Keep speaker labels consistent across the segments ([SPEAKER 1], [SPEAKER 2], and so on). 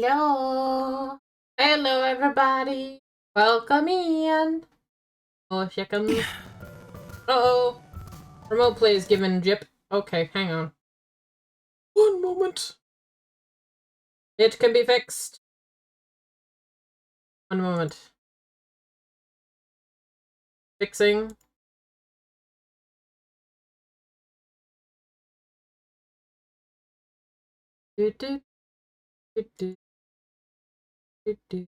[SPEAKER 1] Yo! Hello, everybody! Welcome in! Oh, chickens. Uh-oh! Remote play is giving jip. Okay, hang on. One moment. It can be fixed. One moment. Fixing. Do do do do do do.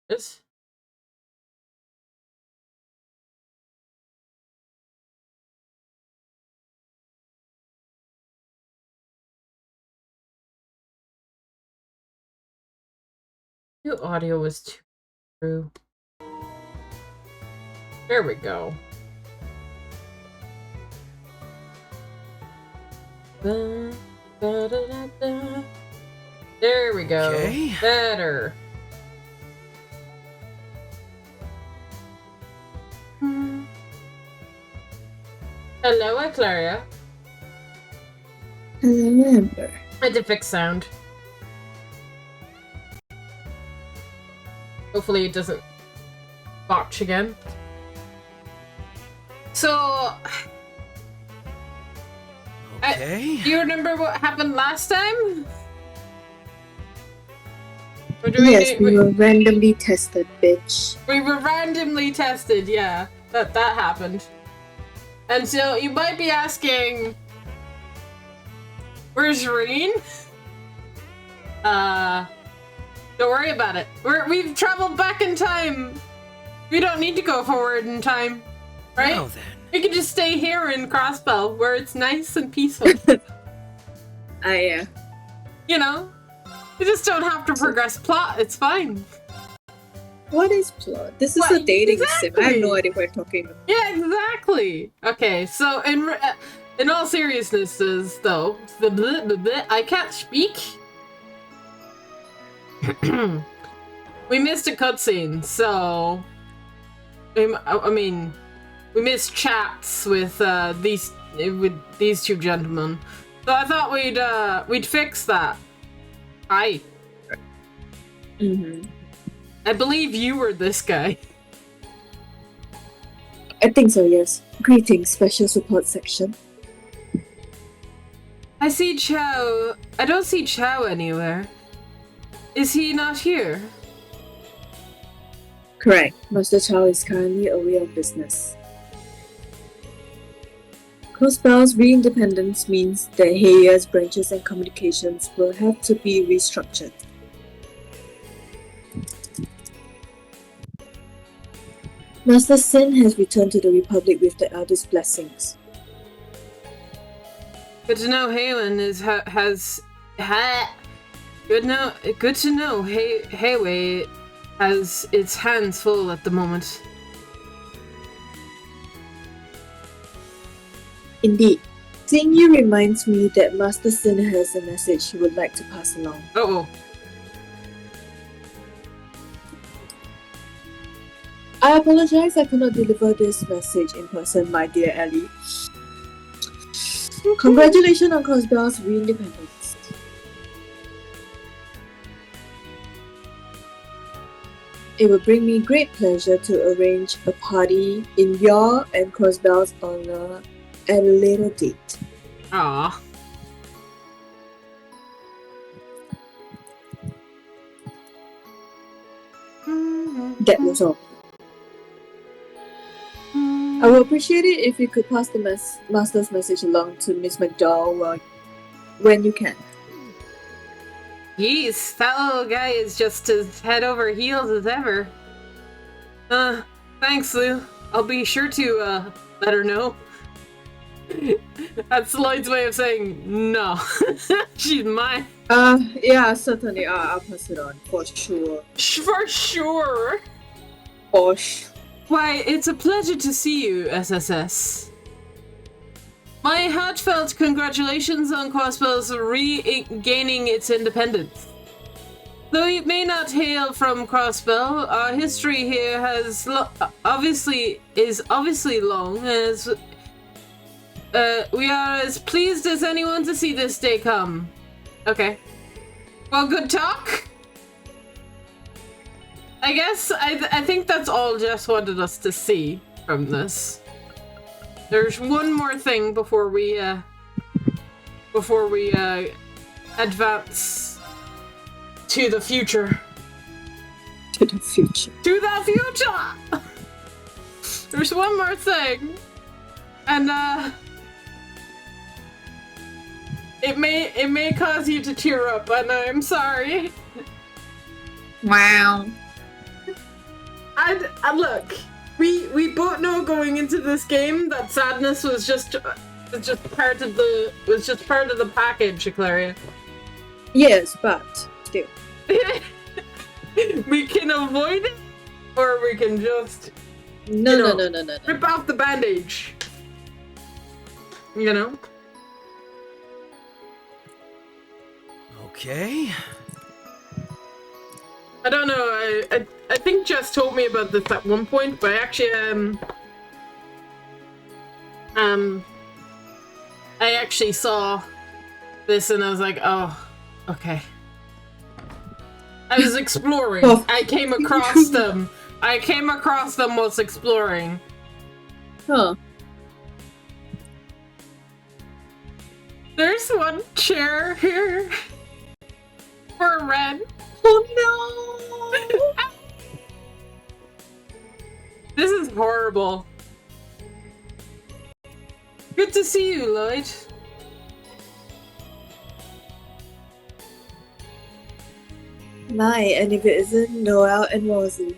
[SPEAKER 1] This? New audio was too true. There we go. There we go.
[SPEAKER 2] Okay.
[SPEAKER 1] Better. Hello, Eclaria.
[SPEAKER 3] Hello, Amber.
[SPEAKER 1] I did fix sound. Hopefully it doesn't botch again. So...
[SPEAKER 2] Okay.
[SPEAKER 1] do you remember what happened last time? Or do
[SPEAKER 3] Yes, we were randomly tested, bitch.
[SPEAKER 1] We were randomly tested, yeah. That happened. And so you might be asking, where's Reen? Don't worry about it. We've traveled back in time. We don't need to go forward in time, right?
[SPEAKER 2] Now then.
[SPEAKER 1] We can just stay here in Crossbell, where it's nice and peaceful. You know, we just don't have to progress plot. It's fine.
[SPEAKER 3] What is plot? This is a dating sim. I have no idea what you're talking about.
[SPEAKER 1] Yeah, exactly. Okay, so in all seriousness, though, I can't speak. We missed a cutscene, so I mean, we missed chats with these two gentlemen. So I thought we'd fix that. Hi.
[SPEAKER 3] Mm-hmm.
[SPEAKER 1] I believe you were this guy.
[SPEAKER 3] I think so, yes. Greetings, special support section.
[SPEAKER 1] I see Chow. I don't see Chow anywhere. Is he not here?
[SPEAKER 3] Correct. Master Chow is currently away on business. Crossbell's re-independence means that Heia's branches and communications will have to be restructured. Master Sin has returned to the Republic with the Elder's blessings.
[SPEAKER 1] Good to know Halen Good to know Heiwei has its hands full at the moment.
[SPEAKER 3] Indeed. Seeing you reminds me that Master Sin has a message he would like to pass along.
[SPEAKER 1] Uh-oh.
[SPEAKER 3] I apologize I could not deliver this message in person, my dear Ellie. Congratulations on Crossbell's re-independence. It will bring me great pleasure to arrange a party in your and Crossbell's honor at a later date.
[SPEAKER 1] Aww.
[SPEAKER 3] That was all. I would appreciate it if you could pass the master's message along to Miss McDowell when you can.
[SPEAKER 1] Jeez, that little guy is just as head over heels as ever. Thanks, Lou. I'll be sure to, let her know. That's Lloyd's way of saying no. She's mine.
[SPEAKER 3] Yeah, certainly. I'll pass it on, for sure.
[SPEAKER 1] For sure.
[SPEAKER 3] For sure.
[SPEAKER 1] Why, it's a pleasure to see you, SSS. My heartfelt congratulations on Crossbell's regaining its independence. Though you may not hail from Crossbell, our history here has obviously long. As we are as pleased as anyone to see this day come. Okay. Well, good talk. I guess I think that's all Jess wanted us to see from this. There's one more thing before we advance to the future.
[SPEAKER 3] To the future.
[SPEAKER 1] To the future! There's one more thing. And it may cause you to tear up, and I'm sorry.
[SPEAKER 3] Wow.
[SPEAKER 1] And look, we both know going into this game that sadness was just part of the package, Eclaria.
[SPEAKER 3] Yes, but still.
[SPEAKER 1] We can avoid it, or we can just
[SPEAKER 3] No.
[SPEAKER 1] rip off the bandage. You know?
[SPEAKER 2] Okay.
[SPEAKER 1] I don't know, I think Jess told me about this at one point, but I actually I actually saw this and I was like, oh, okay. I was exploring.
[SPEAKER 3] Oh.
[SPEAKER 1] I came across them whilst exploring.
[SPEAKER 3] Huh.
[SPEAKER 1] There's one chair here for Ren.
[SPEAKER 3] Oh no!
[SPEAKER 1] This is horrible. Good to see you, Lloyd.
[SPEAKER 3] My, and if it isn't Noel and Rosie.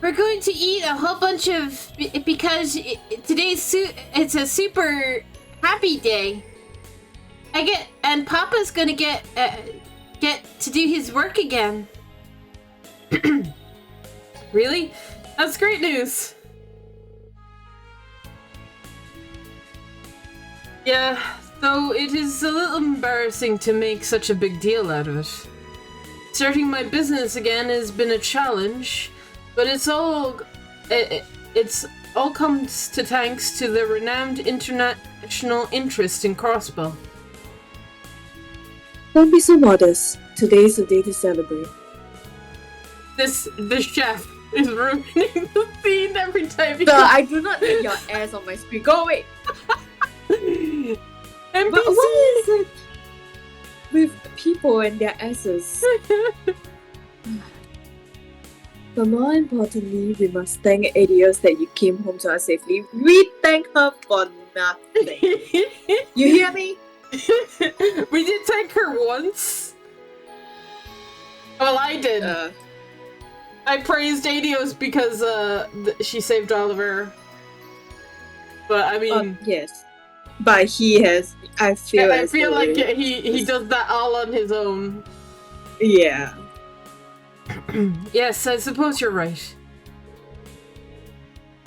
[SPEAKER 4] We're going to eat a whole bunch of because today's it's a super happy day. And Papa's gonna get to do his work again.
[SPEAKER 1] Really? That's great news. Yeah, though it is a little embarrassing to make such a big deal out of it. Starting my business again has been a challenge, but it's all comes to thanks to the renowned international interest in Crossbow.
[SPEAKER 3] Don't be so modest. Today's the day to celebrate.
[SPEAKER 1] The chef is ruining the scene every time he
[SPEAKER 3] Sir, I do not need your ass on my screen. Go away!
[SPEAKER 1] NPC.
[SPEAKER 3] But what is it with people and their asses? But more importantly, we must thank Adios that you came home to us safely. We thank her for nothing. You hear me?
[SPEAKER 1] We did thank her once. Well, I did. I praised Adios because she saved Oliver. But I mean,
[SPEAKER 3] yes. But he has. I feel
[SPEAKER 1] like he does that all on his own.
[SPEAKER 3] Yeah.
[SPEAKER 1] Yes, I suppose you're right.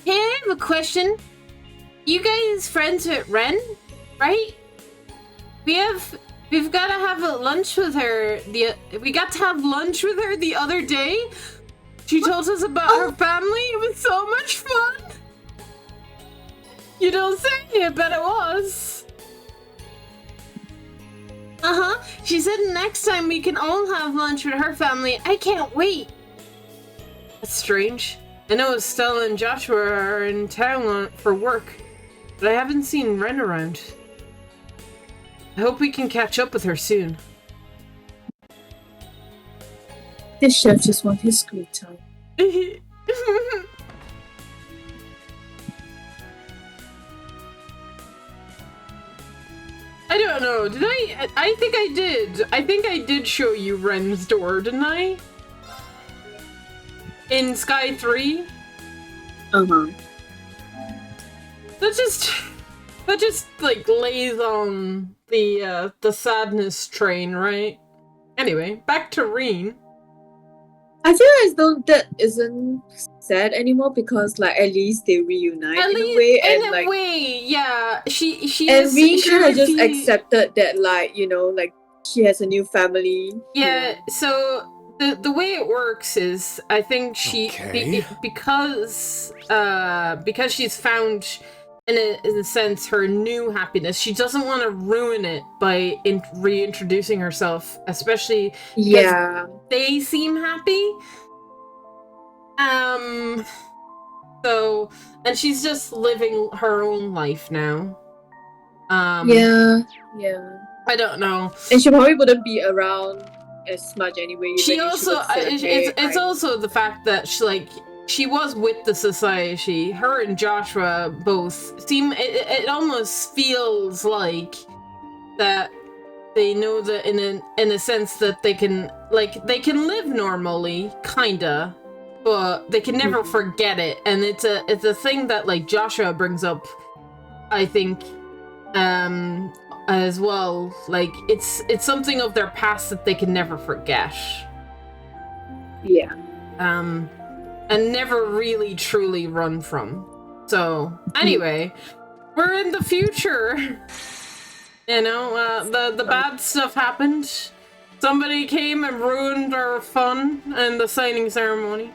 [SPEAKER 4] Hey, I have a question. You guys friends with Ren, right? We've got to have a lunch with her. We got to have lunch with her the other day. She told us about her family. It was so much fun.
[SPEAKER 1] You don't say. I bet it was.
[SPEAKER 4] Uh-huh. She said next time we can all have lunch with her family. I can't wait.
[SPEAKER 1] That's strange. I know Stella and Joshua are in town for work, but I haven't seen Ren around. I hope we can catch up with her soon.
[SPEAKER 3] This chef just wants his screen time.
[SPEAKER 1] I don't know. Did I? I think I did. I think I did show you Ren's door, didn't I? In Sky 3?
[SPEAKER 3] Uh-huh.
[SPEAKER 1] That just like lays on the sadness train, right? Anyway, back to Reen.
[SPEAKER 3] I feel as though that isn't sad anymore because, like, at least they reunite in a way, and
[SPEAKER 1] in
[SPEAKER 3] like,
[SPEAKER 1] a way, yeah. She
[SPEAKER 3] and
[SPEAKER 1] is.
[SPEAKER 3] we
[SPEAKER 1] she
[SPEAKER 3] kind of just
[SPEAKER 1] refu-
[SPEAKER 3] accepted that, like, you know, like she has a new family.
[SPEAKER 1] Yeah, so the way it works is I think
[SPEAKER 2] Okay.
[SPEAKER 1] because she's found in a sense her new happiness, she doesn't want to ruin it by reintroducing herself, especially because
[SPEAKER 3] Yeah.
[SPEAKER 1] they seem happy. So and she's just living her own life now.
[SPEAKER 3] Yeah.
[SPEAKER 1] I don't know.
[SPEAKER 3] And she probably wouldn't be around as much anyway. Even
[SPEAKER 1] She
[SPEAKER 3] if
[SPEAKER 1] also
[SPEAKER 3] she would say, okay,
[SPEAKER 1] it's also the fact that she was with the society. Her and Joshua both seem it almost feels like that they know that in a sense that they can live normally, kinda, but they can never forget it. And it's a thing that like Joshua brings up, I think, as well. Like it's something of their past that they can never forget.
[SPEAKER 3] Yeah.
[SPEAKER 1] And never really truly run from. So anyway, we're in the future. You know, the bad stuff happened. Somebody came and ruined our fun and the signing ceremony.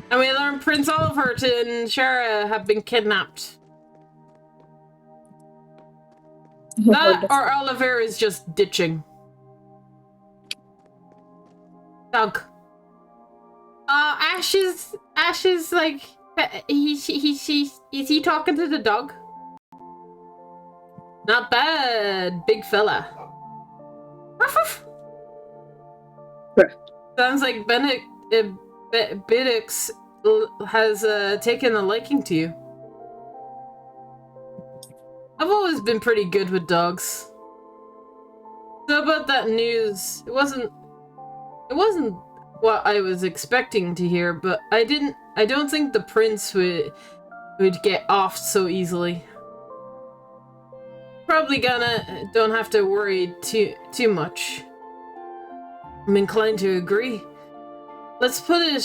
[SPEAKER 1] And we learned Prince Oliver and Shara have been kidnapped. That or Oliver is just ditching. Doug. Ash is like, is he talking to the dog? Not bad, big fella. Ruff, ruff. Sounds like Bidix has taken a liking to you. I've always been pretty good with dogs. So about that news, it wasn't what I was expecting to hear, but I don't think the prince would get off so easily. Probably don't have to worry too much. I'm inclined to agree. Let's put it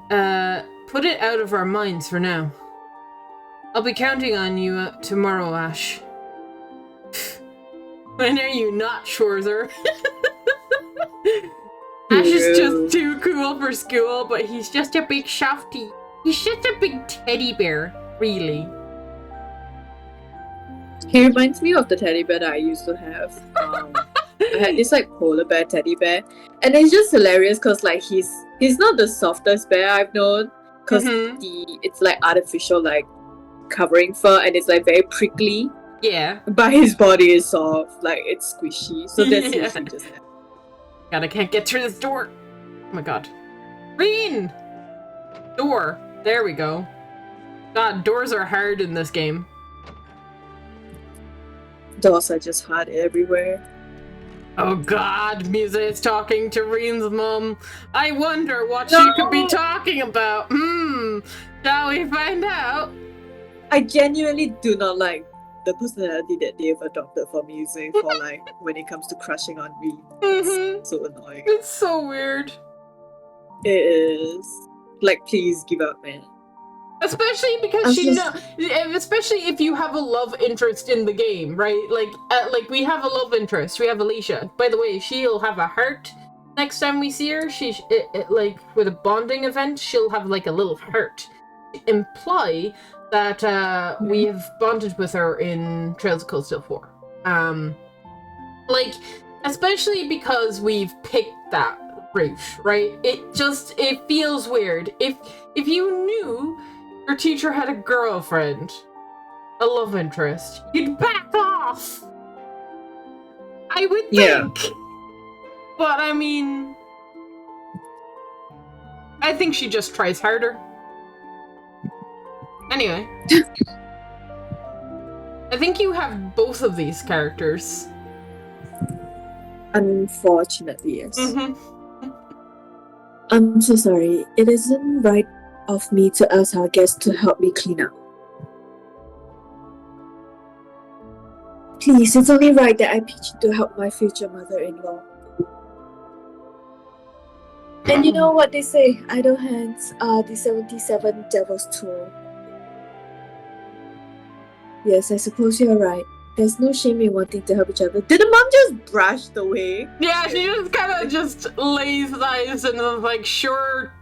[SPEAKER 1] out of our minds for now. I'll be counting on you tomorrow, Ash. When are you not, Schwarzer? Ash is just too cool for school, but he's just a big softie. He's just a big teddy bear, really.
[SPEAKER 3] He reminds me of the teddy bear that I used to have. I had this like polar bear teddy bear, and it's just hilarious because like he's not the softest bear I've known, because it's like artificial like covering fur, and it's like very prickly.
[SPEAKER 1] Yeah.
[SPEAKER 3] But his body is soft, like it's squishy. So that's usually just that.
[SPEAKER 1] God, I can't get through this door. Oh my god. Green! Door. There we go. God, doors are hard in this game.
[SPEAKER 3] Doors are just hard everywhere.
[SPEAKER 1] Oh god, Musa is talking to Reen's mum. I wonder what she could be talking about. Shall we find out?
[SPEAKER 3] I genuinely do not like the personality that they've adopted for music for like when it comes to crushing on Reen. It's so annoying.
[SPEAKER 1] It's so weird.
[SPEAKER 3] It is. Like, please give up, man.
[SPEAKER 1] Especially because especially if you have a love interest in the game, right? Like we have a love interest. We have Alicia. By the way, she'll have a heart next time we see her. Like with a bonding event, she'll have like a little heart. Imply that we have bonded with her in Trails of Cold Steel 4. Like especially because we've picked that route, right? It feels weird. If you knew your teacher had a girlfriend, a love interest, you'd back off! I would think! But I mean, I think she just tries harder. Anyway. I think you have both of these characters.
[SPEAKER 3] Unfortunately, yes. I'm so sorry. It isn't right of me to ask our guest to help me clean up. Please, it's only right that I pitch to help my future mother-in-law. And you know what they say, idle hands are the 77 devil's tool. Yes, I suppose you're right. There's no shame in wanting to help each other. Did the mom just brush away?
[SPEAKER 1] Yeah, she just kind of just lays eyes and was like, sure,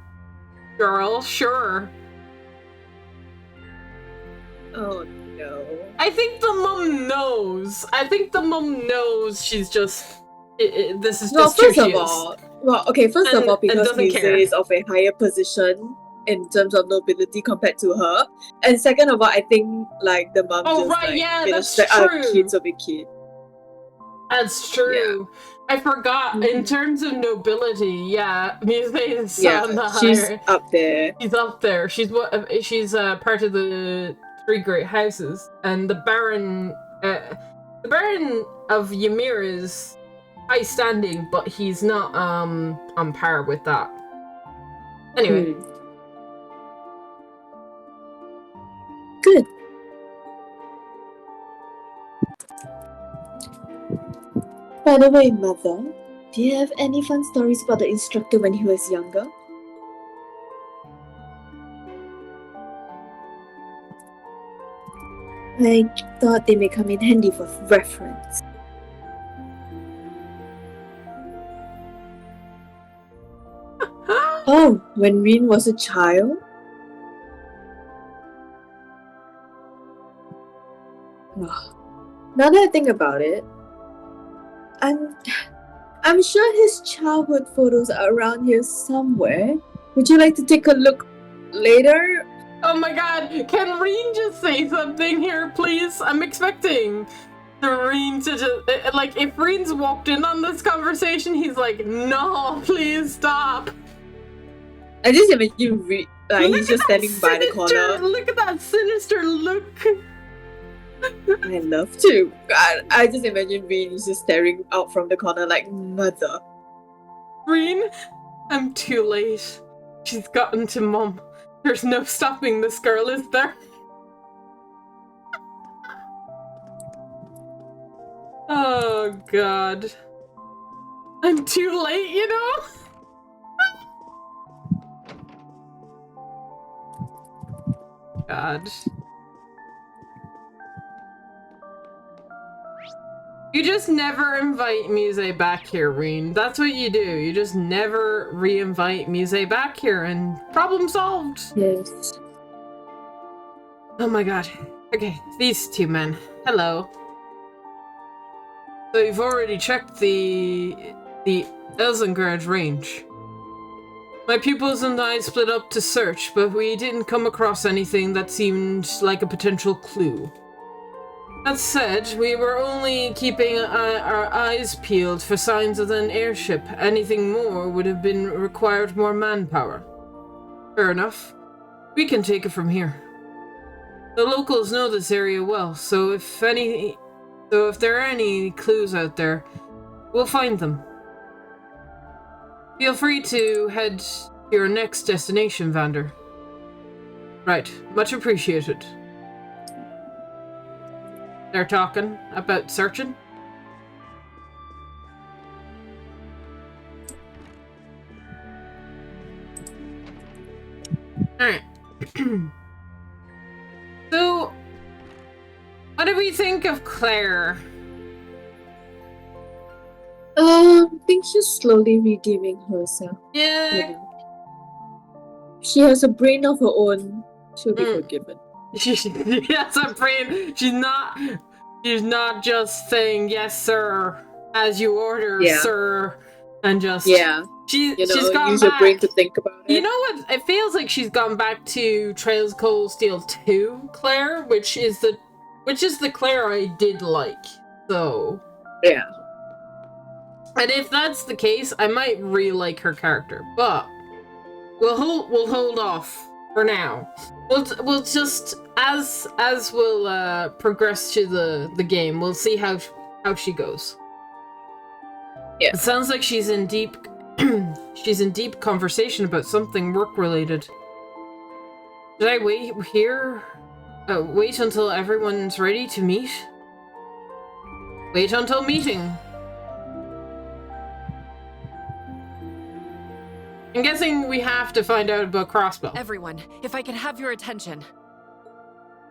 [SPEAKER 1] girl, sure.
[SPEAKER 3] Oh no.
[SPEAKER 1] I think the mom knows. I think the mom knows she's just... this is
[SPEAKER 3] Well,
[SPEAKER 1] just who
[SPEAKER 3] first
[SPEAKER 1] she
[SPEAKER 3] of all, first of all, because
[SPEAKER 1] doesn't
[SPEAKER 3] Mise
[SPEAKER 1] care.
[SPEAKER 3] is of a higher position in terms of nobility compared to her, and second of all, I think like the mom
[SPEAKER 1] Oh,
[SPEAKER 3] just
[SPEAKER 1] right,
[SPEAKER 3] like,
[SPEAKER 1] yeah,
[SPEAKER 3] you know,
[SPEAKER 1] that's
[SPEAKER 3] she's like,
[SPEAKER 1] true.
[SPEAKER 3] Kids will be kid.
[SPEAKER 1] That's true. I forgot. In terms of nobility, yeah, Mise is on the
[SPEAKER 3] she's
[SPEAKER 1] higher.
[SPEAKER 3] up there.
[SPEAKER 1] She's up there. She's part of the three great houses, and the Baron of Ymir is high standing, but he's not on par with that. Anyway.
[SPEAKER 3] Good. By the way, Mother, do you have any fun stories about the instructor when he was younger? I thought they may come in handy for reference. Oh, when Rin was a child? Now that I think about it, I'm sure his childhood photos are around here somewhere. Would you like to take a look later?
[SPEAKER 1] Oh my god, can Reen just say something here, please? I'm expecting Reen to just... like, if Reen's walked in on this conversation, he's like, no, please stop.
[SPEAKER 3] I just imagine he's just standing by the corner.
[SPEAKER 1] Look at that sinister look.
[SPEAKER 3] I love to. God, I just imagine Reen is just staring out from the corner like, Mother.
[SPEAKER 1] Reen, I'm too late. She's gotten to Mom. There's no stopping this girl, is there? Oh, God. I'm too late, you know? God. You just never invite Mise back here, Reen. That's what you do. You just never re-invite Mise back here and problem solved.
[SPEAKER 3] Yes.
[SPEAKER 1] Oh my god. Okay, these two men. Hello. So you've already checked the Elzengrad range. My pupils and I split up to search, but we didn't come across anything that seemed like a potential clue. That said, we were only keeping our eyes peeled for signs of an airship. Anything more would have been required more manpower. Fair enough. We can take it from here. The locals know this area well, so if there are any clues out there, we'll find them. Feel free to head to your next destination, Vander. Right, much appreciated. They're talking about searching. Alright. So, what do we think of Claire?
[SPEAKER 3] I think she's slowly redeeming herself.
[SPEAKER 1] Yeah.
[SPEAKER 3] You know. She has a brain of her own. She'll be forgiven.
[SPEAKER 1] She has a brain. She's not just saying yes, sir, as you order, sir, and just she's gone
[SPEAKER 3] use
[SPEAKER 1] back.
[SPEAKER 3] your brain to think about it.
[SPEAKER 1] You know what? It feels like she's gone back to Trails Cold Steel 2 Claire, which is the Claire I did like. So
[SPEAKER 3] yeah.
[SPEAKER 1] And if that's the case, I might re-like her character, but we'll hold off for now. We'll just as we'll progress to the game, we'll see how she goes.
[SPEAKER 3] Yeah.
[SPEAKER 1] It sounds like she's in deep conversation about something work related. Should I wait here? Wait until everyone's ready to meet? Wait until meeting. I'm guessing we have to find out about Crossbow.
[SPEAKER 2] Everyone, if I can have your attention.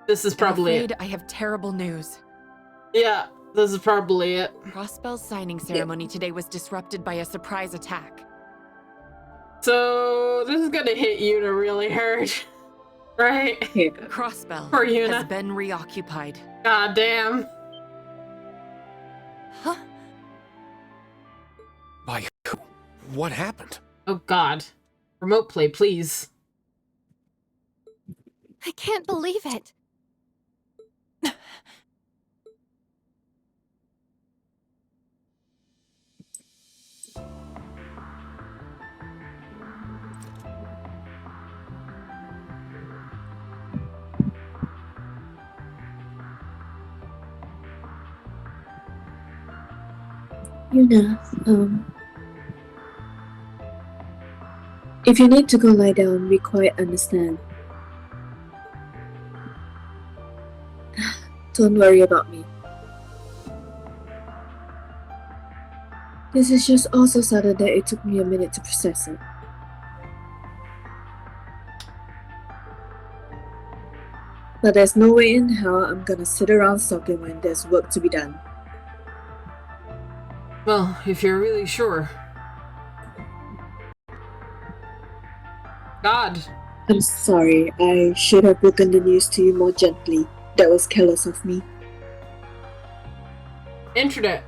[SPEAKER 1] This is probably
[SPEAKER 2] I'm afraid I have terrible news.
[SPEAKER 1] Yeah, this is probably it.
[SPEAKER 2] Crossbell's signing ceremony today was disrupted by a surprise attack.
[SPEAKER 1] So this is gonna hit you to really hurt, right?
[SPEAKER 3] Yeah.
[SPEAKER 2] Crossbell
[SPEAKER 1] Poor
[SPEAKER 2] has
[SPEAKER 1] Yuna.
[SPEAKER 2] been reoccupied.
[SPEAKER 1] God damn.
[SPEAKER 2] Huh?
[SPEAKER 5] By who? What happened?
[SPEAKER 1] Oh god. Remote play, please.
[SPEAKER 6] I can't believe it.
[SPEAKER 3] Yuna, if you need to go lie down, we quite understand. Don't worry about me. This is just all so sudden that it took me a minute to process it. But there's no way in hell I'm gonna sit around sulking when there's work to be done.
[SPEAKER 1] Well, if you're really sure. God.
[SPEAKER 3] I'm sorry, I should have broken the news to you more gently. That was careless of me.
[SPEAKER 1] Internet.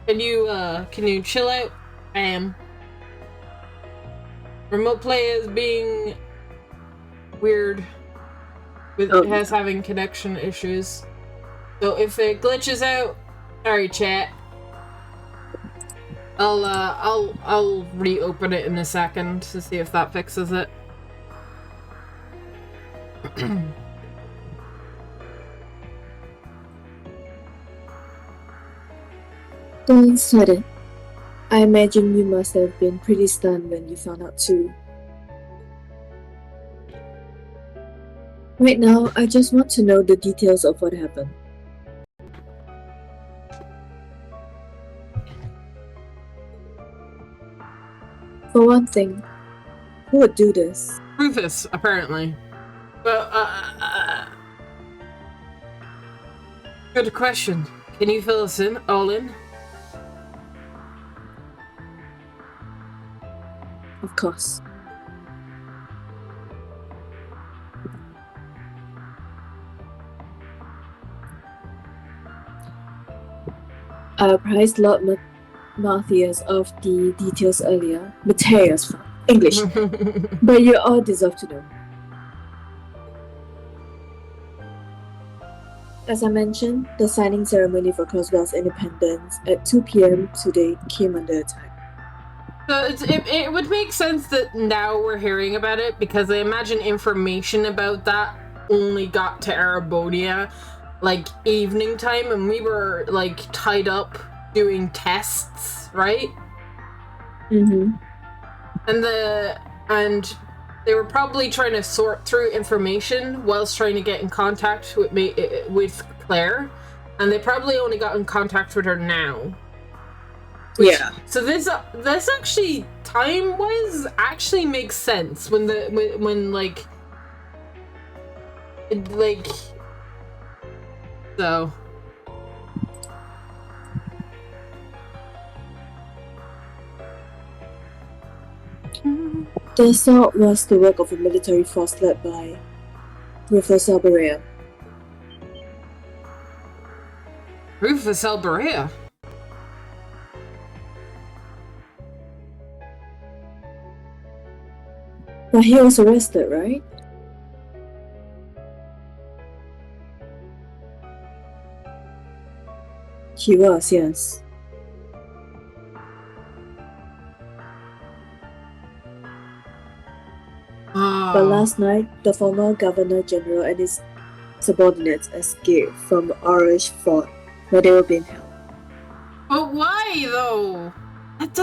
[SPEAKER 1] Can you chill out? I am. Remote play is being weird. With has having connection issues. So if it glitches out, sorry chat. I'll reopen it in a second to see if that fixes it.
[SPEAKER 3] Don't sweat it. I imagine you must have been pretty stunned when you found out too. Right now, I just want to know the details of what happened. For one thing, who would do this?
[SPEAKER 1] Rufus, apparently. Well, good question. Can you fill us in? All in?
[SPEAKER 3] Of course. I apprised Lord Matthias of the details earlier. Matthias, English. But you all deserve to know. As I mentioned, the signing ceremony for Crossbell's independence at 2 p.m. today came under attack.
[SPEAKER 1] So it would make sense that now we're hearing about it, because I imagine information about that only got to Arabonia like evening time, and we were like tied up doing tests, right?
[SPEAKER 3] Mm-hmm.
[SPEAKER 1] And they were probably trying to sort through information whilst trying to get in contact with Claire, and they probably only got in contact with her now.
[SPEAKER 3] Yeah.
[SPEAKER 1] So this actually time-wise actually makes sense when so.
[SPEAKER 3] The assault was the work of a military force led by Rufus Alberea.
[SPEAKER 1] Rufus Alberea?
[SPEAKER 3] But he was arrested, right? He was, yes. But last night, the former Governor General and his subordinates escaped from Orange Fort, where they were being held.
[SPEAKER 1] But why, though? That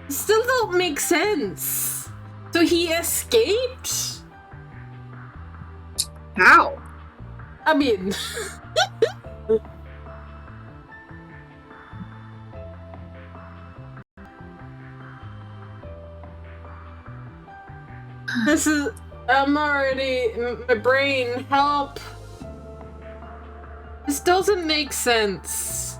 [SPEAKER 1] still don't make sense. So he escaped?
[SPEAKER 3] How?
[SPEAKER 1] I mean... This is... I'm already... My brain, help! This doesn't make sense.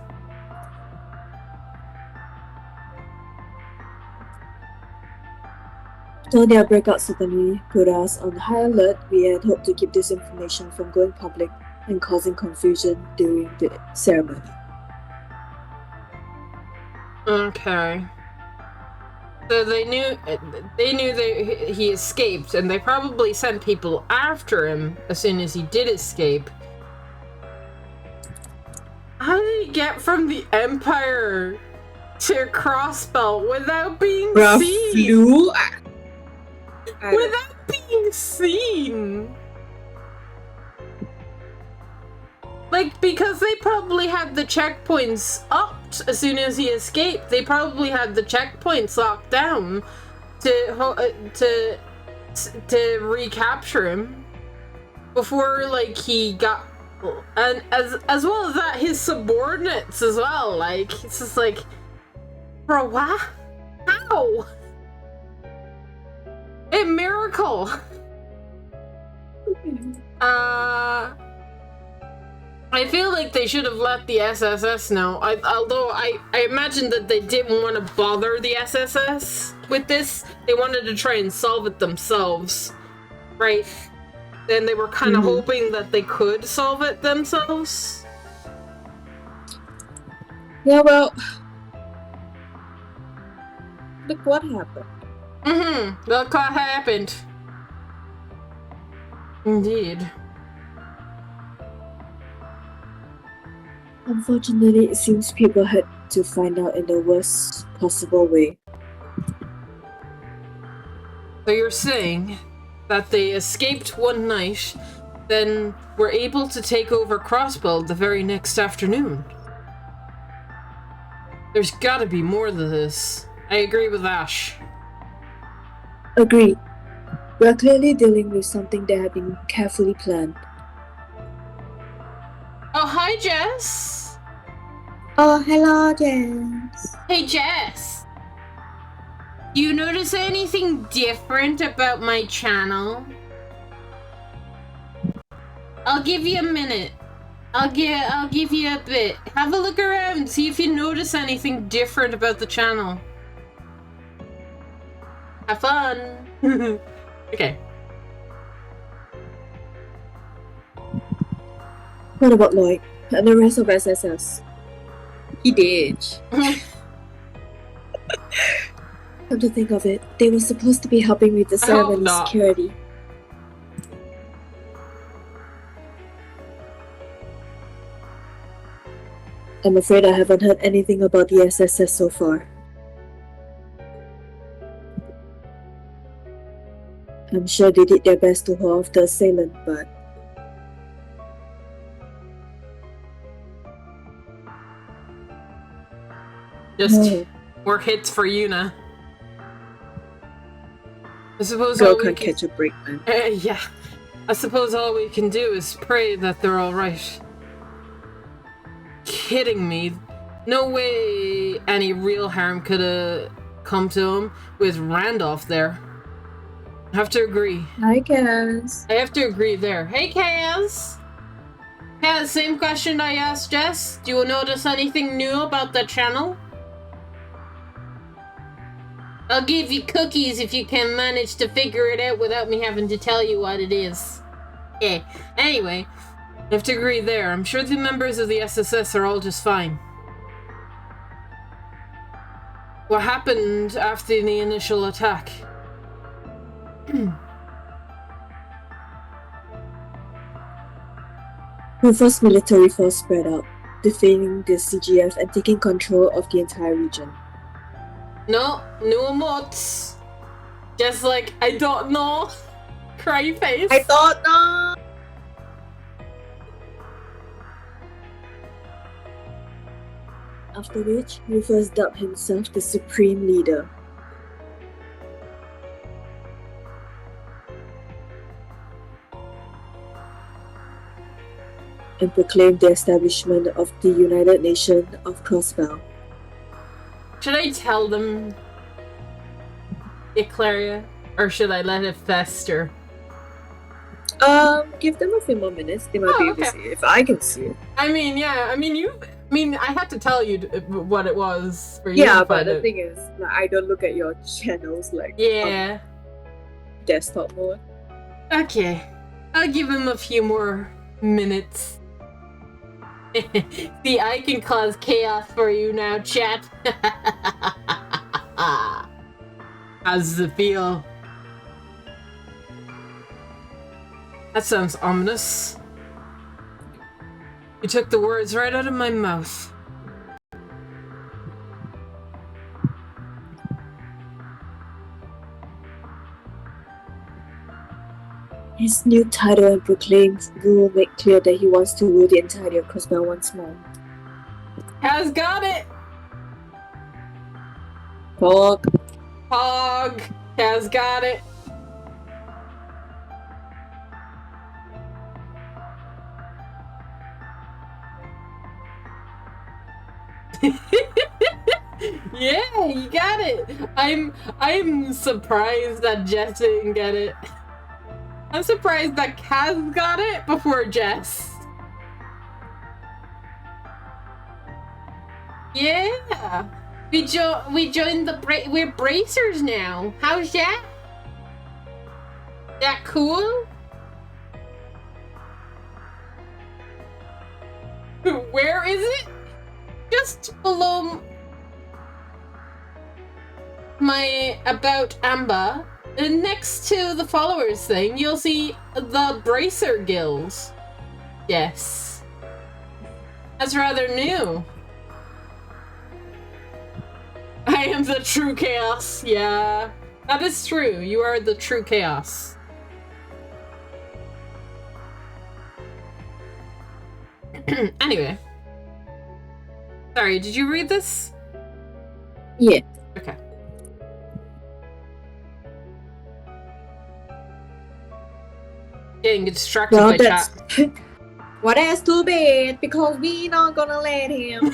[SPEAKER 7] Though their breakout certainly put us on high alert, we had hoped to keep this information from going public and causing confusion during the ceremony.
[SPEAKER 1] Okay. So they knew that he escaped, and they probably sent people after him as soon as he did escape. How did he get from the Empire to Crossbelt without being seen?
[SPEAKER 3] Flew.
[SPEAKER 1] Without being seen. Like, because they probably had the checkpoints upped as soon as he escaped. They probably had the checkpoints locked down to recapture him before, like, he got, and as well as that, his subordinates as well. Like, it's just like, bro, what? How? A miracle. I feel like they should have let the SSS know. Although I imagine that they didn't want to bother the SSS with this. They wanted to try and solve it themselves, right? And they were kind of hoping that they could solve it themselves.
[SPEAKER 3] Yeah, well, look what happened.
[SPEAKER 1] Look what happened. Indeed.
[SPEAKER 7] Unfortunately, it seems people had to find out in the worst possible way.
[SPEAKER 1] So you're saying that they escaped one night, then were able to take over Crossbelt the very next afternoon? There's gotta be more to this. I agree with Ash.
[SPEAKER 7] Agreed. We are clearly dealing with something that had been carefully planned.
[SPEAKER 1] Oh, hi, Jess!
[SPEAKER 7] Oh, hello, Jess.
[SPEAKER 4] Hey, Jess. You notice anything different about my channel? I'll give you a minute. I'll give you a bit. Have a look around, see if you notice anything different about the channel. Have fun.
[SPEAKER 1] Okay.
[SPEAKER 7] What about Lloyd and the rest of SSS?
[SPEAKER 3] He did.
[SPEAKER 7] Come to think of it, they were supposed to be helping with the
[SPEAKER 1] I hope
[SPEAKER 7] ceremony
[SPEAKER 1] not.
[SPEAKER 7] security. I'm afraid I haven't heard anything about the SSS so far. I'm sure they did their best to hold off the assailant, but
[SPEAKER 1] Just
[SPEAKER 7] no,
[SPEAKER 1] more hits for Yuna. I suppose
[SPEAKER 3] Girl
[SPEAKER 1] all we
[SPEAKER 3] can't
[SPEAKER 1] can...
[SPEAKER 3] catch a break, man.
[SPEAKER 1] Yeah. I suppose all we can do is pray that they're alright. Kidding me. No way any real harm could have come to him with Randolph there. I have to agree.
[SPEAKER 3] Hi, Cass.
[SPEAKER 1] I have to agree there. Hey, Kaz! Kaz, same question I asked Jess. Do you notice anything new about the channel? I'll give you cookies if you can manage to figure it out without me having to tell you what it is. Yeah. Anyway, I have to agree there. I'm sure the members of the SSS are all just fine. What happened after the initial attack?
[SPEAKER 7] Rufus military force spread out, defeating the CGF and taking control of the entire region.
[SPEAKER 1] No emotes. Just like, I don't know. Cry face.
[SPEAKER 3] I thought no.
[SPEAKER 7] After which, Rufus dubbed himself the Supreme Leader. And proclaimed the establishment of the United Nation of Crossbell.
[SPEAKER 1] Should I tell them, Eclaria? Or should I let it fester?
[SPEAKER 3] Give them a few more minutes. They might
[SPEAKER 1] Oh,
[SPEAKER 3] be able to
[SPEAKER 1] okay.
[SPEAKER 3] see it if I can see it.
[SPEAKER 1] I mean, yeah. I mean, I had to tell you what it was for you
[SPEAKER 3] Yeah,
[SPEAKER 1] to
[SPEAKER 3] but
[SPEAKER 1] find
[SPEAKER 3] the
[SPEAKER 1] it.
[SPEAKER 3] thing is, like, I don't look at your channels like
[SPEAKER 1] Yeah.
[SPEAKER 3] on desktop mode.
[SPEAKER 1] Okay. I'll give him a few more minutes. See, I can cause chaos for you now, chat. How does it feel? That sounds ominous. You took the words right out of my mouth.
[SPEAKER 7] His new title and proclaimed rule make clear that he wants to rule the entirety of Cosmel once more.
[SPEAKER 1] Has got it!
[SPEAKER 3] Fuck.
[SPEAKER 1] Hog has got it. Yeah, you got it. I'm surprised that Jess didn't get it. I'm surprised that Kaz got it before Jess. Yeah, we joined the we're bracers now. How's that? That cool? Where is it? Just below my About Amber, next to the followers thing, you'll see the Bracer Guilds. Yes. That's rather new. I am the true chaos. Yeah, that is true. You are the true chaos. Anyway. Sorry, did you read this?
[SPEAKER 3] Yeah.
[SPEAKER 1] Okay. Getting distracted
[SPEAKER 3] Well,
[SPEAKER 1] by
[SPEAKER 3] that's
[SPEAKER 1] chat.
[SPEAKER 3] well, that's too bad because we not gonna let him.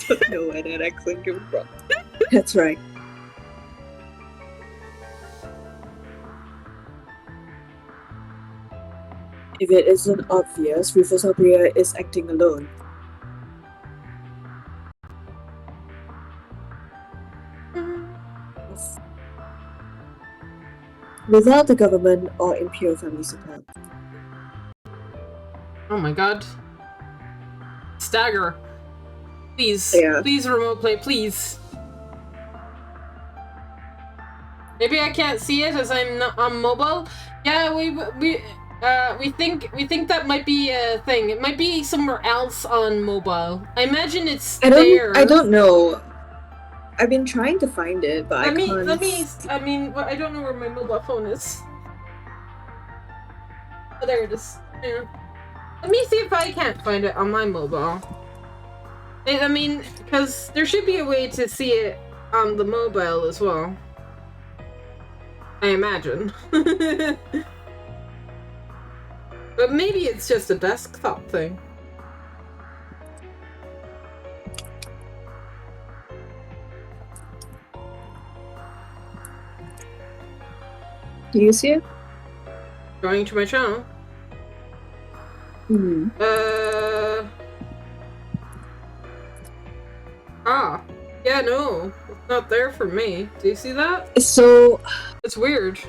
[SPEAKER 3] Don't know where that accent came from. That's right.
[SPEAKER 7] If it isn't obvious, Rufus O'Brien is acting alone. Without the government or Imperial family support.
[SPEAKER 1] Oh my god. Stagger. Please.
[SPEAKER 3] Yeah.
[SPEAKER 1] Please remote play, please. Maybe I can't see it as I'm not on mobile. Yeah, we think that might be a thing. It might be somewhere else on mobile. I imagine it's there.
[SPEAKER 3] I don't know. I've been trying to find it, but I can't.
[SPEAKER 1] I don't know where my mobile phone is. Oh, there it is. Yeah. Let me see if I can't find it on my mobile. I mean, because there should be a way to see it on the mobile as well. I imagine. But maybe it's just a desktop thing.
[SPEAKER 3] Do you see it?
[SPEAKER 1] Going to my channel.
[SPEAKER 3] Hmm.
[SPEAKER 1] Yeah, no. It's not there for me. Do you see that?
[SPEAKER 3] So
[SPEAKER 1] It's weird.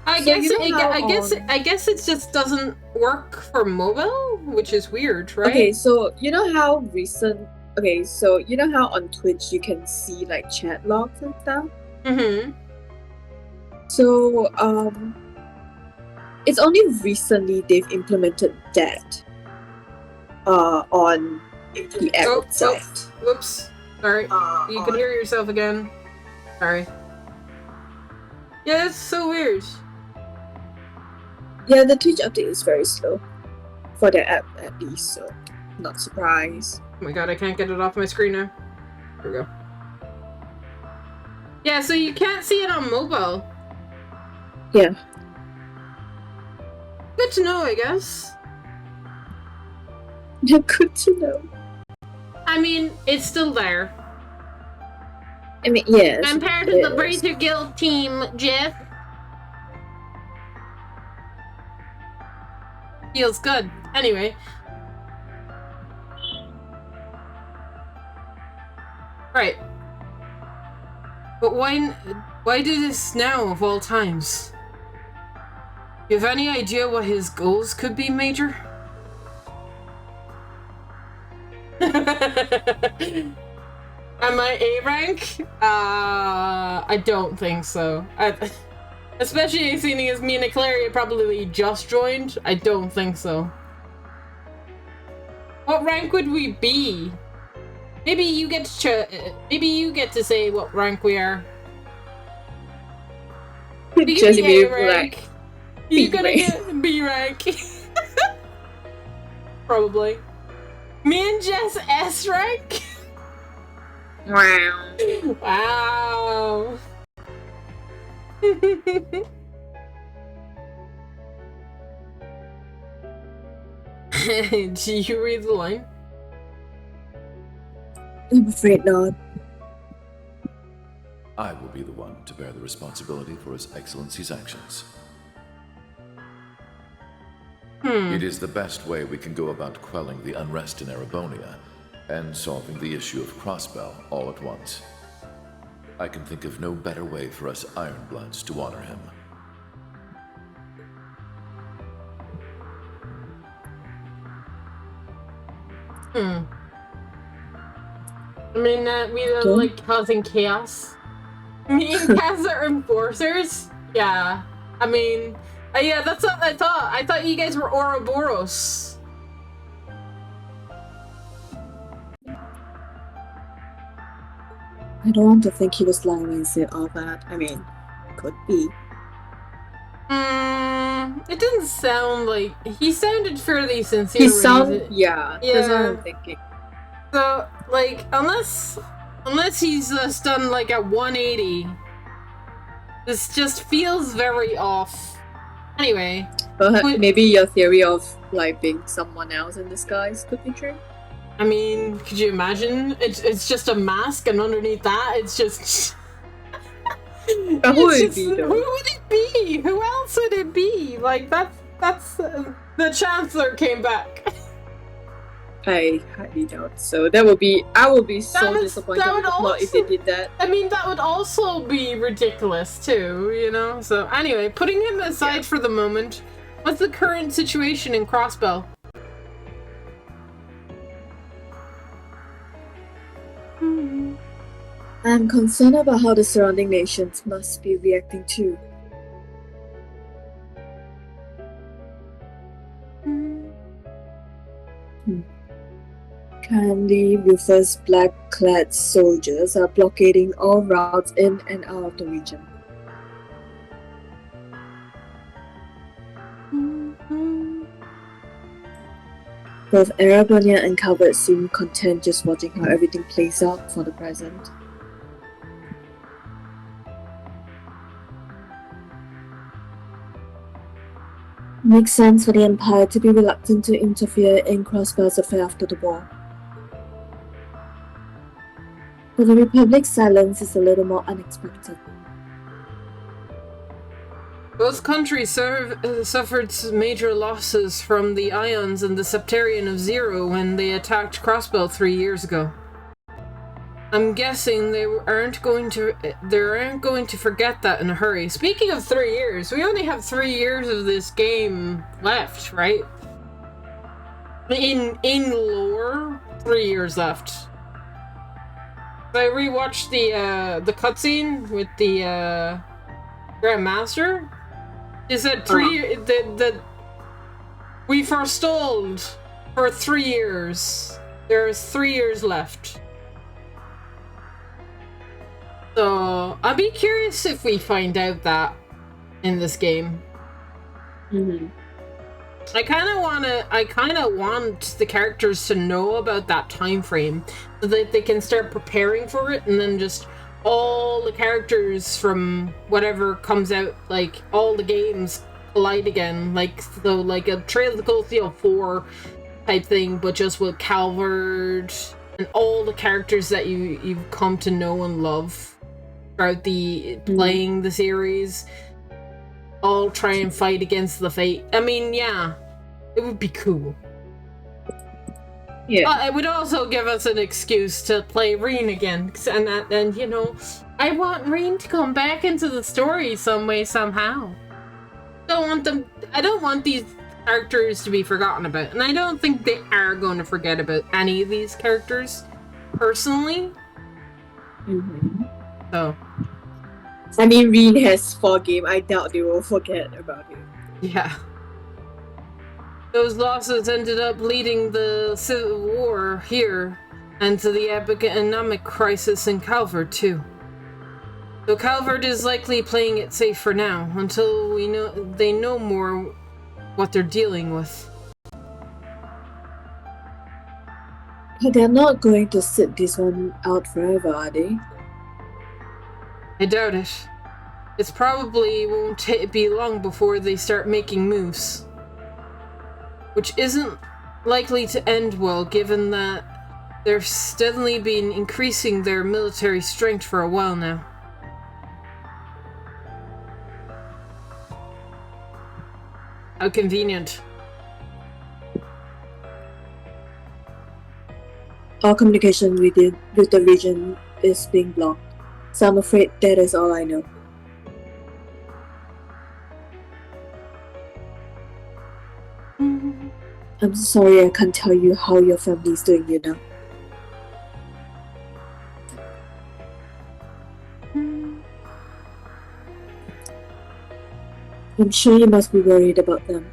[SPEAKER 1] I
[SPEAKER 3] So
[SPEAKER 1] guess
[SPEAKER 3] you know how
[SPEAKER 1] I guess it just doesn't work for mobile, which is weird, right?
[SPEAKER 3] okay, so you know how recent. Okay, so you know how on Twitch you can see like chat logs and stuff.
[SPEAKER 1] Mm-hmm.
[SPEAKER 3] So it's only recently they've implemented that on the app itself.
[SPEAKER 1] Whoops. Sorry. You can hear yourself again. Sorry. Yeah, that's so weird.
[SPEAKER 3] Yeah, the Twitch update is very slow for the app at least, so not surprised.
[SPEAKER 1] Oh my god, I can't get it off my screen now. There we go. Yeah, so you can't see it on mobile.
[SPEAKER 3] Yeah.
[SPEAKER 1] Good to know, I guess.
[SPEAKER 3] Good to know.
[SPEAKER 1] I mean, it's still there.
[SPEAKER 3] I mean, yeah.
[SPEAKER 1] I'm part of the Bracer Guild team, Jeff. Feels good. Anyway. Right. But why do this now of all times? You have any idea what his goals could be, Major? Am I A rank? I don't think so. Especially seeing as me and Eclaria probably just joined, I don't think so. What rank would we be? Maybe you get to say what rank we are. We
[SPEAKER 3] Just
[SPEAKER 1] can
[SPEAKER 3] be
[SPEAKER 1] A rank.
[SPEAKER 3] like,
[SPEAKER 1] You
[SPEAKER 3] B
[SPEAKER 1] gotta
[SPEAKER 3] rank.
[SPEAKER 1] get B rank. Probably. Me and Jess S rank?
[SPEAKER 3] wow.
[SPEAKER 1] Wow. Do you read the line?
[SPEAKER 7] I'm afraid not.
[SPEAKER 8] I will be the one to bear the responsibility for His Excellency's actions. It is the best way we can go about quelling the unrest in Erebonia and solving the issue of Crossbell all at once. I can think of no better way for us Ironbloods to honor him.
[SPEAKER 1] I mean, we don't like causing chaos. Me and Kaz are enforcers? Yeah. I mean, yeah, that's what I thought. I thought you guys were Ouroboros.
[SPEAKER 7] I don't want to think he was lying when he said all that. I mean, could be.
[SPEAKER 1] It didn't sound like... He sounded fairly sincere.
[SPEAKER 3] He
[SPEAKER 1] when
[SPEAKER 3] sound, yeah, that's what
[SPEAKER 1] Yeah.
[SPEAKER 3] I'm thinking.
[SPEAKER 1] So, like, unless he's just done like a 180, this just feels very off. Anyway,
[SPEAKER 3] But
[SPEAKER 1] Wait.
[SPEAKER 3] maybe your theory of like being someone else in disguise could be true.
[SPEAKER 1] I mean, could you imagine? It's just a mask, and underneath that, it's just.
[SPEAKER 3] But who would
[SPEAKER 1] It's
[SPEAKER 3] it be
[SPEAKER 1] just-
[SPEAKER 3] though?
[SPEAKER 1] Who would it be? Who else would it be? Like that's the Chancellor came back.
[SPEAKER 3] I highly doubt so. I would be so disappointed
[SPEAKER 1] that would
[SPEAKER 3] with the plot if they
[SPEAKER 1] also-
[SPEAKER 3] did that.
[SPEAKER 1] I mean, that would also be ridiculous too, you know? So anyway, putting him aside for the moment, what's the current situation in Crossbell?
[SPEAKER 7] I'm concerned about how the surrounding nations must be reacting too. Currently, Rufus black-clad soldiers are blockading all routes in and out of the region. Both Arabonia and Calvert seem content just watching how everything plays out for the present. Makes sense for the Empire to be reluctant to interfere in Crossbell's affair after the war. But the Republic's silence is a little more unexpected.
[SPEAKER 1] Both countries suffered major losses from the Ions and the Septarian of Zero when they attacked Crossbell 3 years ago. I'm guessing they aren't going to forget that in a hurry. Speaking of 3 years, we only have 3 years of this game left, right? In lore, 3 years left. I rewatched the cutscene with the Grand Master. He said that we forestalled for 3 years. There's 3 years left. So I'd be curious if we find out that in this game.
[SPEAKER 3] Mm-hmm.
[SPEAKER 1] I kind of want the characters to know about that time frame so that they can start preparing for it, and then just all the characters from whatever comes out, like all the games collide again, like so, like a Trails of Cold Steel 4 type thing, but just with Calvert and all the characters that you've come to know and love throughout the playing the series, all try and fight against the fate. I mean, yeah, It would be cool.
[SPEAKER 3] Yeah.
[SPEAKER 1] It would also give us an excuse to play Reen again, and you know, I want Reen to come back into the story some way, somehow. I don't want these characters to be forgotten about, and I don't think they are going to forget about any of these characters, personally.
[SPEAKER 3] Mm-hmm.
[SPEAKER 1] So,
[SPEAKER 3] I mean, Reen has 4 game. I doubt they will forget about it.
[SPEAKER 1] yeah. Those losses ended up leading the civil war here, and to the economic crisis in Calvert, too. So Calvert is likely playing it safe for now, until they know more what they're dealing with.
[SPEAKER 7] But they're not going to sit this one out forever, are they?
[SPEAKER 1] I doubt it. It's probably won't be long before they start making moves. Which isn't likely to end well, given that they've steadily been increasing their military strength for a while now. How convenient.
[SPEAKER 7] All communication with the region is being blocked, so I'm afraid that is all I know. I'm sorry I can't tell you how your family is doing, you know. I'm sure you must be worried about them.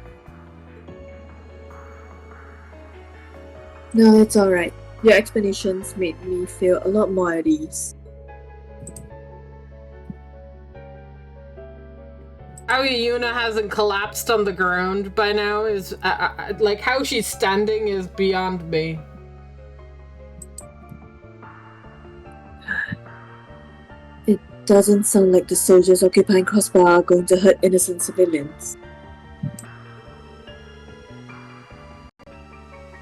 [SPEAKER 7] No, it's alright. Your explanations made me feel a lot more at ease.
[SPEAKER 1] How Yuna hasn't collapsed on the ground by now is, like, how she's standing is beyond me.
[SPEAKER 7] It doesn't sound like the soldiers occupying Crossbar are going to hurt innocent civilians.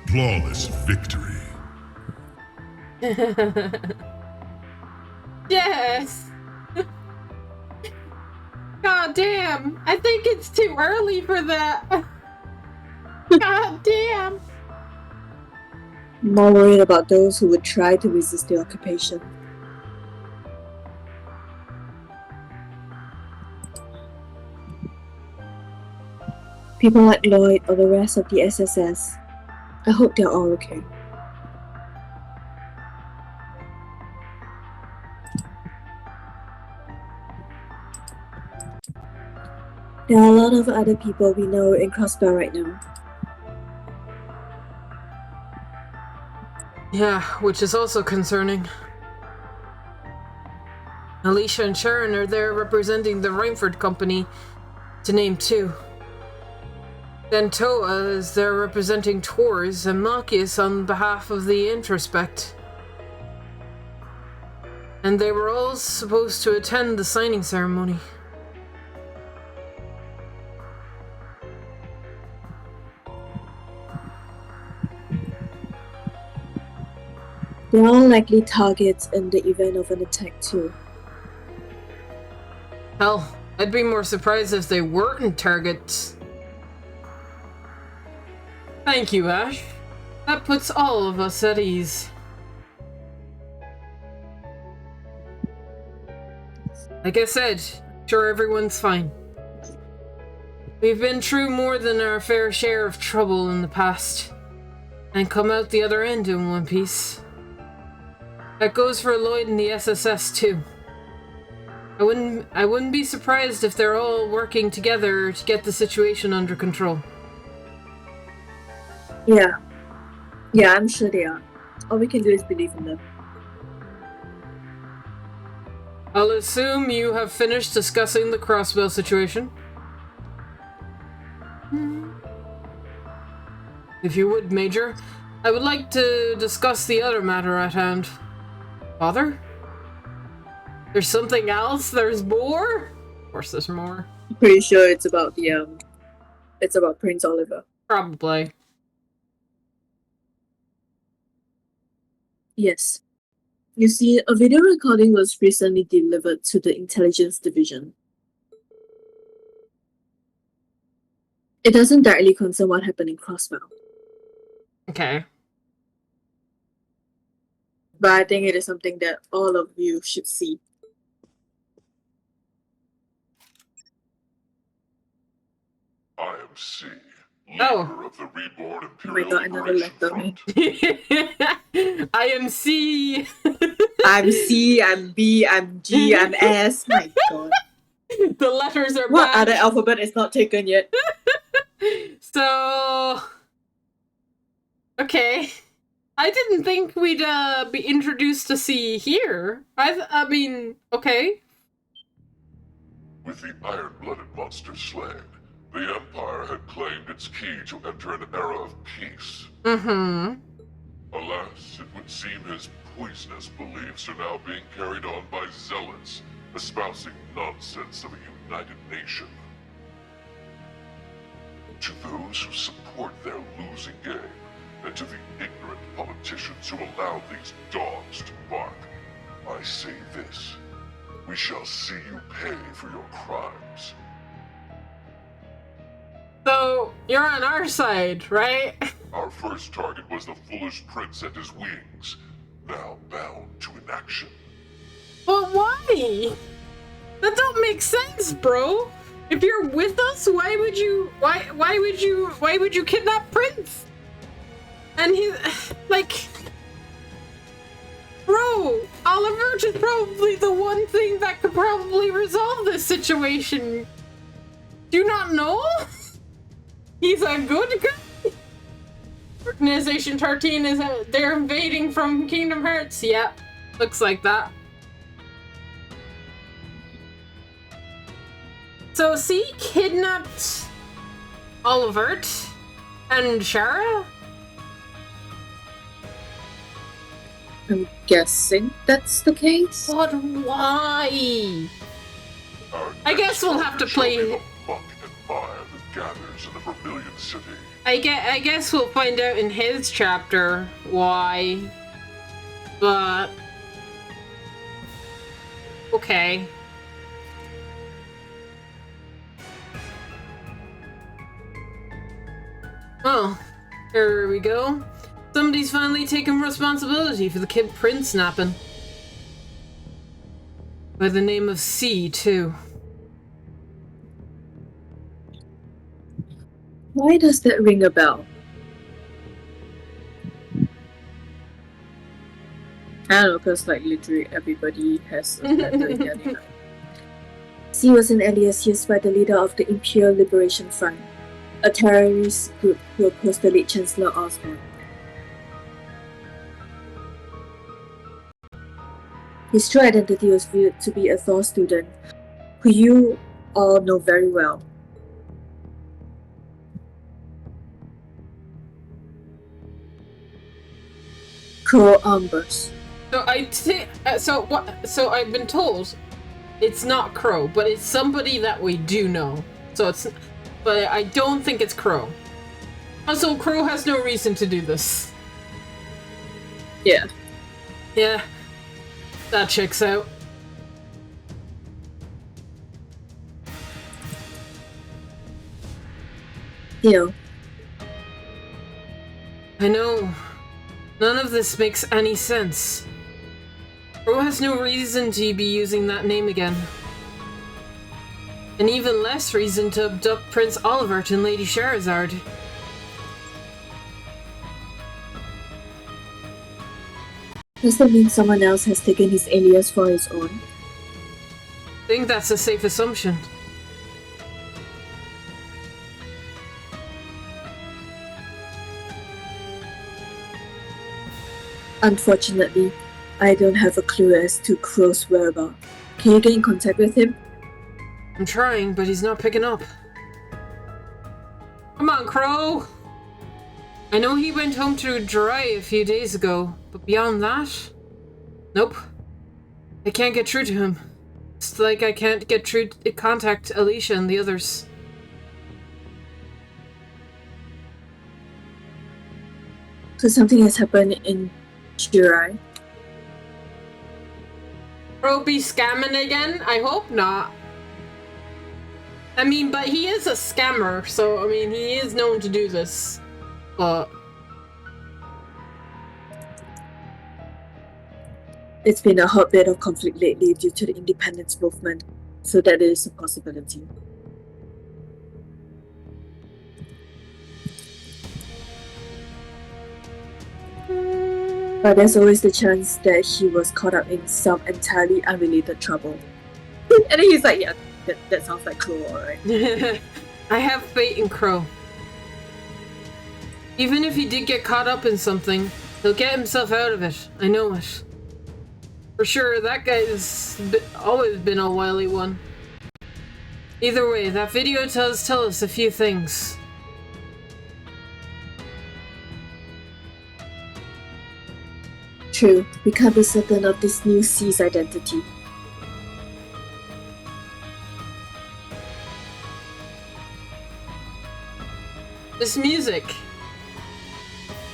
[SPEAKER 9] Flawless victory.
[SPEAKER 1] Yes! God damn! I think it's too early for that! God damn!
[SPEAKER 7] More worried about those who would try to resist the occupation. People like Lloyd or the rest of the SSS. I hope they're all okay. There are a lot of other people we know in Crossbar right now.
[SPEAKER 1] Yeah, which is also concerning. Alicia and Sharon are there representing the Rainford Company, to name 2. Then Toa is there representing Tours, and Malchius on behalf of the Introspect. And they were all supposed to attend the signing ceremony.
[SPEAKER 7] They're all likely targets in the event of an attack too.
[SPEAKER 1] Hell, I'd be more surprised if they weren't targets. Thank you, Ash. That puts all of us at ease. Like I said, sure everyone's fine. We've been through more than our fair share of trouble in the past, and come out the other end in one piece. That goes for Lloyd and the SSS too. I wouldn't be surprised if they're all working together to get the situation under control.
[SPEAKER 7] Yeah, I'm sure they are. All we can do is believe in them.
[SPEAKER 1] I'll assume you have finished discussing the crossbow situation. If you would, Major, I would like to discuss the other matter at hand. Father? There's something else? There's more? Of course there's more.
[SPEAKER 3] I'm pretty sure it's about it's about Prince Oliver.
[SPEAKER 1] Probably.
[SPEAKER 7] Yes. You see, a video recording was recently delivered to the Intelligence Division. It doesn't directly concern what happened in Crosswell,
[SPEAKER 1] Okay.
[SPEAKER 7] but I think it is something that all of you should see.
[SPEAKER 9] I am C, leader
[SPEAKER 1] Oh.
[SPEAKER 9] of the Reborn
[SPEAKER 7] Oh my
[SPEAKER 9] Imperial
[SPEAKER 7] god, another
[SPEAKER 9] Liberation
[SPEAKER 7] letter, man.
[SPEAKER 9] Front.
[SPEAKER 1] I am C.
[SPEAKER 7] I'm C, I'm B, I'm G, I'm S. My god.
[SPEAKER 1] The letters are
[SPEAKER 7] What
[SPEAKER 1] bad.
[SPEAKER 7] other alphabet is not taken yet?
[SPEAKER 1] So, okay. I didn't think we'd be introduced to C here. I mean, okay.
[SPEAKER 9] With the iron-blooded monster slain, the Empire had claimed its key to enter an era of peace.
[SPEAKER 1] Mm-hmm.
[SPEAKER 9] Alas, it would seem his poisonous beliefs are now being carried on by zealots, espousing nonsense of a united nation. To those who support their losing game, and to the ignorant politicians who allow these dogs to bark, I say this: we shall see you pay for your crimes.
[SPEAKER 1] So, you're on our side, right?
[SPEAKER 9] Our first target was the foolish prince and his wings, now bound to inaction.
[SPEAKER 1] But why? That don't make sense, bro. If you're with us, why would you kidnap Prince? And he's like, bro, Oliver is probably the one thing that could probably resolve this situation. Do you not know? He's a good guy. Organization 13 is they're invading from Kingdom Hearts. Yeah, looks like that. So, C kidnapped Olivert and Shara?
[SPEAKER 7] I'm guessing that's the case.
[SPEAKER 1] But why?
[SPEAKER 9] Our
[SPEAKER 1] I guess we'll have to
[SPEAKER 9] next target shall
[SPEAKER 1] play-
[SPEAKER 9] be the muck and mire that gathers in the Vermilion City.
[SPEAKER 1] I guess we'll find out in his chapter why. But okay. Oh, here we go. Somebody's finally taken responsibility for the kid Prince napping. By the name of C, too.
[SPEAKER 7] Why does that ring a bell? I don't know, because like literally everybody has a letter in their name. C was an alias used by the leader of the Imperial Liberation Front, a terrorist group who opposed the late Chancellor Osborne. His true identity was viewed to be a Thor student, who you all know very well. Crow Armburst.
[SPEAKER 1] So I've been told it's not Crow, but it's somebody that we do know. But I don't think it's Crow. Also, Crow has no reason to do this.
[SPEAKER 7] Yeah.
[SPEAKER 1] Yeah, that checks out.
[SPEAKER 7] Theo.
[SPEAKER 1] I know. None of this makes any sense. Crow has no reason to be using that name again. And even less reason to abduct Prince Olivert and Lady Sherazard.
[SPEAKER 7] Does that mean someone else has taken his alias for his own?
[SPEAKER 1] I think that's a safe assumption.
[SPEAKER 7] Unfortunately, I don't have a clue as to Crow's whereabouts. Can you get in contact with him?
[SPEAKER 1] I'm trying, but he's not picking up. Come on, Crow! I know he went home to Dry a few days ago, but beyond that? Nope. I can't get through to him. It's like I can't get through to contact Alicia and the others.
[SPEAKER 7] So something has happened in Shirai.
[SPEAKER 1] Crow be scamming again? I hope not. I mean, but he is a scammer, so, I mean, he is known to do this. But...
[SPEAKER 7] It's been a hotbed of conflict lately due to the independence movement, so that is a possibility. But there's always the chance that he was caught up in some entirely unrelated trouble. And then he's like, yeah, that sounds like Crow, alright.
[SPEAKER 1] I have faith in Crow. Even if he did get caught up in something, he'll get himself out of it. I know it. For sure, that guy's always been a wily one. Either way, that video does tell us a few things.
[SPEAKER 7] True, we can't be certain of this new C's identity.
[SPEAKER 1] This music.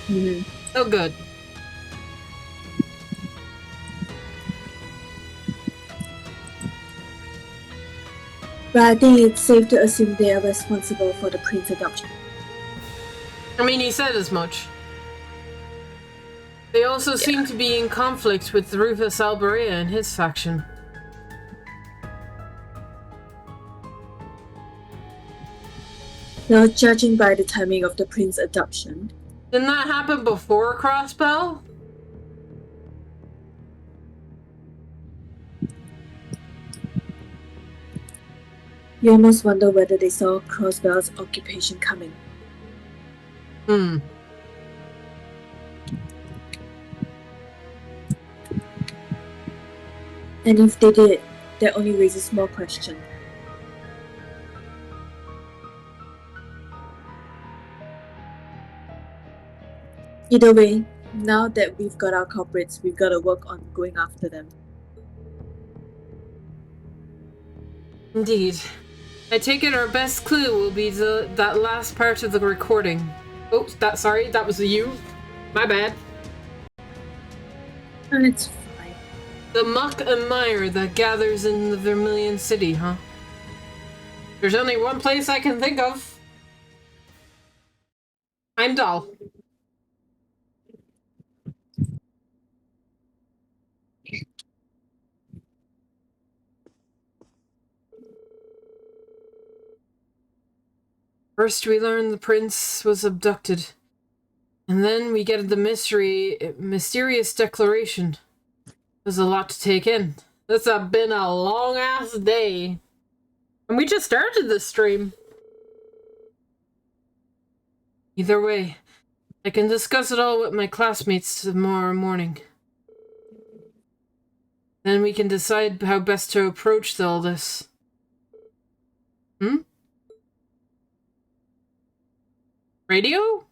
[SPEAKER 7] Mm-hmm.
[SPEAKER 1] So good.
[SPEAKER 7] But I think it's safe to assume they are responsible for the prince's adoption.
[SPEAKER 1] I mean, he said as much. They also seem to be in conflict with Rufus Alberea and his faction.
[SPEAKER 7] Now, judging by the timing of the prince's adoption...
[SPEAKER 1] Didn't that happen before Crossbell?
[SPEAKER 7] You almost wonder whether they saw Crossbell's occupation coming.
[SPEAKER 1] Hmm.
[SPEAKER 7] And if they did, that only raises more questions. Either way, now that we've got our culprits, we've got to work on going after them.
[SPEAKER 1] Indeed. I take it our best clue will be that last part of the recording. Oh, sorry, that was you. My bad.
[SPEAKER 7] And it's fine.
[SPEAKER 1] The muck and mire that gathers in the Vermilion City, huh? There's only one place I can think of. Heimdall. First we learn the prince was abducted. And then we get the mysterious declaration. There's a lot to take in. This has been a long-ass day. And we just started this stream. Either way, I can discuss it all with my classmates tomorrow morning. Then we can decide how best to approach all this. Hmm? Radio?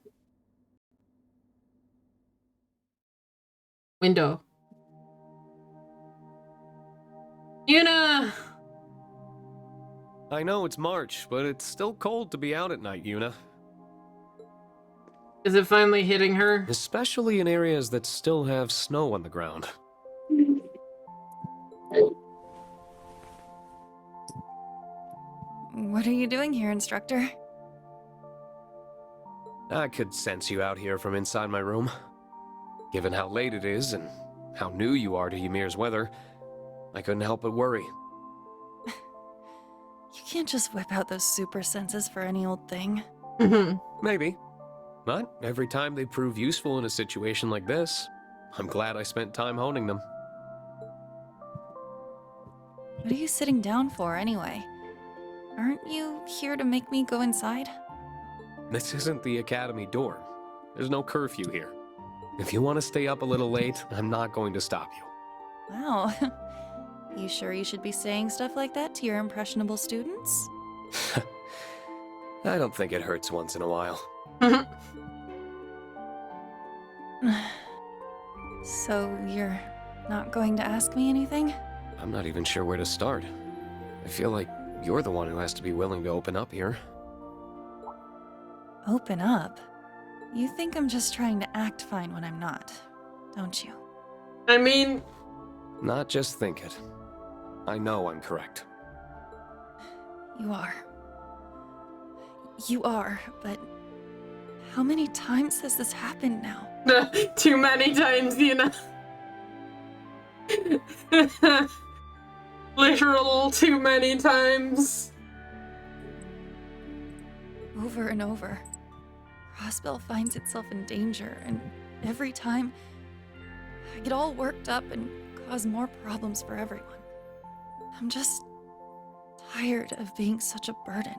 [SPEAKER 1] Window. Yuna!
[SPEAKER 5] I know it's March, but it's still cold to be out at night, Yuna.
[SPEAKER 1] Is it finally hitting her?
[SPEAKER 5] Especially in areas that still have snow on the ground.
[SPEAKER 6] What are you doing here, instructor?
[SPEAKER 5] I could sense you out here from inside my room. Given how late it is and how new you are to Ymir's weather, I couldn't help but worry.
[SPEAKER 6] You can't just whip out those super senses for any old thing.
[SPEAKER 5] Maybe. But every time they prove useful in a situation like this, I'm glad I spent time honing them.
[SPEAKER 6] What are you sitting down for, anyway? Aren't you here to make me go inside?
[SPEAKER 5] This isn't the academy door. There's no curfew here. If you want to stay up a little late, I'm not going to stop you.
[SPEAKER 6] Wow. You sure you should be saying stuff like that to your impressionable students?
[SPEAKER 5] I don't think it hurts once in a while.
[SPEAKER 6] So, you're not going to ask me anything?
[SPEAKER 5] I'm not even sure where to start. I feel like you're the one who has to be willing to open up here.
[SPEAKER 6] Open up? You think I'm just trying to act fine when I'm not, don't you?
[SPEAKER 1] I mean...
[SPEAKER 5] Not just think it. I know I'm correct.
[SPEAKER 6] You are. You are, but how many times has this happened now?
[SPEAKER 1] Too many times, you know. Literal too many times.
[SPEAKER 6] Over and over. Crossbell finds itself in danger, and every time, I get all worked up and cause more problems for everyone. I'm just tired of being such a burden.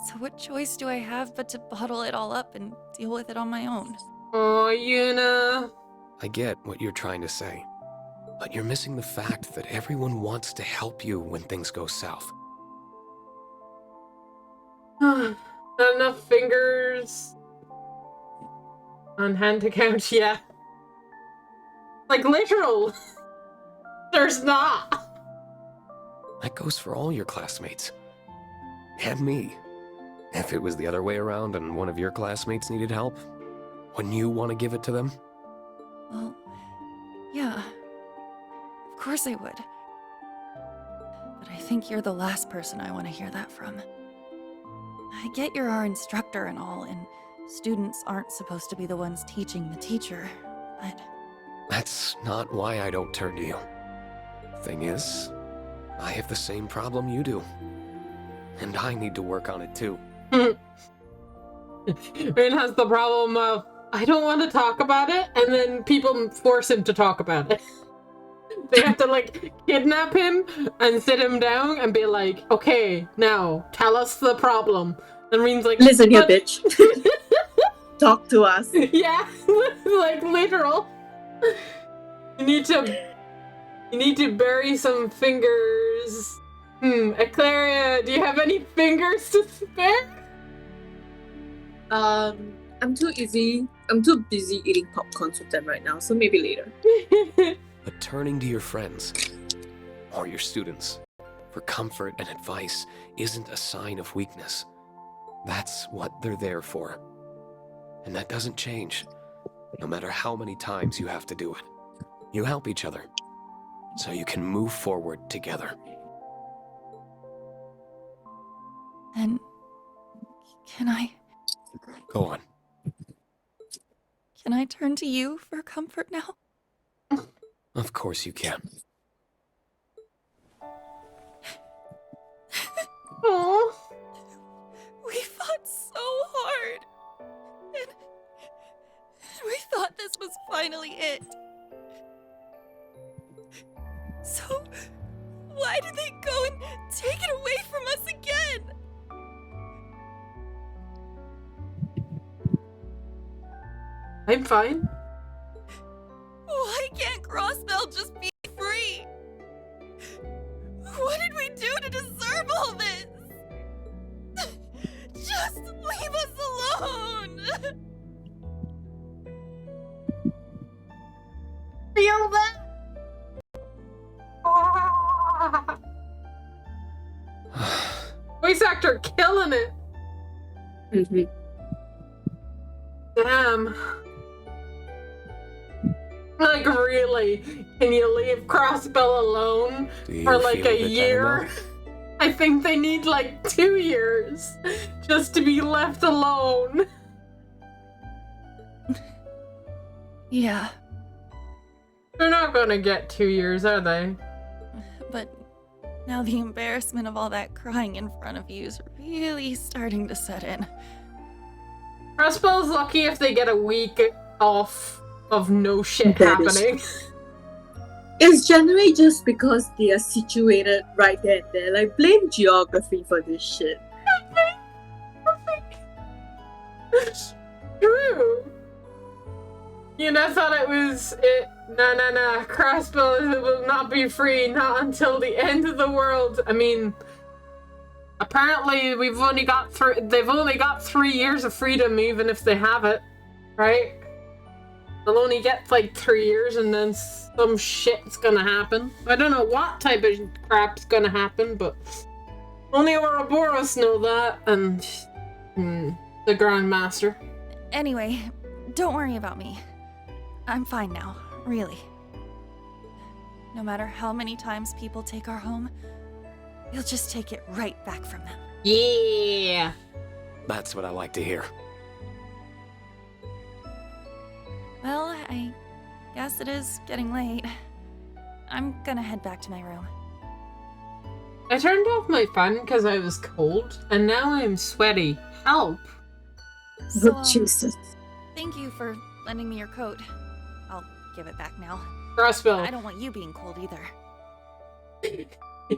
[SPEAKER 6] So what choice do I have but to bottle it all up and deal with it on my own?
[SPEAKER 1] Oh, Yuna.
[SPEAKER 5] I get what you're trying to say, but you're missing the fact that everyone wants to help you when things go south.
[SPEAKER 1] Not enough fingers on hand to count, yeah. Like, literal. There's not.
[SPEAKER 5] That goes for all your classmates. And me. If it was the other way around and one of your classmates needed help, wouldn't you want to give it to them?
[SPEAKER 6] Well, yeah. Of course I would. But I think you're the last person I want to hear that from. I get you're our instructor and all, and students aren't supposed to be the ones teaching the teacher, but...
[SPEAKER 5] That's not why I don't turn to you. Thing is, I have the same problem you do. And I need to work on it too.
[SPEAKER 1] Rain has the problem of, I don't want to talk about it, and then people force him to talk about it. They have to, like, kidnap him and sit him down and be like, okay, now, tell us the problem. And Rain's like,
[SPEAKER 3] Listen here, bitch. Talk to us.
[SPEAKER 1] Yeah, like, literal. You need to bury some fingers. Eclaria, do you have any fingers to spare?
[SPEAKER 3] I'm too busy eating popcorns with them right now, so maybe later.
[SPEAKER 5] But turning to your friends, or your students, for comfort and advice isn't a sign of weakness. That's what they're there for. And that doesn't change, no matter how many times you have to do it. You help each other, so you can move forward together.
[SPEAKER 6] And... can I...
[SPEAKER 5] Go on.
[SPEAKER 6] Can I turn to you for comfort now?
[SPEAKER 5] Of course you can.
[SPEAKER 1] Aww.
[SPEAKER 6] We fought so hard. And we thought this was finally it. So, why did they go and take it away from us again?
[SPEAKER 1] I'm fine.
[SPEAKER 6] Why can't Crossbell just be free? What did we do to deserve all this? Just leave us alone!
[SPEAKER 1] Feel that? Voice actor killing it. Damn. Like, really? Can you leave Crossbell alone for like a year? I think they need like 2 years just to be left alone.
[SPEAKER 6] Yeah.
[SPEAKER 1] They're not gonna get 2 years, are they?
[SPEAKER 6] But now the embarrassment of all that crying in front of you is really starting to set in.
[SPEAKER 1] Crossbell's lucky if they get a week off of no shit happening.
[SPEAKER 3] It's generally just because they are situated right there and there. Like, blame geography for this shit.
[SPEAKER 1] True. You know, I thought it was it. Nah. Crossbell will not be free, not until the end of the world. I mean, apparently they've only got 3 years of freedom, even if they have it, right? They'll only get like 3 years, and then some shit's gonna happen. I don't know what type of crap's gonna happen, but only Ouroboros know that, and the Grandmaster.
[SPEAKER 6] Anyway, don't worry about me. I'm fine now, really. No matter how many times people take our home, we'll just take it right back from them.
[SPEAKER 1] Yeah.
[SPEAKER 5] That's what I like to hear.
[SPEAKER 6] Well, I guess it is getting late. I'm gonna head back to my room.
[SPEAKER 1] I turned off my fan because I was cold, and now I'm sweaty. Help!
[SPEAKER 6] So,
[SPEAKER 7] Oh, Jesus.
[SPEAKER 6] thank you for lending me your coat. I'll give it back now.
[SPEAKER 1] Crossbow.
[SPEAKER 6] I don't want you being cold either.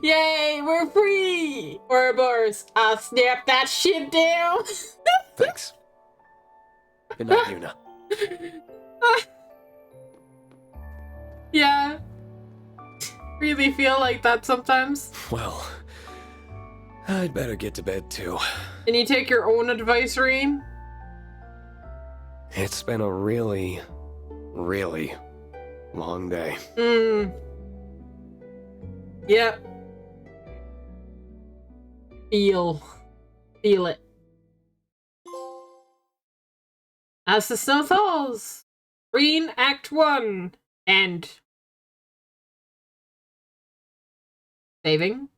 [SPEAKER 1] Yay, we're free! Ouroboros, I'll snap that shit down!
[SPEAKER 5] Thanks. Good night, Yuna.
[SPEAKER 1] Yeah. Really feel like that sometimes.
[SPEAKER 5] Well, I'd better get to bed too.
[SPEAKER 1] Can you take your own advice, Reem?
[SPEAKER 5] It's been a really, really long day.
[SPEAKER 1] Yep. Feel it. As the snow falls, Green Act 1, end. Saving.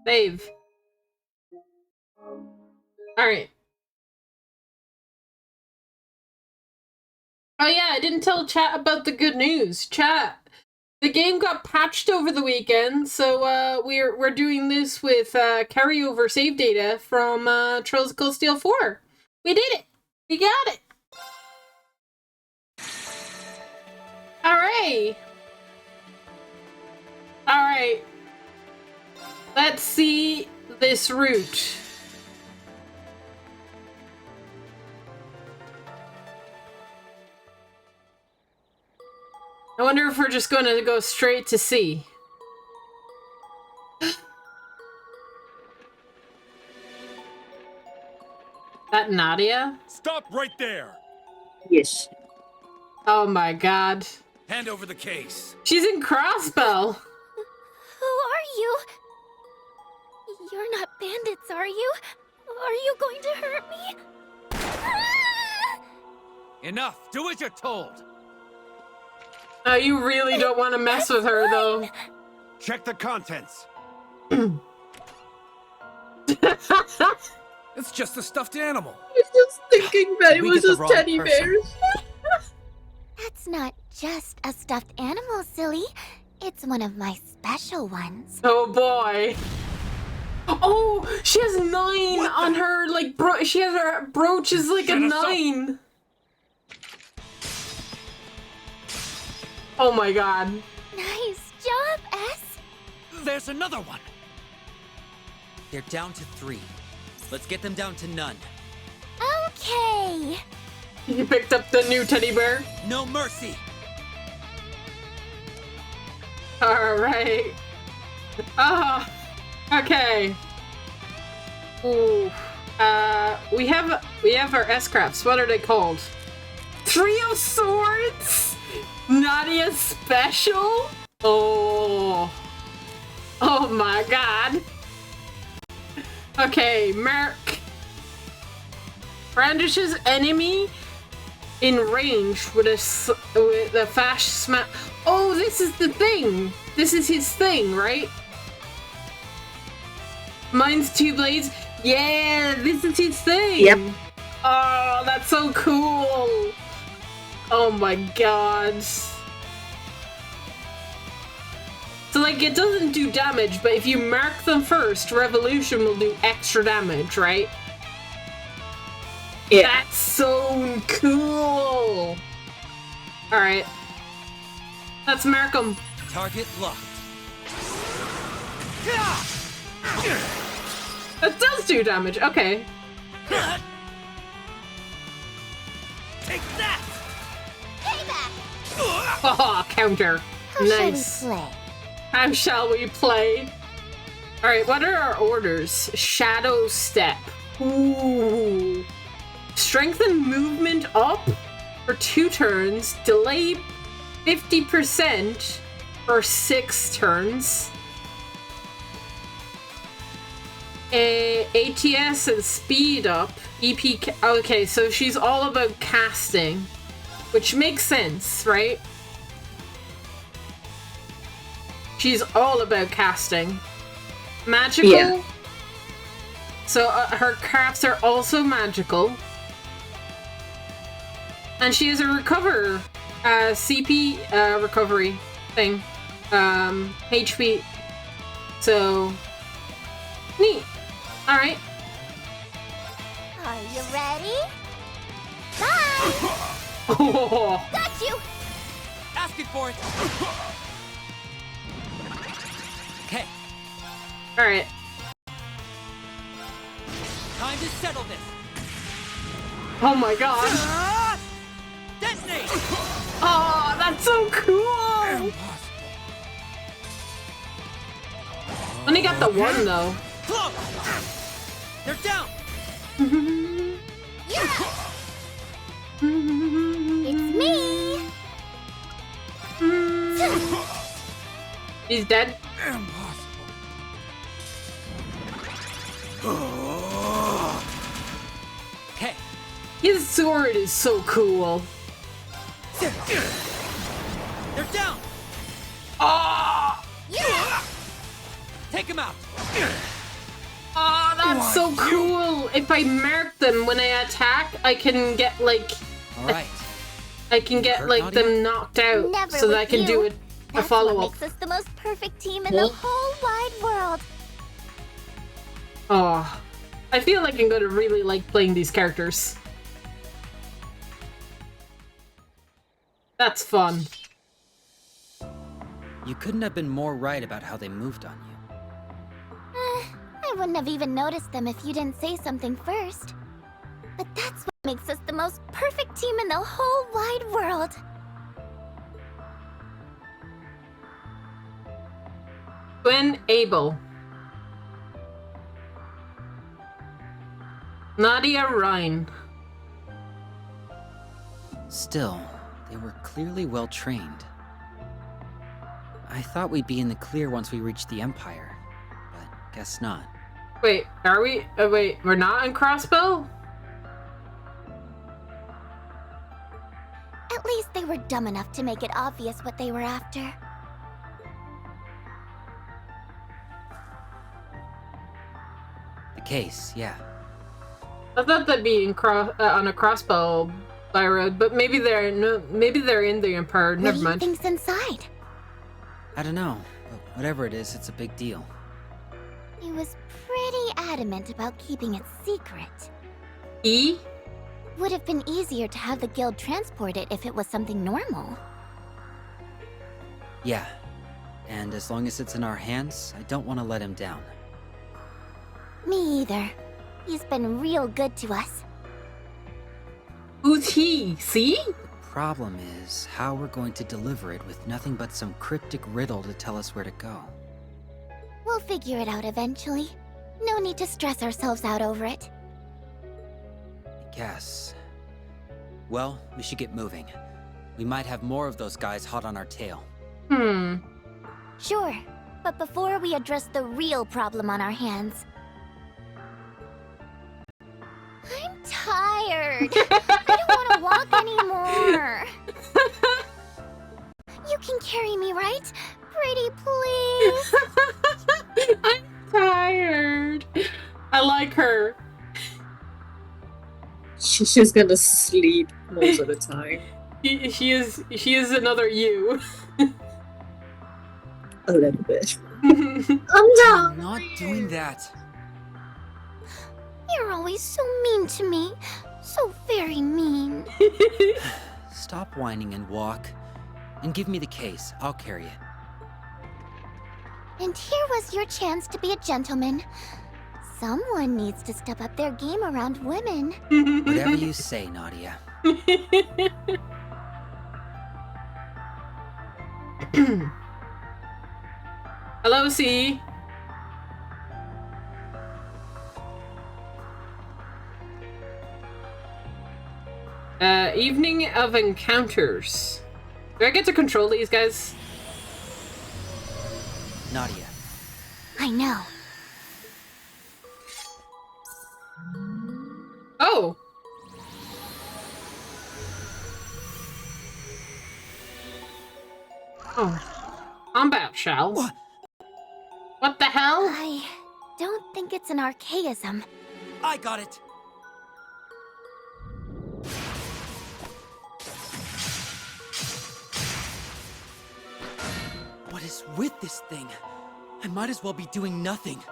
[SPEAKER 1] Save. Alright. Oh yeah, I didn't tell chat about the good news. Chat, the game got patched over the weekend, so we're doing this with carryover save data from Trails of Cold Steel 4. We did it! We got it! Alright! Alright. Let's see this route. I wonder if we're just going to go straight to C. That Nadia?
[SPEAKER 10] Stop right there!
[SPEAKER 7] Yes.
[SPEAKER 1] Oh my god.
[SPEAKER 10] Hand over the case.
[SPEAKER 1] She's in Crossbow!
[SPEAKER 11] Who are you? You're not bandits, are you? Are you going to hurt me? Ah!
[SPEAKER 10] Enough! Do as you're told!
[SPEAKER 1] Oh, you really don't want to mess with her, though.
[SPEAKER 10] Check the contents. It's just a stuffed animal.
[SPEAKER 3] I was just thinking that it
[SPEAKER 10] We
[SPEAKER 3] was
[SPEAKER 10] get the
[SPEAKER 3] just
[SPEAKER 10] wrong
[SPEAKER 3] teddy
[SPEAKER 10] person.
[SPEAKER 3] bears.
[SPEAKER 11] That's not just a stuffed animal, silly. It's one of my special ones.
[SPEAKER 1] Oh boy. Oh, she has 9 on her, like, she has her brooch is like a
[SPEAKER 10] Shut us up.
[SPEAKER 1] 9. Oh my god.
[SPEAKER 11] Nice job, S.
[SPEAKER 10] There's another one.
[SPEAKER 12] They're down to 3. Let's get them down to none.
[SPEAKER 11] Okay.
[SPEAKER 1] You picked up the new teddy bear?
[SPEAKER 12] No mercy!
[SPEAKER 1] Alright. Oh, okay. Ooh. We have our S-crafts. What are they called? Trio Swords? Nadia Special? Oh. Oh my god. Okay, Merc. Brandishes enemy in range with a fast smack. Oh, this is the thing. This is his thing, right? Mine's 2 blades. Yeah, this is his thing.
[SPEAKER 7] Yep.
[SPEAKER 1] Oh, that's so cool. Oh my god. So, like, it doesn't do damage, but if you mark them first, Revolution will do extra damage, right?
[SPEAKER 7] Yeah.
[SPEAKER 1] That's so cool. Alright. Let's mark them.
[SPEAKER 12] Target locked.
[SPEAKER 1] That does do damage. Okay.
[SPEAKER 10] Take that!
[SPEAKER 11] Payback.
[SPEAKER 1] Oh, counter.
[SPEAKER 11] How
[SPEAKER 1] Nice.
[SPEAKER 11] shall we play?
[SPEAKER 1] How shall we play? Alright, what are our orders? Shadow Step. Ooh. Strengthen movement up for 2 turns. Delay 50% for 6 turns. ATS and speed up. EP. Okay, so she's all about casting, which makes sense, right? she's all about casting. Magical.
[SPEAKER 3] Yeah.
[SPEAKER 1] So her crafts are also magical. And she has a CP recovery thing. HP. So, neat. Alright.
[SPEAKER 11] Are you ready? Bye!
[SPEAKER 1] Oh.
[SPEAKER 11] Got you!
[SPEAKER 12] Asking for it. Okay,
[SPEAKER 1] Alright.
[SPEAKER 12] time to settle this.
[SPEAKER 1] Oh my god.
[SPEAKER 12] Detonate!
[SPEAKER 1] Oh, that's so cool! Only got the one though.
[SPEAKER 12] Close! They're down!
[SPEAKER 11] Yeah! It's me!
[SPEAKER 1] He's dead.
[SPEAKER 12] Okay,
[SPEAKER 1] His sword is so cool.
[SPEAKER 12] they're down!
[SPEAKER 1] Oh,
[SPEAKER 11] Yeah!
[SPEAKER 12] Take him out!
[SPEAKER 1] oh, that's so cool. If I mark them when I attack, I can get like
[SPEAKER 12] Alright, hurt,
[SPEAKER 1] like
[SPEAKER 12] Nadia?
[SPEAKER 1] them knocked out
[SPEAKER 11] Never
[SPEAKER 1] so that I
[SPEAKER 11] with
[SPEAKER 1] can
[SPEAKER 11] you.
[SPEAKER 1] do a
[SPEAKER 11] That's
[SPEAKER 1] follow
[SPEAKER 11] what
[SPEAKER 1] up.
[SPEAKER 11] makes us the most perfect team in the whole wide world.
[SPEAKER 1] Oh, I feel like I'm gonna really like playing these characters. That's fun.
[SPEAKER 12] you couldn't have been more right about how they moved on you.
[SPEAKER 11] I wouldn't have even noticed them if you didn't say something first. But that's what makes us the most perfect team in the whole wide world.
[SPEAKER 1] Twin Abel. Nadia Ryan.
[SPEAKER 12] Still, they were clearly well trained. I thought we'd be in the clear once we reached the Empire, but guess not.
[SPEAKER 1] Wait, are we? Wait, we're not in Crossbow?
[SPEAKER 11] At least they were dumb enough to make it obvious what they were after.
[SPEAKER 12] The case, yeah.
[SPEAKER 1] I thought that'd be in on a crossbow by road, but maybe they're in the Empire.
[SPEAKER 11] What
[SPEAKER 1] Never
[SPEAKER 11] do you
[SPEAKER 1] mind.
[SPEAKER 11] think's inside?
[SPEAKER 12] I don't know, but whatever it is, it's a big deal.
[SPEAKER 11] He was pretty adamant about keeping it secret.
[SPEAKER 1] E?
[SPEAKER 11] Would have been easier to have the guild transport it if it was something normal.
[SPEAKER 12] Yeah. And as long as it's in our hands, I don't want to let him down.
[SPEAKER 11] Me either. He's been real good to us.
[SPEAKER 1] Who's he? See?
[SPEAKER 12] Problem is, how we're going to deliver it with nothing but some cryptic riddle to tell us where to go.
[SPEAKER 11] We'll figure it out eventually. No need to stress ourselves out over it.
[SPEAKER 12] I guess. Well, we should get moving. We might have more of those guys hot on our tail.
[SPEAKER 11] Sure, but before we address the real problem on our hands... I'm tired. I don't want to walk anymore. You can carry me, right? Pretty please.
[SPEAKER 1] I'm tired. I like her.
[SPEAKER 3] She's gonna sleep most of the time.
[SPEAKER 1] She is another you.
[SPEAKER 3] A little bit.
[SPEAKER 12] I'm not doing that.
[SPEAKER 11] You're always so mean to me. So very mean.
[SPEAKER 12] Stop whining and walk. And give me the case. I'll carry it.
[SPEAKER 11] And here was your chance to be a gentleman. Someone needs to step up their game around women.
[SPEAKER 12] Whatever you say, Nadia.
[SPEAKER 1] Hello, C. Evening of Encounters. Do I get to control these guys?
[SPEAKER 12] Nadia.
[SPEAKER 11] I know.
[SPEAKER 1] Oh! Oh. Combat. shell. What the hell?
[SPEAKER 11] I don't think it's an archaism.
[SPEAKER 10] I got it. What is with this thing? I might as well be doing nothing.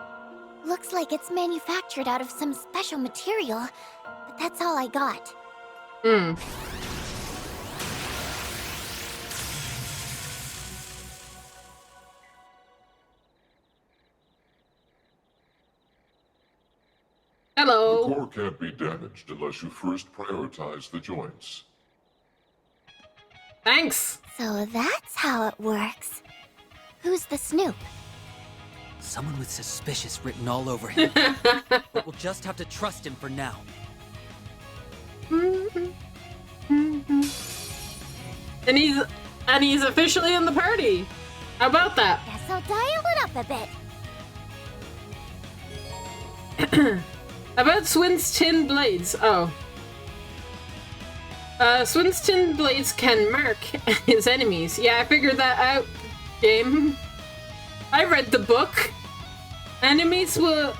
[SPEAKER 11] Looks like it's manufactured out of some special material, but that's all I got.
[SPEAKER 1] Hmm.
[SPEAKER 9] The
[SPEAKER 1] Hello.
[SPEAKER 9] core can't be damaged unless you first prioritize the joints.
[SPEAKER 1] Thanks.
[SPEAKER 11] So that's how it works. Who's the Snoop?
[SPEAKER 12] Someone with suspicious written all over him. But we'll just have to trust him for now.
[SPEAKER 1] And he's officially in the party. How about that?
[SPEAKER 11] Guess I'll dial it up a bit.
[SPEAKER 1] How about Swin's tin blades? Oh. Swin's tin blades can mark his enemies. Yeah, I figured that out, game. I read the book. Enemies that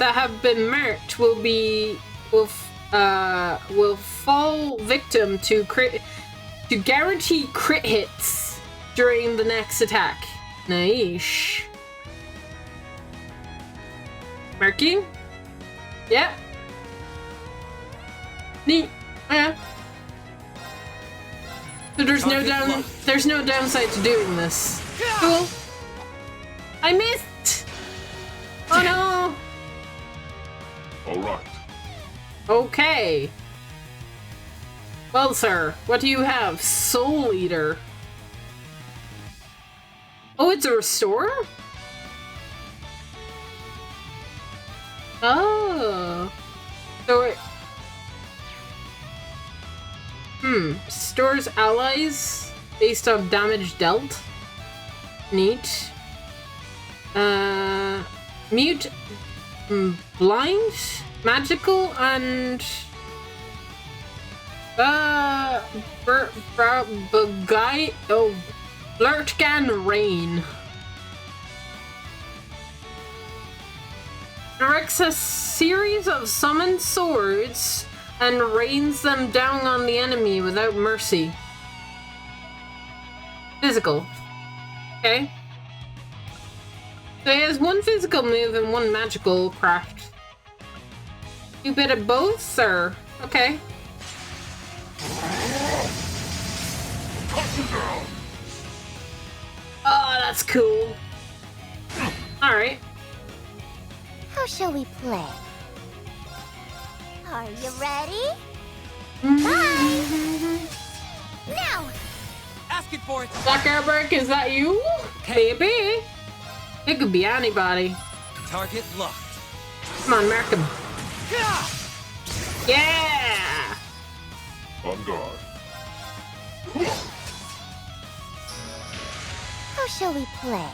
[SPEAKER 1] have been marked will fall victim to guarantee crit hits during the next attack. Nice. Marking? Yeah. Neat. Yeah. So there's no downside to doing this. Cool. I missed. Oh no.
[SPEAKER 9] All right.
[SPEAKER 1] Okay. Well, sir, what do you have? Soul Eater. Oh, it's a restorer? Oh. So it... Stores allies based on damage dealt. Neat. Mute... blind? Magical and... Blurtgan Rain. Directs a series of summoned swords and rains them down on the enemy without mercy. Physical. Okay. So he has one physical move and one magical craft. You bit of both, sir. Okay. Oh, that's cool. Alright.
[SPEAKER 11] How shall we play? Are you ready? Bye! Now!
[SPEAKER 10] Asking for it!
[SPEAKER 1] Black Airbreak, is that you? Baby? It could be anybody.
[SPEAKER 10] Target locked.
[SPEAKER 1] Come on, mark him. Yeah!
[SPEAKER 9] On guard.
[SPEAKER 11] How shall we play?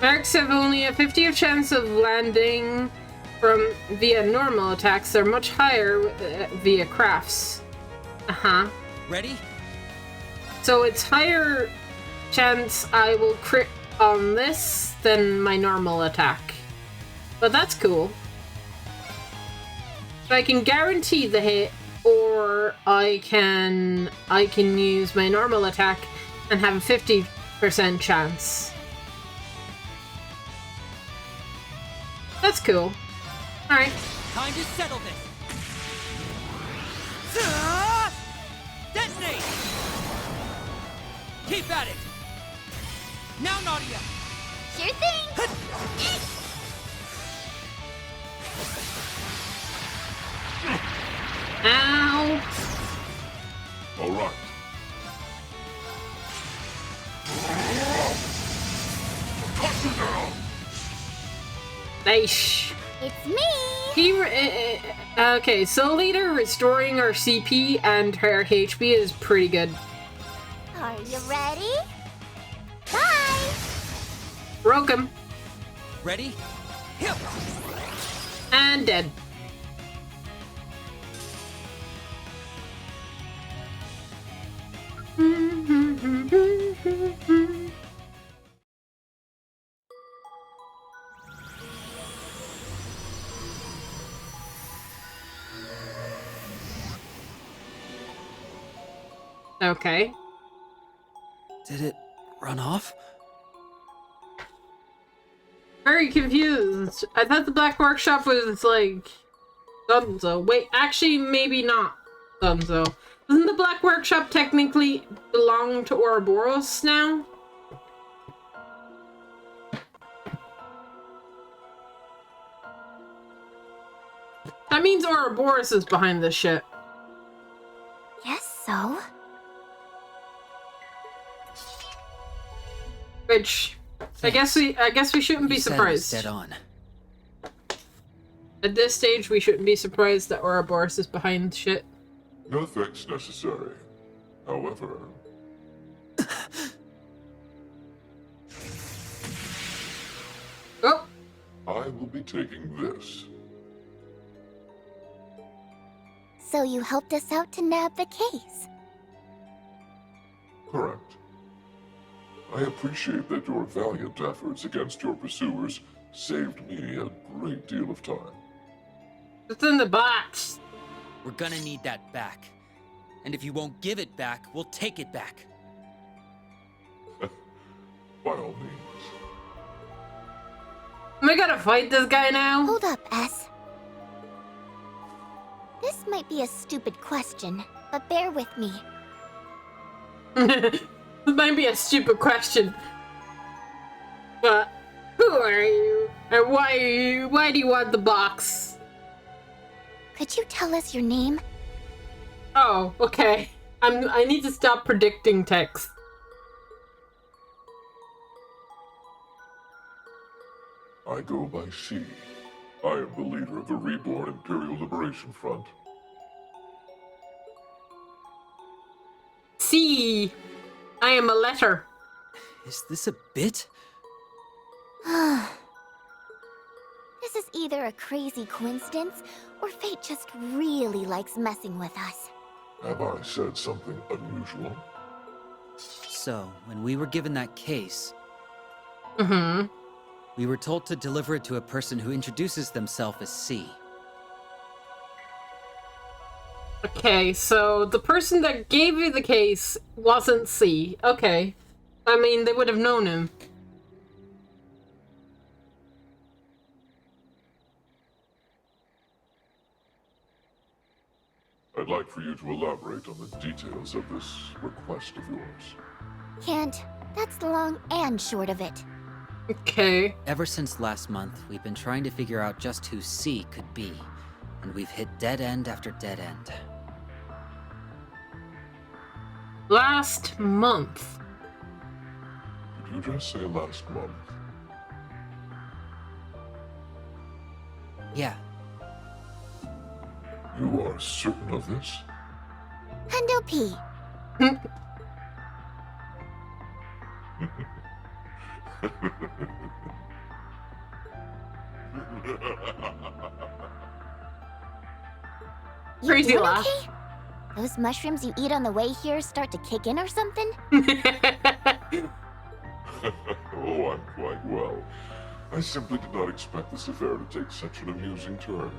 [SPEAKER 1] Marks have only a 50% chance of landing via normal attacks. They're much higher via crafts. Uh-huh.
[SPEAKER 10] Ready?
[SPEAKER 1] So it's higher chance I will crit on this than my normal attack. But that's cool. So I can guarantee the hit, or I can use my normal attack and have a 50% chance. That's cool. Alright.
[SPEAKER 10] Time to settle this. Detonate! Keep at it. Now, Nadia.
[SPEAKER 11] Sure thing.
[SPEAKER 1] Ow.
[SPEAKER 9] All right. Cut you down.
[SPEAKER 1] Nice.
[SPEAKER 11] It's me.
[SPEAKER 1] Okay, Soul Eater restoring her CP and her HP is pretty good.
[SPEAKER 11] Are you ready? Bye.
[SPEAKER 1] Broke him.
[SPEAKER 10] Ready? Hip.
[SPEAKER 1] And dead. Okay.
[SPEAKER 12] Did it run off?
[SPEAKER 1] Very confused. I thought the Black Workshop was, like, Dunzo. Wait, actually, maybe not Dunzo. Doesn't the Black Workshop technically belong to Ouroboros now? That means Ouroboros is behind this shit.
[SPEAKER 11] Guess so.
[SPEAKER 1] Which I guess we shouldn't be
[SPEAKER 12] You said it was
[SPEAKER 1] surprised.
[SPEAKER 12] dead on.
[SPEAKER 1] At this stage, we shouldn't be surprised that Ouroboros is behind shit.
[SPEAKER 9] No thanks necessary. However...
[SPEAKER 1] Oh!
[SPEAKER 9] I will be taking this.
[SPEAKER 11] So you helped us out to nab the case.
[SPEAKER 9] Correct. I appreciate that your valiant efforts against your pursuers saved me a great deal of time.
[SPEAKER 1] It's in the box.
[SPEAKER 10] We're gonna need that back. And if you won't give it back, we'll take it back.
[SPEAKER 9] By all means.
[SPEAKER 1] Am I gonna fight this guy now?
[SPEAKER 11] Hold up, S. This might be a stupid question, but bear with me.
[SPEAKER 1] This might be a stupid question. But who are you? And why do you want the box?
[SPEAKER 11] Could you tell us your name?
[SPEAKER 1] Oh, okay. I need to stop predicting text.
[SPEAKER 9] I go by C. I am the leader of the Reborn Imperial Liberation Front.
[SPEAKER 1] C. I am a letter.
[SPEAKER 12] Is this a bit?
[SPEAKER 11] This is either a crazy coincidence, or fate just really likes messing with us.
[SPEAKER 9] Have I said something unusual?
[SPEAKER 12] So, when we were given that case,
[SPEAKER 1] Mm-hmm.
[SPEAKER 12] we were told to deliver it to a person who introduces themselves as C.
[SPEAKER 1] Okay, so the person that gave you the case wasn't C. Okay. I mean, they would have known him.
[SPEAKER 9] I'd like for you to elaborate on the details of this request of yours.
[SPEAKER 11] Can't. That's the long and short of it.
[SPEAKER 1] Okay.
[SPEAKER 12] Ever since last month, we've been trying to figure out just who C could be, and we've hit dead end after dead end.
[SPEAKER 1] Last month.
[SPEAKER 9] Did you just say last month?
[SPEAKER 12] Yeah,
[SPEAKER 9] You are certain of this?
[SPEAKER 11] Hundo P. You
[SPEAKER 1] Crazy
[SPEAKER 11] doing
[SPEAKER 1] laugh.
[SPEAKER 11] okay? Those mushrooms you eat on the way here start to kick in or something?
[SPEAKER 9] Oh, I'm quite well. I simply did not expect this affair to take such an amusing turn.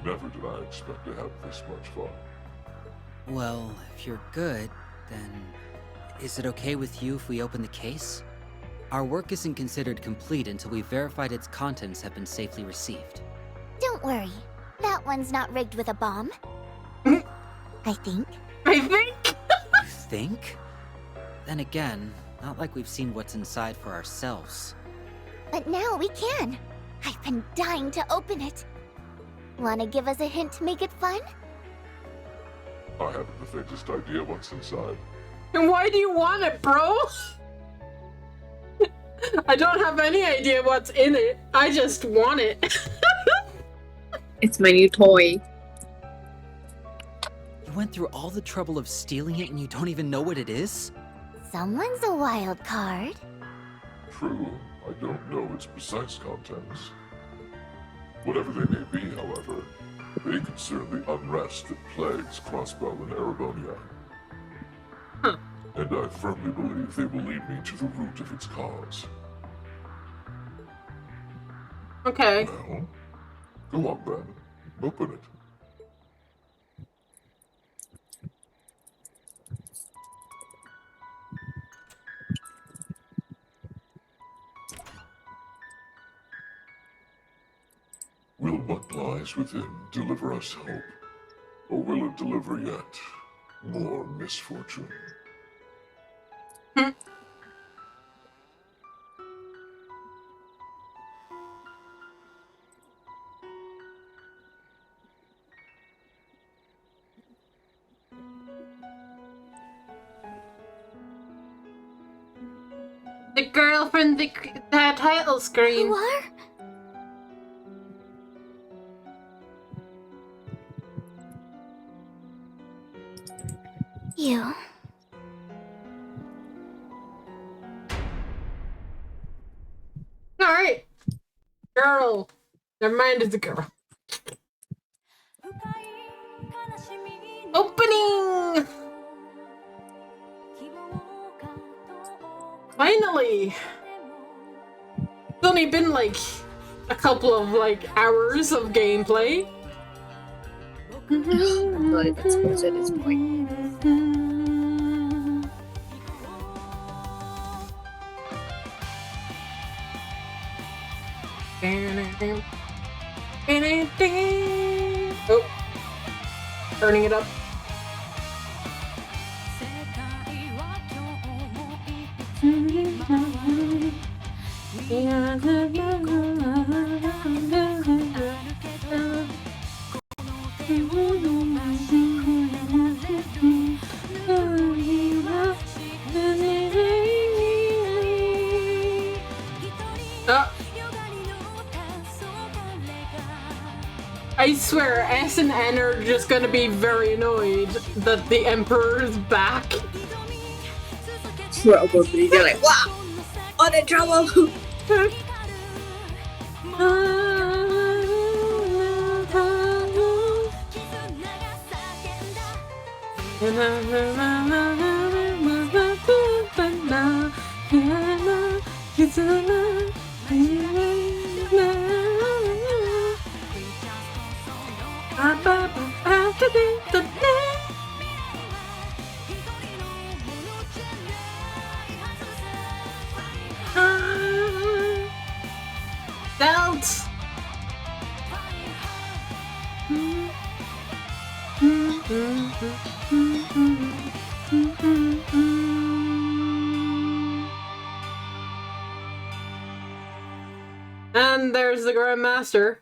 [SPEAKER 9] Never did I expect to have this much fun.
[SPEAKER 12] well, if you're good, then is it okay with you if we open the case? Our work isn't considered complete until we've verified its contents have been safely received.
[SPEAKER 11] Don't worry. That one's not rigged with a bomb. I think.
[SPEAKER 1] I think.
[SPEAKER 12] You think? Then again, not like we've seen what's inside for ourselves.
[SPEAKER 11] But now we can. I've been dying to open it. Wanna give us a hint to make it fun?
[SPEAKER 9] I haven't the faintest idea what's inside.
[SPEAKER 1] And why do you want it, bro? I don't have any idea what's in it. I just want it.
[SPEAKER 3] It's my new toy.
[SPEAKER 12] You went through all the trouble of stealing it and you don't even know what it is?
[SPEAKER 11] Someone's a wild card.
[SPEAKER 9] True, I don't know its precise contents. Whatever they may be, however, they concern the unrest that plagues Crossbell and Erebonia.
[SPEAKER 1] Huh.
[SPEAKER 9] And I firmly believe they will lead me to the root of its cause.
[SPEAKER 1] Okay.
[SPEAKER 9] Well, go on then. Open it. lies within deliver us hope, or will it deliver yet more misfortune?
[SPEAKER 4] The girl from the title screen.
[SPEAKER 11] Who are? You.
[SPEAKER 1] Alright. Girl. Never mind, it's a girl. Opening! Finally! It's only been like a couple of like hours of gameplay.
[SPEAKER 3] I'm not even supposed at this point.
[SPEAKER 1] Oh. Turning it up. I swear, S and N are just gonna be very annoyed that the Emperor's back.
[SPEAKER 3] Probably. They're like, wow! On in trouble!
[SPEAKER 1] Belt! And there's the Grandmaster.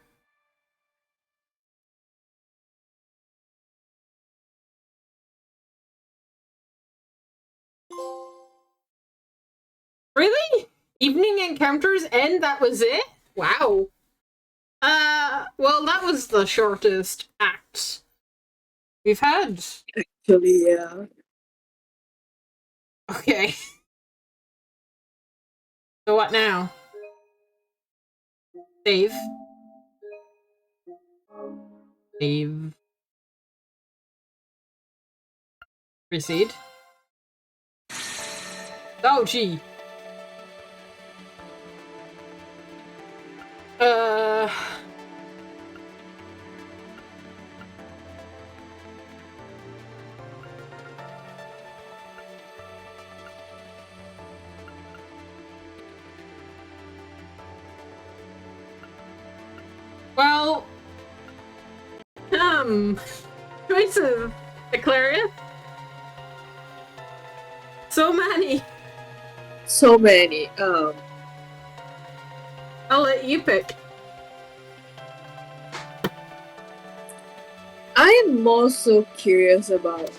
[SPEAKER 1] Really? Evening encounters end? That was it? Wow. Well, that was the shortest act we've had.
[SPEAKER 3] Actually, yeah.
[SPEAKER 1] Okay. So what now? Save. Save. Proceed. Oh, gee. Well, choice of Eclaria? So many.
[SPEAKER 3] So many.
[SPEAKER 1] I'll let you pick.
[SPEAKER 3] I am more so curious about.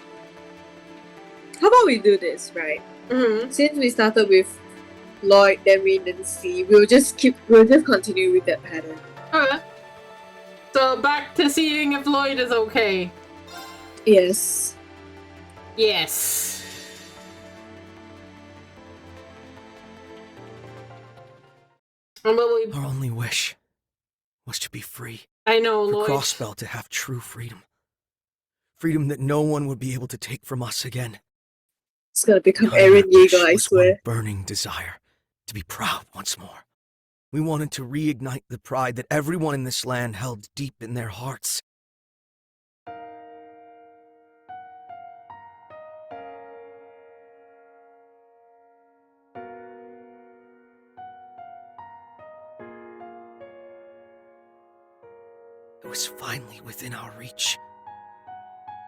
[SPEAKER 3] How about we do this, right?
[SPEAKER 1] Mm-hmm.
[SPEAKER 3] Since we started with Lloyd, then we didn't see. We'll just continue with that pattern.
[SPEAKER 1] Okay. So back to seeing if Lloyd is okay.
[SPEAKER 3] Yes.
[SPEAKER 1] Yes.
[SPEAKER 13] Our only wish was to be free.
[SPEAKER 1] I know,
[SPEAKER 13] for
[SPEAKER 1] Lloyd.
[SPEAKER 13] Crossbell to have true freedom. Freedom that no one would be able to take from us again.
[SPEAKER 3] It's gonna become
[SPEAKER 13] Behind
[SPEAKER 3] Eren
[SPEAKER 13] that wish
[SPEAKER 3] Yeager, I
[SPEAKER 13] was
[SPEAKER 3] swear.
[SPEAKER 13] one burning desire to be proud once more. We wanted to reignite the pride that everyone in this land held deep in their hearts. was finally within our reach.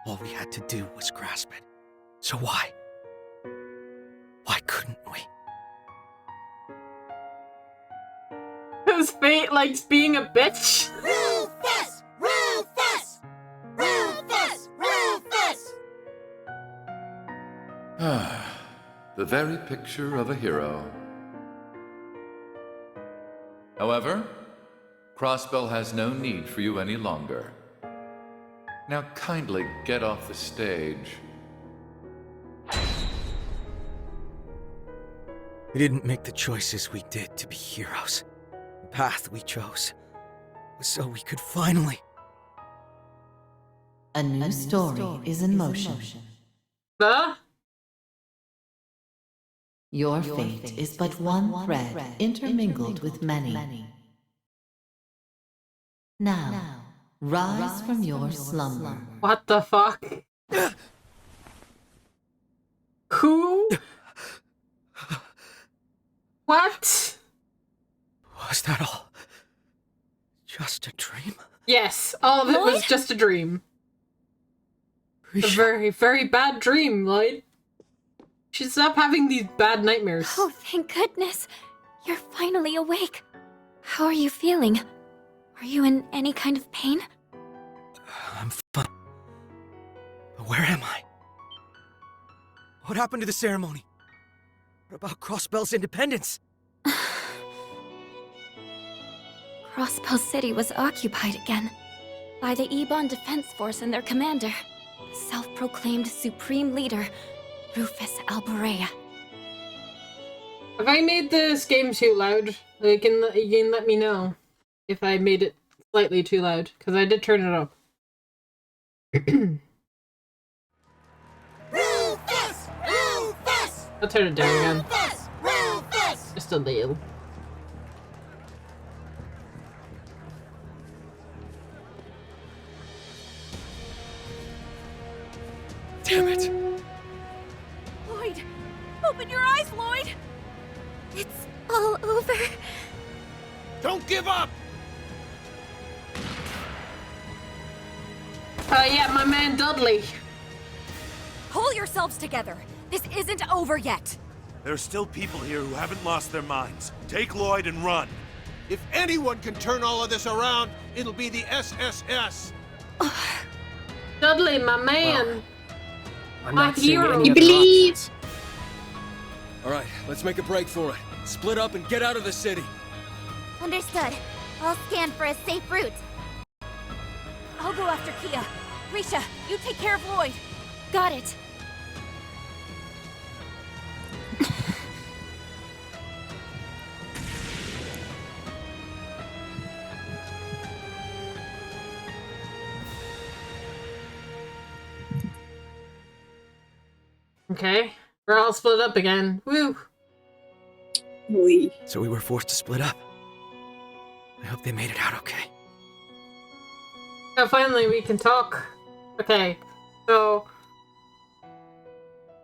[SPEAKER 13] All we had to do was grasp it. So why? Why couldn't we?
[SPEAKER 1] Because fate likes being a bitch.
[SPEAKER 11] Rufus! Rufus! Rufus! Rufus!
[SPEAKER 8] The very picture of a hero. However, Crossbell has no need for you any longer. Now kindly get off the stage.
[SPEAKER 13] We didn't make the choices we did to be heroes. The path we chose was so we could finally...
[SPEAKER 14] A new story is in motion.
[SPEAKER 1] Huh?
[SPEAKER 14] Your fate is but one thread intermingled with many. Now, rise from your slumber.
[SPEAKER 1] What the fuck? Who? What?
[SPEAKER 13] Was that all just a dream?
[SPEAKER 1] Yes, all of it was just a dream. A very, very bad dream, Lloyd. You should stop having these bad nightmares.
[SPEAKER 11] Oh, thank goodness. You're finally awake. How are you feeling? Are you in any kind of pain?
[SPEAKER 13] I'm fine. But where am I? What happened to the ceremony? What about Crossbell's independence?
[SPEAKER 11] Crossbell City was occupied again by the Ebon Defense Force and their commander, the self-proclaimed supreme leader, Rufus Alborea.
[SPEAKER 1] Have I made this game too loud? You can let me know if I made it slightly too loud, because I did turn it up.
[SPEAKER 11] Rufus! Rufus!
[SPEAKER 1] I'll turn it down again.
[SPEAKER 11] Rufus! Rufus!
[SPEAKER 1] Just a little.
[SPEAKER 13] Damn it!
[SPEAKER 11] Lloyd! Open your eyes, Lloyd! It's all over.
[SPEAKER 13] Don't give up!
[SPEAKER 1] Yeah, my man Dudley.
[SPEAKER 11] Pull yourselves together. This isn't over yet.
[SPEAKER 15] There are still people here who haven't lost their minds. Take Lloyd and run. If anyone can turn all of this around, it'll be the SSS.
[SPEAKER 1] Dudley, my man.
[SPEAKER 5] Well, I'm
[SPEAKER 1] My
[SPEAKER 5] not seeing
[SPEAKER 1] hero.
[SPEAKER 5] any
[SPEAKER 1] You
[SPEAKER 5] other
[SPEAKER 1] believe?
[SPEAKER 5] options. All right, let's make a break for it. Split up and get out of the city.
[SPEAKER 11] Understood. I'll scan for a safe route. I'll go after Kia. Risha, you take care of Lloyd. Got it.
[SPEAKER 1] Okay, we're all split up again. Woo!
[SPEAKER 13] So we were forced to split up. I hope they made it out okay.
[SPEAKER 1] Oh, finally we can talk. Okay, so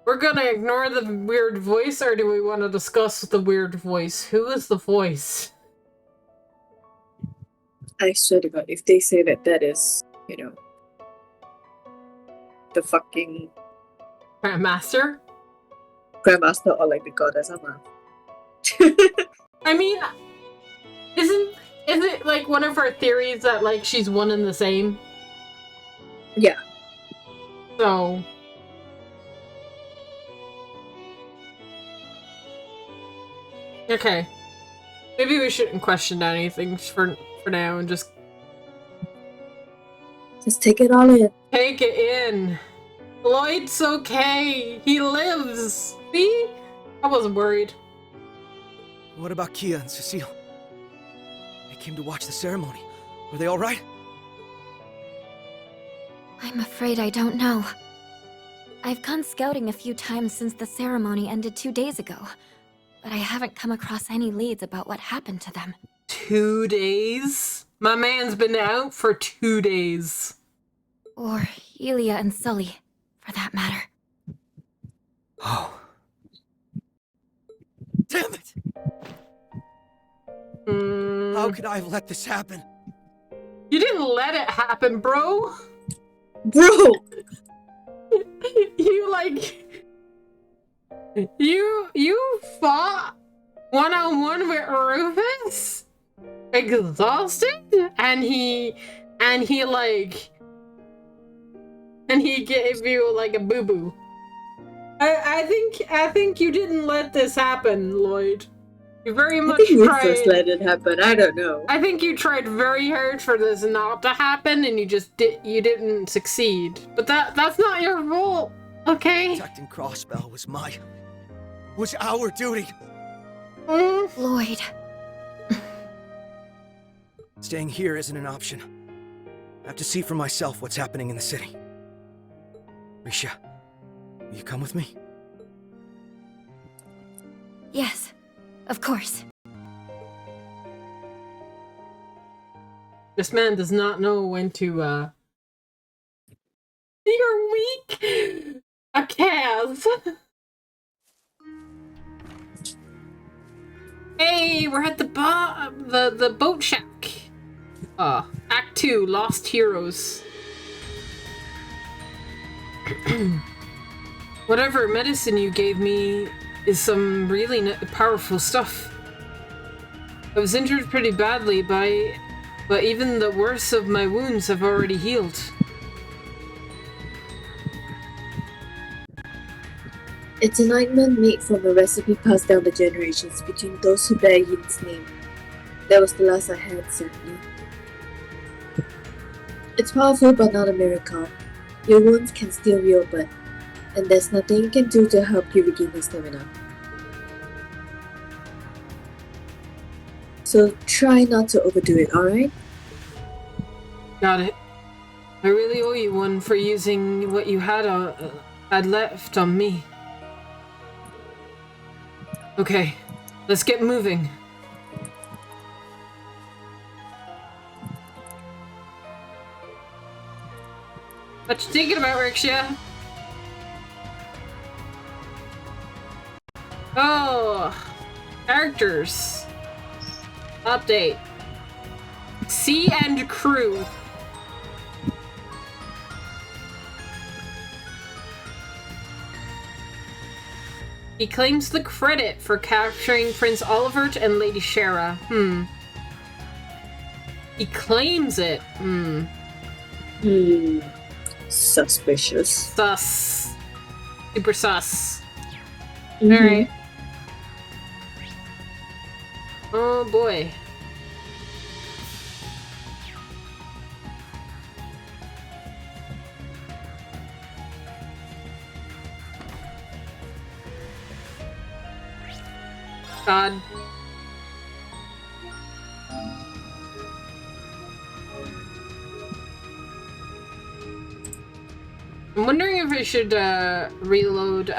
[SPEAKER 1] we're gonna ignore the weird voice, or do we want to discuss the weird voice? Who is the voice?
[SPEAKER 3] I swear to God, if they say that that is, the fucking
[SPEAKER 1] Grandmaster?
[SPEAKER 3] Grandmaster or like the goddess, I'm not.
[SPEAKER 1] I mean, isn't it like one of our theories that like she's one and the same?
[SPEAKER 3] Yeah.
[SPEAKER 1] So okay. Maybe we shouldn't question anything for now and just
[SPEAKER 3] take it all in.
[SPEAKER 1] Take it in. Lloyd's okay. He lives. See? I wasn't worried.
[SPEAKER 13] What about Kia and Cecile? They came to watch the ceremony. Were they all right?
[SPEAKER 11] I'm afraid I don't know. I've gone scouting a few times since the ceremony ended 2 days ago, but I haven't come across any leads about what happened to them.
[SPEAKER 1] 2 days? My man's been out for 2 days.
[SPEAKER 11] Or Elia and Sully, for that matter.
[SPEAKER 13] Oh. Damn it! How could I have let this happen?
[SPEAKER 1] You didn't let it happen, bro.
[SPEAKER 3] Bro!
[SPEAKER 1] You like... You fought one-on-one with Rufus? Exhausted? And he gave you like a boo-boo. I think you didn't let this happen, Lloyd. You very much tried.
[SPEAKER 3] Just let it happen. I don't know.
[SPEAKER 1] I think you tried very hard for this not to happen, and you didn't succeed. But that's not your fault, okay?
[SPEAKER 13] Protecting Crossbell was our duty.
[SPEAKER 11] Lloyd.
[SPEAKER 13] Staying here isn't an option. I have to see for myself what's happening in the city. Risha, will you come with me?
[SPEAKER 11] Yes, of course.
[SPEAKER 1] This man does not know when to, You're weak! A Kaz! Hey, we're at the boat shack. Act 2, Lost Heroes. Whatever medicine you gave me is some really powerful stuff. I was injured pretty badly but even the worst of my wounds have already healed.
[SPEAKER 7] It's an ointment made from a recipe passed down the generations between those who bear Yin's name. That was the last I had, sadly. It's powerful but not a miracle. Your wounds can still reopen, and there's nothing you can do to help you regain your stamina. So try not to overdo it, alright?
[SPEAKER 1] Got it. I really owe you one for using what you had left on me. Okay, let's get moving. What you thinking about, Riksha? Oh, characters. Update. Sea and crew. He claims the credit for capturing Prince Olivert and Lady Shara. He claims it.
[SPEAKER 3] Suspicious.
[SPEAKER 1] Sus. Super sus.
[SPEAKER 3] Mm-hmm.
[SPEAKER 1] Alright. Oh boy. God. I'm wondering if I should reload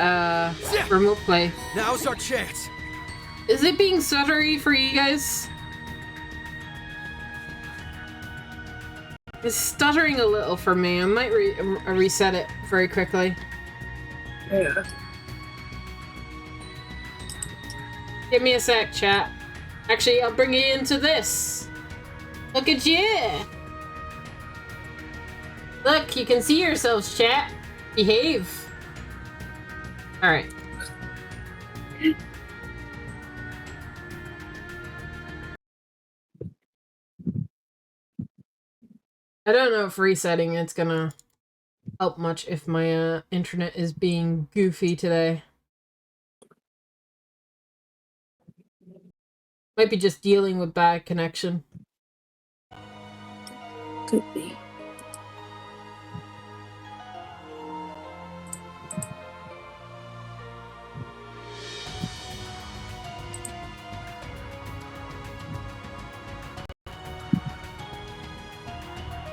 [SPEAKER 1] remote play.
[SPEAKER 13] Now's our chance.
[SPEAKER 1] Is it being stuttery for you guys? It's stuttering a little for me. I might reset it very quickly.
[SPEAKER 3] Yeah.
[SPEAKER 1] Give me a sec, chat. Actually, I'll bring you into this. Look at you. Look, you can see yourselves, chat. Behave. Alright. I don't know if resetting it's gonna help much if my internet is being goofy today. Might be just dealing with bad connection.
[SPEAKER 7] Could be.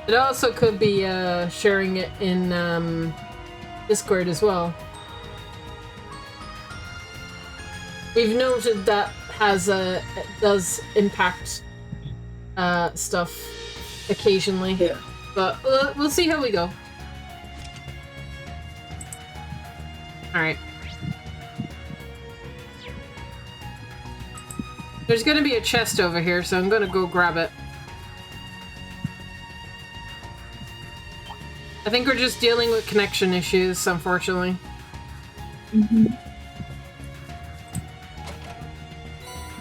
[SPEAKER 1] It also could be sharing it in Discord as well. We've noted that does impact stuff occasionally.
[SPEAKER 3] Yeah.
[SPEAKER 1] But we'll see how we go. Alright. There's gonna be a chest over here, so I'm gonna go grab it. I think we're just dealing with connection issues, unfortunately.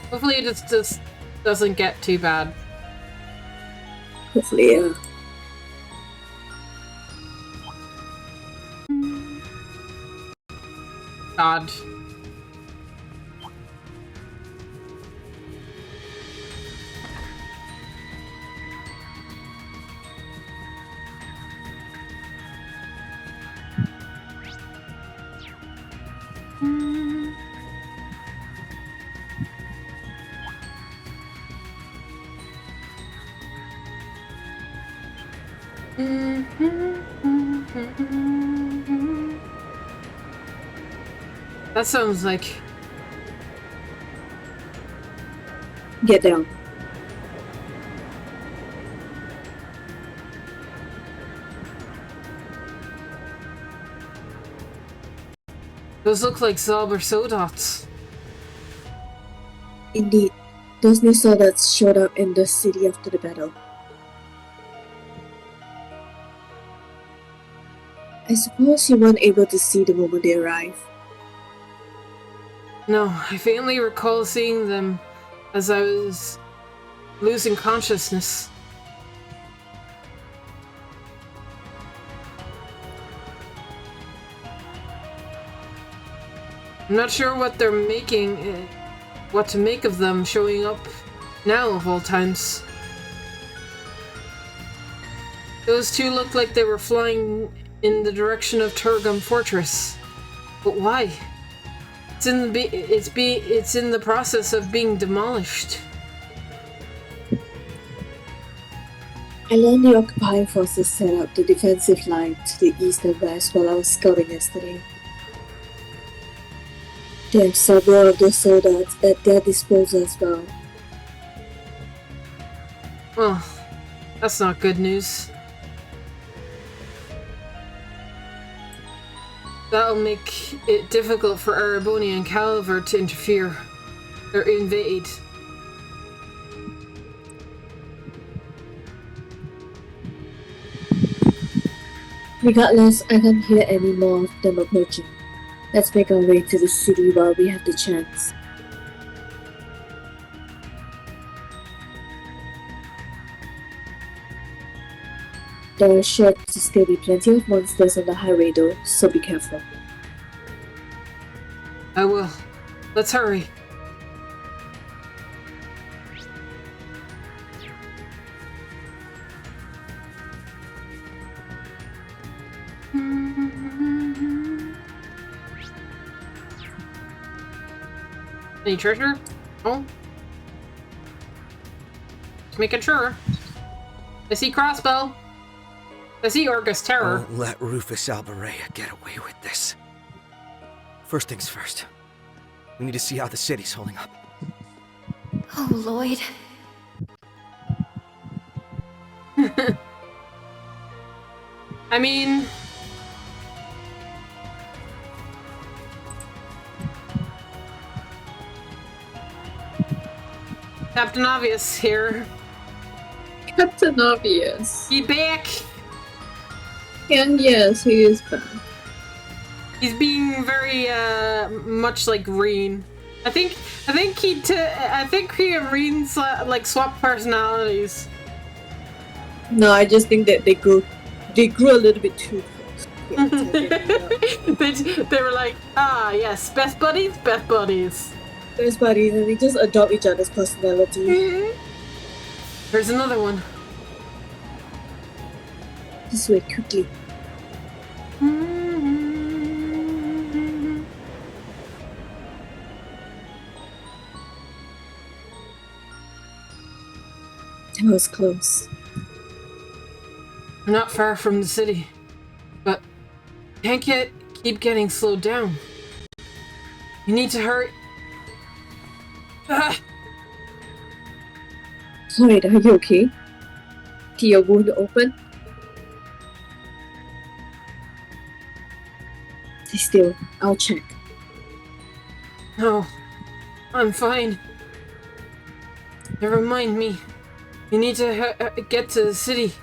[SPEAKER 1] Hopefully it just doesn't get too bad.
[SPEAKER 7] Hopefully, yeah.
[SPEAKER 1] God. That sounds like...
[SPEAKER 7] Get down.
[SPEAKER 1] Those look like Zalber Sodots.
[SPEAKER 7] Indeed, those new soldiers showed up in the city after the battle. I suppose you weren't able to see the moment they arrived.
[SPEAKER 1] No, I faintly recall seeing them as I was losing consciousness. I'm not sure what they're making, what to make of them showing up now of all times. Those two looked like they were flying in the direction of Turgum Fortress. But why? It's in the process of being demolished.
[SPEAKER 7] I learned the occupying forces set up the defensive line to the east and west while I was scouting yesterday. They have several of those soldiers at their disposal as well.
[SPEAKER 1] Well, that's not good news. That'll make it difficult for Araboni and Calver to interfere or invade.
[SPEAKER 7] Regardless, I can't hear any more of them approaching. Let's make our way to the city while we have the chance. There are sure to still be plenty of monsters on the highway though, so be careful.
[SPEAKER 1] I will. Let's hurry. Any treasure? Oh. Just making sure. I see crossbow. I see Orgus Terror.
[SPEAKER 13] Don't let Rufus Alberea get away with this. First things first. We need to see how the city's holding up.
[SPEAKER 11] Oh, Lloyd.
[SPEAKER 1] I mean... Captain Obvious here.
[SPEAKER 3] Captain Obvious.
[SPEAKER 1] He back!
[SPEAKER 3] And yes, he is back.
[SPEAKER 1] He's being very, much like Reen. I think he and Reen swap personalities.
[SPEAKER 3] No, I just think that they grew a little bit too close.
[SPEAKER 1] They were like, ah, yes, best buddies, best buddies.
[SPEAKER 7] Best buddies, and they just adopt each other's personality.
[SPEAKER 1] There's another one.
[SPEAKER 7] This way, quickly. That was close.
[SPEAKER 1] We're not far from the city, but can't keep getting slowed down. You need to hurry. Ah!
[SPEAKER 7] Lloyd, are you okay? Did your wound open? Stay still. I'll check.
[SPEAKER 1] No, I'm fine. Never mind me. You need to get to the city.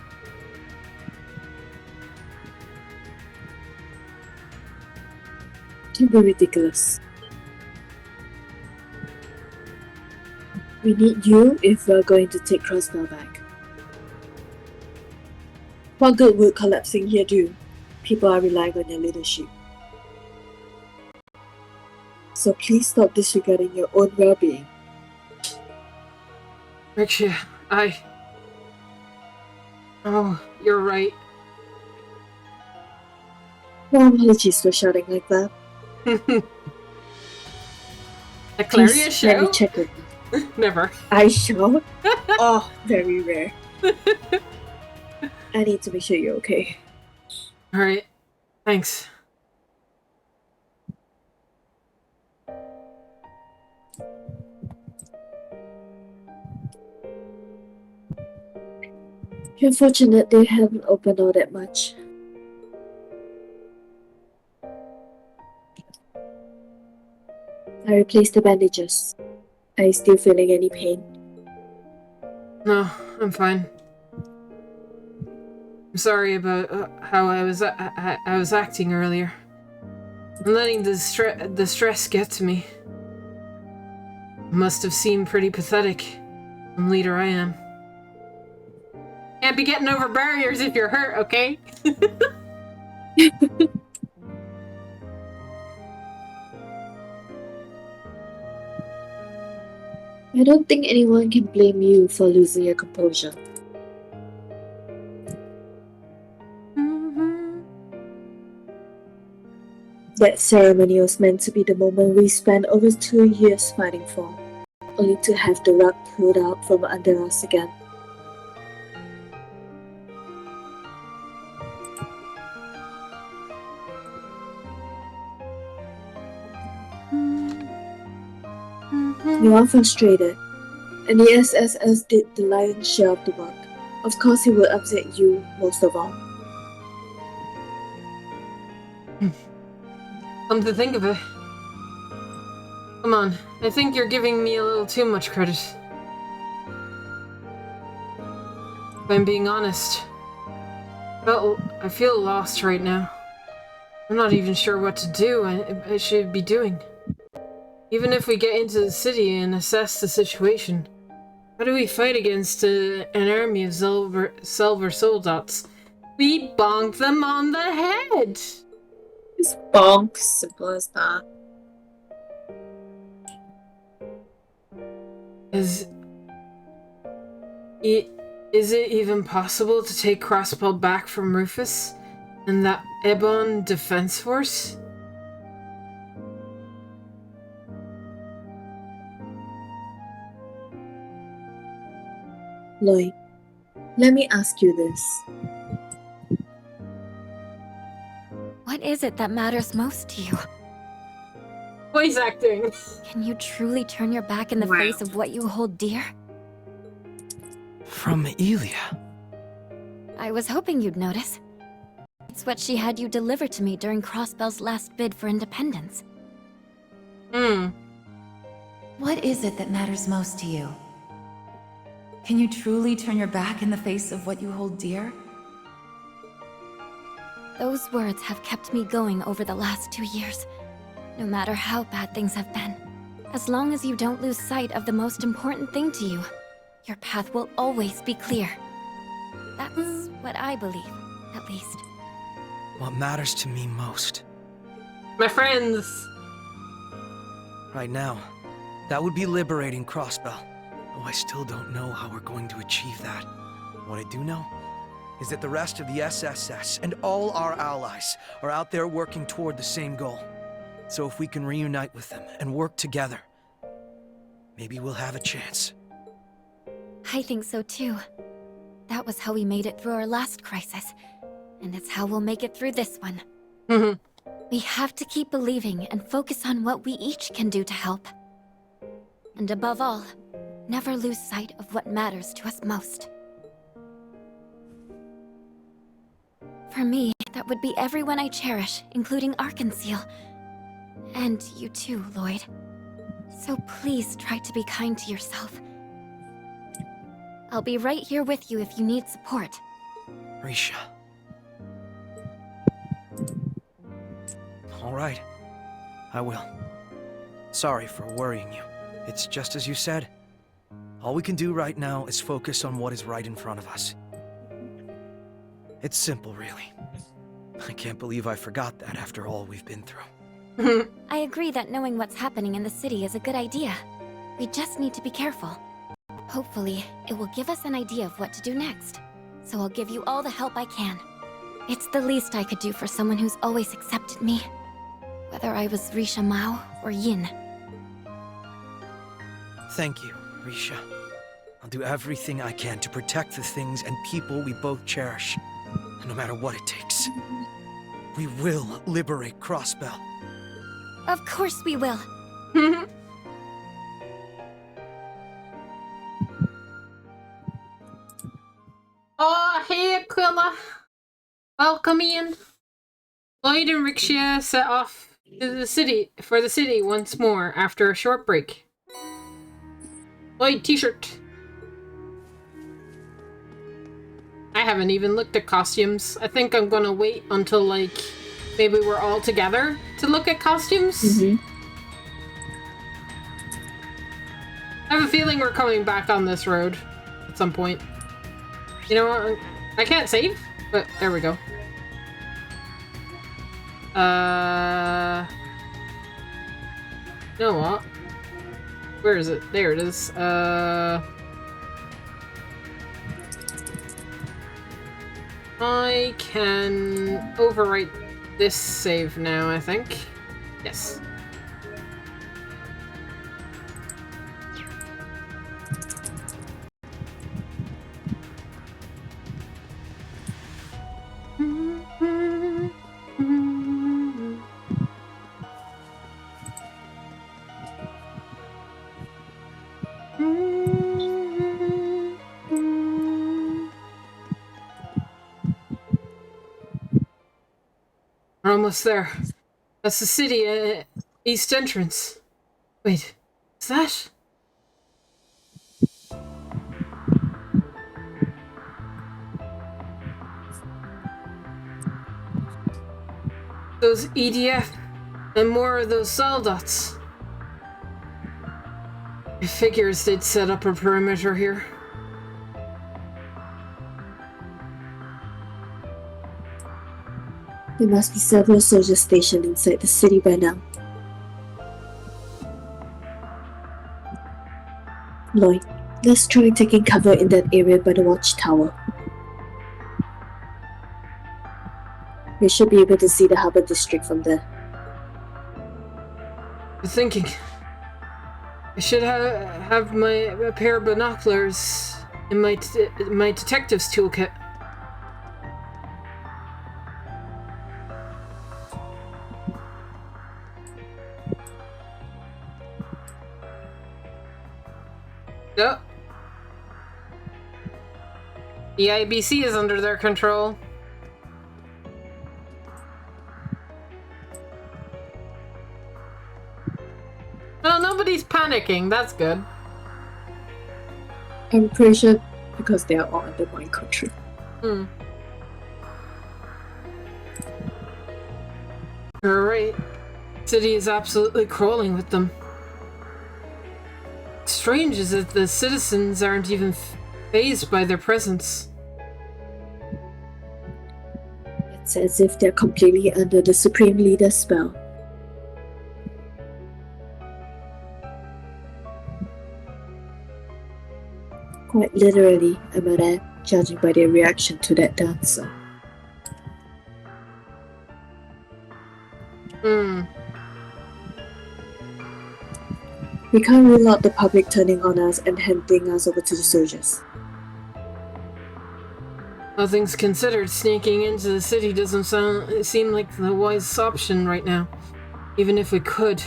[SPEAKER 7] Don't be ridiculous. We need you if we're going to take Crossbell back. What good would collapsing here do? People are relying on your leadership. So please stop disregarding your own well-being.
[SPEAKER 1] Riksha, Oh, you're right.
[SPEAKER 7] No apologies for shouting like that.
[SPEAKER 1] A Claria
[SPEAKER 7] Please, let me
[SPEAKER 1] show?
[SPEAKER 7] check with you.
[SPEAKER 1] Never.
[SPEAKER 7] I shout? Oh, very rare. I need to make sure you're okay.
[SPEAKER 1] Alright. Thanks.
[SPEAKER 7] You're fortunate they haven't opened all that much. I replaced the bandages. Are you still feeling any pain?
[SPEAKER 1] No, I'm fine. I'm sorry about how I was acting earlier. I'm letting the stress get to me. Must have seemed pretty pathetic. I'm leader I am. Can't be getting over barriers if you're hurt, okay?
[SPEAKER 7] I don't think anyone can blame you for losing your composure. That ceremony was meant to be the moment we spent over 2 years fighting for, only to have the rug pulled out from under us again. You are frustrated, and the SSS did the lion's share of the work. Of course, it will upset you most of all.
[SPEAKER 1] Come to think of it. Come on, I think you're giving me a little too much credit. If I'm being honest, I feel lost right now. I'm not even sure what to do I should be doing. Even if we get into the city and assess the situation, how do we fight against an army of silver soldats? We bonk them on the head!
[SPEAKER 3] It's bonk, simple as that.
[SPEAKER 1] Is it even possible to take Crossbell back from Rufus and that Ebon defense force?
[SPEAKER 7] Lloyd, let me ask you this.
[SPEAKER 11] What is it that matters most to you?
[SPEAKER 1] Voice acting.
[SPEAKER 11] Can you truly turn your back in the face of what you hold dear?
[SPEAKER 13] From Elia.
[SPEAKER 11] I was hoping you'd notice. It's what she had you deliver to me during Crossbell's last bid for independence.
[SPEAKER 14] What is it that matters most to you? Can you truly turn your back in the face of what you hold dear?
[SPEAKER 11] Those words have kept me going over the last 2 years, no matter how bad things have been. As long as you don't lose sight of the most important thing to you, your path will always be clear. That's what I believe, at least.
[SPEAKER 13] What matters to me most?
[SPEAKER 1] My friends!
[SPEAKER 13] Right now, that would be liberating Crossbell. Though I still don't know how we're going to achieve that. What I do know is that the rest of the SSS and all our allies are out there working toward the same goal. So if we can reunite with them and work together, maybe we'll have a chance.
[SPEAKER 11] I think so too. That was how we made it through our last crisis, and it's how we'll make it through this one. We have to keep believing and focus on what we each can do to help. And above all, never lose sight of what matters to us most. For me, that would be everyone I cherish, including Arkansas. And you too, Lloyd. So please try to be kind to yourself. I'll be right here with you if you need support.
[SPEAKER 13] Risha. All right. I will. Sorry for worrying you. It's just as you said. All we can do right now is focus on what is right in front of us. It's simple, really. I can't believe I forgot that after all we've been through.
[SPEAKER 11] I agree that knowing what's happening in the city is a good idea. We just need to be careful. Hopefully, it will give us an idea of what to do next. So I'll give you all the help I can. It's the least I could do for someone who's always accepted me. Whether I was Risha Mao or Yin.
[SPEAKER 13] Thank you, Risha. I'll do everything I can to protect the things and people we both cherish. No matter what it takes. We will liberate Crossbell.
[SPEAKER 11] Of course we will.
[SPEAKER 1] Oh, hey Aquila. Welcome in. Lloyd and Riksha set off to the city once more after a short break. Lloyd t-shirt. I haven't even looked at costumes. I think I'm gonna wait until, like, maybe we're all together to look at costumes. I have a feeling we're coming back on this road at some point. You know what? I can't save, but there we go. You know what? Where is it? There it is. I can overwrite this save now, I think. Yes. We're almost there. That's the city east entrance. Wait, is that? Those EDF and more of those soldads. It figures they'd set up a perimeter here.
[SPEAKER 7] There must be several soldiers stationed inside the city by now. Lloyd, let's try taking cover in that area by the watchtower. We should be able to see the harbor district from there.
[SPEAKER 1] I'm thinking I should have a pair of binoculars in my detective's toolkit. Oh. The IBC is under their control. Well, nobody's panicking. That's good.
[SPEAKER 7] I'm pretty sure because they are all under my control.
[SPEAKER 1] You're right. City is absolutely crawling with them. Strange is that the citizens aren't even fazed by their presence.
[SPEAKER 7] It's as if they're completely under the Supreme Leader's spell. Quite literally, I might add, judging by their reaction to that dancer. We can't rule out the public turning on us and handing us over to the soldiers.
[SPEAKER 1] All things considered, sneaking into the city doesn't seem like the wise option right now, even if we could.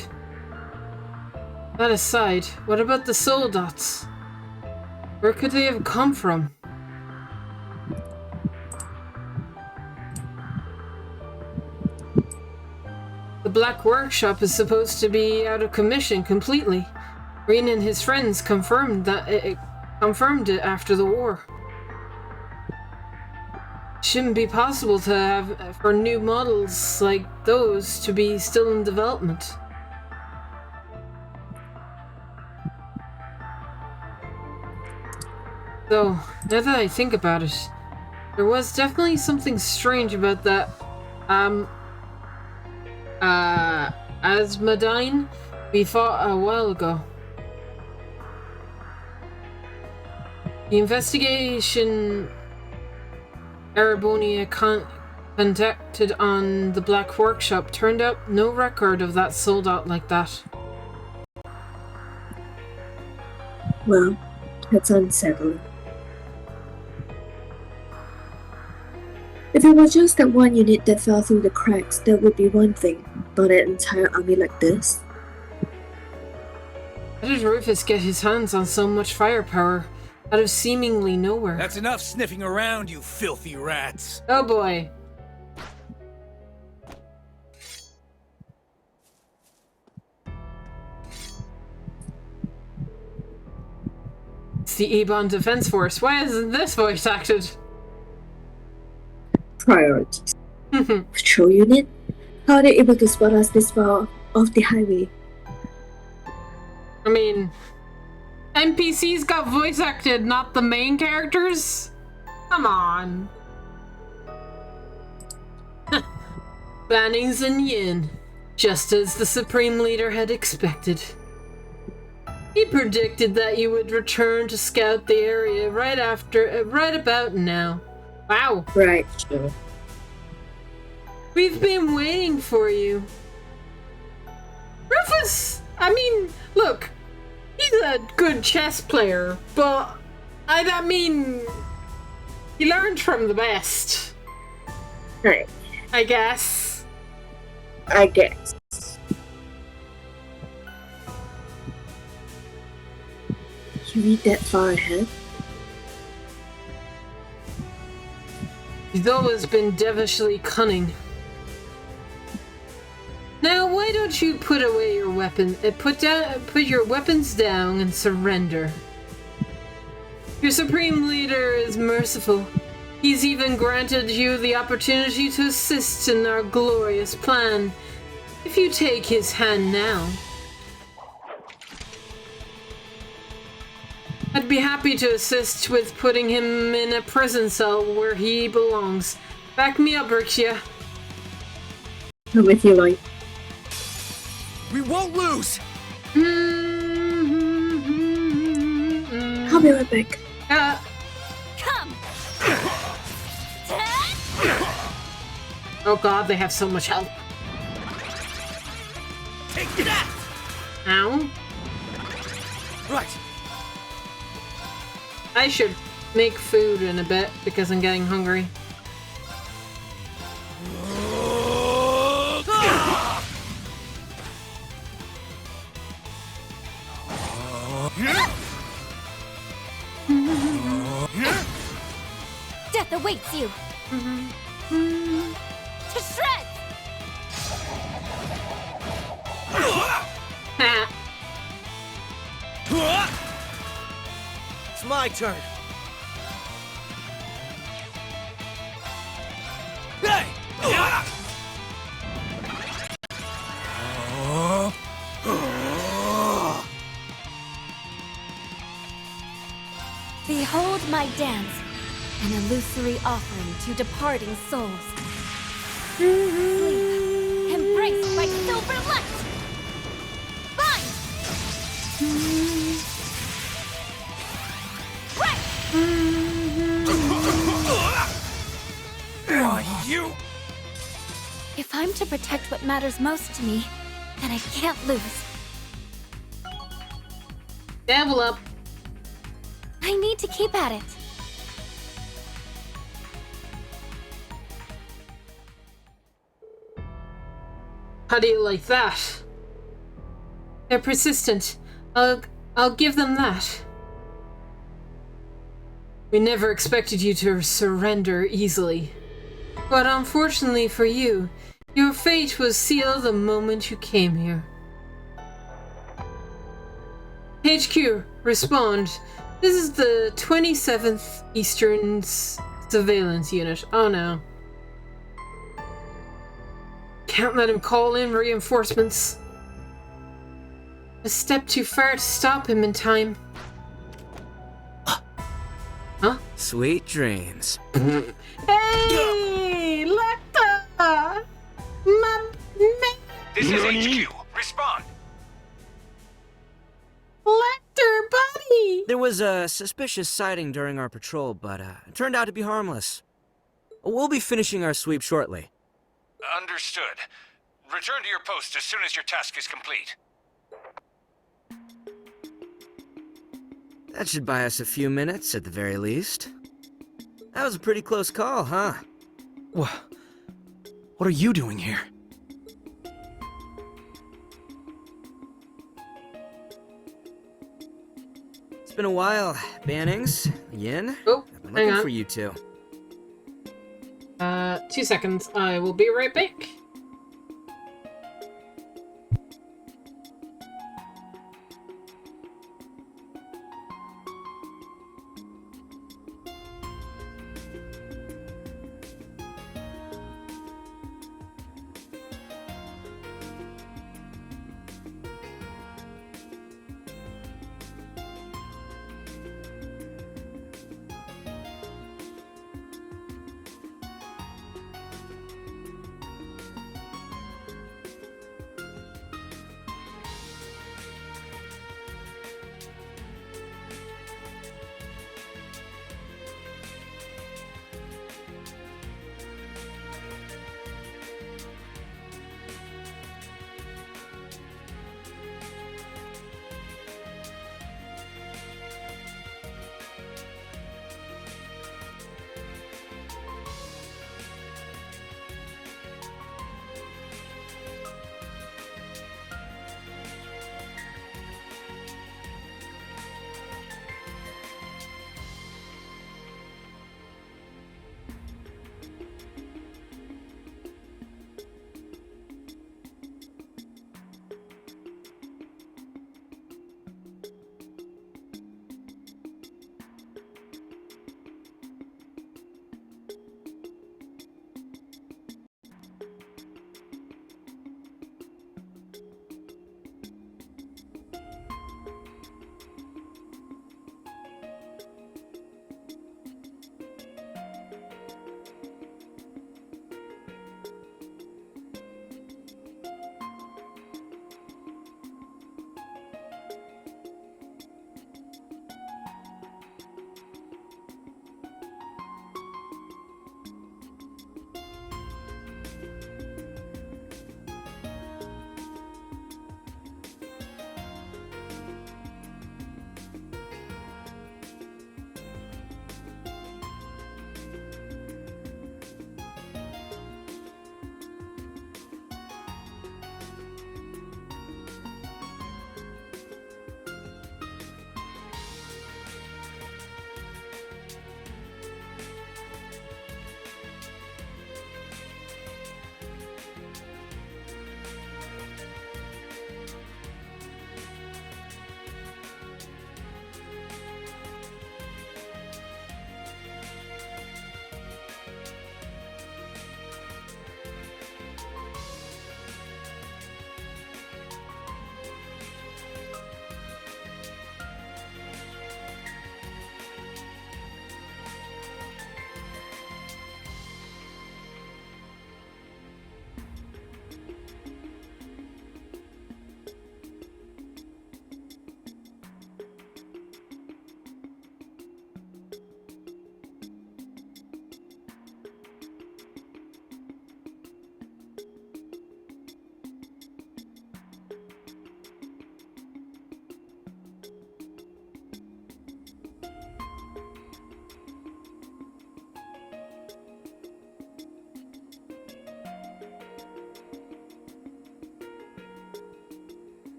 [SPEAKER 1] That aside, what about the soldats? Where could they have come from? The Black Workshop is supposed to be out of commission completely. Green and his friends confirmed it after the war. Shouldn't be possible to have for new models like those to be still in development. Though, now that I think about it, there was definitely something strange about that, Asmodine we fought a while ago. The investigation Erebonia conducted on the Black Workshop turned up no record of that soldat like that.
[SPEAKER 7] Well, that's unsettling. If it was just that one unit that fell through the cracks, that would be one thing, but an entire army like this?
[SPEAKER 1] How did Rufus get his hands on so much firepower out of seemingly nowhere?
[SPEAKER 16] That's enough sniffing around, you filthy rats.
[SPEAKER 1] Oh boy. It's the Ebon Defense Force. Why isn't this voice acted?
[SPEAKER 7] Priorities. Patrol unit? How are they able to spot us this far off the highway?
[SPEAKER 1] I mean, NPCs got voice acted, not the main characters? Come on. Bannings and Yin, just as the Supreme Leader had expected. He predicted that you would return to scout the area right about now. Wow.
[SPEAKER 7] Right, sure.
[SPEAKER 1] We've been waiting for you. Rufus! I mean, look, he's a good chess player, but I mean, he learned from the best.
[SPEAKER 7] Right.
[SPEAKER 1] I guess.
[SPEAKER 7] You read that far ahead?
[SPEAKER 1] He's always been devilishly cunning. Now, why don't you put away your weapon? Put your weapons down and surrender. Your Supreme Leader is merciful. He's even granted you the opportunity to assist in our glorious plan. If you take his hand now, I'd be happy to assist with putting him in a prison cell where he belongs. Back me up, Rixia.
[SPEAKER 7] I'm with you, Lloyd.
[SPEAKER 16] We won't lose!
[SPEAKER 7] I'll be right back.
[SPEAKER 11] Come!
[SPEAKER 1] Oh god, they have so much help.
[SPEAKER 16] Take that!
[SPEAKER 1] Ow.
[SPEAKER 16] Right.
[SPEAKER 1] I should make food in a bit because I'm getting hungry.
[SPEAKER 11] Death awaits you! To shreds!
[SPEAKER 16] It's my turn. Hey!
[SPEAKER 11] Behold my dance, an illusory offering to departing souls. Sleep, embraced by silver light! Bind!
[SPEAKER 16] You!
[SPEAKER 11] If I'm to protect what matters most to me, then I can't lose.
[SPEAKER 1] Level up.
[SPEAKER 11] I need to keep at it.
[SPEAKER 1] How do you like that? They're persistent. I'll give them that. We never expected you to surrender easily. But unfortunately for you, your fate was sealed the moment you came here. HQ, respond. This is the 27th Eastern Surveillance Unit. Oh no. Can't let him call in reinforcements. A step too far to stop him in time. Huh?
[SPEAKER 13] Sweet dreams.
[SPEAKER 4] Hey, Lecter! My
[SPEAKER 16] This is HQ. Respond.
[SPEAKER 4] Lecter, buddy!
[SPEAKER 13] There was a suspicious sighting during our patrol, but it turned out to be harmless. We'll be finishing our sweep shortly.
[SPEAKER 16] Understood. Return to your post as soon as your task is complete.
[SPEAKER 13] That should buy us a few minutes at the very least. That was a pretty close call, huh?
[SPEAKER 17] What are you doing here?
[SPEAKER 13] It's been a while, Bannings, Yin.
[SPEAKER 1] Oh,
[SPEAKER 13] I've been
[SPEAKER 1] hang
[SPEAKER 13] looking
[SPEAKER 1] on.
[SPEAKER 13] for you two.
[SPEAKER 1] 2 seconds. I will be right back.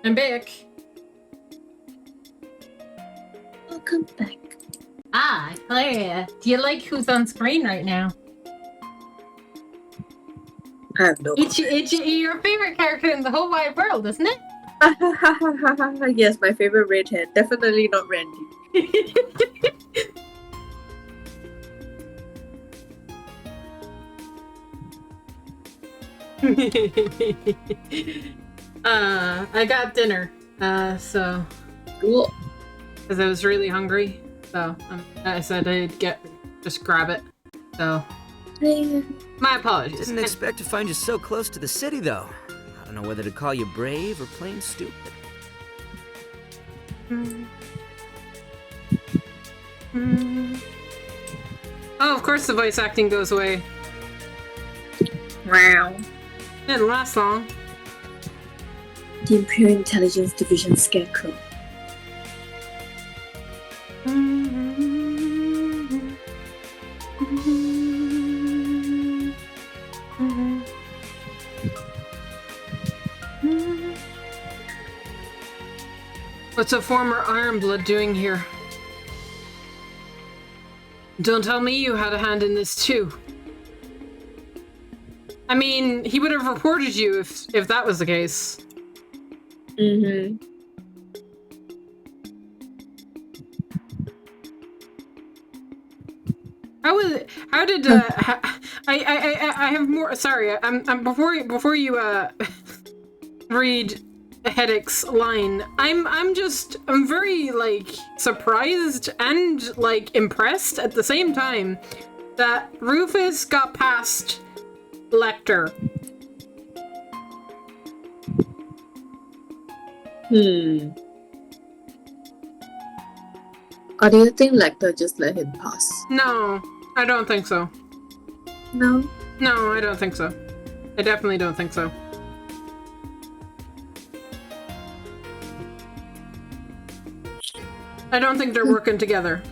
[SPEAKER 1] I'm back.
[SPEAKER 7] Welcome back.
[SPEAKER 1] Ah, Claria. Do you like who's on screen right now?
[SPEAKER 7] I have no
[SPEAKER 1] It's your favorite character in the whole wide world, isn't it?
[SPEAKER 7] Yes, my favorite redhead. Definitely not Randy.
[SPEAKER 1] I got dinner. So
[SPEAKER 7] cool.
[SPEAKER 1] Because I was really hungry, so I said I'd just grab it. So my apologies.
[SPEAKER 18] Didn't expect to find you so close to the city, though. I don't know whether to call you brave or plain stupid.
[SPEAKER 1] Oh, of course the voice acting goes away.
[SPEAKER 7] Wow.
[SPEAKER 1] Didn't last long.
[SPEAKER 7] The Imperial Intelligence Division Scarecrow.
[SPEAKER 1] What's a former Ironblood doing here? Don't tell me you had a hand in this too. I mean, he would have reported you if that was the case.
[SPEAKER 7] Mm-hmm.
[SPEAKER 1] How did I have more. Sorry, I'm before you read Headache's line. I'm very like surprised and like impressed at the same time that Rufus got past Lecter.
[SPEAKER 7] Or do you think Lecter just let him pass?
[SPEAKER 1] No, I don't think so.
[SPEAKER 7] No?
[SPEAKER 1] No, I don't think so. I definitely don't think so. I don't think they're working together.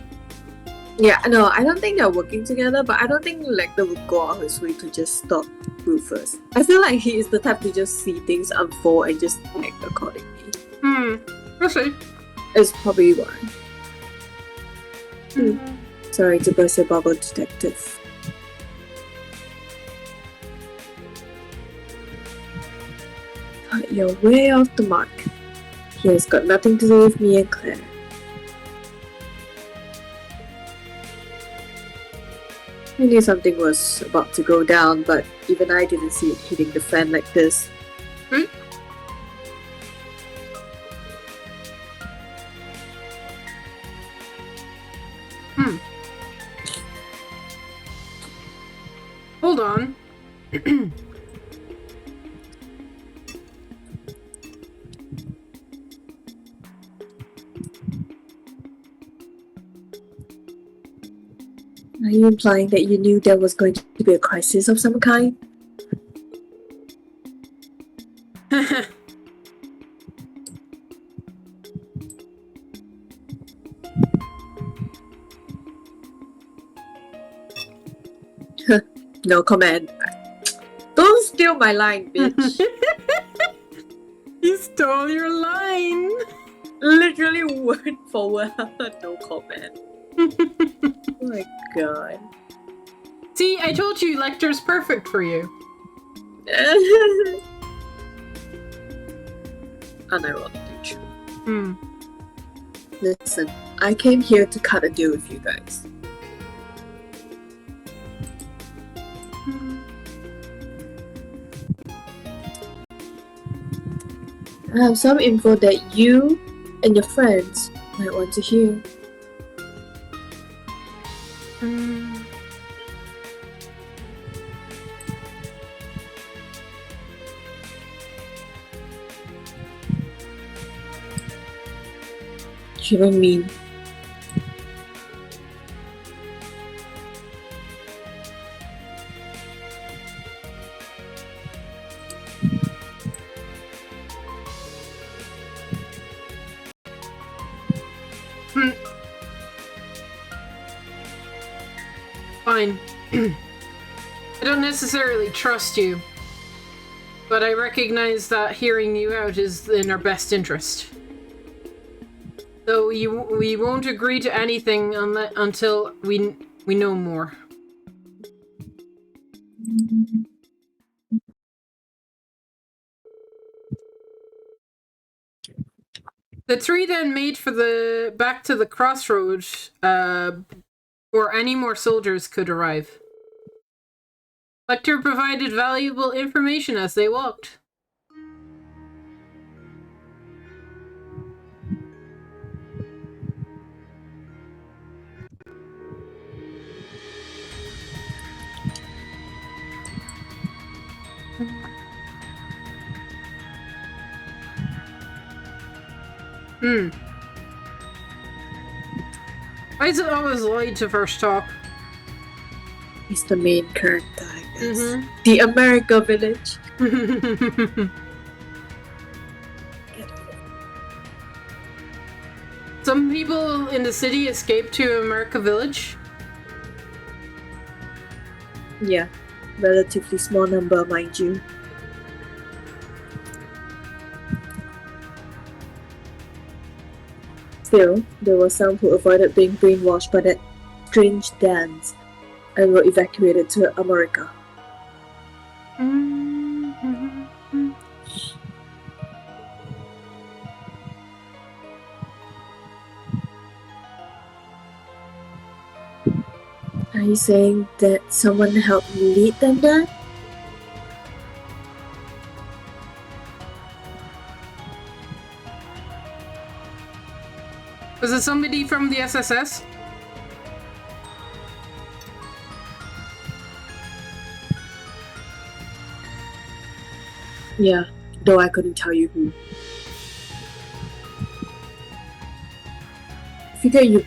[SPEAKER 7] Yeah, no, I don't think they're working together, but I don't think Lecter would go out his way to just stop Rufus. I feel like he is the type to just see things unfold and just act accordingly.
[SPEAKER 1] We'll see.
[SPEAKER 7] It's probably why. Sorry to burst your bubble, detective. But you're way off the mark. He has got nothing to do with me and Claire. I knew something was about to go down, but even I didn't see it hitting the fan like this.
[SPEAKER 1] Hold on.
[SPEAKER 7] Are you implying that you knew there was going to be a crisis of some kind? No comment. Don't steal my line, bitch.
[SPEAKER 1] You stole your line.
[SPEAKER 7] Literally word for word. No comment. Oh my god.
[SPEAKER 1] See, I told you Lecter's perfect for you.
[SPEAKER 7] Unironically true. Listen, I came here to cut a deal with you guys. I have some info that you and your friends might want to hear. You don't mean?
[SPEAKER 1] Fine. I don't necessarily trust you. But I recognize that hearing you out is in our best interest. So we won't agree to anything until we know more. The three then made for the back to the crossroads, where any more soldiers could arrive. Lecter provided valuable information as they walked. Why is it always Lloyd to first talk?
[SPEAKER 3] He's the main character, I guess. The America Village.
[SPEAKER 1] Some people in the city escaped to America Village.
[SPEAKER 3] Yeah, relatively small number, mind you. Still, there were some who avoided being brainwashed by that strange dance and were evacuated to America. Are you saying that someone helped lead them there?
[SPEAKER 1] Was it somebody from the SSS?
[SPEAKER 3] Yeah, though I couldn't tell you who. Figure you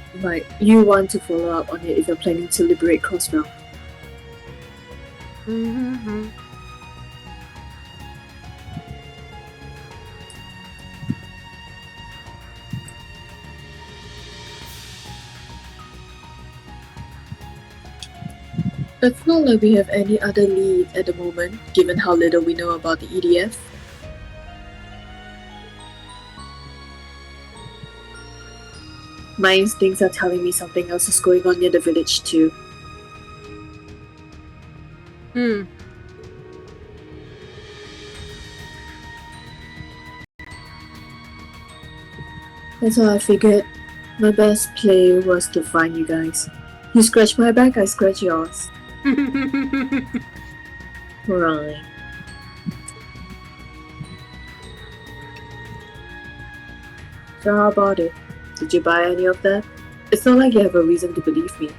[SPEAKER 3] want to follow up on it if you're planning to liberate Crossbell. It's not like we have any other lead at the moment, given how little we know about the EDF. My instincts are telling me something else is going on near the village too. That's why I figured my best play was to find you guys. You scratch my back, I scratch yours. Right. So how about it? Did you buy any of that? It's not like you have a reason to believe me.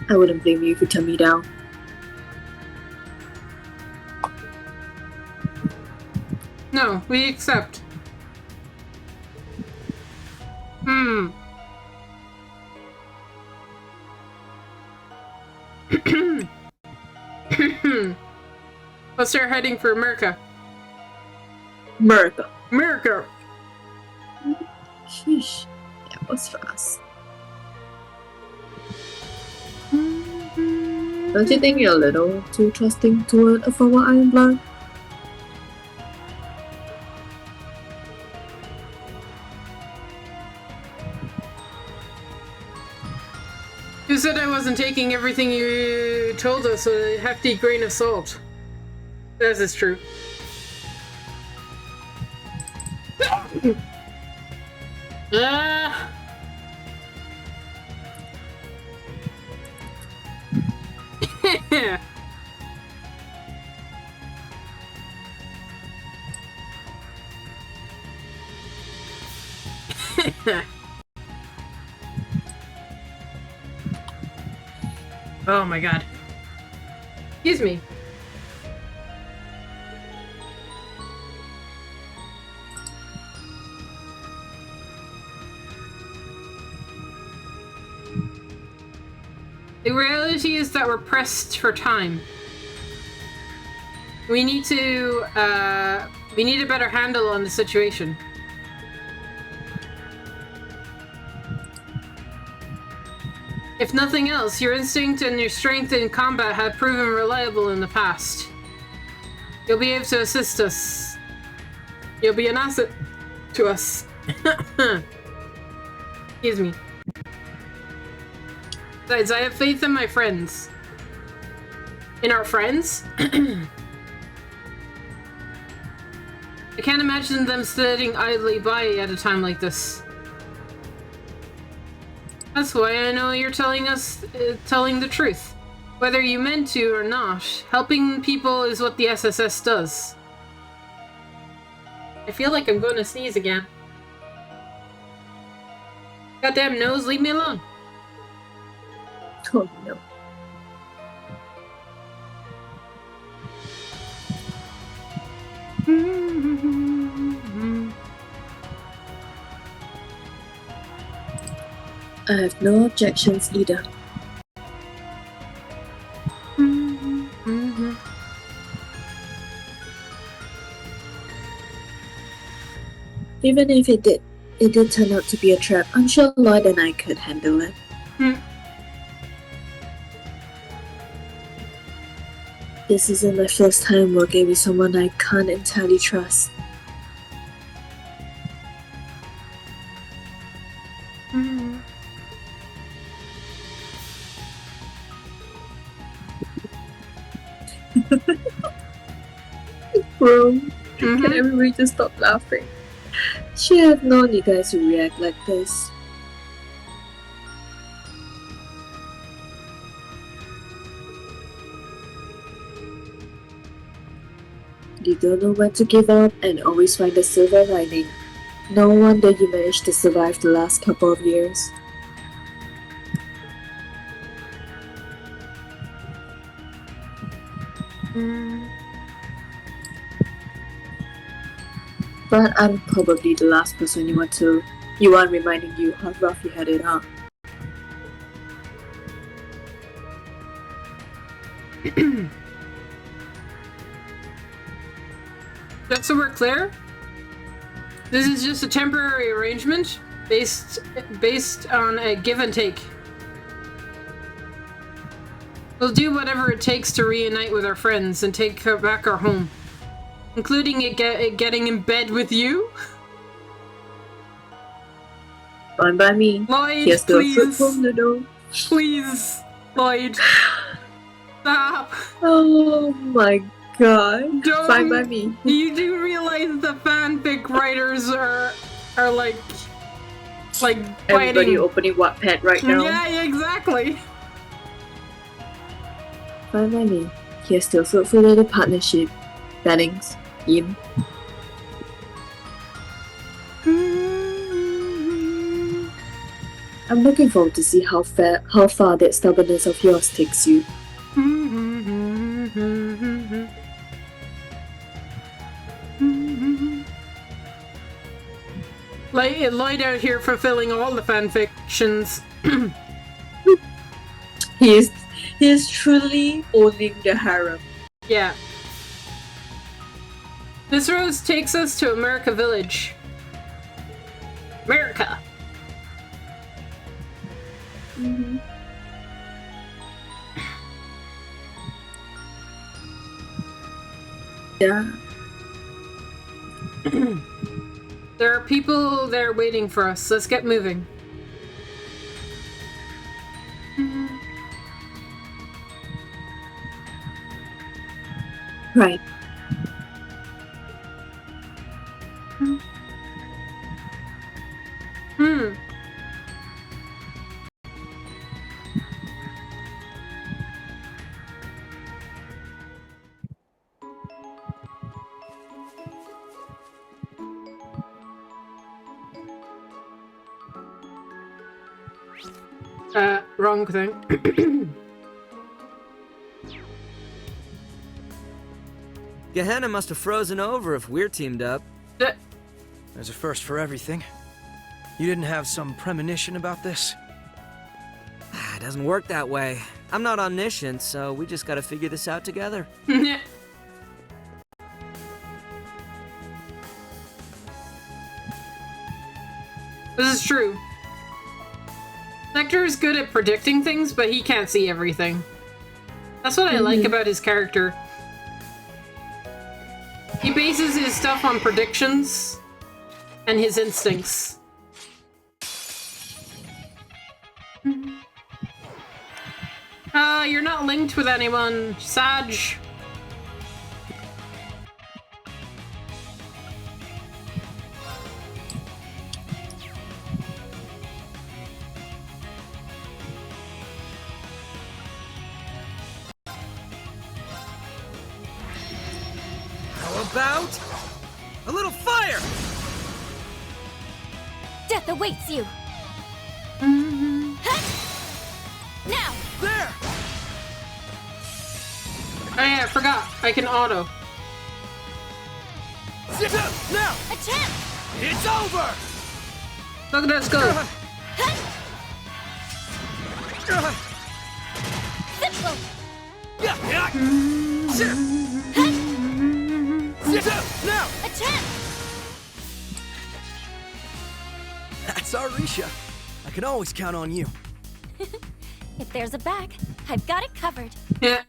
[SPEAKER 3] I wouldn't blame you if you turned me down.
[SPEAKER 1] No, we accept. Let's start heading for America.
[SPEAKER 3] America.
[SPEAKER 1] America!
[SPEAKER 3] Sheesh. That was fast. Don't you think you're a little too trusting toward a former Iron Blood?
[SPEAKER 1] You said I wasn't taking everything you told us with a hefty grain of salt. That is true. Oh my god. Excuse me. The reality is that we're pressed for time. We need a better handle on the situation. If nothing else, your instinct and your strength in combat have proven reliable in the past. You'll be able to assist us. You'll be an asset to us. Excuse me. Besides, I have faith in my friends. In our friends? I can't imagine them sitting idly by at a time like this. That's why I know you're telling the truth. Whether you meant to or not, helping people is what the SSS does. I feel like I'm going to sneeze again. Goddamn nose, leave me alone.
[SPEAKER 7] Oh no. I have no objections either. Even if it did turn out to be a trap, I'm sure Lloyd and I could handle it. This isn't my first time working with someone I can't entirely trust. Bro, can everybody just stop laughing? Should have known you guys would react like this. You don't know when to give up and always find a silver lining. No wonder you managed to survive the last couple of years. But I'm probably the last person you want reminding you how rough you had it, huh?
[SPEAKER 1] Just so we're clear, this is just a temporary arrangement based on a give and take. We'll do whatever it takes to reunite with our friends and take back our home, including it getting in bed with you.
[SPEAKER 7] Fine by me.
[SPEAKER 1] Lloyd,
[SPEAKER 7] Here's the
[SPEAKER 1] please.
[SPEAKER 7] fruitful noodle.
[SPEAKER 1] Please, Lloyd. Stop.
[SPEAKER 7] Oh my god. Fine by me.
[SPEAKER 1] You do realize the fanfic writers are like
[SPEAKER 7] Everybody
[SPEAKER 1] fighting.
[SPEAKER 7] opening Wattpad right now.
[SPEAKER 1] Yeah, exactly.
[SPEAKER 7] Fine by me. Here's to a fruitful little partnership. Bennings. Yin. I'm looking forward to see how far that stubbornness of yours takes you.
[SPEAKER 1] Lloyd out here fulfilling all the fanfictions.
[SPEAKER 7] He is truly owning the harem.
[SPEAKER 1] Yeah. This road takes us to America Village. America.
[SPEAKER 7] Yeah.
[SPEAKER 1] There are people there waiting for us. Let's get moving.
[SPEAKER 7] Right.
[SPEAKER 1] Wrong thing.
[SPEAKER 18] Gehenna must have frozen over if we're teamed up.
[SPEAKER 13] There's a first for everything. You didn't have some premonition about this?
[SPEAKER 18] It doesn't work that way. I'm not omniscient, so we just gotta figure this out together.
[SPEAKER 1] This is true. Nectar is good at predicting things, but he can't see everything. That's what I like about his character. He bases his stuff on predictions and his instincts. You're not linked with anyone, Sag.
[SPEAKER 13] How about a little fire?
[SPEAKER 11] Death awaits you. Now.
[SPEAKER 13] There.
[SPEAKER 1] Oh yeah, I forgot. I can auto.
[SPEAKER 13] Sit up now.
[SPEAKER 11] Attempt.
[SPEAKER 13] It's over.
[SPEAKER 1] Look, let's go.
[SPEAKER 11] Simple.
[SPEAKER 13] Sit up now.
[SPEAKER 11] Attempt.
[SPEAKER 13] That's our Risha. I can always count on you.
[SPEAKER 11] If there's a bag, I've got it covered.
[SPEAKER 1] Yeah.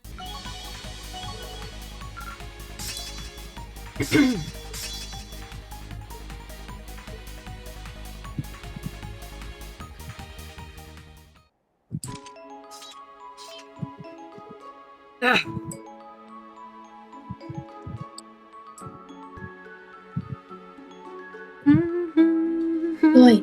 [SPEAKER 7] Boy.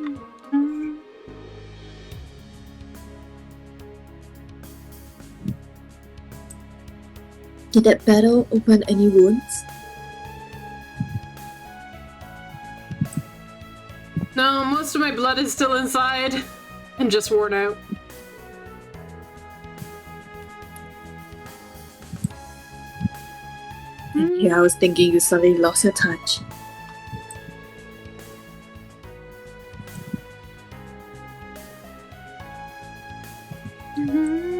[SPEAKER 7] Did that battle open any wounds?
[SPEAKER 1] No, most of my blood is still inside and just worn out.
[SPEAKER 7] Yeah, I was thinking you suddenly lost your touch.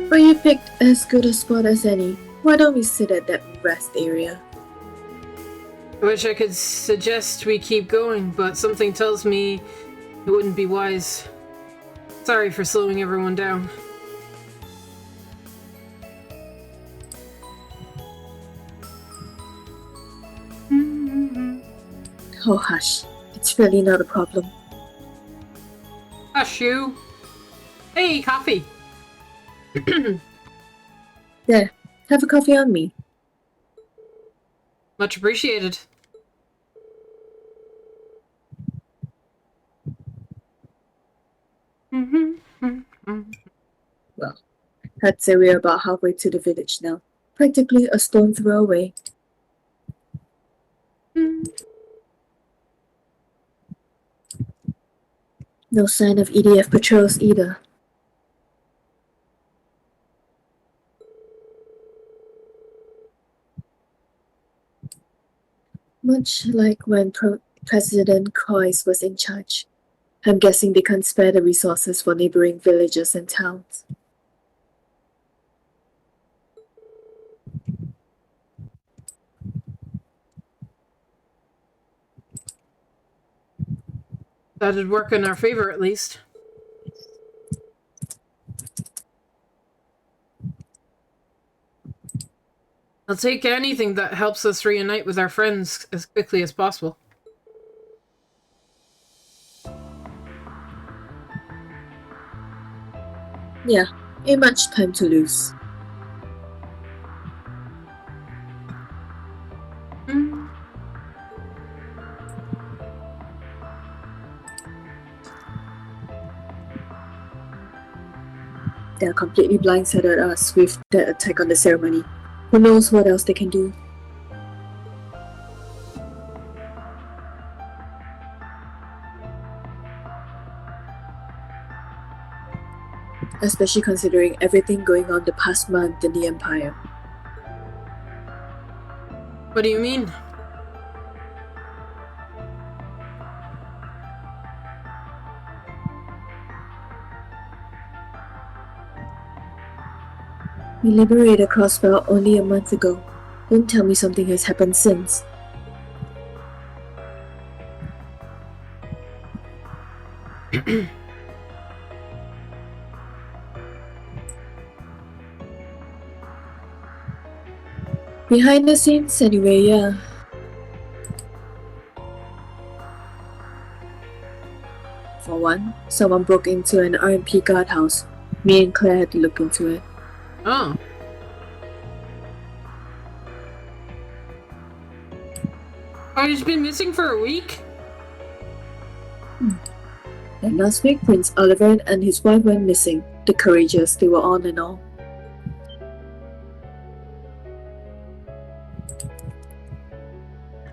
[SPEAKER 7] But you picked as good a spot as any. Why don't we sit at that rest area?
[SPEAKER 1] I wish I could suggest we keep going, but something tells me it wouldn't be wise. Sorry for slowing everyone down.
[SPEAKER 7] Oh, hush. It's really not a problem.
[SPEAKER 1] Hush you. Hey, coffee.
[SPEAKER 7] There, have a coffee on me.
[SPEAKER 1] Much appreciated.
[SPEAKER 7] Well, I'd say we're about halfway to the village now. Practically a stone throw away. No sign of EDF patrols either. Much like when President Croix was in charge. I'm guessing they can't spare the resources for neighboring villages and towns.
[SPEAKER 1] That'd work in our favor, at least. I'll take anything that helps us reunite with our friends as quickly as possible.
[SPEAKER 7] Yeah, ain't much time to lose. They're completely blindsided us with that attack on the ceremony. Who knows what else they can do? Especially considering everything going on the past month in the Empire.
[SPEAKER 1] What do you mean?
[SPEAKER 7] We liberated Crossbell only a month ago. Don't tell me something has happened since. Behind the scenes, anyway, yeah. For one, someone broke into an RMP guardhouse. Me and Claire had to look into it.
[SPEAKER 1] Oh. Oh, he's been missing for a week?
[SPEAKER 7] And last week, Prince Oliver and his wife went missing. The Courageous, they were on and all.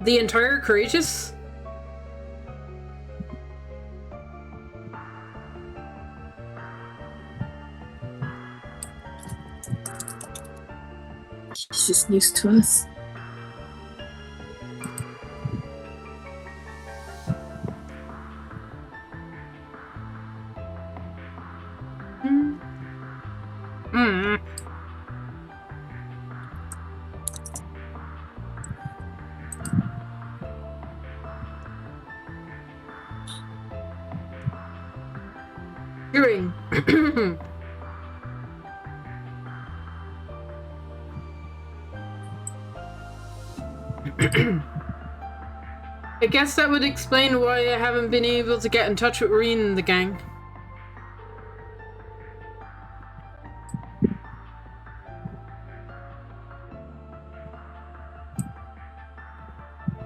[SPEAKER 1] The entire Courageous?
[SPEAKER 7] This is news to us.
[SPEAKER 1] Hmm. Doing. I guess that would explain why I haven't been able to get in touch with Reen and the gang.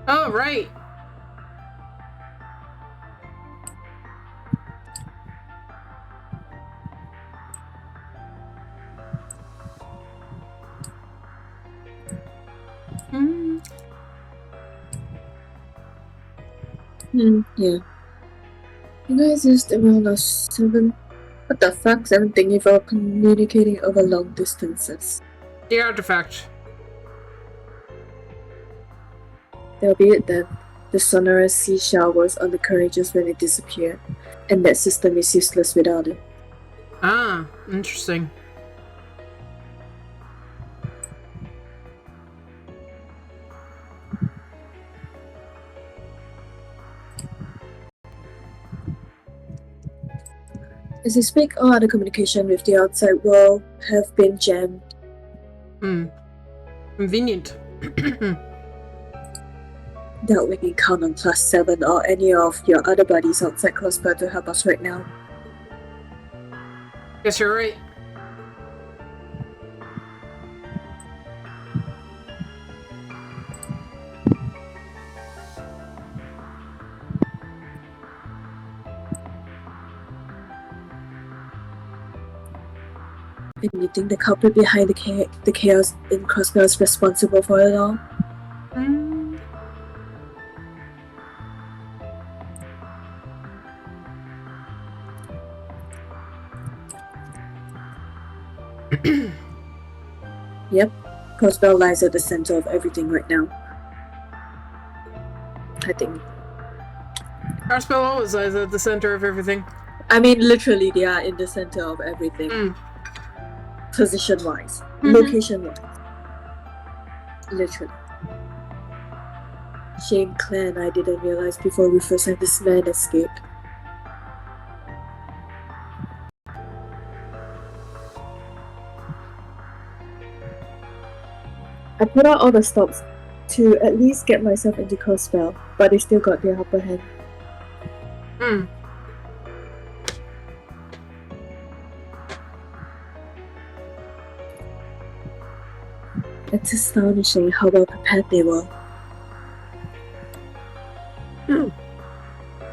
[SPEAKER 1] Oh, right.
[SPEAKER 7] Yeah. You guys used around us 7. What the fuck? 7 thingy for communicating over long distances.
[SPEAKER 1] The artifact.
[SPEAKER 7] There'll be it then. The sonorous sea showers on the Courageous when it disappeared, and that system is useless without it.
[SPEAKER 1] Ah, interesting.
[SPEAKER 7] As we speak, all other communication with the outside world have been jammed.
[SPEAKER 1] Convenient.
[SPEAKER 7] Doubt we can count on +7 or any of your other buddies outside Crossbar to help us right now.
[SPEAKER 1] Guess you're right.
[SPEAKER 7] And you think the culprit behind the chaos in Crossbar is responsible for it all? Yep, Crossbell lies at the center of everything right now. I think.
[SPEAKER 1] Crossbell always lies at the center of everything.
[SPEAKER 7] I mean, literally, they are in the center of everything. Position-wise, location-wise. Literally. Shame Claire and I didn't realize before we first had this man escape. I put out all the stops to at least get myself into Crossbell, but they still got their upper hand. It's astonishing how well prepared they were.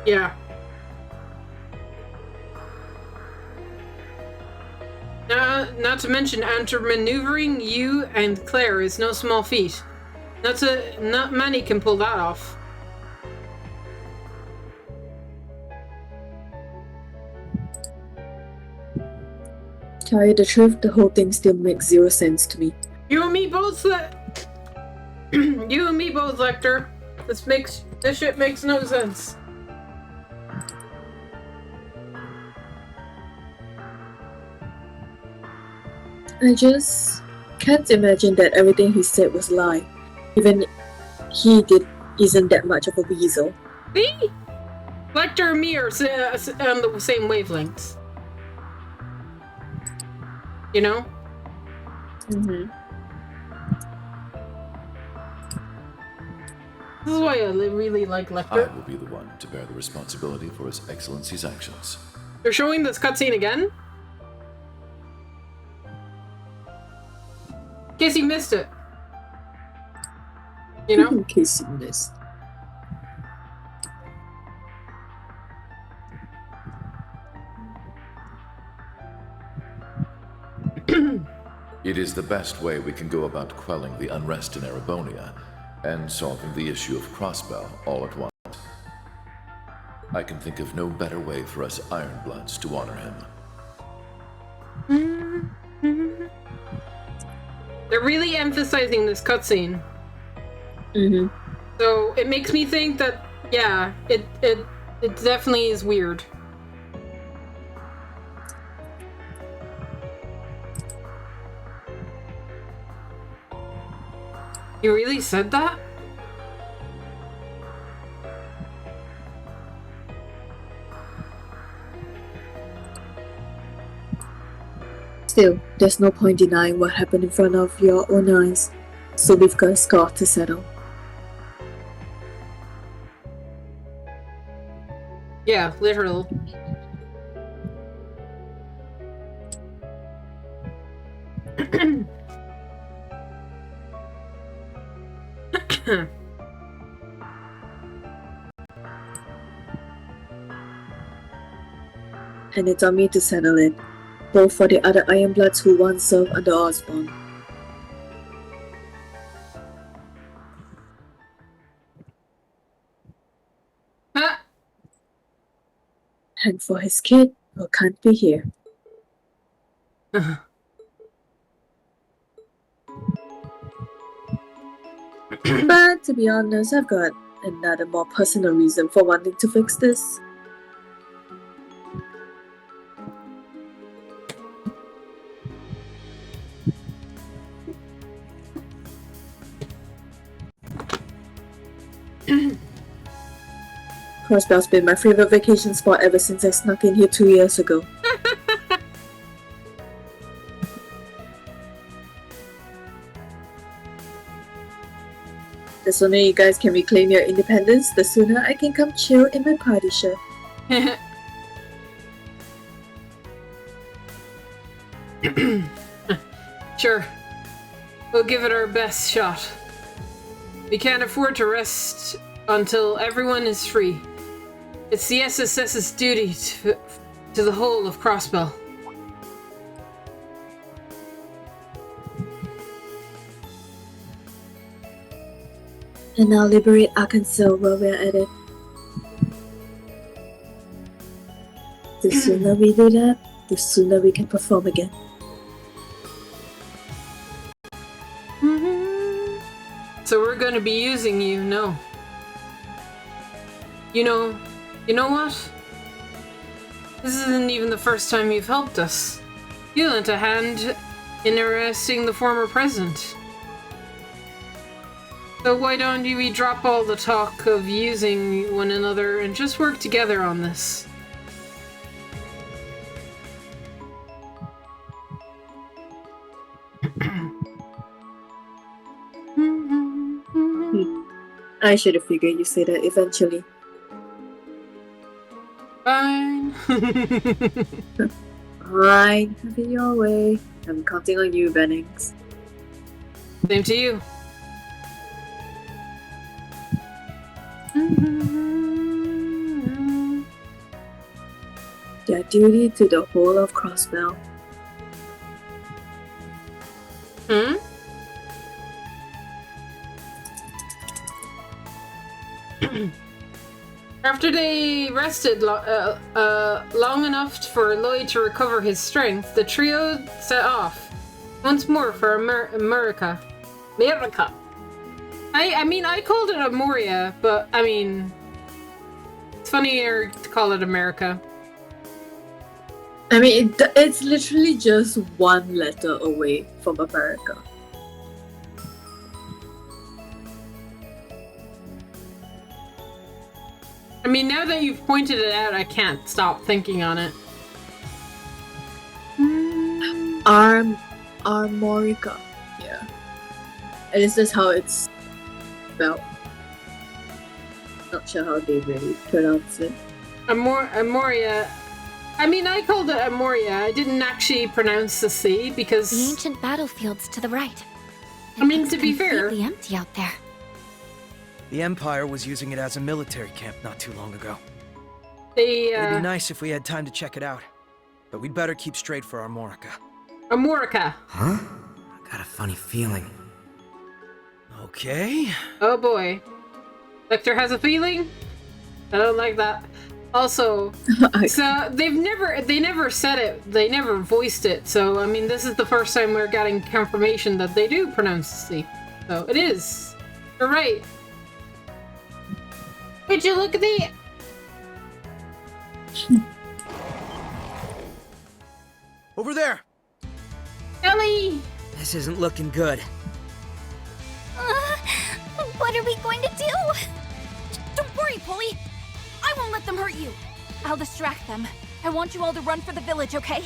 [SPEAKER 1] Yeah. Not to mention, outmaneuvering you and Claire is no small feat. Not many can pull that off.
[SPEAKER 7] To tell you the truth, the whole thing still makes 0 sense to me.
[SPEAKER 1] You and me both, you and me both, Lecter. This shit makes no sense.
[SPEAKER 7] I just can't imagine that everything he said was a lie. Even he isn't that much of a weasel.
[SPEAKER 1] See? Lecter and me are on the same wavelengths. You know? This is why I really like
[SPEAKER 8] I
[SPEAKER 1] Lecter.
[SPEAKER 8] will be the one to bear the responsibility for His Excellency's actions.
[SPEAKER 1] They're showing this cutscene again? In case you missed it. You know?
[SPEAKER 3] In case you missed.
[SPEAKER 8] It is the best way we can go about quelling the unrest in Erebonia and solving the issue of Crossbell all at once. I can think of no better way for us Ironbloods to honor him.
[SPEAKER 1] They're really emphasizing this cutscene.
[SPEAKER 3] Mm-hmm.
[SPEAKER 1] So it makes me think that, yeah, it definitely is weird. You really said that?
[SPEAKER 7] Still, there's no point denying what happened in front of your own eyes, so we've got a score to settle.
[SPEAKER 1] Yeah, literal.
[SPEAKER 7] And it's on me to settle it, both for the other Ironbloods who once served under Osborn. And for his kid, who can't be here. But to be honest, I've got another more personal reason for wanting to fix this. Crossbell's been my favorite vacation spot ever since I snuck in here 2 years ago. The sooner you guys can reclaim your independence, the sooner I can come chill in my party shirt.
[SPEAKER 1] Sure. We'll give it our best shot. We can't afford to rest until everyone is free. It's the SSS's duty to the whole of Crossbell.
[SPEAKER 7] And I'll liberate Arkansas while we're at it. The sooner we do that, the sooner we can perform again.
[SPEAKER 1] So we're gonna be using you, no. You know what? This isn't even the first time you've helped us. You lent a hand in arresting the former president. So why don't we drop all the talk of using one another and just work together on this?
[SPEAKER 7] I should have figured you'd say that eventually.
[SPEAKER 1] Fine.
[SPEAKER 7] Fine, have it your way. I'm counting on you, Bennings.
[SPEAKER 1] Same to you.
[SPEAKER 7] Their duty to the whole of Crossbell.
[SPEAKER 1] After they rested long enough for Lloyd to recover his strength, the trio set off once more for America. I mean, I called it Amoria, but I mean, it's funnier to call it America.
[SPEAKER 3] I mean, it's literally just one letter away from America.
[SPEAKER 1] I mean, now that you've pointed it out, I can't stop thinking on it.
[SPEAKER 3] Armorica. Yeah. And it's just how it's spelled. Not sure how they really pronounce it.
[SPEAKER 1] Amoria. I mean, I called it Amoria. I didn't actually pronounce the C because...
[SPEAKER 11] The ancient battlefields to the right.
[SPEAKER 1] I mean, to be fair...
[SPEAKER 11] completely empty out there.
[SPEAKER 13] The Empire was using it as a military camp not too long ago.
[SPEAKER 1] It'd
[SPEAKER 13] be nice if we had time to check it out. But we'd better keep straight for Armorica.
[SPEAKER 1] Armorica.
[SPEAKER 18] Huh? I got a funny feeling.
[SPEAKER 13] Okay.
[SPEAKER 1] Oh boy. Lecter has a feeling? I don't like that. Also, so they never said it, they never voiced it, so I mean this is the first time we're getting confirmation that they do pronounce C. So it is. You're right. Would you look at the...
[SPEAKER 13] Over there!
[SPEAKER 1] Ellie!
[SPEAKER 18] This isn't looking good.
[SPEAKER 11] What are we going to do?
[SPEAKER 19] Don't worry, Polly. I won't let them hurt you. I'll distract them. I want you all to run for the village, okay?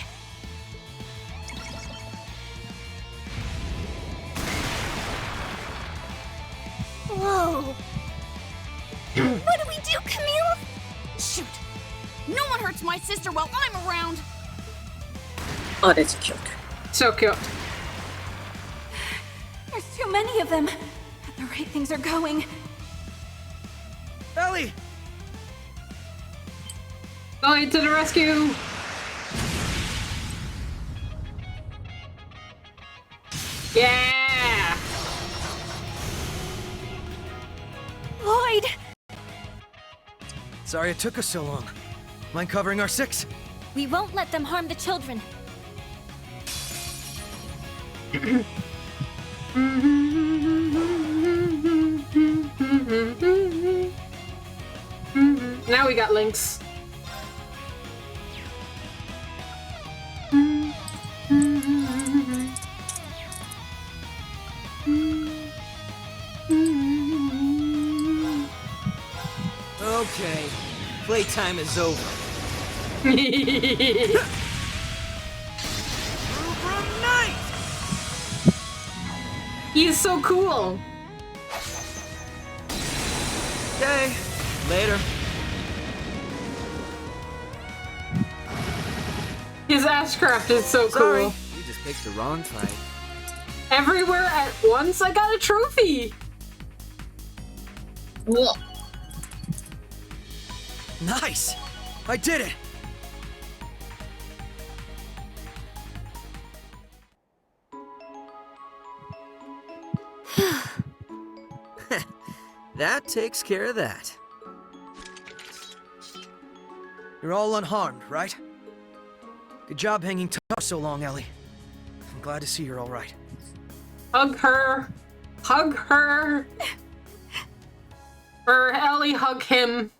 [SPEAKER 11] Whoa. What do we do, Camille?
[SPEAKER 19] Shoot! No one hurts my sister while I'm around!
[SPEAKER 3] Oh, that's cute.
[SPEAKER 1] So cute.
[SPEAKER 19] There's too many of them. At the rate things are going.
[SPEAKER 13] Ellie!
[SPEAKER 1] Going to the rescue! Yeah!
[SPEAKER 19] Lloyd!
[SPEAKER 13] Sorry it took us so long. Mind covering our six?
[SPEAKER 11] We won't let them harm the children.
[SPEAKER 1] Now we got links.
[SPEAKER 18] Okay, playtime is over.
[SPEAKER 1] He's so cool.
[SPEAKER 18] Okay, later.
[SPEAKER 1] His Ashcraft is so
[SPEAKER 18] Sorry,
[SPEAKER 1] cool.
[SPEAKER 18] you just picked the wrong fight.
[SPEAKER 1] Everywhere at once, I got a trophy.
[SPEAKER 3] Whoa.
[SPEAKER 13] Nice! I did it!
[SPEAKER 18] That takes care of that.
[SPEAKER 13] You're all unharmed, right? Good job hanging tough so long, Ellie. I'm glad to see you're all right.
[SPEAKER 1] Hug her. Hug her. Or Ellie, hug him.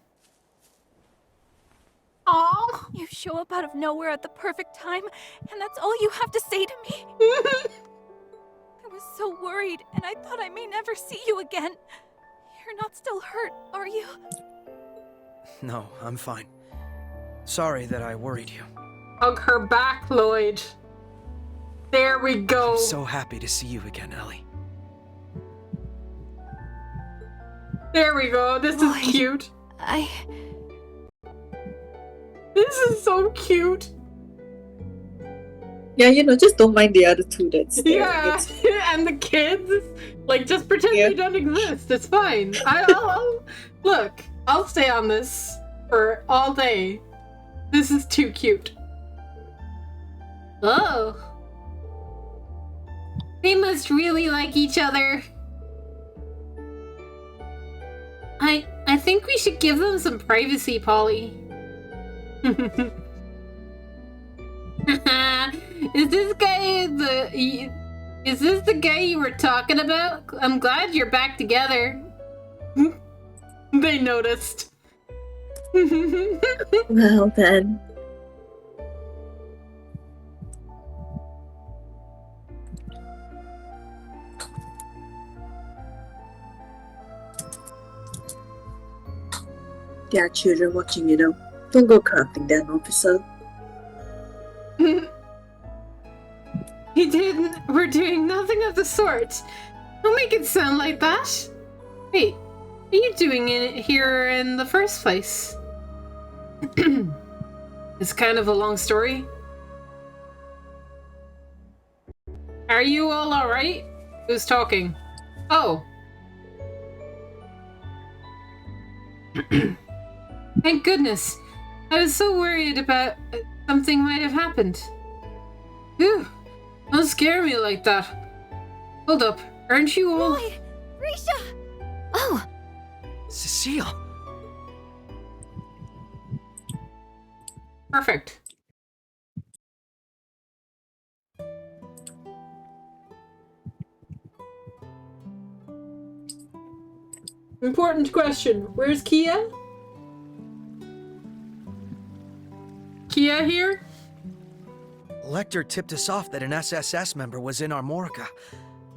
[SPEAKER 19] Aw! You show up out of nowhere at the perfect time, and that's all you have to say to me? I was so worried, and I thought I may never see you again. You're not still hurt, are you?
[SPEAKER 13] No, I'm fine. Sorry that I worried you.
[SPEAKER 1] Hug her back, Lloyd. There we go.
[SPEAKER 13] I'm so happy to see you again, Ellie.
[SPEAKER 1] There we go. This is cute. This is so cute.
[SPEAKER 3] Yeah, you know, just don't mind the other two that's there.
[SPEAKER 1] Yeah, and the kids, like, just pretend they don't exist. It's fine. Look, I'll stay on this for all day. This is too cute. Oh. They must really like each other. I think we should give them some privacy, Polly. Is this the guy you were talking about? I'm glad you're back together. They noticed.
[SPEAKER 3] Well then. There are children watching, you know. Don't go corrupting them, officer.
[SPEAKER 1] We're doing nothing of the sort. Don't make it sound like that. Wait, are you doing here in the first place? It's kind of a long story. Are you all alright? Who's talking? Oh. Thank goodness. I was so worried about something might have happened. Whew. Don't scare me like that. Hold up. Aren't you all...
[SPEAKER 11] Lloyd! Risha! Oh!
[SPEAKER 13] Cecile!
[SPEAKER 1] Perfect. Important question. Where's Kia? Kia here?
[SPEAKER 13] Lecter tipped us off that an SSS member was in Armorica,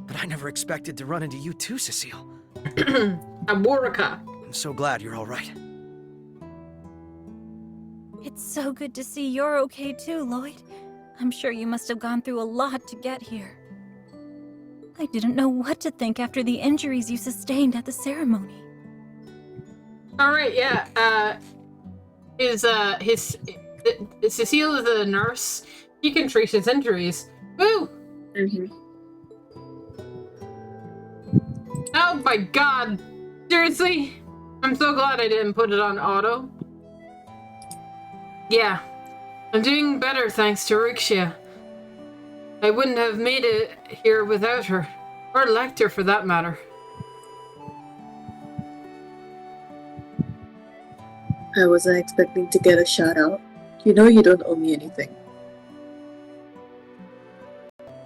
[SPEAKER 13] but I never expected to run into you too, Cecile.
[SPEAKER 1] Armorica.
[SPEAKER 13] I'm so glad you're all right.
[SPEAKER 19] It's so good to see you're okay too, Lloyd. I'm sure you must have gone through a lot to get here. I didn't know what to think after the injuries you sustained at the ceremony.
[SPEAKER 1] Alright, yeah, Cecile is a nurse. He can treat his injuries. Woo! Oh my god! Seriously? I'm so glad I didn't put it on auto. Yeah. I'm doing better thanks to Rixia. I wouldn't have made it here without her. Or Lecter for that matter.
[SPEAKER 7] I wasn't expecting to get a shout out. You know you don't owe me anything.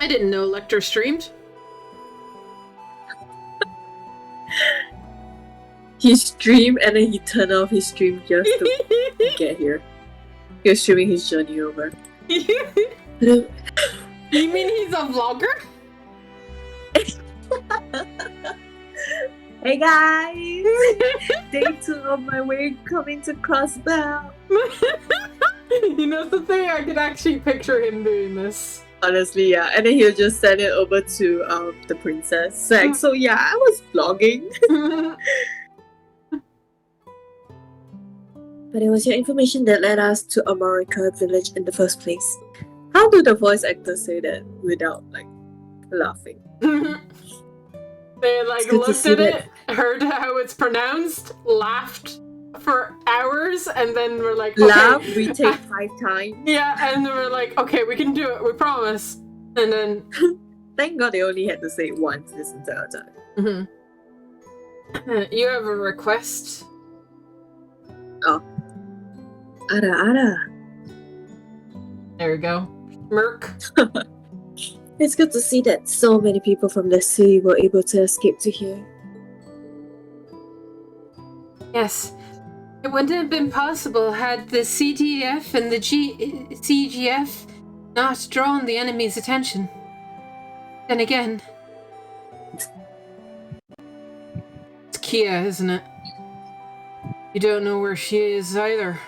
[SPEAKER 1] I didn't know Lecter streamed.
[SPEAKER 7] He streamed and then he turned off his stream just to get here. He was streaming his journey over.
[SPEAKER 1] You mean he's a vlogger?
[SPEAKER 7] Hey guys! Day 2 of my way coming to Crossbell.
[SPEAKER 1] You know the thing? I could actually picture him doing this.
[SPEAKER 7] Honestly, yeah. And then he'll just send it over to the princess. Like, so yeah, I was vlogging. But it was your information that led us to Amorica village in the first place. How do the voice actors say that without, like, laughing?
[SPEAKER 1] They, like, looked at it, heard how it's pronounced, laughed for hours, and then were like, okay.
[SPEAKER 7] Laugh, retake 5 times.
[SPEAKER 1] Yeah, and they were like, okay, we can do it, we promise. And then...
[SPEAKER 7] Thank God they only had to say it once this entire time.
[SPEAKER 1] You have a request?
[SPEAKER 7] Oh. Ara.
[SPEAKER 1] There we go. Merc.
[SPEAKER 7] It's good to see that so many people from the city were able to escape to here.
[SPEAKER 1] Yes. It wouldn't have been possible had the CDF and the CGF not drawn the enemy's attention. Then again... It's Kia, isn't it? You don't know where she is either.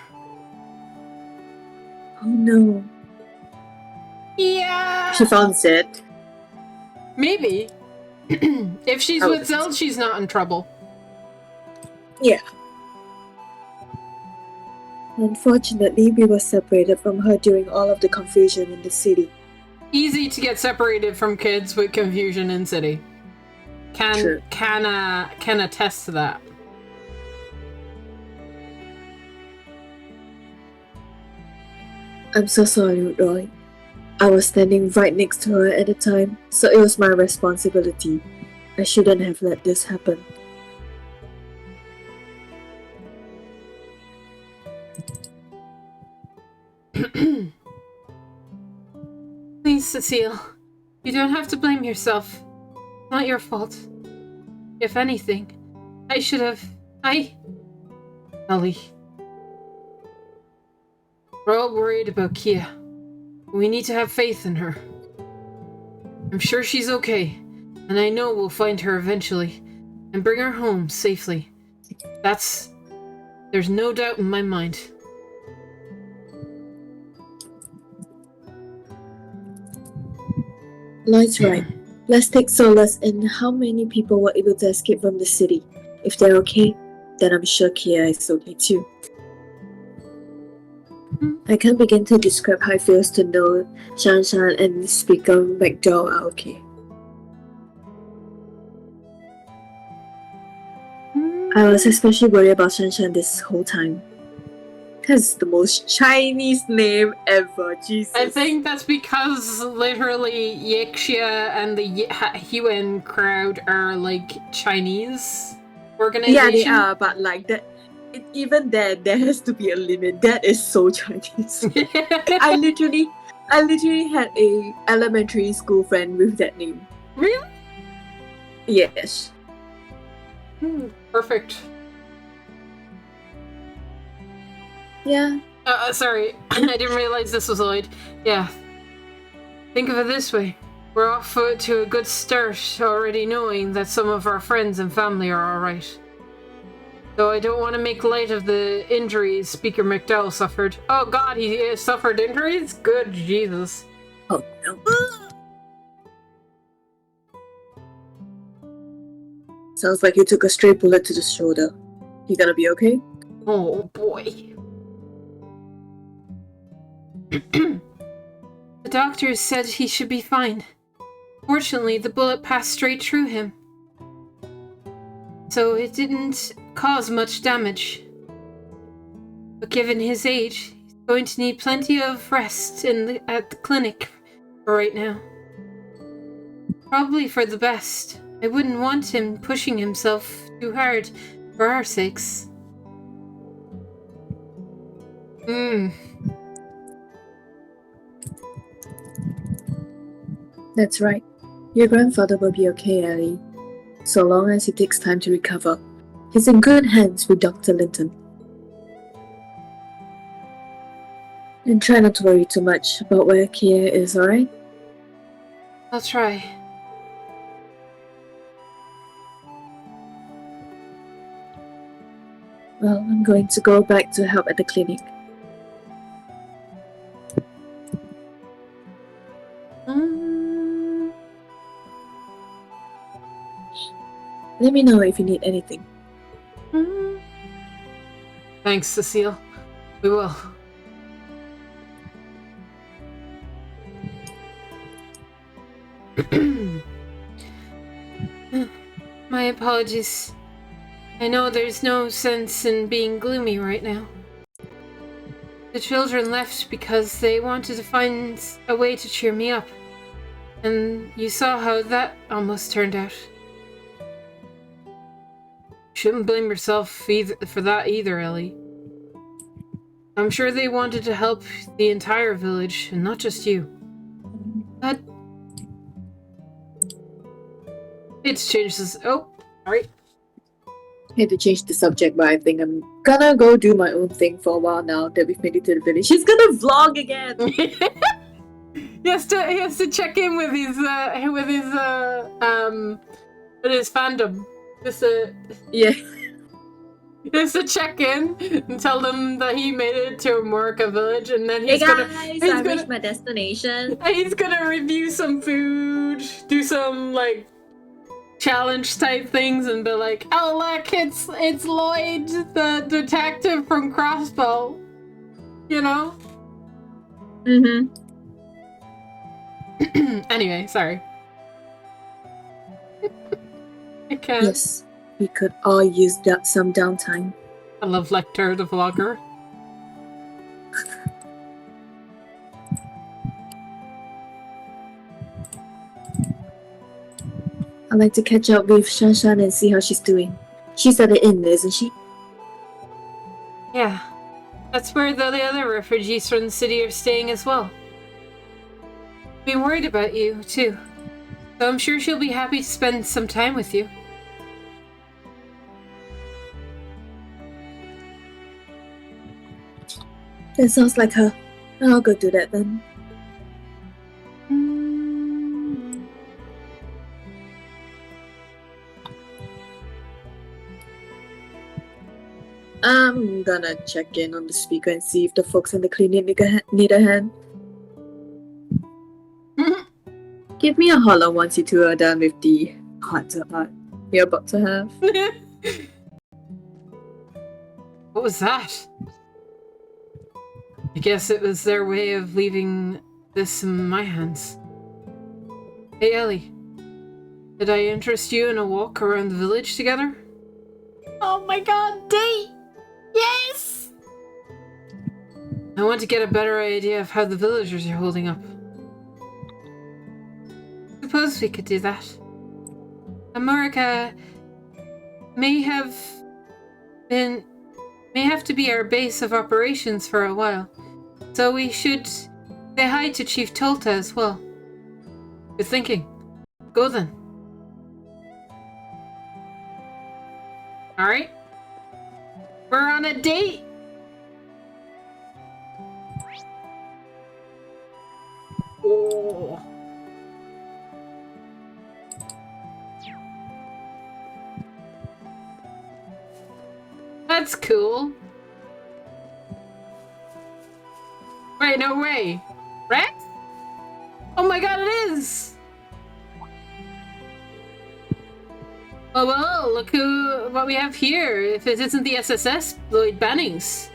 [SPEAKER 7] Oh no.
[SPEAKER 1] Yeah!
[SPEAKER 7] She found Zed.
[SPEAKER 1] Maybe. If she's with Zeld, she's not in trouble.
[SPEAKER 7] Yeah. Unfortunately, we were separated from her during all of the confusion in the city.
[SPEAKER 1] Easy to get separated from kids with confusion in city. Can attest to that.
[SPEAKER 7] I'm so sorry, Roy. I was standing right next to her at the time, so it was my responsibility. I shouldn't have let this happen.
[SPEAKER 1] Please, Cecile. You don't have to blame yourself. Not your fault. If anything, I should have... Ellie. We're all worried about Kia. We need to have faith in her. I'm sure she's okay, and I know we'll find her eventually, and bring her home safely. There's no doubt in my mind.
[SPEAKER 7] Lloyd's right. Let's take solace in how many people were able to escape from the city. If they're okay, then I'm sure Kia is okay too. I can't begin to describe how it feels to know Shanshan and Speaker McDowell are okay. I was especially worried about Shanshan this whole time. That's the most Chinese name ever, Jesus.
[SPEAKER 1] I think that's because literally Yixia and the Huan crowd are like Chinese organization.
[SPEAKER 7] Yeah, they are, but like that, even there has to be a limit. That is so Chinese. I literally had a elementary school friend with that name.
[SPEAKER 1] Really?
[SPEAKER 7] Yes.
[SPEAKER 1] Perfect.
[SPEAKER 7] Yeah.
[SPEAKER 1] Sorry, I didn't realize this was Lloyd. Yeah. Think of it this way. We're off to a good start, already knowing that some of our friends and family are alright. Though I don't want to make light of the injuries Speaker McDowell suffered. Oh god, he suffered injuries? Good Jesus.
[SPEAKER 7] Oh no. Sounds like you took a stray bullet to the shoulder. You gonna be okay?
[SPEAKER 1] Oh boy. The doctors said he should be fine. Fortunately, the bullet passed straight through him, so it didn't cause much damage. But given his age, he's going to need plenty of rest at the clinic for right now. Probably for the best. I wouldn't want him pushing himself too hard for our sakes.
[SPEAKER 7] That's right. Your grandfather will be okay, Ellie. So long as he takes time to recover. He's in good hands with Dr. Linton. And try not to worry too much about where Kia is, alright?
[SPEAKER 1] I'll try.
[SPEAKER 7] Well, I'm going to go back to help at the clinic. Let me know if you need anything.
[SPEAKER 1] Thanks, Cecile. We will. My apologies. I know there's no sense in being gloomy right now. The children left because they wanted to find a way to cheer me up. And you saw how that almost turned out. Shouldn't blame yourself for that either, Ellie. I'm sure they wanted to help the entire village, and not just you. But it's changed this. Oh, sorry.
[SPEAKER 7] Hate to change the subject, but I think I'm gonna go do my own thing for a while now that we've made it to the village. He's gonna vlog again.
[SPEAKER 1] He has to check in with his fandom.
[SPEAKER 7] Yeah.
[SPEAKER 1] Just to check in and tell them that he made it to Amorica Village, and then
[SPEAKER 7] Hey guys, I reached my destination.
[SPEAKER 1] He's gonna review some food, do some like challenge type things, and be like, "Oh look, it's Lloyd, the detective from Crossbow," you know. Anyway, sorry. I can't.
[SPEAKER 7] Yes, we could all use some downtime.
[SPEAKER 1] I love Lecter, the vlogger.
[SPEAKER 7] I'd like to catch up with Shanshan and see how she's doing. She's at the inn, isn't she?
[SPEAKER 1] Yeah. That's where the other refugees from the city are staying as well. Been worried about you, too. So I'm sure she'll be happy to spend some time with you.
[SPEAKER 7] That sounds like her. I'll go do that then. I'm gonna check in on the speaker and see if the folks in the clinic need a hand. Give me a holler once you two are done with the heart-to-heart you're about to have.
[SPEAKER 1] What was that? I guess it was their way of leaving this in my hands. Hey Ellie, did I interest you in a walk around the village together?
[SPEAKER 4] Oh my god, date! Yes!
[SPEAKER 1] I want to get a better idea of how the villagers are holding up. Suppose we could do that. America may have to be our base of operations for a while, so we should say hi to Chief Tolta as well. Good thinking. Go then. Alright. We're on a date! Oh. That's cool. Wait, no way. Rex? Oh my god, it is! Oh well, look what we have here. If it isn't the SSS, Lloyd Bannings.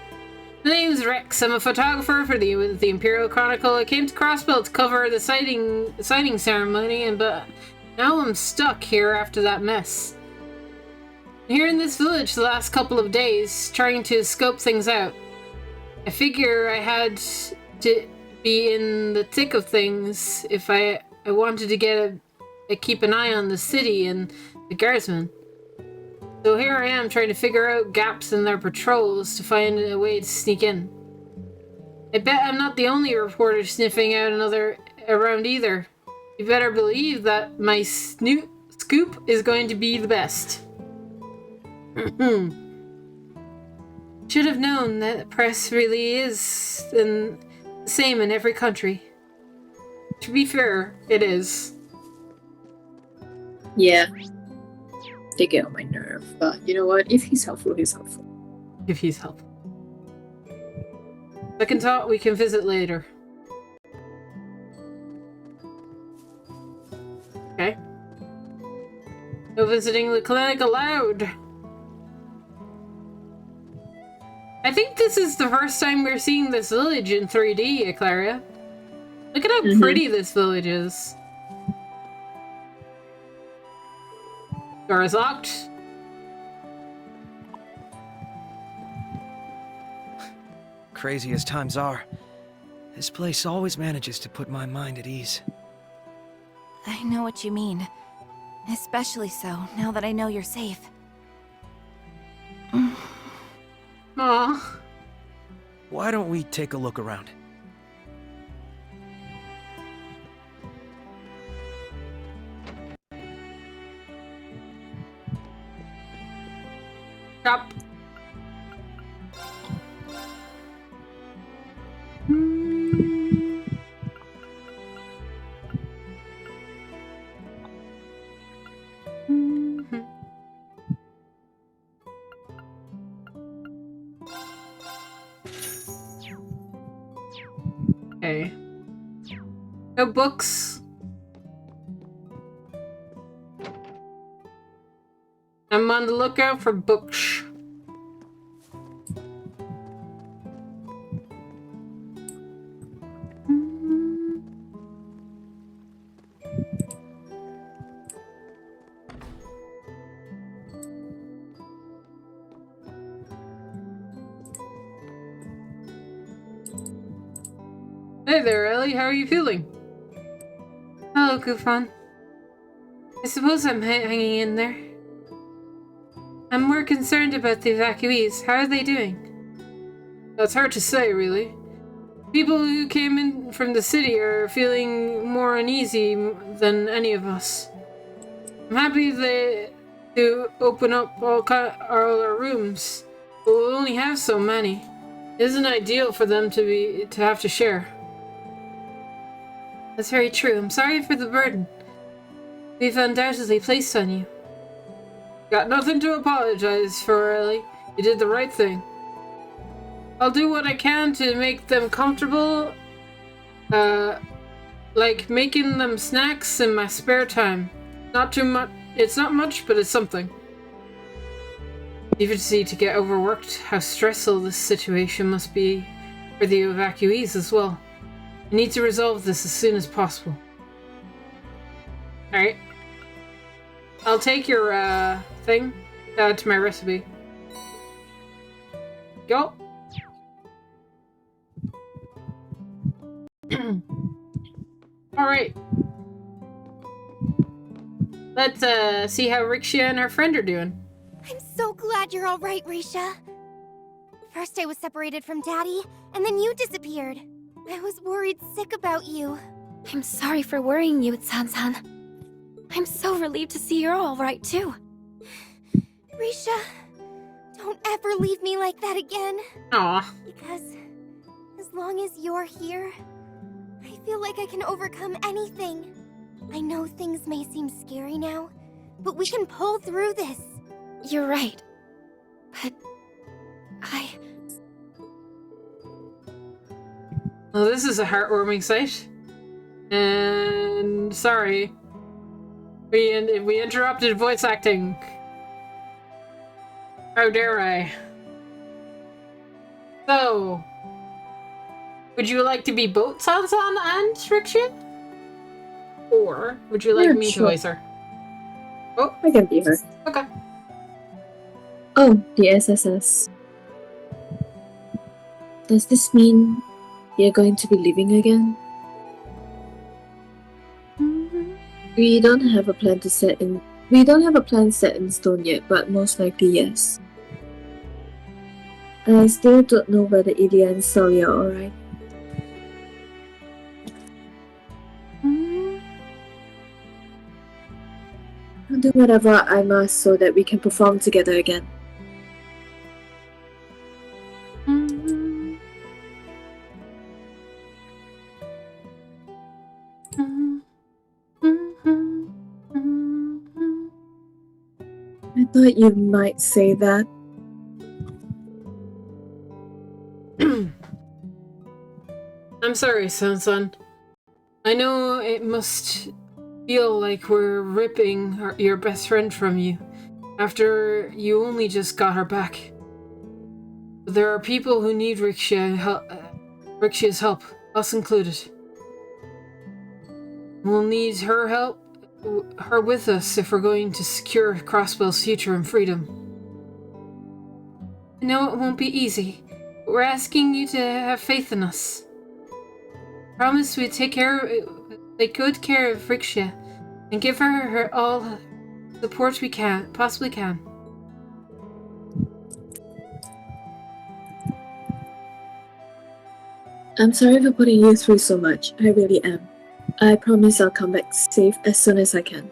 [SPEAKER 1] My name's Rex. I'm a photographer for the Imperial Chronicle. I came to Crossbell to cover the signing ceremony, but now I'm stuck here after that mess. I'm here in this village the last couple of days, trying to scope things out. I figure I had to be in the thick of things if I wanted to keep an eye on the city and the guardsmen. So here I am trying to figure out gaps in their patrols to find a way to sneak in. I bet I'm not the only reporter sniffing out another around either. You better believe that my scoop is going to be the best. Should have known that the press really is the same in every country. To be fair, it is.
[SPEAKER 3] Yeah. They get on my nerve, but you know what? If he's helpful, he's helpful.
[SPEAKER 1] If he's helpful. Second thought, we can visit later. Okay. No visiting the clinic allowed. I think this is the first time we're seeing this village in 3D, Eclaria. Look at how pretty this village is. Door is locked.
[SPEAKER 13] Crazy as times are, this place always manages to put my mind at ease.
[SPEAKER 19] I know what you mean. Especially so, now that I know you're safe.
[SPEAKER 1] Aww.
[SPEAKER 13] Why don't we take a look around?
[SPEAKER 1] Stop. Okay. No books. I'm on the lookout for books. Hey there, Ellie. How are you feeling? Hello, Gufan. I suppose I'm hanging in there. I'm more concerned about the evacuees. How are they doing? That's hard to say, really. People who came in from the city are feeling more uneasy than any of us. I'm happy to open up all our rooms, but we'll only have so many. It isn't ideal for them to have to share. That's very true. I'm sorry for the burden we've undoubtedly placed on you. Got nothing to apologize for, Ellie. You did the right thing. I'll do what I can to make them comfortable, like making them snacks in my spare time. Not too much. It's not much, but it's something. Even to get overworked, how stressful this situation must be for the evacuees as well. I need to resolve this as soon as possible. Alright. I'll take your, thing. Add to my recipe. Go. Alright. Let's, see how Rixia and her friend are doing.
[SPEAKER 20] I'm so glad you're alright, Risha. First I was separated from Daddy, and then you disappeared. I was worried sick about you.
[SPEAKER 11] I'm sorry for worrying you, San-san. I'm so relieved to see you're all right, too.
[SPEAKER 20] Risha, don't ever leave me like that again.
[SPEAKER 1] Aw.
[SPEAKER 20] Because as long as you're here, I feel like I can overcome anything. I know things may seem scary now, but we can pull through this.
[SPEAKER 11] You're right. But
[SPEAKER 1] Well, this is a heartwarming sight. And sorry. We interrupted voice acting. How dare I? So, would you like to be both San-san and Rixia? Or would you like me to voice her? Oh,
[SPEAKER 3] I can be her.
[SPEAKER 1] Okay.
[SPEAKER 7] Oh, the SSS. Does this mean you're going to be leaving again? We don't have a plan set in stone yet, but most likely yes. I still don't know whether Ilya and Sully are alright. I'll do whatever I must so that we can perform together again. I thought you might say that.
[SPEAKER 1] I'm sorry, San-san. I know it must feel like we're ripping your best friend from you after you only just got her back. But there are people who need Rixia's help, us included. We'll need her with us if we're going to secure Crossbell's future and freedom. I know it won't be easy, but we're asking you to have faith in us. Promise we'd take good care of Rixia and give her all the support we possibly can.
[SPEAKER 7] I'm sorry for putting you through so much. I really am. I promise I'll come back safe as soon as I can.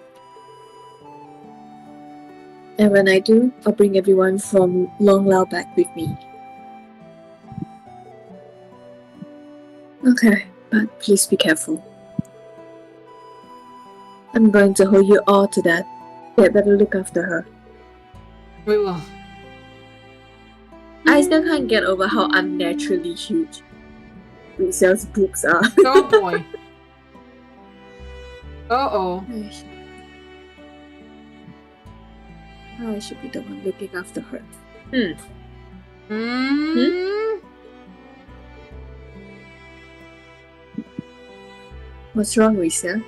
[SPEAKER 7] And when I do, I'll bring everyone from Long Lao back with me. Okay, but please be careful. I'm going to hold you all to that. You better look after her.
[SPEAKER 1] We will.
[SPEAKER 7] I still can't get over how unnaturally huge Lucia's boobs are.
[SPEAKER 1] Oh boy. Uh-oh.
[SPEAKER 7] I should be the one looking after her. What's wrong, Risa?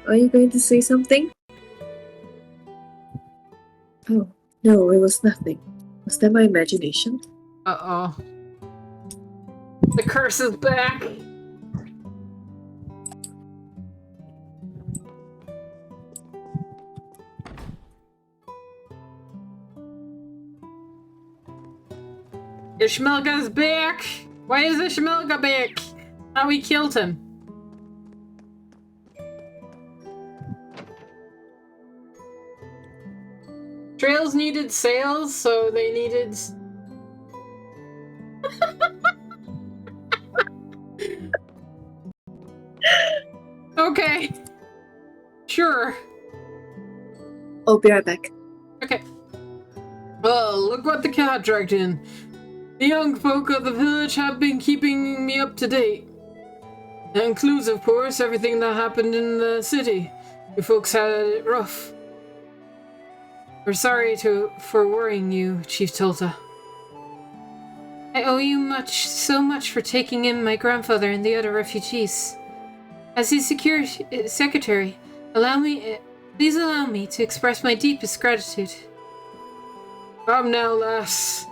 [SPEAKER 7] Are you going to say something? Oh, no, it was nothing. Was that my imagination?
[SPEAKER 1] Uh-oh. The curse is back! Ishmelga's back! Why is Ishmelga back? How we killed him. Trails needed sails, so they needed... Okay. Sure.
[SPEAKER 7] I'll be right back.
[SPEAKER 1] Okay. Well, look what the cat dragged in. The young folk of the village have been keeping me up to date. That includes, of course, everything that happened in the city. You folks had it rough. We're sorry for worrying you, Chief Tolta. I owe you so much for taking in my grandfather and the other refugees. As his secretary, please allow me to express my deepest gratitude. Come now, lass.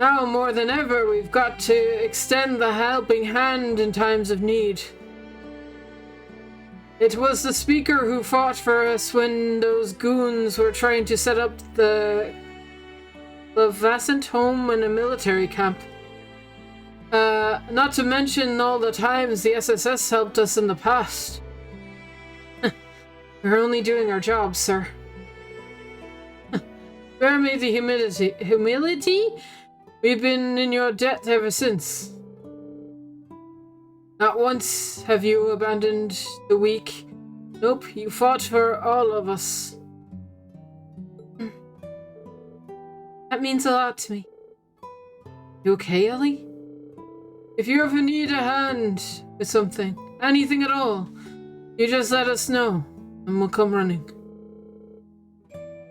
[SPEAKER 1] Now more than ever, we've got to extend the helping hand in times of need. It was the Speaker who fought for us when those goons were trying to set up the Vassant home and a military camp. Not to mention all the times the SSS helped us in the past. We're only doing our jobs, sir. Spare me the humility? We've been in your debt ever since. Not once have you abandoned the weak. Nope, you fought for all of us. That means a lot to me. You okay, Ellie? If you ever need a hand with something, anything at all, you just let us know, and we'll come running.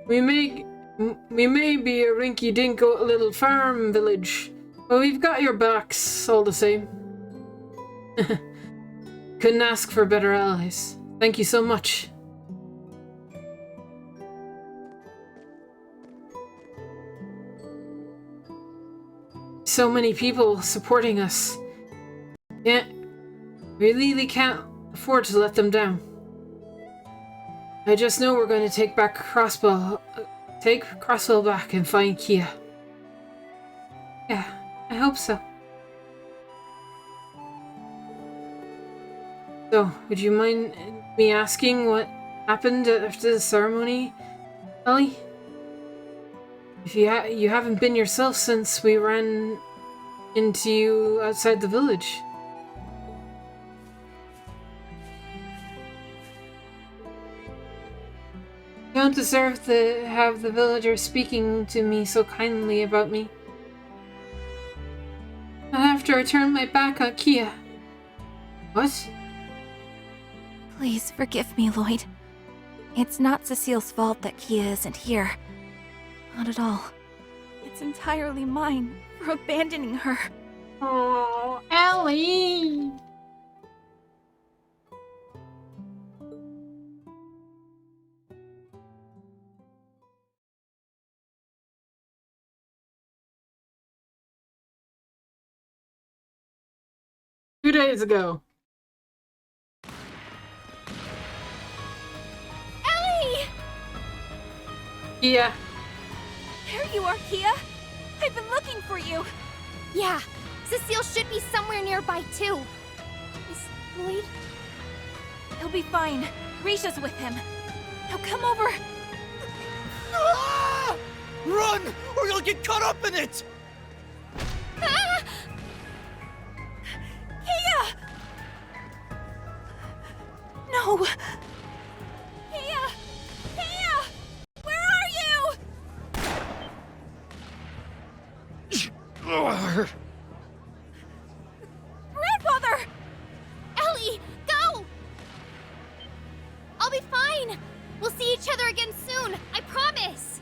[SPEAKER 1] We may be a rinky-dink little farm village, but we've got your backs all the same. Couldn't ask for better allies. Thank you so much. So many people supporting us. Yeah, we really can't afford to let them down. I just know we're going to take Crossbell back and find Kia. Yeah, I hope so. So, would you mind me asking what happened after the ceremony, Ellie? If you haven't been yourself since we ran into you outside the village. You don't deserve to have the villagers speaking to me so kindly about me. Not after I turned my back on Kia. What?
[SPEAKER 19] Please forgive me, Lloyd. It's not Cecile's fault that Kia isn't here. Not at all. It's entirely mine for abandoning her.
[SPEAKER 1] Oh, Ellie! Two days ago.
[SPEAKER 19] Ellie!
[SPEAKER 1] Kia.
[SPEAKER 19] There you are, Kia. I've been looking for you.
[SPEAKER 20] Yeah, Cecile should be somewhere nearby too. Is Lloyd?
[SPEAKER 19] He'll be fine. Risha's with him. Now come over.
[SPEAKER 13] Ah! Run, or you'll get caught up in it!
[SPEAKER 19] Ah! Kia! No. Kia! Kia! Where are you? Grandfather!
[SPEAKER 20] Ellie, go! I'll be fine. We'll see each other again soon, I promise.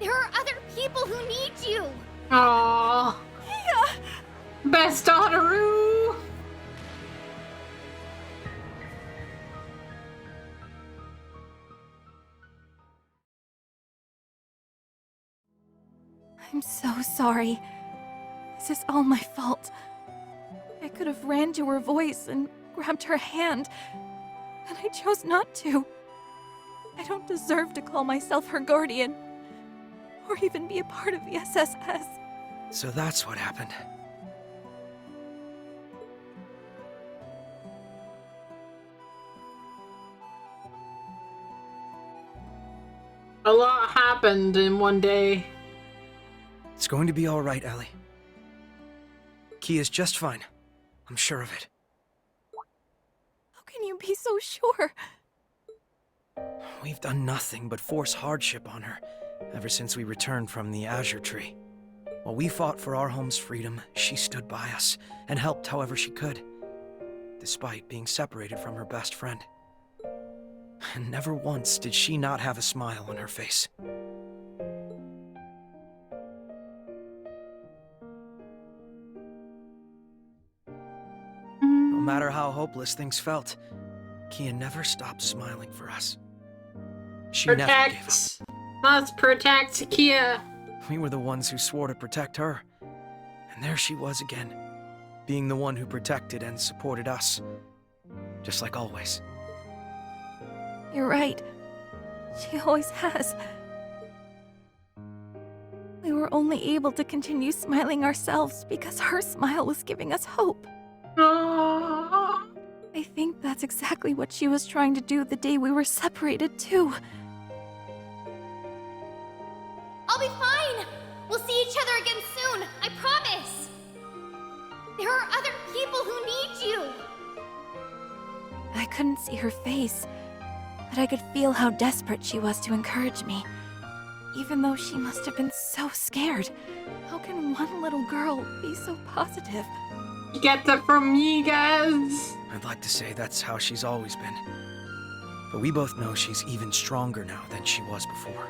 [SPEAKER 20] There are other people who need you.
[SPEAKER 1] Aww.
[SPEAKER 19] Kia!
[SPEAKER 1] Best daughter-oo!
[SPEAKER 19] I'm so sorry. This is all my fault. I could have ran to her voice and grabbed her hand, and I chose not to. I don't deserve to call myself her guardian, or even be a part of the SSS.
[SPEAKER 13] So that's what happened.
[SPEAKER 1] A lot happened in one day.
[SPEAKER 13] It's going to be all right, Ellie. Kia's just fine. I'm sure of it.
[SPEAKER 19] How can you be so sure?
[SPEAKER 13] We've done nothing but force hardship on her ever since we returned from the Azure Tree. While we fought for our home's freedom, she stood by us and helped however she could, despite being separated from her best friend. And never once did she not have a smile on her face. No matter how hopeless things felt, Kia never stopped smiling for us. She never gave up.
[SPEAKER 1] Must protect Kia.
[SPEAKER 13] We were the ones who swore to protect her. And there she was again, being the one who protected and supported us. Just like always.
[SPEAKER 19] You're right. She always has. We were only able to continue smiling ourselves because her smile was giving us hope. I think that's exactly what she was trying to do the day we were separated, too.
[SPEAKER 20] I'll be fine! We'll see each other again soon, I promise! There are other people who need you!
[SPEAKER 19] I couldn't see her face, but I could feel how desperate she was to encourage me. Even though she must have been so scared. How can one little girl be so positive?
[SPEAKER 1] Get that from me, guys!
[SPEAKER 13] I'd like to say that's how she's always been. But we both know she's even stronger now than she was before.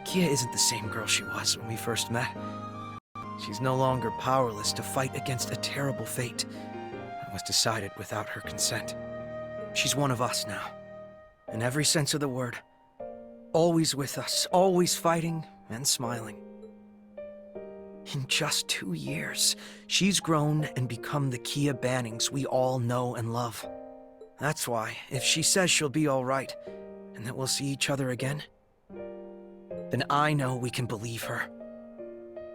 [SPEAKER 13] Kia isn't the same girl she was when we first met. She's no longer powerless to fight against a terrible fate that was decided without her consent. She's one of us now, in every sense of the word. Always with us, always fighting and smiling. In just 2 years, she's grown and become the Kia Bannings we all know and love. That's why, if she says she'll be all right, and that we'll see each other again, then I know we can believe her.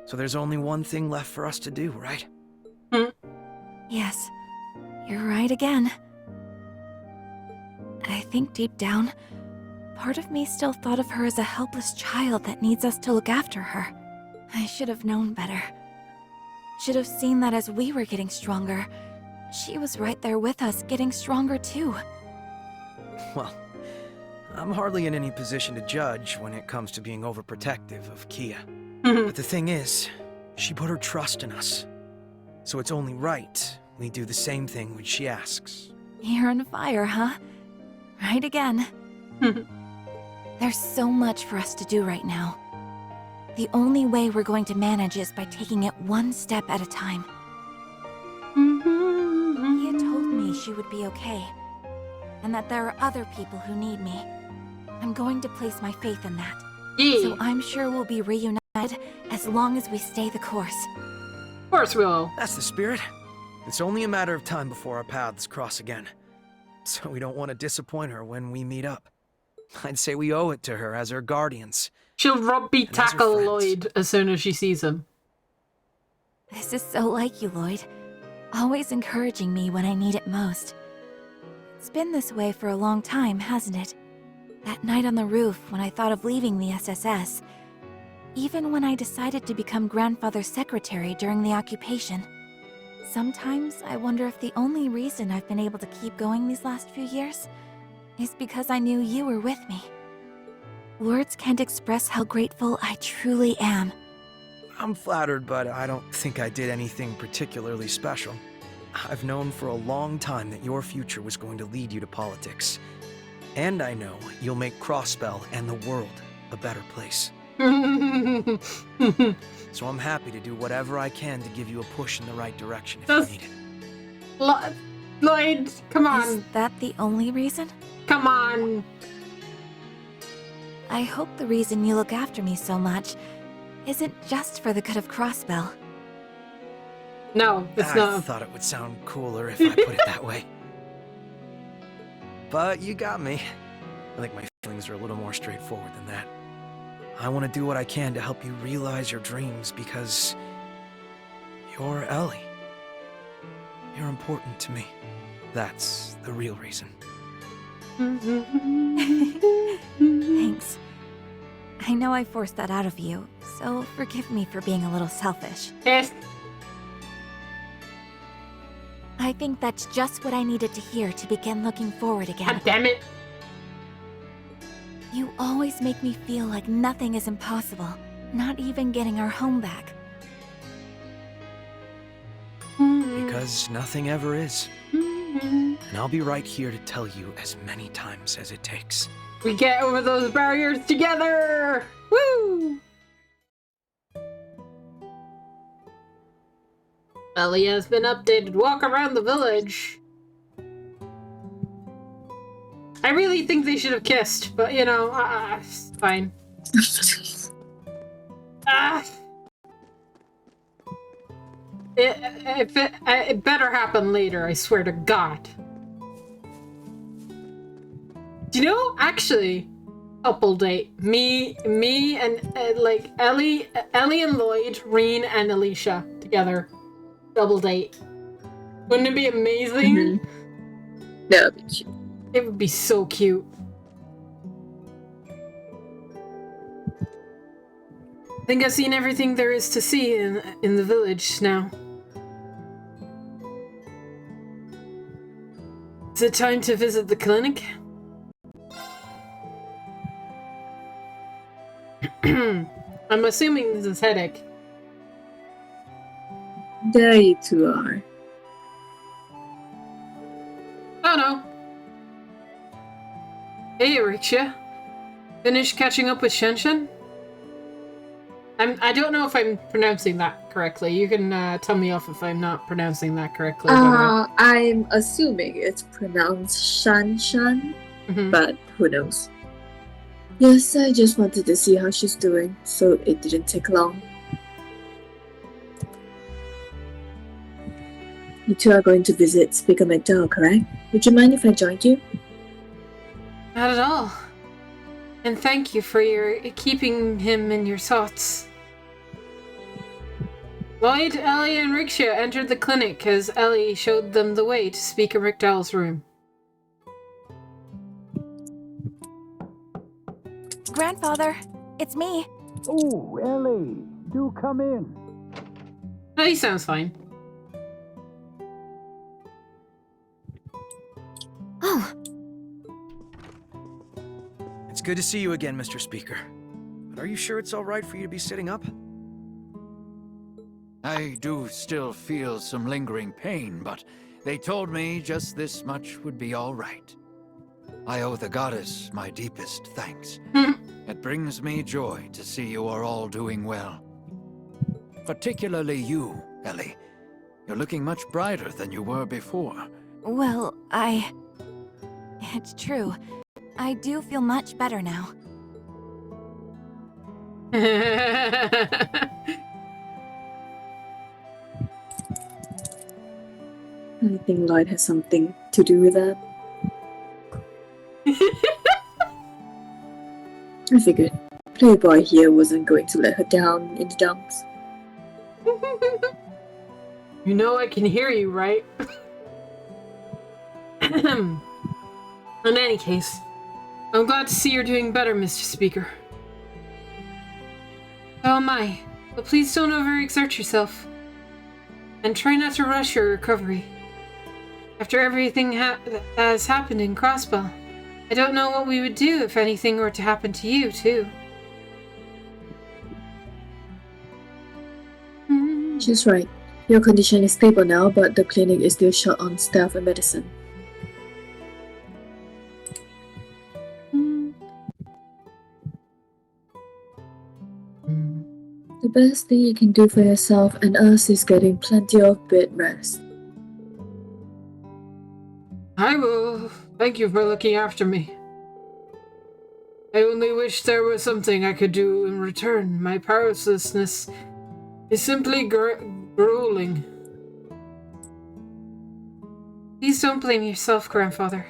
[SPEAKER 13] So there's only one thing left for us to do, right?
[SPEAKER 19] Yes, you're right again. I think deep down, part of me still thought of her as a helpless child that needs us to look after her. I should have known better. Should have seen that as we were getting stronger, she was right there with us, getting stronger too.
[SPEAKER 13] Well, I'm hardly in any position to judge when it comes to being overprotective of Kia. But the thing is, she put her trust in us. So it's only right we do the same thing when she asks.
[SPEAKER 19] You're on fire, huh? Right again. There's so much for us to do right now. The only way we're going to manage is by taking it one step at a time. Kia told me she would be okay, and that there are other people who need me. I'm going to place my faith in that. So I'm sure we'll be reunited as long as we stay the course.
[SPEAKER 1] Of course we will.
[SPEAKER 13] That's the spirit. It's only a matter of time before our paths cross again. So we don't want to disappoint her when we meet up. I'd say we owe it to her as her guardians.
[SPEAKER 1] She'll rugby tackle Lloyd as soon as she sees him.
[SPEAKER 19] This is so like you, Lloyd. Always encouraging me when I need it most. It's been this way for a long time, hasn't it? That night on the roof when I thought of leaving the SSS. Even when I decided to become grandfather's secretary during the occupation. Sometimes I wonder if the only reason I've been able to keep going these last few years is because I knew you were with me. Words can't express how grateful I truly am.
[SPEAKER 13] I'm flattered, but I don't think I did anything particularly special. I've known for a long time that your future was going to lead you to politics. And I know you'll make Crossbell and the world a better place. So I'm happy to do whatever I can to give you a push in the right direction if you need it.
[SPEAKER 1] Lloyd, come on.
[SPEAKER 19] Is that the only reason?
[SPEAKER 1] Come on.
[SPEAKER 19] I hope the reason you look after me so much isn't just for the good of Crossbell.
[SPEAKER 1] No, it's not.
[SPEAKER 13] I thought it would sound cooler if I put it that way. But you got me. I think my feelings are a little more straightforward than that. I want to do what I can to help you realize your dreams because you're Ellie. You're important to me. That's the real reason.
[SPEAKER 19] Thanks. I know I forced that out of you, so forgive me for being a little selfish.
[SPEAKER 1] Yes.
[SPEAKER 19] I think that's just what I needed to hear to begin looking forward again.
[SPEAKER 1] God damn it.
[SPEAKER 19] You always make me feel like nothing is impossible, not even getting our home back.
[SPEAKER 13] Because nothing ever is. And I'll be right here to tell you as many times as it takes.
[SPEAKER 1] We get over those barriers together! Woo! Ellie has been updated. Walk around the village. I really think they should have kissed, but you know, it's fine. It better happen later, I swear to God. Do you know, actually, couple date. Me and like Ellie and Lloyd, Reen and Alicia together. Double date. Wouldn't it be amazing?
[SPEAKER 3] That would be cute.
[SPEAKER 1] It would be so cute. I think I've seen everything there is to see in the village now. Is it time to visit the clinic? I'm assuming this is headache.
[SPEAKER 3] There you two are.
[SPEAKER 1] Oh no. Hey, Riksha. Finished catching up with Shenshen? I don't know if I'm pronouncing that correctly. You can tell me off if I'm not pronouncing that correctly.
[SPEAKER 3] I'm assuming it's pronounced Shan, but who knows? Yes, I just wanted to see how she's doing, so it didn't take long. You two are going to visit Speaker McDowell, correct? Would you mind if I joined you?
[SPEAKER 1] Not at all. And thank you for your keeping him in your thoughts. Lloyd, Ellie, and Riksha entered the clinic as Ellie showed them the way to Speaker McDowell's room.
[SPEAKER 19] Grandfather, it's me.
[SPEAKER 21] Oh, Ellie, do come in.
[SPEAKER 1] Oh, he sounds fine.
[SPEAKER 11] Oh.
[SPEAKER 13] It's good to see you again, Mr. Speaker. But are you sure it's all right for you to be sitting up?
[SPEAKER 21] I do still feel some lingering pain, but they told me just this much would be all right. I owe the goddess my deepest thanks. It brings me joy to see you are all doing well. Particularly you, Ellie. You're looking much brighter than you were before.
[SPEAKER 19] Well, It's true. I do feel much better now.
[SPEAKER 3] I think Lloyd has something to do with that. I figured Playboy here wasn't going to let her down in the dumps.
[SPEAKER 1] You know I can hear you, right? In any case, I'm glad to see you're doing better, Mr. Speaker. So am I, but please don't overexert yourself. And try not to rush your recovery. After everything that has happened in Crossbell, I don't know what we would do if anything were to happen to you, too.
[SPEAKER 3] She's right. Your condition is stable now, but the clinic is still short on staff and medicine. The best thing you can do for yourself and us is getting plenty of bed rest.
[SPEAKER 1] I will. Thank you for looking after me. I only wish there was something I could do in return. My powerlessness is simply grueling. Please don't blame yourself, Grandfather.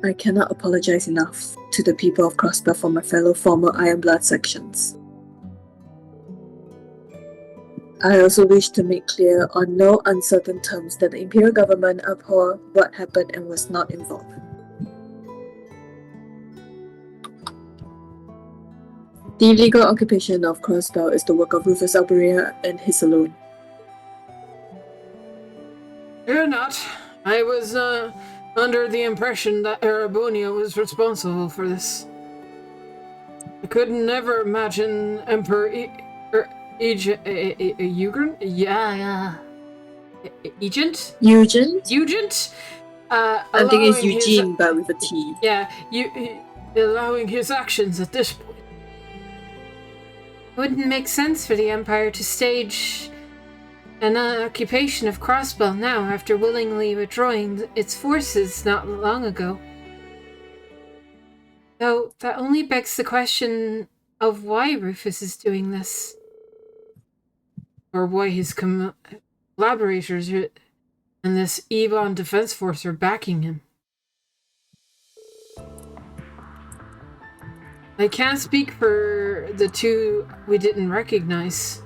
[SPEAKER 3] I cannot apologize enough to the people of Crossbell for my fellow former Ironblood sections. I also wish to make clear on no uncertain terms that the Imperial government abhor what happened and was not involved. The illegal occupation of Crossbell is the work of Rufus Alberia and his alone.
[SPEAKER 1] You're not. I was, under the impression that Erebonia was responsible for this. I could never imagine Eugen? Yeah. Agent?
[SPEAKER 3] Eugent? I think it's
[SPEAKER 1] Allowing
[SPEAKER 3] Eugene, but with a T.
[SPEAKER 1] Yeah, allowing his actions at this point. It wouldn't make sense for the Empire to stage an occupation of Crossbell now after willingly withdrawing its forces not long ago. Though that only begs the question of why Rufus is doing this. Or why his collaborators and this Ebon Defense Force are backing him. I can't speak for the two we didn't recognize.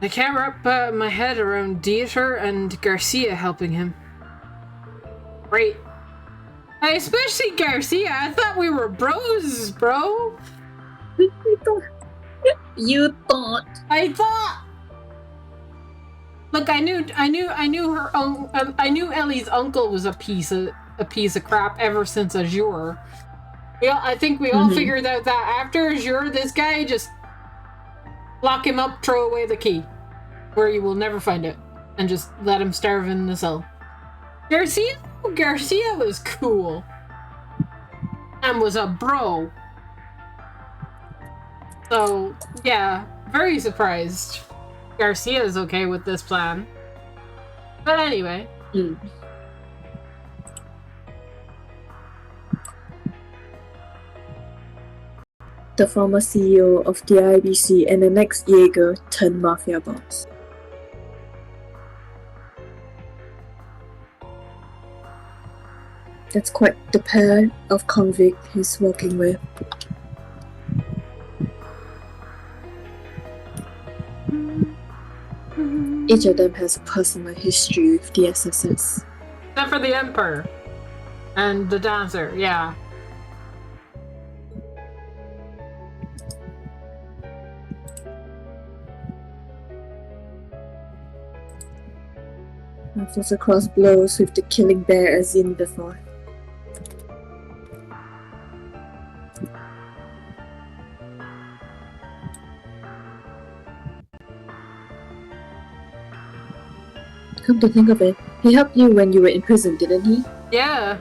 [SPEAKER 1] I can't wrap my head around Dieter and Garcia helping him. Great. Especially Garcia. I thought we were bros, bro.
[SPEAKER 3] You thought.
[SPEAKER 1] I thought. Look, I knew her. I knew Ellie's uncle was a piece of crap ever since Azure. I think we all figured out that after Azure, this guy just lock him up, throw away the key, where you will never find it, and just let him starve in the cell. Garcia was cool and was a bro. So yeah, very surprised Garcia is okay with this plan. But anyway.
[SPEAKER 7] The former CEO of the IBC and the next Jaeger turned mafia boss. That's quite the pair of convict he's working with. Each of them has a personal history with the SSS.
[SPEAKER 1] Except for the Emperor. And the dancer, yeah.
[SPEAKER 7] Rufus across blows with the killing bear as in before. Come to think of it, he helped you when you were in prison, didn't he?
[SPEAKER 1] Yeah.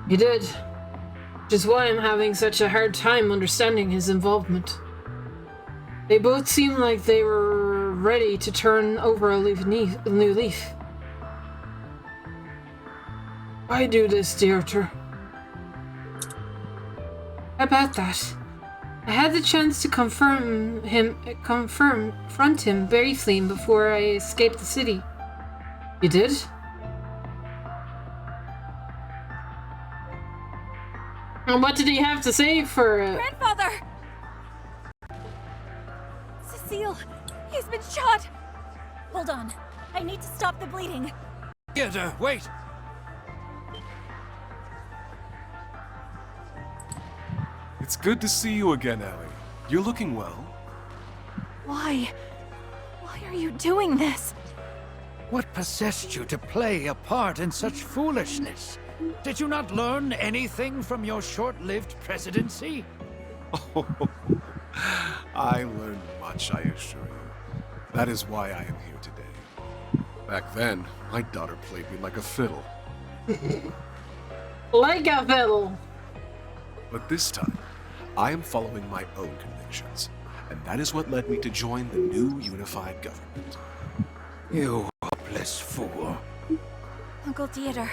[SPEAKER 1] He did. Which is why I'm having such a hard time understanding his involvement. They both seem like they were ready to turn over a new leaf. Why do this, Dieter? About that. I had the chance to confront him briefly before I escaped the city. You did? And what did he have to say for
[SPEAKER 19] Grandfather! Cecile, he's been shot! Hold on. I need to stop the bleeding.
[SPEAKER 21] Get her, wait!
[SPEAKER 2] It's good to see you again, Ellie. You're looking well.
[SPEAKER 19] Why? Why are you doing this?
[SPEAKER 21] What possessed you to play a part in such foolishness? Did you not learn anything from your short-lived presidency?
[SPEAKER 2] Oh, I learned much, I assure you. That is why I am here today. Back then, my daughter played me like a fiddle.
[SPEAKER 1] Like a fiddle!
[SPEAKER 2] But this time, I am following my own convictions, and that is what led me to join the new unified government.
[SPEAKER 21] You hopeless fool.
[SPEAKER 19] Uncle Dieter,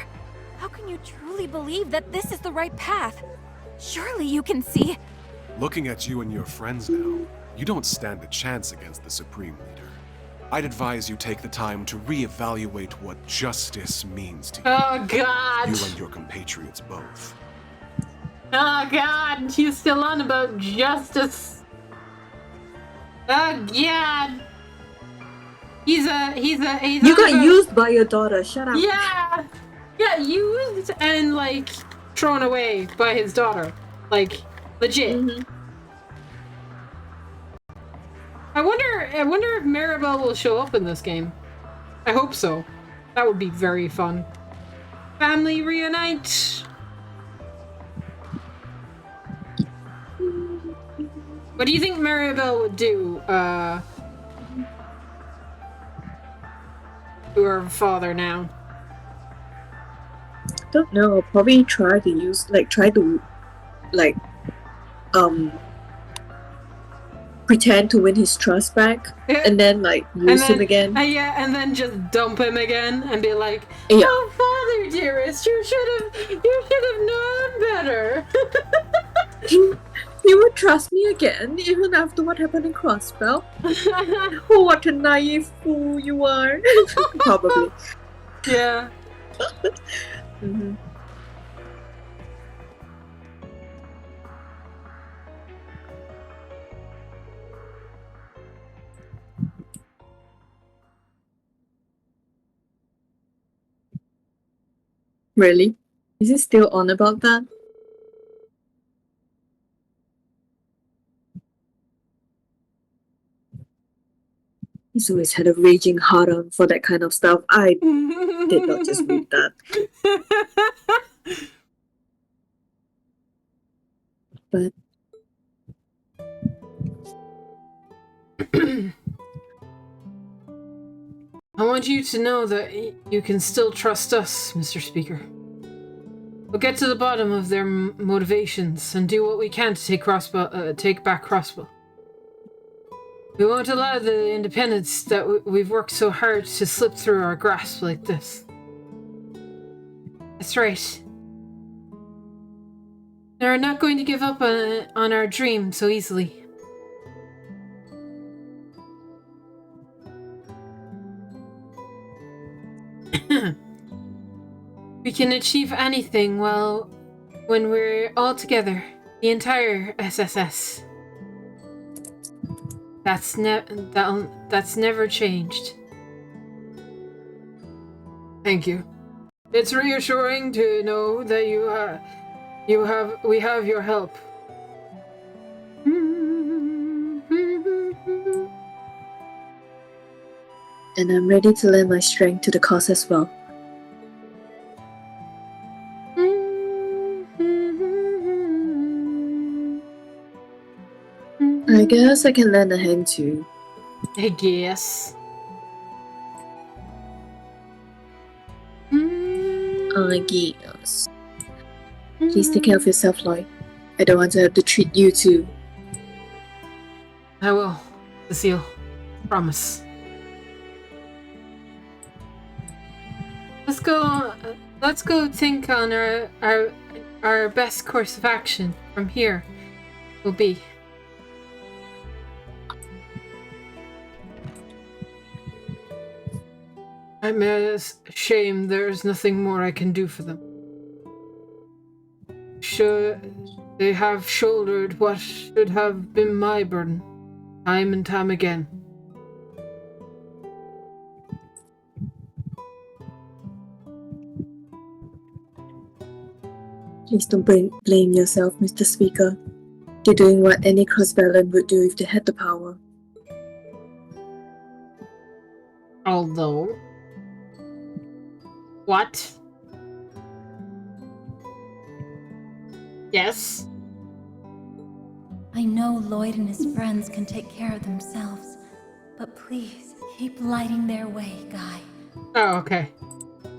[SPEAKER 19] how can you truly believe that this is the right path? Surely you can see.
[SPEAKER 2] Looking at you and your friends now, you don't stand a chance against the Supreme Leader. I'd advise you take the time to reevaluate what justice means to you.
[SPEAKER 1] Oh, God!
[SPEAKER 2] You and your compatriots both.
[SPEAKER 1] Oh, God! He's still on about justice. Oh, God! He's
[SPEAKER 7] You got used by your daughter, shut up.
[SPEAKER 1] Yeah! Yeah, used and, like, thrown away by his daughter. Like, legit. I wonder if Maribel will show up in this game. I hope so. That would be very fun. Family reunite! What do you think Maribel would do, to her father now?
[SPEAKER 3] Don't know. Probably try to pretend to win his trust back, and then use him again.
[SPEAKER 1] Yeah, and then just dump him again and be like,
[SPEAKER 3] Yeah.
[SPEAKER 1] "Oh, father dearest, you should have known better."
[SPEAKER 3] You would trust me again, even after what happened in Crossbell? Oh, what a naive fool you are. Probably.
[SPEAKER 1] Yeah.
[SPEAKER 3] Mm-hmm. Really? Is he still on about that? He's always had a raging hard-on for that kind of stuff. I did not just read that. But
[SPEAKER 1] I want you to know that you can still trust us, Mr. Speaker. We'll get to the bottom of their motivations and do what we can to take back Crossbow. We won't allow the independence that we've worked so hard to slip through our grasp like this. That's right. We're not going to give up on our dream so easily. We can achieve anything when we're all together, the entire SSS. That's never changed. Thank you. It's reassuring to know that we have your help.
[SPEAKER 3] and I'm ready to lend my strength to the cause as well. I guess I can lend a hand too.
[SPEAKER 1] I guess.
[SPEAKER 3] I guess. Please take care of yourself, Lloyd. I don't want to have to treat you too.
[SPEAKER 1] I will, Cecile. Promise. Let's go think on our best course of action from here will be. I'm ashamed there's nothing more I can do for them. Sure, they have shouldered what should have been my burden, time and time again.
[SPEAKER 3] Please don't blame yourself, Mr. Speaker. You're doing what any crossbellion would do if they had the power.
[SPEAKER 1] Although... What? Yes?
[SPEAKER 14] I know Lloyd and his friends can take care of themselves, but please, keep lighting their way, Guy.
[SPEAKER 1] Oh, okay.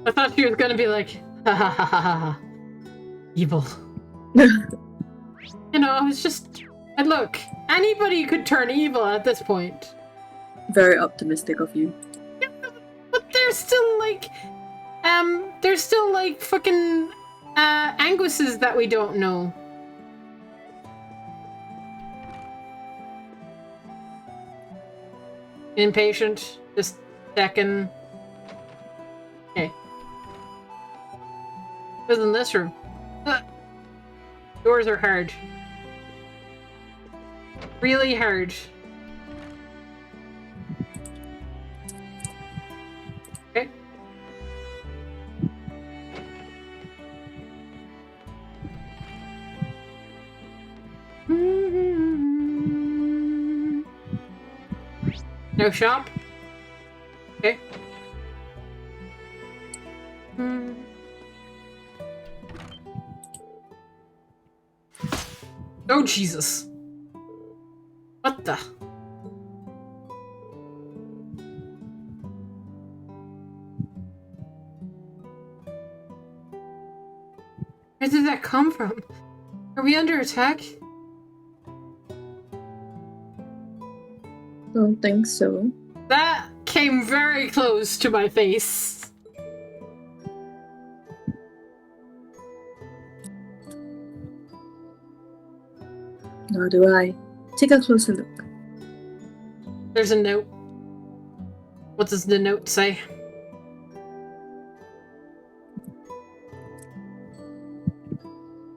[SPEAKER 1] I thought she was gonna be like, ha ha ha ha ha. Evil. You know, it's just... And look, anybody could turn evil at this point.
[SPEAKER 3] Very optimistic of you.
[SPEAKER 1] Yeah, but there's still like fucking Angus's that we don't know. Impatient, just checking. Okay. Who's in this room? Doors are hard. Really hard. Okay. No shop? Okay. Oh, Jesus. the? Where did that come from? Are we under attack?
[SPEAKER 7] Don't think so.
[SPEAKER 1] That came very close to my face.
[SPEAKER 7] Nor do I. Take a closer look.
[SPEAKER 1] There's a note. What does the note say?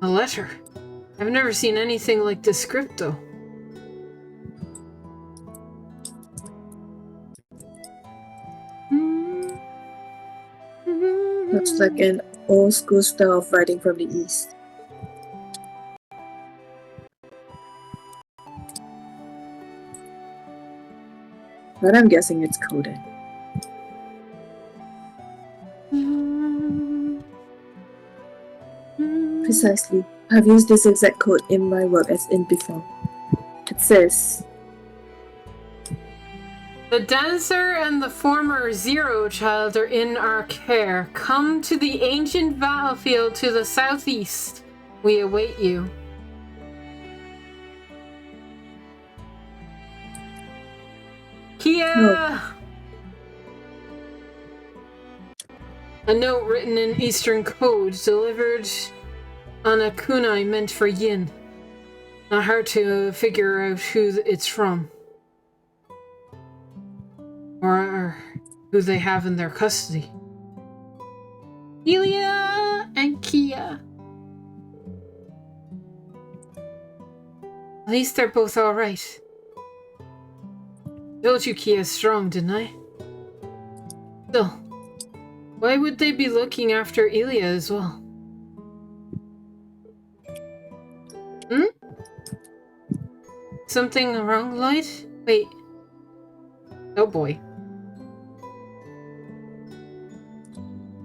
[SPEAKER 1] A letter. I've never seen anything like this script, though.
[SPEAKER 7] Looks like an old school style of writing from the East. But I'm guessing it's coded. Precisely. I've used this exact code in my work as in before. It says,
[SPEAKER 1] the dancer and the former Zero child are in our care. Come to the ancient battlefield to the southeast. We await you. Kia!
[SPEAKER 7] Oh.
[SPEAKER 1] A note written in Eastern code, delivered on a kunai meant for Yin. Not hard to figure out who it's from. Or who they have in their custody. Elia and Kia. At least they're both alright. Told you Kia's strong, didn't I? Still, why would they be looking after Elia as well? Hmm? Something wrong, Lloyd? Wait. Oh boy.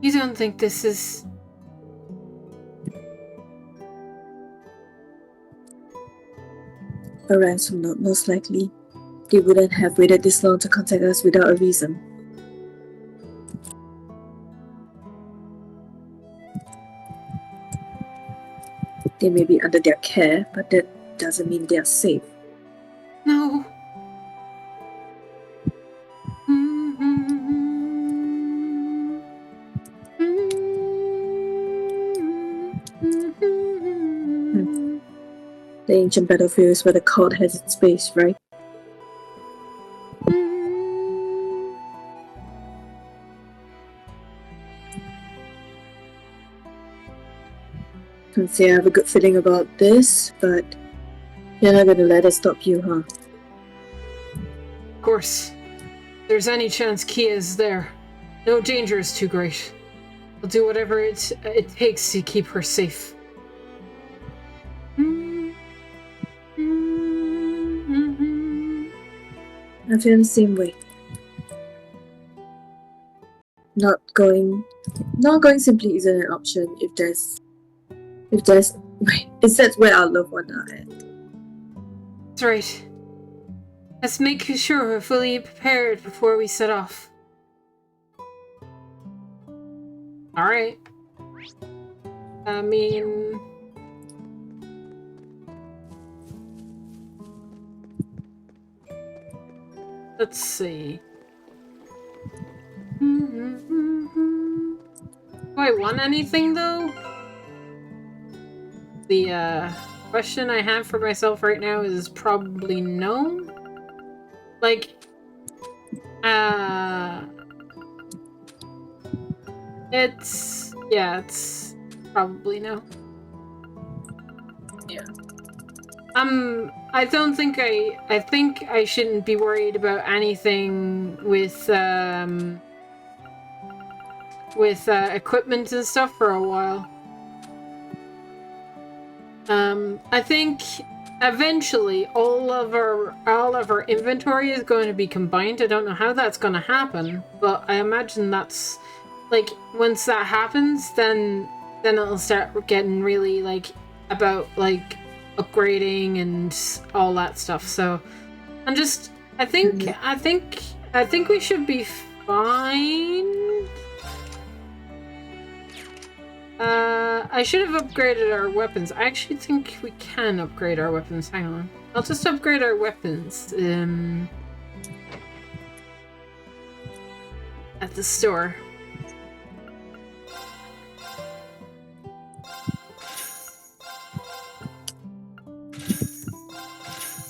[SPEAKER 1] You don't think this is...
[SPEAKER 7] a ransom note, most likely. They wouldn't have waited this long to contact us without a reason. They may be under their care, but that doesn't mean they are safe.
[SPEAKER 1] No.
[SPEAKER 7] The ancient battlefield is where the cult has its base, right? Can't say I have a good feeling about this, but you're not gonna let it stop you, huh?
[SPEAKER 1] Of course. If there's any chance Kia is there, no danger is too great. I'll do whatever it takes to keep her safe.
[SPEAKER 7] I feel the same way. Not going simply isn't an option if there's wait, is that where our loved one are at?
[SPEAKER 1] That's right. Let's make sure we're fully prepared before we set off. Alright. I mean... let's see. Do I want anything, though? The question I have for myself right now is probably no. Like, it's probably no.
[SPEAKER 7] Yeah.
[SPEAKER 1] I don't think I think I shouldn't be worried about anything with equipment and stuff for a while. I think eventually all of our inventory is going to be combined. I don't know how that's going to happen, but I imagine that's like once that happens, then it'll start getting really like about like upgrading and all that stuff. So I think we should be fine. I should have upgraded our weapons. I actually think we can upgrade our weapons. Hang on. I'll just upgrade our weapons. At the store.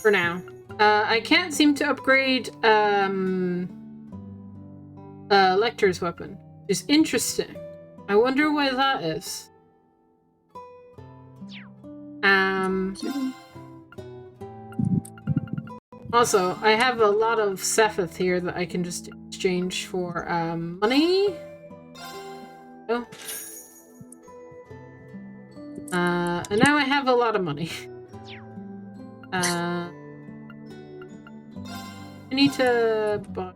[SPEAKER 1] For now. I can't seem to upgrade Lecter's weapon. Which is interesting. I wonder why that is. Also, I have a lot of Sephiroth here that I can just exchange for money. Oh. And now I have a lot of money. I need to buy.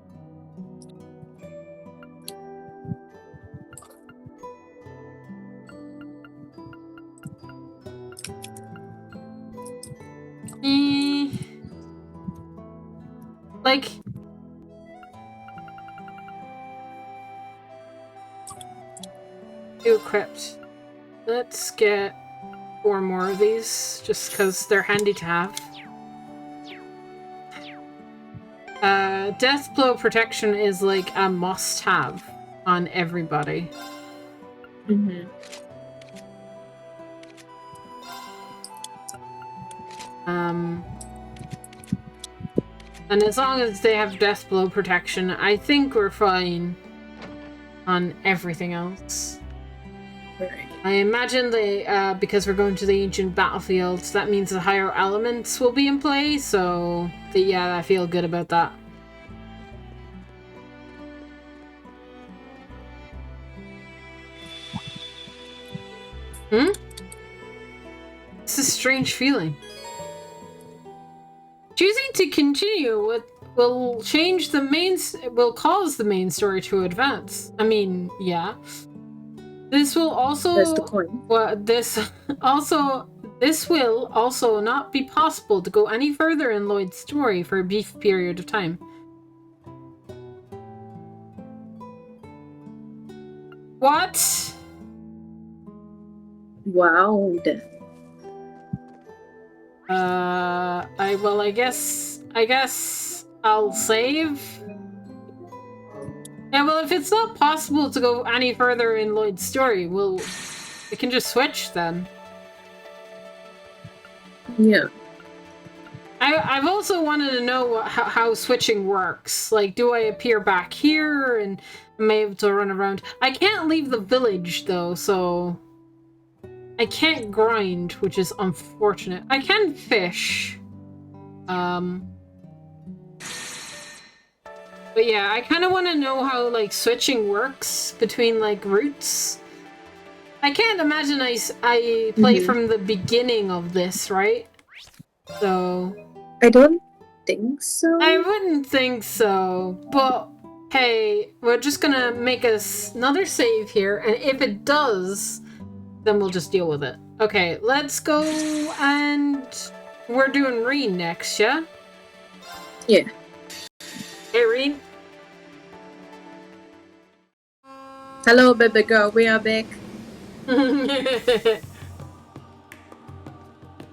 [SPEAKER 1] Like, equipped. Let's get 4 more of these, just because they're handy to have. Death blow protection is like a must-have on everybody.
[SPEAKER 3] Mm-hmm.
[SPEAKER 1] And as long as they have death blow protection, I think we're fine on everything else.
[SPEAKER 3] Right.
[SPEAKER 1] I imagine they, because we're going to the ancient battlefields, that means the higher elements will be in play, so yeah, I feel good about that. It's a strange feeling. Choosing to continue will change the will cause the main story to advance. I mean, yeah. This will also
[SPEAKER 3] That's the point.
[SPEAKER 1] Well, this will also not be possible to go any further in Lloyd's story for a brief period of time. What?
[SPEAKER 3] Wow.
[SPEAKER 1] I guess I'll save. Yeah, well, if it's not possible to go any further in Lloyd's story, we can just switch then.
[SPEAKER 3] Yeah.
[SPEAKER 1] I've also wanted to know how switching works. Like, do I appear back here and am I able to run around? I can't leave the village, though, so I can't grind, which is unfortunate. I can fish. But yeah, I kind of want to know how, like, switching works between, like, routes. I can't imagine I play from the beginning of this, right? So...
[SPEAKER 3] I don't think so.
[SPEAKER 1] I wouldn't think so, but hey, we're just gonna make another save here, and if it does, then we'll just deal with it. Okay, let's go, and we're doing Reen next, yeah?
[SPEAKER 3] Yeah.
[SPEAKER 1] Hey, Reen.
[SPEAKER 3] Hello, baby girl, we are back.
[SPEAKER 1] Are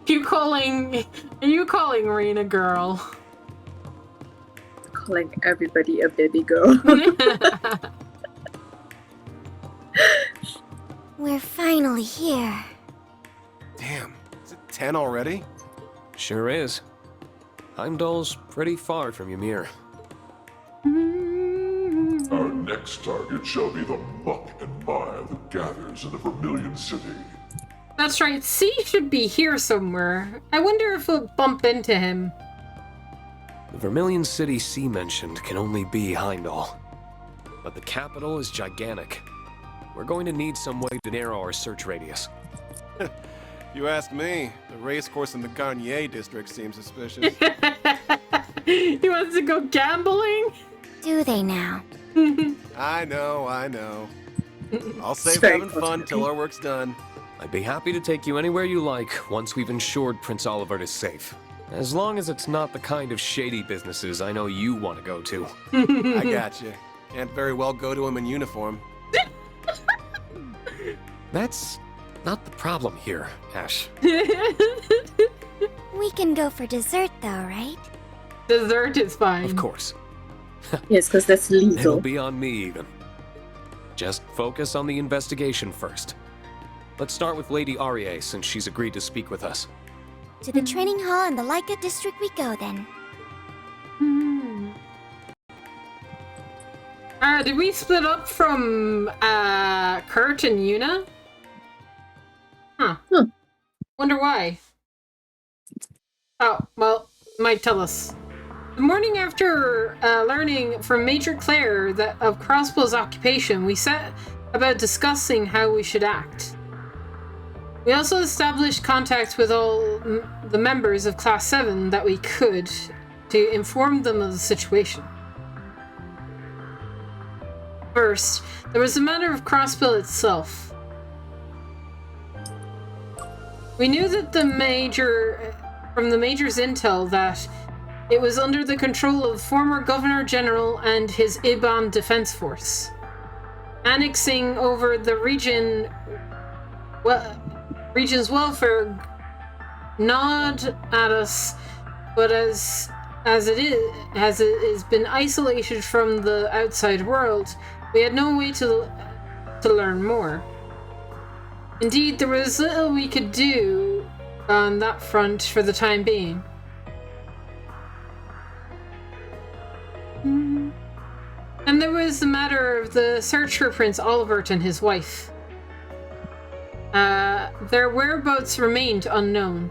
[SPEAKER 1] you calling Reen a girl?
[SPEAKER 3] Calling everybody a baby girl.
[SPEAKER 20] We're finally here.
[SPEAKER 2] Damn, is it 10 already?
[SPEAKER 5] Sure is. Heimdall's pretty far from Ymir.
[SPEAKER 9] Our next target shall be the muck and mire that gathers in the Vermilion City.
[SPEAKER 1] That's right, C should be here somewhere. I wonder if we'll bump into him.
[SPEAKER 5] The Vermilion City C mentioned can only be Heimdall. But the capital is gigantic. We're going to need some way to narrow our search radius.
[SPEAKER 2] You ask me, the racecourse in the Garnier district seems suspicious.
[SPEAKER 1] He wants to go gambling?
[SPEAKER 20] Do they now?
[SPEAKER 2] I know. I'll save
[SPEAKER 3] Very
[SPEAKER 2] having fun till our work's done.
[SPEAKER 5] I'd be happy to take you anywhere you like once we've ensured Prince Olivert is safe. As long as it's not the kind of shady businesses I know you want to go to.
[SPEAKER 2] I gotcha. Can't very well go to him in uniform.
[SPEAKER 5] That's not the problem here, Ash.
[SPEAKER 20] We can go for dessert though, right?
[SPEAKER 1] Dessert is fine.
[SPEAKER 5] Of course.
[SPEAKER 3] Yes, because that's
[SPEAKER 5] It'll
[SPEAKER 3] legal.
[SPEAKER 5] be on me even. Just focus on the investigation first. Let's start with Lady Arie since she's agreed to speak with us.
[SPEAKER 20] To the training hall in the Laika district we go then.
[SPEAKER 1] Did we split up from Kurt and Yuna? Huh. Wonder why. Oh, well, might tell us. The morning after learning from Major Claire of Crossbow's occupation, we set about discussing how we should act. We also established contact with all the members of Class 7 that we could to inform them of the situation. First, there was the matter of Crossbow itself. We knew that from the Major's intel that it was under the control of former Governor General and his Iban Defense Force. Annexing over the region's welfare gnawed at us, but as it has been isolated from the outside world, we had no way to learn more. Indeed, there was little we could do on that front for the time being. And there was the matter of the search for Prince Olivert and his wife. Their whereabouts remained unknown.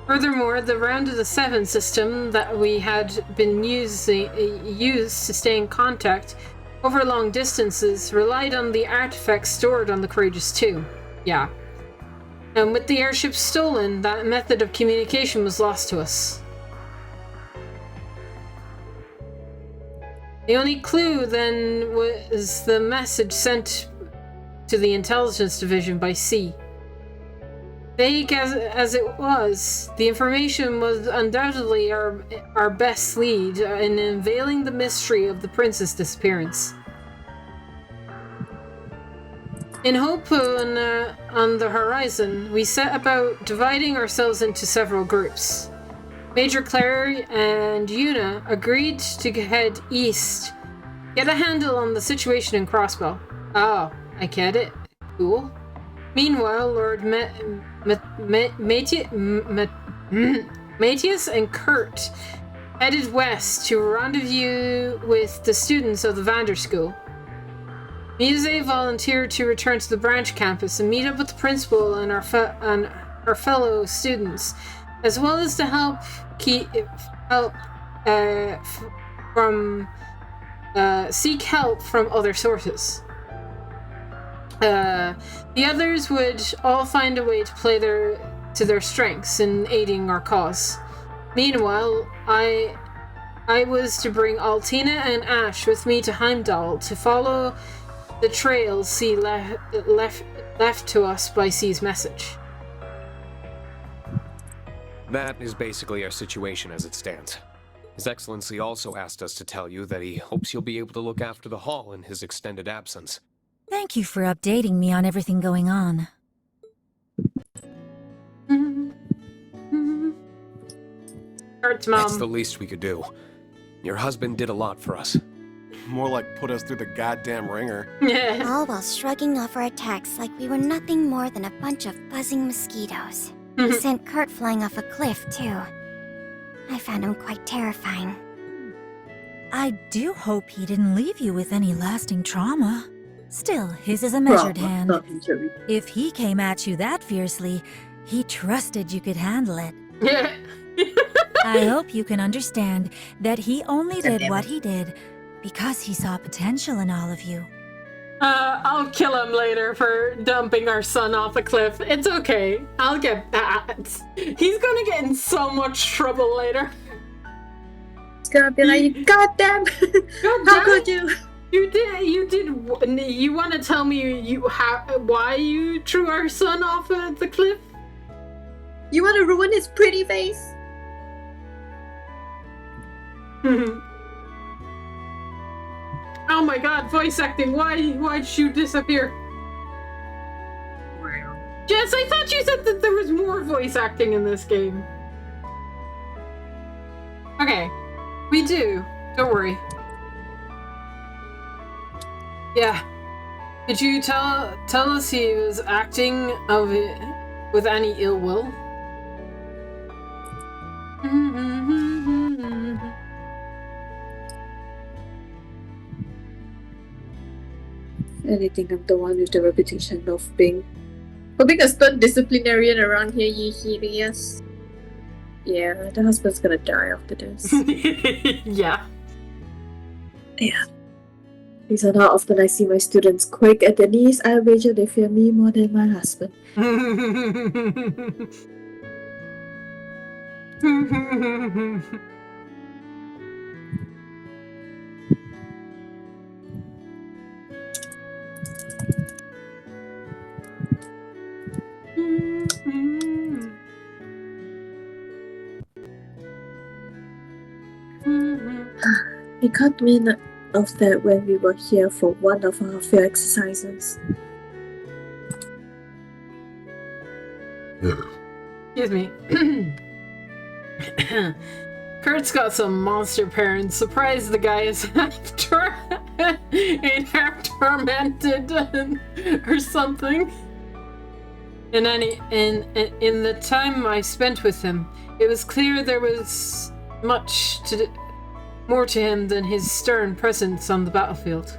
[SPEAKER 1] Furthermore, the Round of the Seven system that we had been used to stay in contact over long distances relied on the artifacts stored on the Courageous 2. Yeah. And with the airship stolen, that method of communication was lost to us. The only clue then was the message sent to the intelligence division by C. Vague as it was, the information was undoubtedly our best lead in unveiling the mystery of the prince's disappearance. In hope on the horizon, we set about dividing ourselves into several groups. Major Claire and Yuna agreed to head east, get a handle on the situation in Crossbow. Oh, I get it. Cool. Meanwhile, Lord Matthias and Kurt headed west to rendezvous with the students of the Vander School. Muse volunteered to return to the branch campus and meet up with the principal and our fellow students, as well as to seek help from other sources. The others would all find a way to play to their strengths in aiding our cause. Meanwhile, I was to bring Altina and Ash with me to Heimdall to follow the trail C left to us by C's message.
[SPEAKER 5] That is basically our situation as it stands. His Excellency also asked us to tell you that he hopes you'll be able to look after the hall in his extended absence.
[SPEAKER 14] Thank you for updating me on everything going on.
[SPEAKER 1] Kurt's mom.
[SPEAKER 5] That's the least we could do. Your husband did a lot for us.
[SPEAKER 2] More like put us through the goddamn ringer.
[SPEAKER 20] All while shrugging off our attacks like we were nothing more than a bunch of buzzing mosquitoes. He sent Kurt flying off a cliff, too. I found him quite terrifying.
[SPEAKER 14] I do hope he didn't leave you with any lasting trauma. Still, his is a measured hand. If he came at you that fiercely, he trusted you could handle it. I hope you can understand that he only did what he did because he saw potential in all of you.
[SPEAKER 1] I'll kill him later for dumping our son off a cliff. It's okay. I'll get that. He's gonna get in so much trouble later.
[SPEAKER 3] It's gonna be like, goddamn! How could you?
[SPEAKER 1] You want to tell me why you threw our son off the cliff?
[SPEAKER 3] You want to ruin his pretty face?
[SPEAKER 1] Oh my god, voice acting! Why'd you disappear? Jess, I thought you said that there was more voice acting in this game. Okay, we do. Don't worry. Yeah. Did you tell us he was acting of it with any ill will?
[SPEAKER 3] And I think I'm the one with the reputation of being a stern disciplinarian around here, yes. Yeah, the husband's gonna die after this.
[SPEAKER 1] Yeah.
[SPEAKER 3] Yeah. These are not often I see my students quake at their knees. I wager they fear me more than my husband. He cut me of that when we were here for one of our field exercises.
[SPEAKER 1] Excuse me. Kurt's got some monster parents. Surprised the guy is ain't half tormented or something. In the time I spent with him, it was clear there was more to him than his stern presence on the battlefield.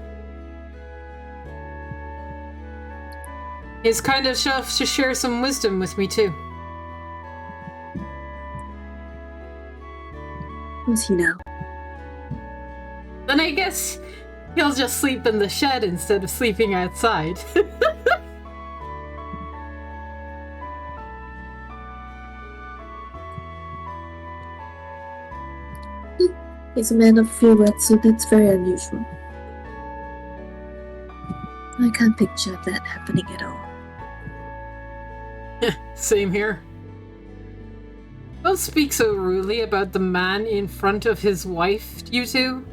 [SPEAKER 1] He's kind enough to share some wisdom with me too.
[SPEAKER 3] Who's he now?
[SPEAKER 1] Then I guess he'll just sleep in the shed instead of sleeping outside.
[SPEAKER 3] He's a man of few words, so that's very unusual. I can't picture that happening at all.
[SPEAKER 1] Same here. Don't speak so rudely about the man in front of his wife, you two.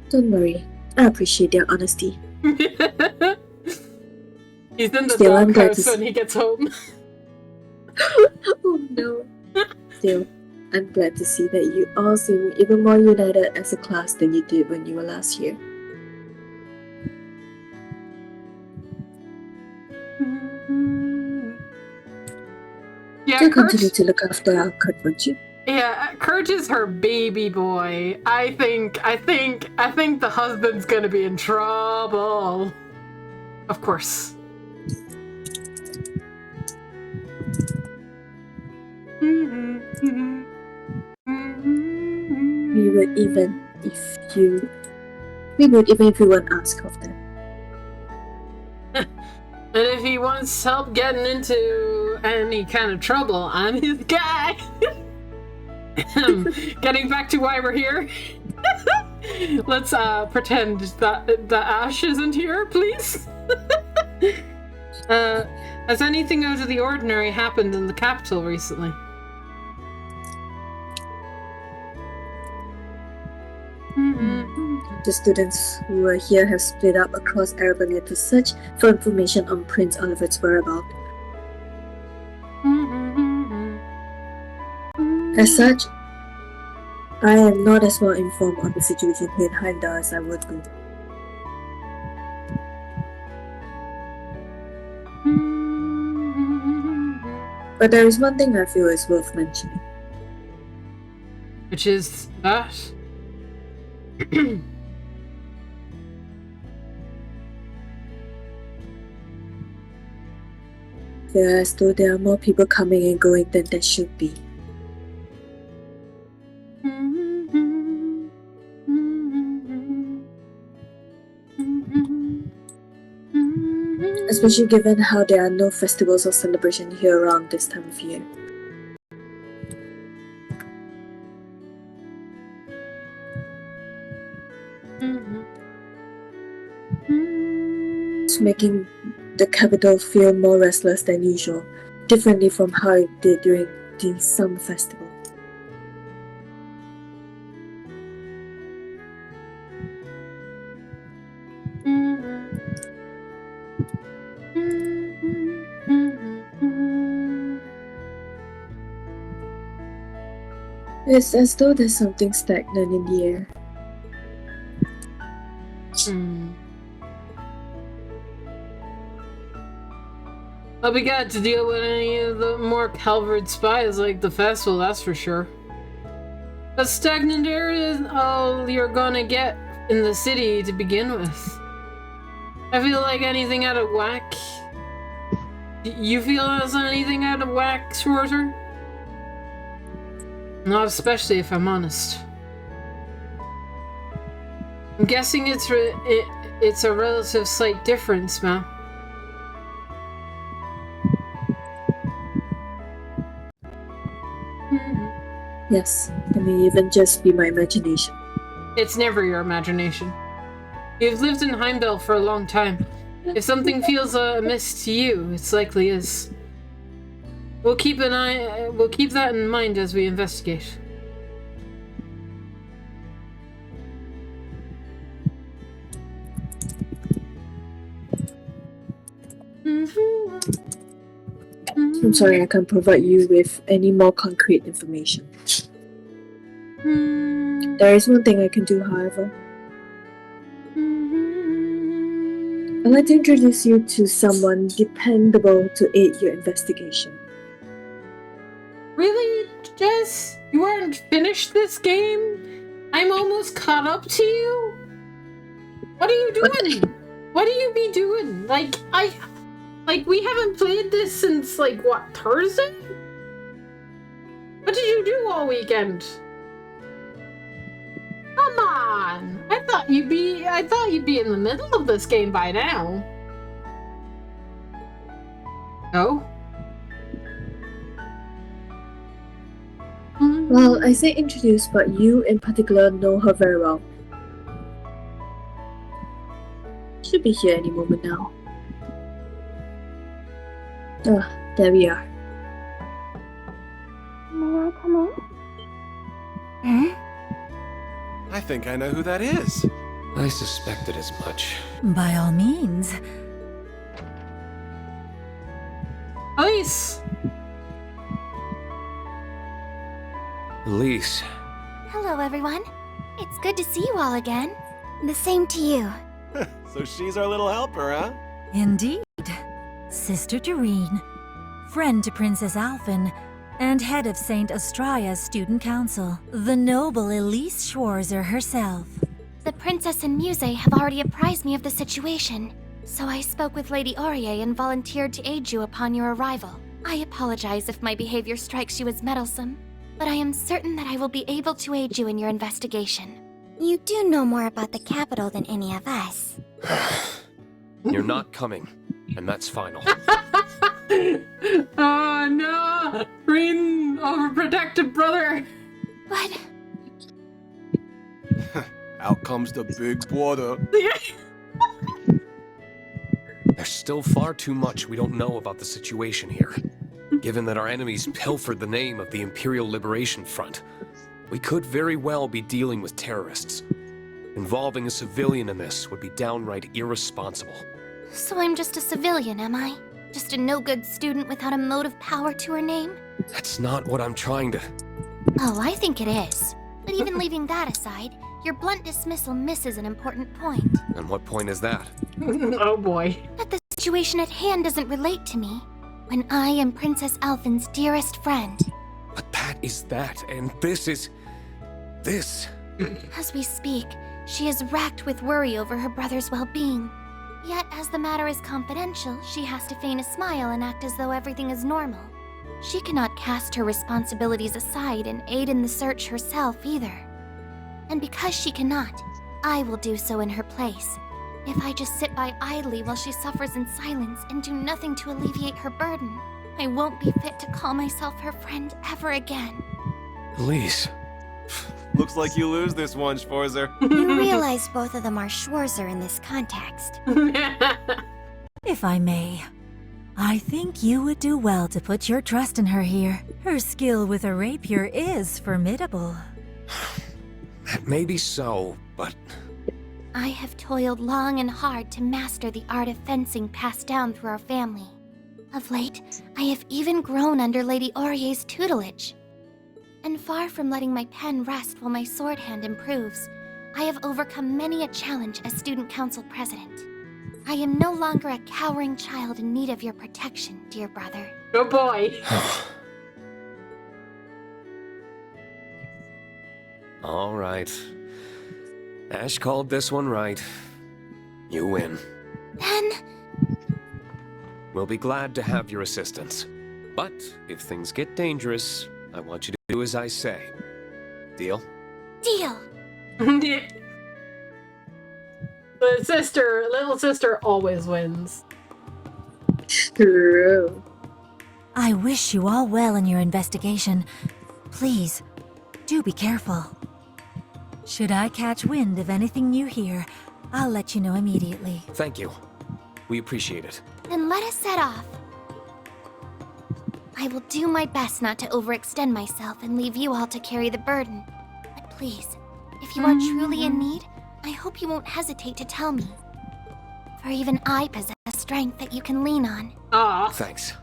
[SPEAKER 3] Don't worry, I appreciate their honesty.
[SPEAKER 1] He's in the
[SPEAKER 3] Still, I'm glad
[SPEAKER 1] doghouse when he gets home.
[SPEAKER 3] Oh no. Still, I'm glad to see that you all seem even more united as a class than you did when you were last here.
[SPEAKER 1] Yeah,
[SPEAKER 3] Do
[SPEAKER 1] Kurt,
[SPEAKER 3] continue to look after our Kurt, won't you?
[SPEAKER 1] yeah, Kurt is her baby boy. I think the husband's gonna be in trouble. Of course.
[SPEAKER 3] We would even if you won't ask of them.
[SPEAKER 1] And if he wants help getting into any kind of trouble, I'm his guy. Getting back to why we're here. Let's pretend that Ash isn't here, please. Has anything out of the ordinary happened in the capital recently?
[SPEAKER 3] The students who are here have split up across Arabania to search for information on Prince Oliver's whereabouts. As such, I am not as well informed on the situation here in Heimdall as I would be. But there is one thing I feel is worth mentioning.
[SPEAKER 1] Which is that?
[SPEAKER 3] Feel as though there are more people coming and going than there should be. Especially given how there are no festivals or celebration here around this time of year. It's making the capital feel more restless than usual,
[SPEAKER 7] differently from how it did during the summer festival. It's as though there's something stagnant in the air.
[SPEAKER 1] I'll be glad to deal with any of the more Calvert spies like the festival, that's for sure. A stagnant area is all you're gonna get in the city to begin with. I feel like anything out of whack. You feel there's anything out of whack, Schwarzer? Not especially if I'm honest. I'm guessing it's a relative slight difference, ma'am.
[SPEAKER 7] Yes, it may even just be my imagination.
[SPEAKER 1] It's never your imagination. You've lived in Heimdall for a long time. If something feels amiss to you, it's likely is. We'll keep that in mind as we investigate.
[SPEAKER 7] I'm sorry I can't provide you with any more concrete information. There is one thing I can do, however. I'd like to introduce you to someone dependable to aid your investigation.
[SPEAKER 1] Really, Jess? You aren't finished this game? I'm almost caught up to you? What are you doing? What do you be doing? Like, we haven't played this since, like, what, Thursday? What did you do all weekend? Come on! I thought you'd be in the middle of this game by now. No?
[SPEAKER 7] Well, I say introduce, but you in particular know her very well. Should be here any moment now. There we are.
[SPEAKER 20] May I come in?
[SPEAKER 2] I think I know who that is.
[SPEAKER 5] I suspected as much.
[SPEAKER 14] By all means.
[SPEAKER 1] Elise!
[SPEAKER 5] Elise.
[SPEAKER 20] Hello, everyone. It's good to see you all again. The same to you.
[SPEAKER 2] So she's our little helper, huh?
[SPEAKER 14] Indeed. Sister Doreen, friend to Princess Alphen, and head of St. Astraya's student council, the noble Elise Schwarzer herself.
[SPEAKER 20] The princess and Muse have already apprised me of the situation, so I spoke with Lady Aurier and volunteered to aid you upon your arrival. I apologize if my behavior strikes you as meddlesome, but I am certain that I will be able to aid you in your investigation.
[SPEAKER 6] You do know more about the capital than any of us.
[SPEAKER 5] You're not coming, and that's final.
[SPEAKER 1] Oh no! Green, overprotective brother!
[SPEAKER 20] But...
[SPEAKER 2] Out comes the big brother.
[SPEAKER 5] There's still far too much we don't know about the situation here. Given that our enemies pilfered the name of the Imperial Liberation Front, we could very well be dealing with terrorists. Involving a civilian in this would be downright irresponsible.
[SPEAKER 20] So I'm just a civilian, am I? Just a no-good student without a motive power to her name?
[SPEAKER 5] That's not what I'm trying to...
[SPEAKER 20] Oh, I think it is. But even leaving that aside, your blunt dismissal misses an important point.
[SPEAKER 5] And what point is that?
[SPEAKER 1] Oh boy.
[SPEAKER 20] That the situation at hand doesn't relate to me, when I am Princess Alphen's dearest friend.
[SPEAKER 5] But that is that, and this is... this.
[SPEAKER 20] As we speak, she is racked with worry over her brother's well-being. Yet, as the matter is confidential, she has to feign a smile and act as though everything is normal. She cannot cast her responsibilities aside and aid in the search herself either. And because she cannot, I will do so in her place. If I just sit by idly while she suffers in silence and do nothing to alleviate her burden, I won't be fit to call myself her friend ever again.
[SPEAKER 5] Elise.
[SPEAKER 2] Looks like you lose this one, Schwarzer.
[SPEAKER 6] You realize both of them are Schwarzer in this context.
[SPEAKER 14] If I may, I think you would do well to put your trust in her here. Her skill with a rapier is formidable.
[SPEAKER 5] That may be so, but
[SPEAKER 20] I have toiled long and hard to master the art of fencing passed down through our family. Of late, I have even grown under Lady Aurier's tutelage. And far from letting my pen rest while my sword hand improves, I have overcome many a challenge as student council president. I am no longer a cowering child in need of your protection, dear brother.
[SPEAKER 1] Good boy.
[SPEAKER 5] all right. Ash called this one right. You win.
[SPEAKER 20] Then...
[SPEAKER 5] We'll be glad to have your assistance. But if things get dangerous, I want you to do as I say. Deal?
[SPEAKER 20] Deal!
[SPEAKER 1] The little sister always wins.
[SPEAKER 3] True.
[SPEAKER 14] I wish you all well in your investigation. Please, do be careful. Should I catch wind of anything you hear, I'll let you know immediately.
[SPEAKER 5] Thank you. We appreciate it.
[SPEAKER 20] Then let us set off. I will do my best not to overextend myself and leave you all to carry the burden. But please, if you are truly in need, I hope you won't hesitate to tell me. For even I possess strength that you can lean on.
[SPEAKER 1] Aw.
[SPEAKER 5] Thanks.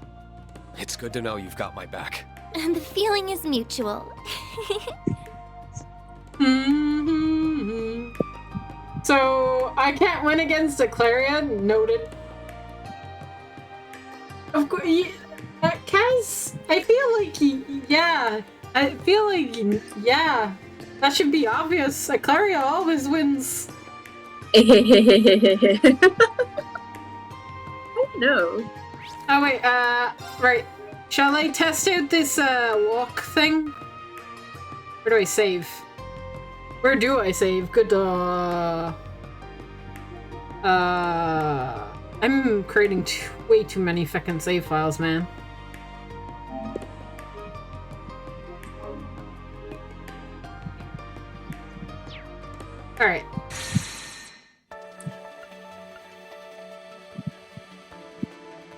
[SPEAKER 5] It's good to know you've got my back.
[SPEAKER 20] And the feeling is mutual.
[SPEAKER 1] So, I can't win against a Clarion? Noted. Of course, Kaz, I feel like that should be obvious. A Clarion always wins.
[SPEAKER 3] I know.
[SPEAKER 1] Oh wait, right. Shall I test out this, walk thing? Where do I save? Where do I save? Good, I'm creating way too many fucking save files, man. Alright.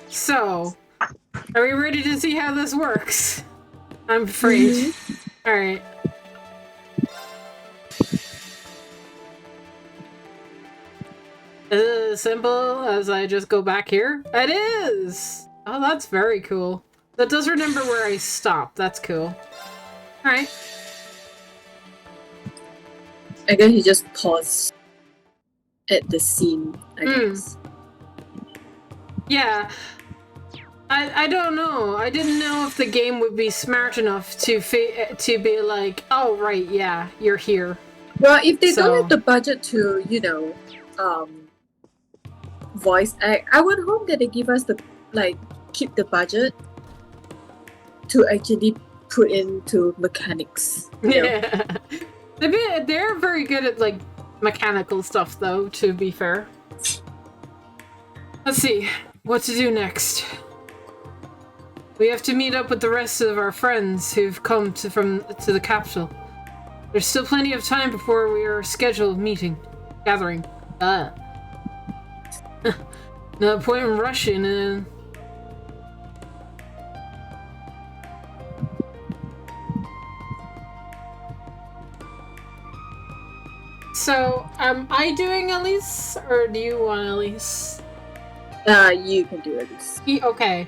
[SPEAKER 1] So, are we ready to see how this works? I'm afraid. Alright. Is it as simple as I just go back here? It is! Oh, that's very cool. That does remember where I stopped. That's cool. Alright.
[SPEAKER 3] I guess you just pause at the scene, I guess.
[SPEAKER 1] Yeah. I don't know. I didn't know if the game would be smart enough to be like, oh, right, yeah, you're here.
[SPEAKER 3] Well, if they don't have the budget to, you know, voice act, I would hope that they give us the, keep the budget to actually put into mechanics.
[SPEAKER 1] Yeah. They're very good at, mechanical stuff, though, to be fair. Let's see. What to do next? We have to meet up with the rest of our friends who've come to the capital. There's still plenty of time before our scheduled gathering. No point in rushing in. So, am I doing Elise, or do you want Elise?
[SPEAKER 3] You can do Elise.
[SPEAKER 1] Okay.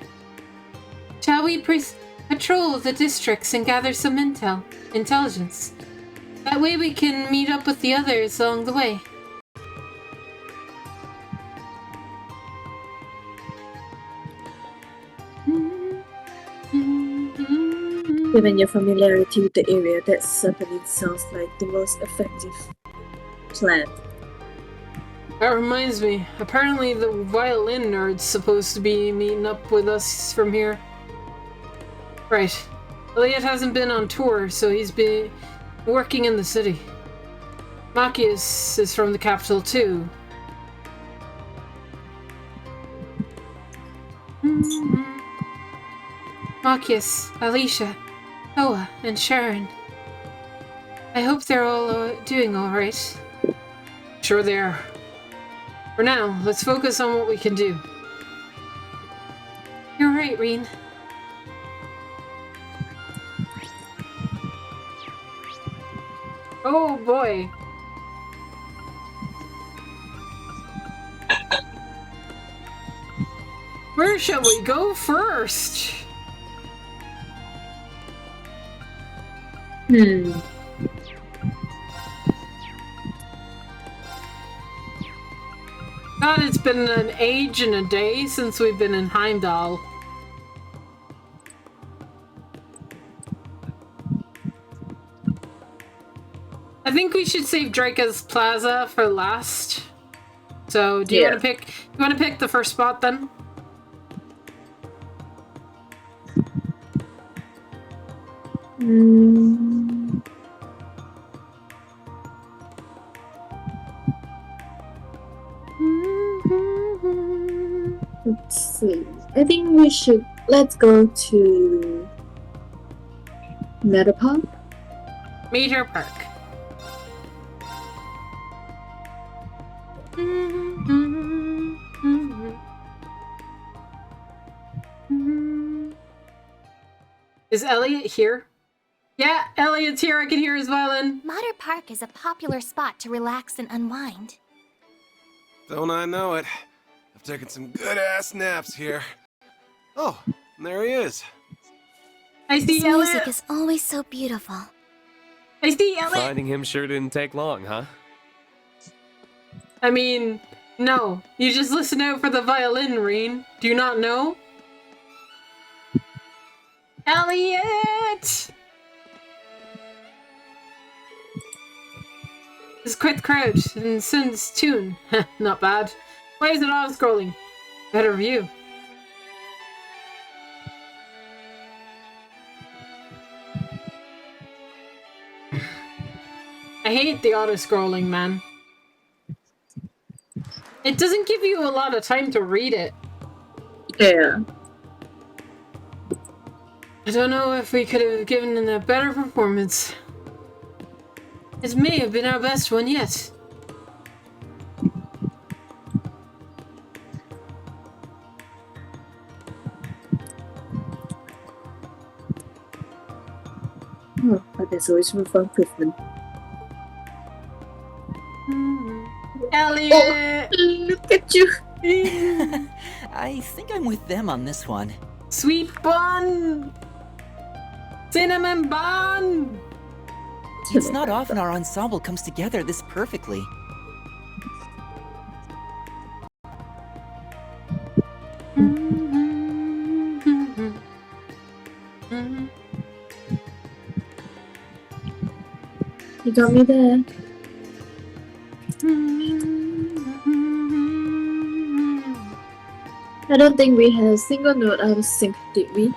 [SPEAKER 1] Shall we patrol the districts and gather some intelligence? That way we can meet up with the others along the way.
[SPEAKER 7] Given your familiarity with the area, that certainly sounds like the most effective plan.
[SPEAKER 1] That reminds me, apparently the violin nerd's supposed to be meeting up with us from here. Right. Elliot hasn't been on tour, so he's been working in the city. Machias is from the capital too. Machias, Alicia, Noah, and Sharon. I hope they're all doing alright. Sure they are. For now, let's focus on what we can do. right, Reen. Oh boy. Where shall we go first? God, it's been an age and a day since we've been in Heimdall. I think we should save Draca's Plaza for last. So, do you want to pick? You want to pick the first spot then?
[SPEAKER 7] Let's see. I think we should. Let's go to Meadow Park.
[SPEAKER 1] Meteor Park. Is Elliot here? Yeah, Elliot's here. I can hear his violin.
[SPEAKER 20] Meadow Park is a popular spot to relax and unwind.
[SPEAKER 2] Don't I know it? I've taken some good-ass naps here. Oh, and there he is.
[SPEAKER 1] I see
[SPEAKER 20] His
[SPEAKER 1] Elliot.
[SPEAKER 20] music is always so beautiful.
[SPEAKER 1] I see Elliot.
[SPEAKER 5] Finding him sure didn't take long, huh?
[SPEAKER 1] I mean, no. You just listen out for the violin, Reen. Do you not know? Elliot! It's quite the crowd, and Sun's tune. Not bad. Why is it auto-scrolling? Better view. I hate the auto-scrolling, man. It doesn't give you a lot of time to read it.
[SPEAKER 7] Yeah.
[SPEAKER 1] I don't know if we could have given a better performance. It may have been our best one yet.
[SPEAKER 7] Oh, but there's always room for improvement.
[SPEAKER 1] Elliot!
[SPEAKER 7] Oh, look at you!
[SPEAKER 10] I think I'm with them on this one.
[SPEAKER 1] Sweet bun! Cinnamon bun!
[SPEAKER 10] It's not often our ensemble comes together this perfectly.
[SPEAKER 7] You got me there. I don't think we had a single note out of sync, did we?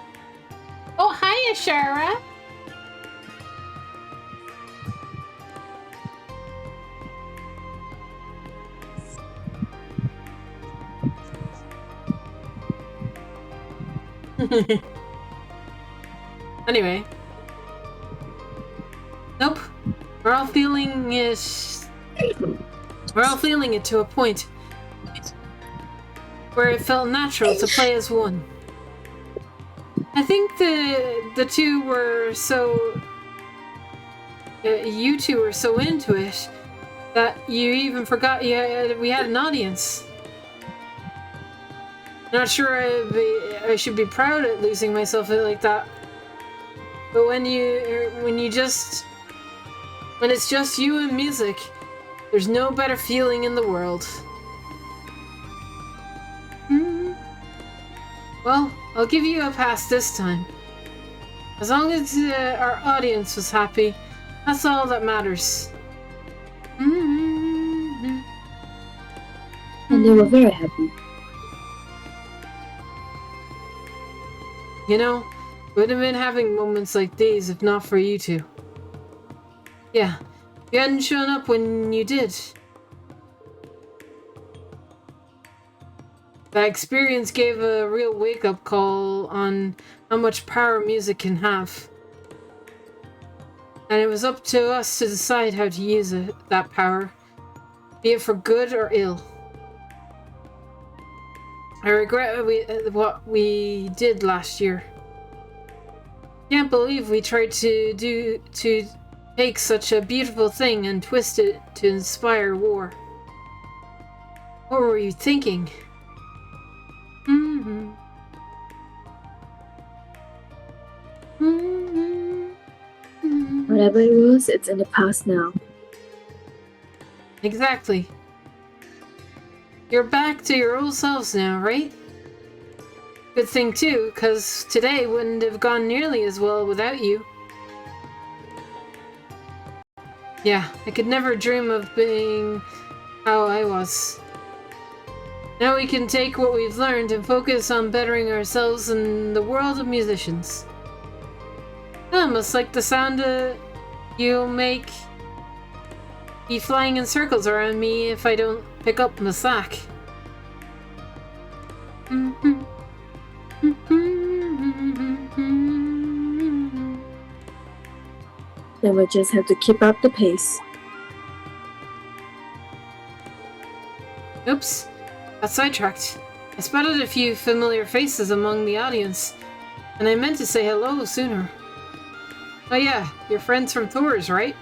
[SPEAKER 1] Oh, hiya, Shara! Anyway. Nope. We're all feeling it. We're all feeling it to a point where it felt natural to play as one. I think the two were so... you two were so into it that you even forgot we had an audience. Not sure I should be proud at losing myself like that. But when it's just you and music, there's no better feeling in the world. Well, I'll give you a pass this time. As long as our audience was happy, that's all that matters.
[SPEAKER 7] And they were very happy.
[SPEAKER 1] You know, would have been having moments like these if not for you two. Yeah, you hadn't shown up when you did. That experience gave a real wake-up call on how much power music can have. And it was up to us to decide how to use that power, be it for good or ill. I regret what we did last year. Can't believe we tried to take such a beautiful thing and twist it to inspire war. What were you thinking?
[SPEAKER 7] Whatever it was, it's in the past now.
[SPEAKER 1] Exactly. You're back to your old selves now, right? Good thing too, cause today wouldn't have gone nearly as well without you. Yeah, I could never dream of being how I was. Now we can take what we've learned and focus on bettering ourselves in the world of musicians. I almost like the sound you'll make be flying in circles around me if I don't pick up the slack.
[SPEAKER 7] Then we'll just have to keep up the pace.
[SPEAKER 1] Oops, got sidetracked. I spotted a few familiar faces among the audience, and I meant to say hello sooner. Oh yeah, you're friends from Thor's, right?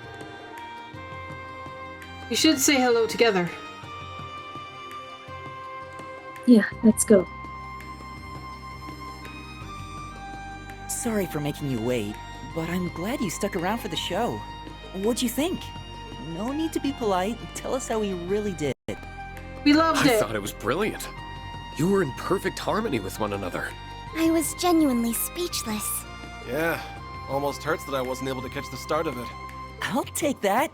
[SPEAKER 1] We should say hello together.
[SPEAKER 7] Yeah, let's go.
[SPEAKER 10] Sorry for making you wait, but I'm glad you stuck around for the show. What'd you think? No need to be polite. Tell us how we really did.
[SPEAKER 1] We loved it.
[SPEAKER 5] I thought it was brilliant. You were in perfect harmony with one another.
[SPEAKER 20] I was genuinely speechless.
[SPEAKER 2] Yeah, almost hurts that I wasn't able to catch the start of it.
[SPEAKER 10] I'll take that.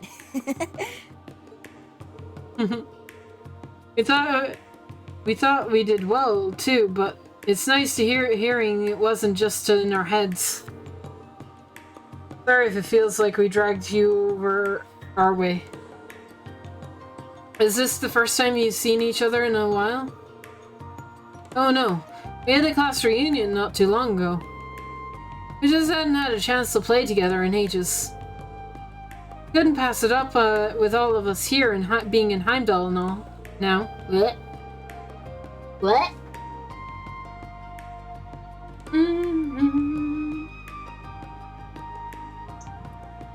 [SPEAKER 1] We thought we did well too, but it's nice to hearing it wasn't just in our heads. Sorry if it feels like we dragged you over our way. Is this the first time you've seen each other in a while? Oh no, we had a class reunion not too long ago. We just hadn't had a chance to play together in ages. Couldn't pass it up with all of us here and being in Heimdall and all. Now. What? What?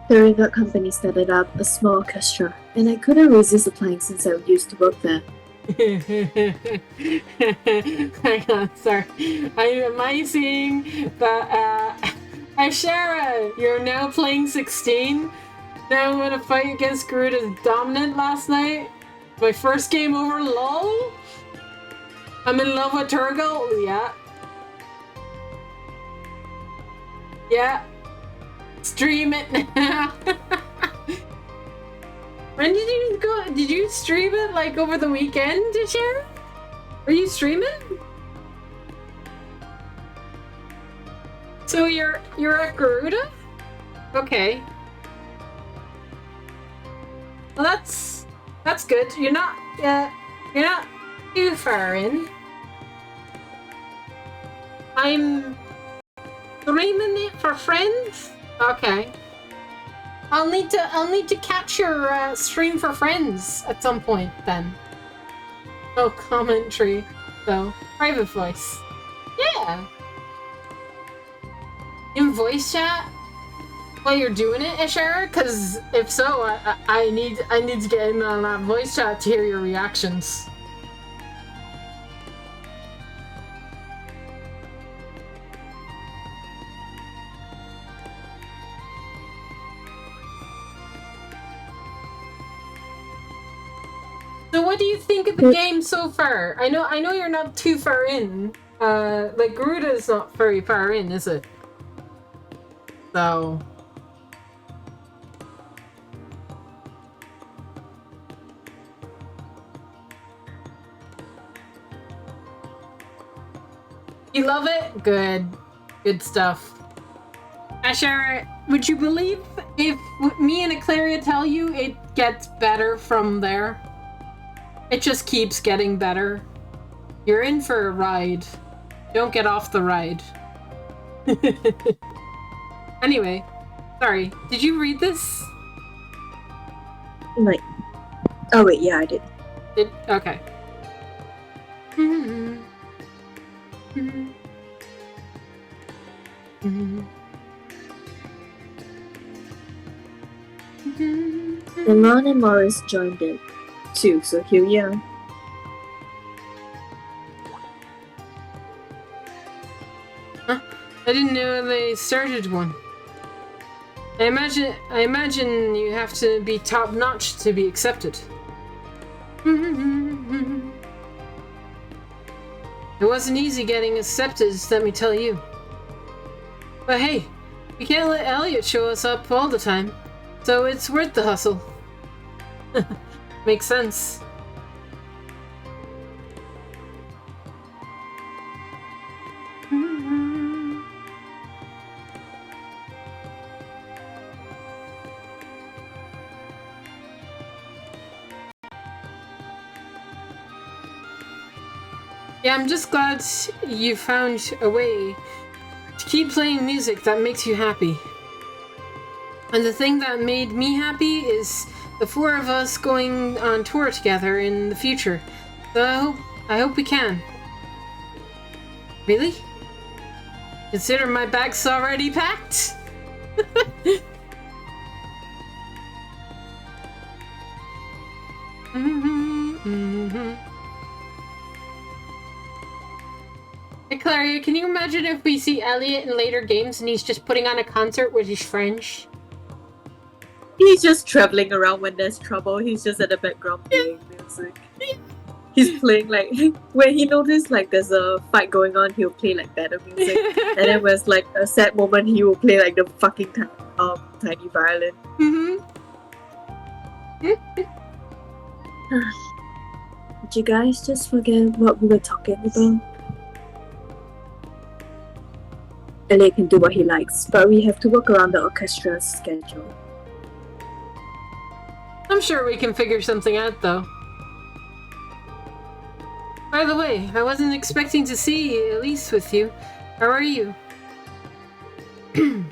[SPEAKER 7] The River Company started up a small orchestra, and I couldn't resist applying since I used to work there.
[SPEAKER 1] Hang on, sorry. Am I seeing that, Ashara, you're now playing 16? Now I'm gonna fight against Garuda's dominant last night? My first game over, lol? I'm in love with Turgle? Yeah. Yeah. Stream it now. When did you go? Did you stream it like over the weekend, Sharon? Were you streaming? So you're at Garuda? Okay. Well, that's good. You're not too far in. I'm streaming it for friends. Okay. I'll need to catch your stream for friends at some point then. No commentary, though. Private voice. Yeah. In voice chat while you're doing it, Ishara? Because if so, I need to get in on that voice chat to hear your reactions. So what do you think of the game so far? I know you're not too far in. Like Garuda is not very far in, is it? So you love it? Good stuff. Asher, would you believe if me and Eclaria tell you it gets better from there? It just keeps getting better. You're in for a ride. Don't get off the ride. Anyway, sorry. Did you read this?
[SPEAKER 7] Like, oh wait, yeah, I did.
[SPEAKER 1] Okay.
[SPEAKER 7] Then Ron and Morris joined in, too, so here we are.
[SPEAKER 1] Huh? I didn't know they started one. I imagine you have to be top-notch to be accepted. It wasn't easy getting accepted, let me tell you. But hey, we can't let Elliot show us up all the time, so it's worth the hustle. Makes sense. Yeah, I'm just glad you found a way to keep playing music that makes you happy. And the thing that made me happy is the four of us going on tour together in the future. So I hope we can. Really? Consider my bag's already packed? Hey Claria, can you imagine if we see Elliot in later games and he's just putting on a concert with his friends?
[SPEAKER 3] He's just traveling around when there's trouble. He's just at the background playing music. He's playing like when he notices like there's a fight going on, he'll play like better music, and then when it's like a sad moment, he will play like the fucking tiny violin.
[SPEAKER 7] Did you guys just forget what we were talking about? Elliot can do what he likes, but we have to work around the orchestra's schedule.
[SPEAKER 1] I'm sure we can figure something out, though. By the way, I wasn't expecting to see Elise with you. How are you? I'm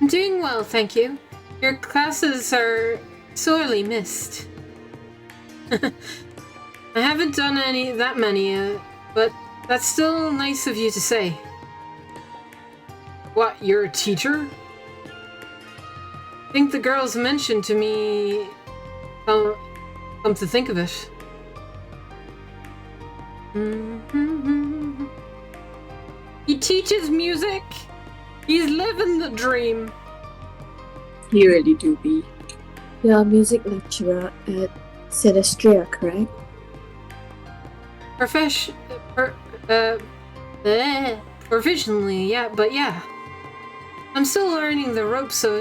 [SPEAKER 1] doing well, thank you. Your classes are sorely missed. I haven't done that many, but that's still nice of you to say. What, you're a teacher? I think the girls mentioned to me... come to think of it. He teaches music! He's living the dream!
[SPEAKER 7] He really do be. You're a music lecturer at Celestria, correct?
[SPEAKER 1] Provisionally, yeah, but yeah. I'm still learning the ropes still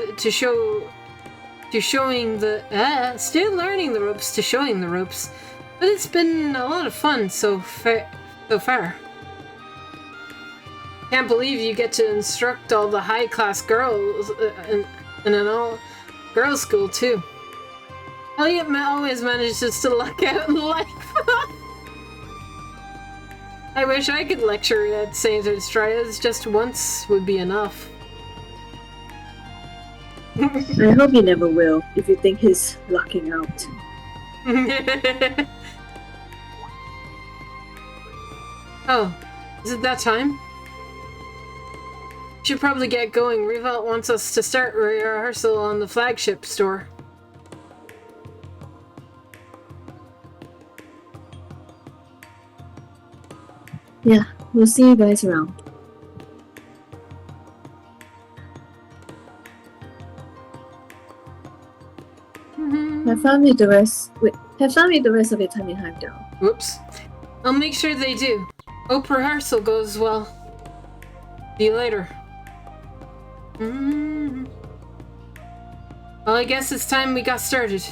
[SPEAKER 1] learning the ropes to showing the ropes, but it's been a lot of fun so far. Can't believe you get to instruct all the high-class girls in an all-girls school too. Elliot always manages to luck out in life. I wish I could lecture at St. Estraya's. Just once would be enough.
[SPEAKER 7] I hope he never will, if you think he's lucking out.
[SPEAKER 1] Oh, is it that time? Should probably get going. Revolt wants us to start rehearsal on the flagship store.
[SPEAKER 7] Yeah, we'll see you guys around. Have fun with the rest. Have fun with the rest of your time in Heimdall.
[SPEAKER 1] Whoops. I'll make sure they do. Hope rehearsal goes well. See you later. Well, I guess it's time we got started.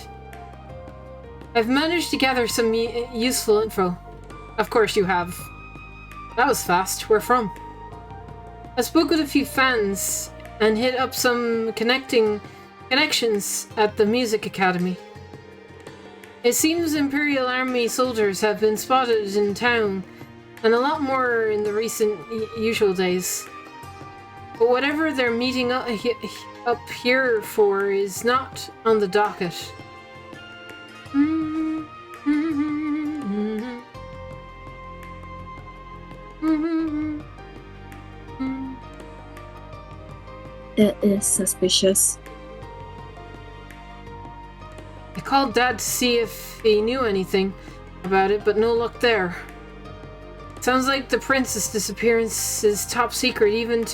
[SPEAKER 1] I've managed to gather some useful info. Of course you have. That was fast. Where from? I spoke with a few fans and hit up some connections at the Music Academy. It seems Imperial Army soldiers have been spotted in town, and a lot more in the recent usual days. But whatever they're meeting up here for is not on the docket.
[SPEAKER 7] That is suspicious.
[SPEAKER 1] called Dad to see if he knew anything about it, but no luck there. Sounds like the prince's disappearance is top secret, even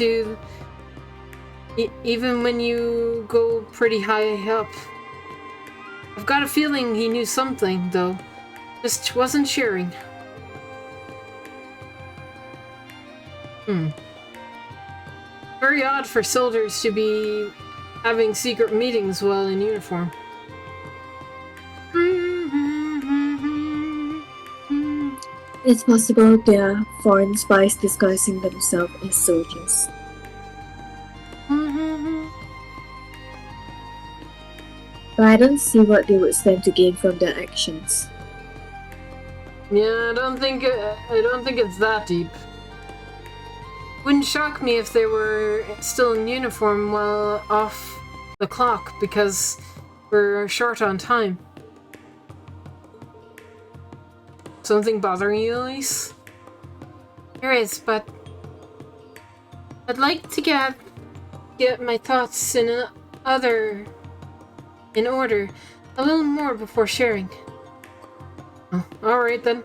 [SPEAKER 1] when you go pretty high up. I've got a feeling he knew something, though. Just wasn't sharing. Very odd for soldiers to be having secret meetings while in uniform.
[SPEAKER 7] It's possible they are foreign spies disguising themselves as soldiers. But I don't see what they would stand to gain from their actions.
[SPEAKER 1] Yeah, I don't think it's that deep. Wouldn't shock me if they were still in uniform while off the clock because we're short on time. Something bothering you, Elise? There is, but I'd like to get my thoughts in order a little more before sharing. Oh, alright then.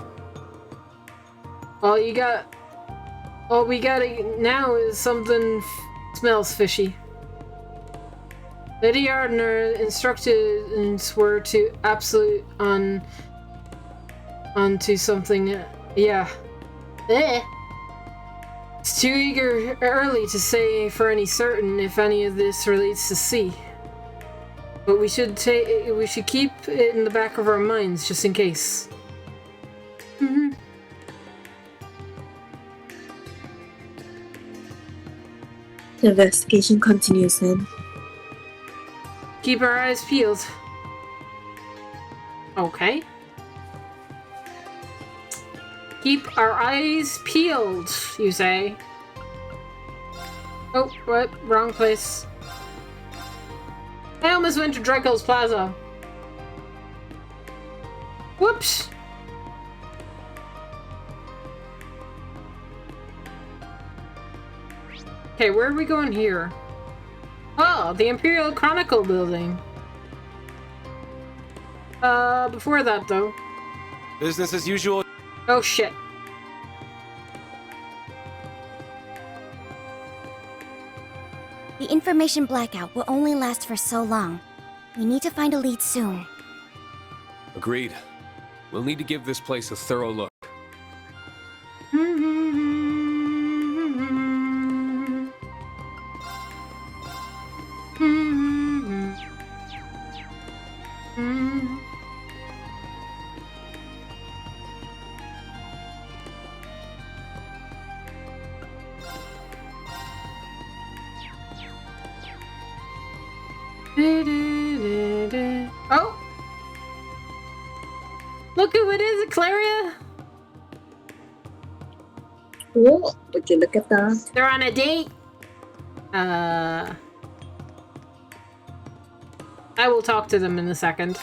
[SPEAKER 1] All we got now is something smells fishy. Lady Ardener instructions were to absolute onto something. Yeah. It's too early to say for any certain if any of this relates to sea. But we should keep it in the back of our minds just in case.
[SPEAKER 7] The investigation continues then.
[SPEAKER 1] Keep our eyes peeled. Okay. Keep our eyes peeled, you say? Oh, what? Wrong place. I almost went to Draco's Plaza. Whoops! Okay, where are we going here? Oh, the Imperial Chronicle building. Before that, though.
[SPEAKER 12] Business as usual.
[SPEAKER 1] Oh, shit.
[SPEAKER 6] The information blackout will only last for so long. We need to find a lead soon.
[SPEAKER 5] Agreed. We'll need to give this place a thorough look.
[SPEAKER 1] Oh! Look who it is, Claria!
[SPEAKER 7] Oh, would you look at that?
[SPEAKER 1] They're on a date! I will talk to them in a second.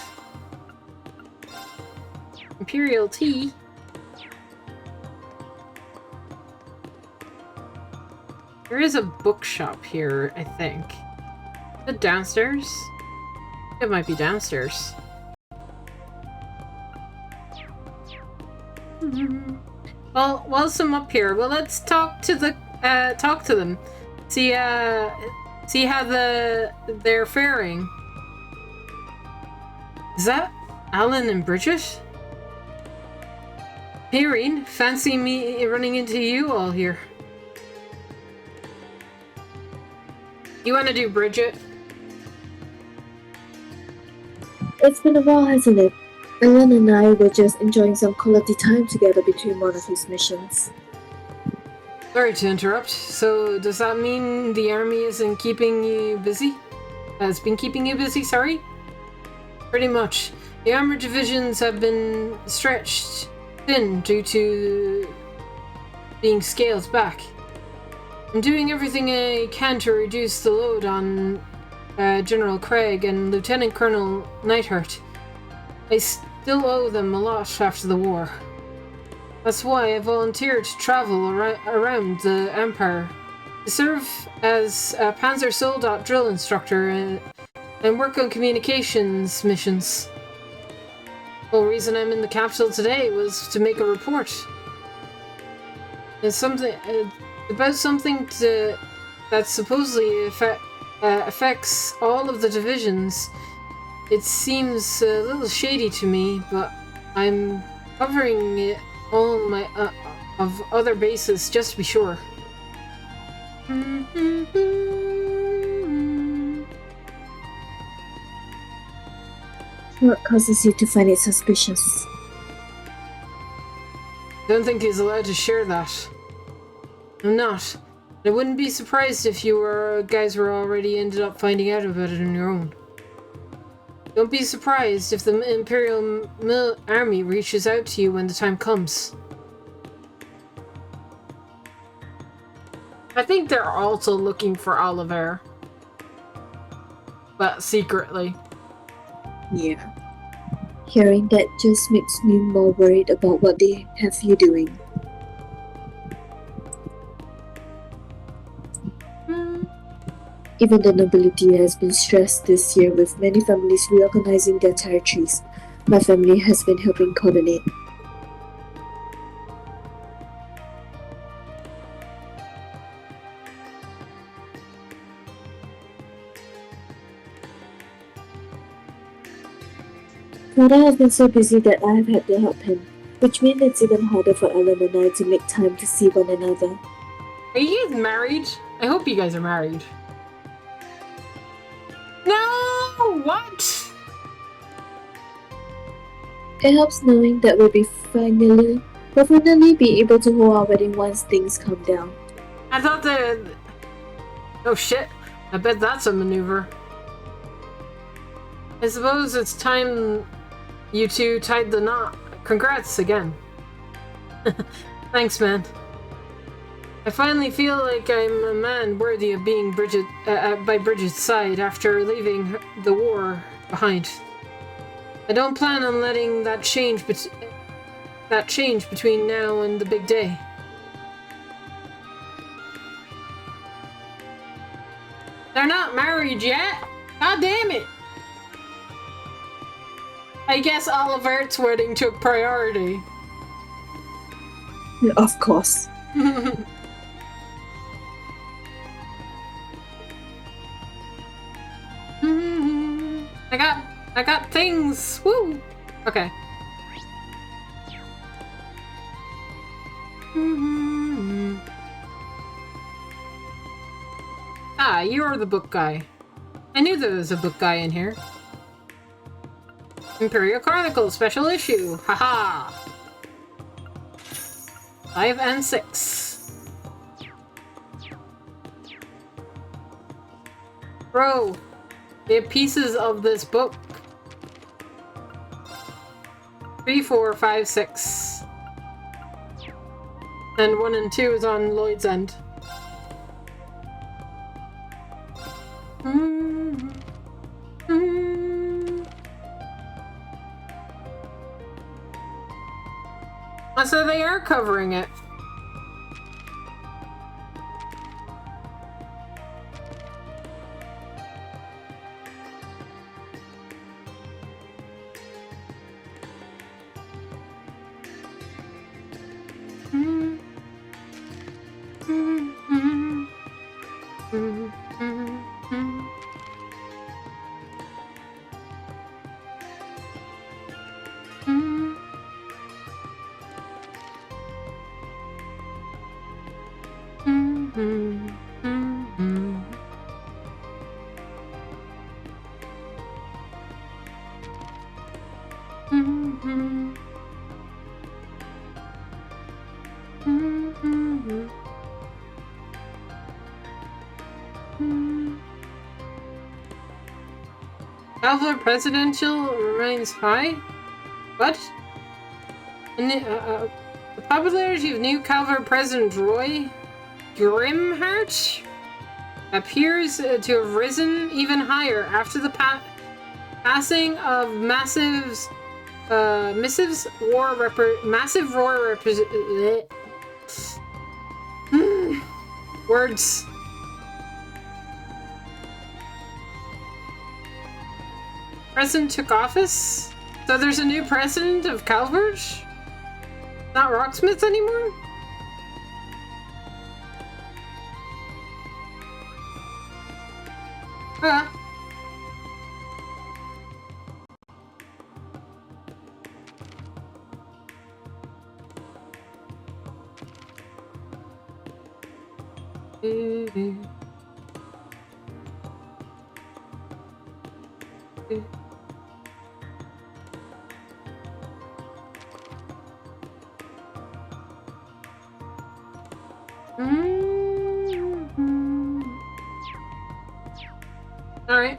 [SPEAKER 1] Imperial tea? There is a bookshop here, I think. Is it downstairs? It might be downstairs. Well, whilst I'm up here, well, let's talk to them. See how they're faring. Is that Alan and Bridget? Hey, Reen, fancy me running into you all here. You want to do Bridget?
[SPEAKER 7] It's been a while, hasn't it? Alan and I were just enjoying some quality time together between one of his missions.
[SPEAKER 1] Sorry to interrupt. So, does that mean the army isn't keeping you busy? Has been keeping you busy, sorry? Pretty much. The armored divisions have been stretched thin due to being scaled back. I'm doing everything I can to reduce the load on General Craig and Lieutenant Colonel Neidhart. I still owe them a lot after the war. That's why I volunteered to travel around the Empire to serve as a Panzer Soldat drill instructor and work on communications missions. whole reason I'm in the capital today was to make a report. It's something about something that supposedly affects all of the divisions. It seems a little shady to me, but I'm covering it all my of other bases just to be sure.
[SPEAKER 7] What causes you to find it suspicious?
[SPEAKER 1] Don't think he's allowed to share that. I'm not. I wouldn't be surprised if you guys were already ended up finding out about it on your own. Don't be surprised if the Imperial Army reaches out to you when the time comes. I think they're also looking for Oliver. But secretly.
[SPEAKER 7] Yeah. Hearing that just makes me more worried about what they have you doing. Even the nobility has been stressed this year with many families reorganizing their territories. My family has been helping coordinate. Father has been so busy that I have had to help him, which means it's even harder for Ellen and I to make time to see one another.
[SPEAKER 1] Are you guys married? I hope you guys are married. No! What?
[SPEAKER 7] It helps knowing that we'll finally be able to hold our wedding once things calm down.
[SPEAKER 1] I thought that... Oh shit. I bet that's a maneuver. I suppose it's time you two tied the knot. Congrats again. Thanks, man. I finally feel like I'm a man worthy of being by Bridget's side after leaving the war behind. I don't plan on letting that change between now and the big day. They're not married yet? God damn it! I guess Olivert's wedding took priority.
[SPEAKER 7] Of course.
[SPEAKER 1] I got things. Woo! Okay. Ah, you're the book guy. I knew there was a book guy in here. Imperial Chronicles special issue. Haha. 5 and 6. Bro, they have pieces of this book. 3, 4, 5, 6. And 1 and 2 is on Lloyd's end. So they are covering it. Calvin Presidential remains high? What? The popularity of new Calvin President Roy Grimhart appears to have risen even higher after the passing of massive war words. President took office. So there's a new president of Calvert? Not Rocksmith anymore? Okay. All right.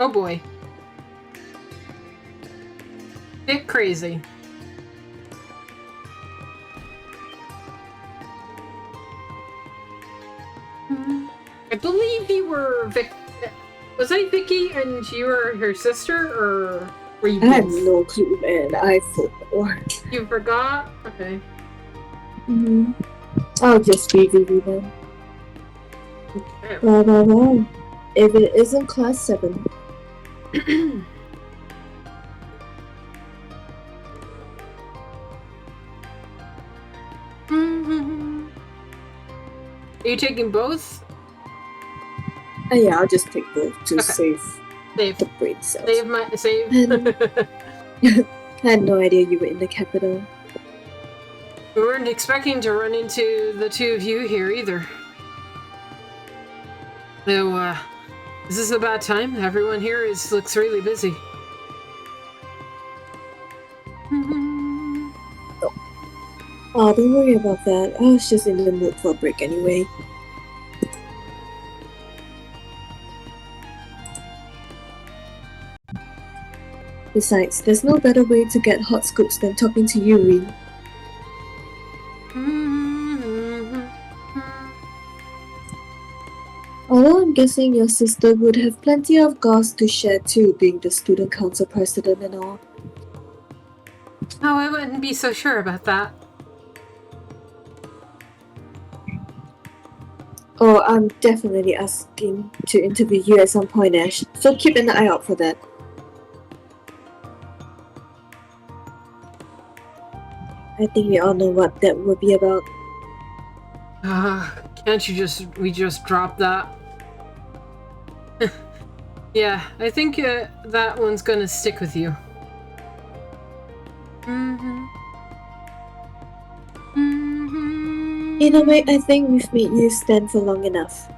[SPEAKER 1] Oh boy. Bit crazy. I believe you were Was I Vicky and you were her sister, or were you?
[SPEAKER 7] I have no clue, man. I forgot.
[SPEAKER 1] You forgot? Okay.
[SPEAKER 7] I'll just be Vivi then. Well. If it isn't class 7.
[SPEAKER 1] Are you taking both?
[SPEAKER 7] Yeah, I'll just take both to save
[SPEAKER 1] the
[SPEAKER 7] brain cells.
[SPEAKER 1] Save.
[SPEAKER 7] I had no idea you were in the capital.
[SPEAKER 1] We weren't expecting to run into the two of you here either. Though, is this about time? Everyone here looks really busy.
[SPEAKER 7] Oh, don't worry about that. I was just in the mood for a break anyway. Besides, there's no better way to get hot scoops than talking to you, Rin. Although I'm guessing your sister would have plenty of goss to share too, being the student council president and all.
[SPEAKER 1] Oh, I wouldn't be so sure about that.
[SPEAKER 7] Oh, I'm definitely asking to interview you at some point, Ash, so keep an eye out for that. I think we all know what that would be about.
[SPEAKER 1] Can't we just drop that? Yeah, I think that one's gonna stick with you.
[SPEAKER 7] In a way, I think we've made you stand for long enough.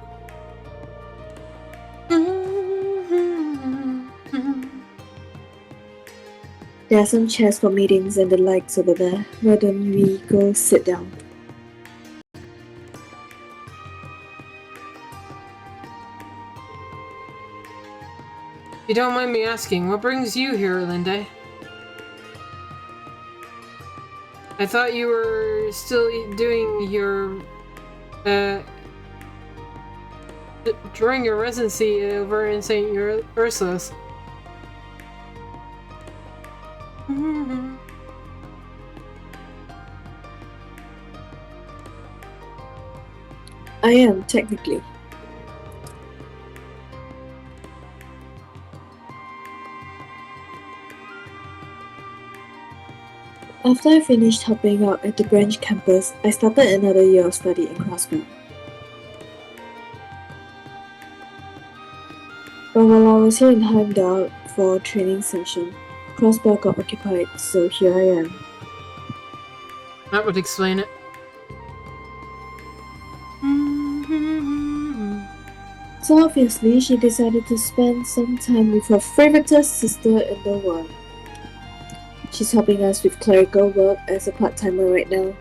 [SPEAKER 7] There are some chairs for meetings and the likes over there. Why don't we go sit down?
[SPEAKER 1] If you don't mind me asking, what brings you here, Linde? I thought you were still doing your, during your residency over in St. Ursula's.
[SPEAKER 7] I am, technically. After I finished helping out at the branch campus, I started another year of study in Crossbell. But while I was here in Heimdall for a training session, Crossbell got occupied, so here I am.
[SPEAKER 1] That would explain it.
[SPEAKER 7] So obviously, she decided to spend some time with her favoritist sister in the world. She's helping us with clerical work as a part-timer right now.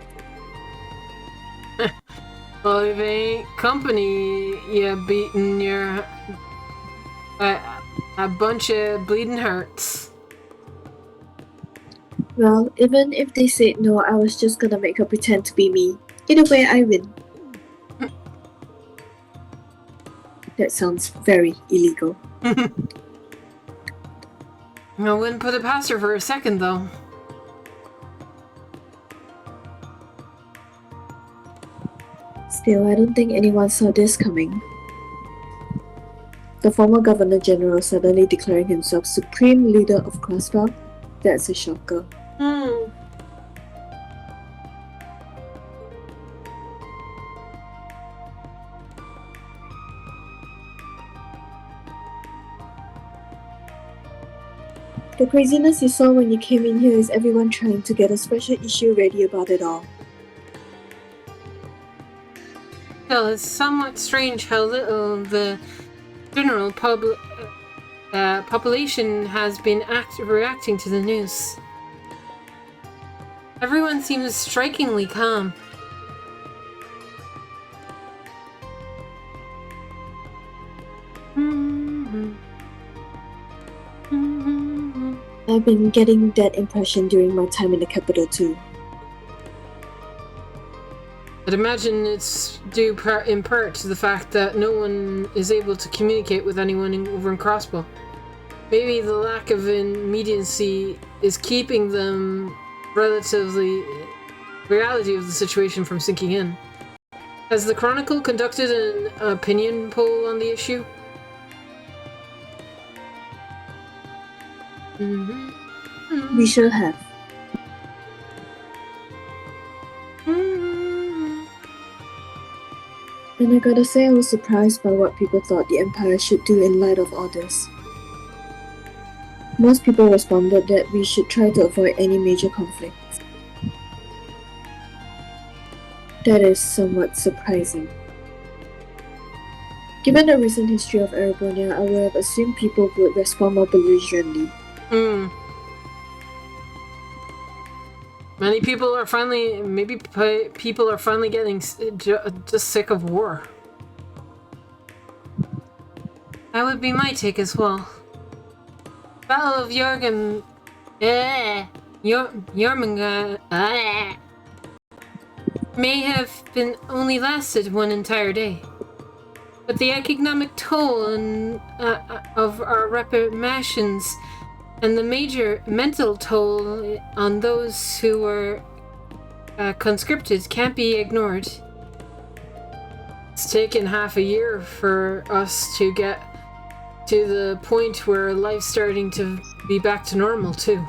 [SPEAKER 1] Well, if ain't company, you beating your a bunch of bleeding hearts.
[SPEAKER 7] Well, even if they said no, I was just gonna make her pretend to be me. Either way, I win. That sounds very illegal.
[SPEAKER 1] I wouldn't put it past her for a second, though.
[SPEAKER 7] Still, I don't think anyone saw this coming. The former Governor General suddenly declaring himself Supreme Leader of Crossbell? That's a shocker. The craziness you saw when you came in here is everyone trying to get a special issue ready about it all.
[SPEAKER 1] Well, it's somewhat strange how little the general population has been reacting to the news. Everyone seems strikingly calm.
[SPEAKER 7] I've been getting that impression during my time in the capital too.
[SPEAKER 1] I'd imagine it's due in part to the fact that no one is able to communicate with anyone over in Crossbow. Maybe the lack of immediacy is keeping the reality of the situation from sinking in. Has the Chronicle conducted an opinion poll on the issue?
[SPEAKER 7] We should have. And I gotta say I was surprised by what people thought the Empire should do in light of all this. Most people responded that we should try to avoid any major conflicts. That is somewhat surprising. Given the recent history of Erebonia, I would have assumed people would respond more belligerently.
[SPEAKER 1] Many people are finally, people are finally getting just sick of war. That would be my take as well. Battle of Jormungand may have been only lasted one entire day, but the economic toll of our reprimations and the major mental toll on those who were conscripted can't be ignored. It's taken half a year for us to get to the point where life's starting to be back to normal, too.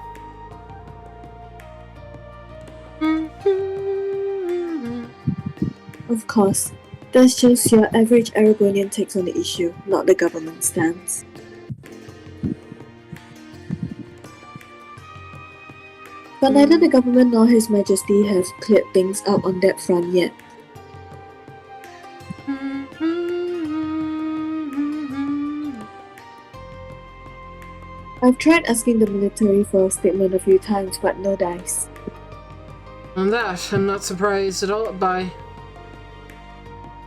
[SPEAKER 7] Of course, that's just your average Erebonian takes on the issue, not the government stance. But neither the government nor His Majesty have cleared things up on that front yet. I've tried asking the military for a statement a few times, but no dice.
[SPEAKER 1] On that, I'm not surprised at all by.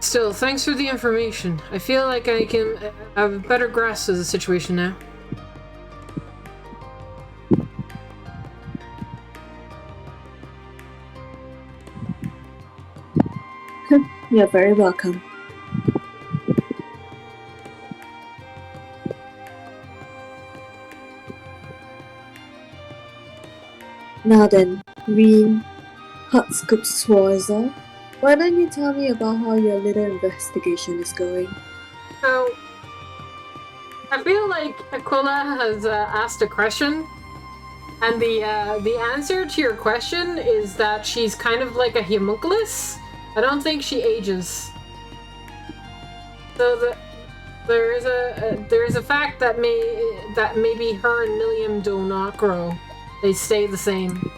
[SPEAKER 1] Still, thanks for the information. I feel like I can have a better grasp of the situation now.
[SPEAKER 7] You're very welcome. Now then, Reen Hotskupswarza, why don't you tell me about how your little investigation is going?
[SPEAKER 1] So, I feel like Aquila has asked a question, and the answer to your question is that she's kind of like a homunculus. I don't think she ages. So there is a fact that maybe her and Milliam do not grow. They stay the same.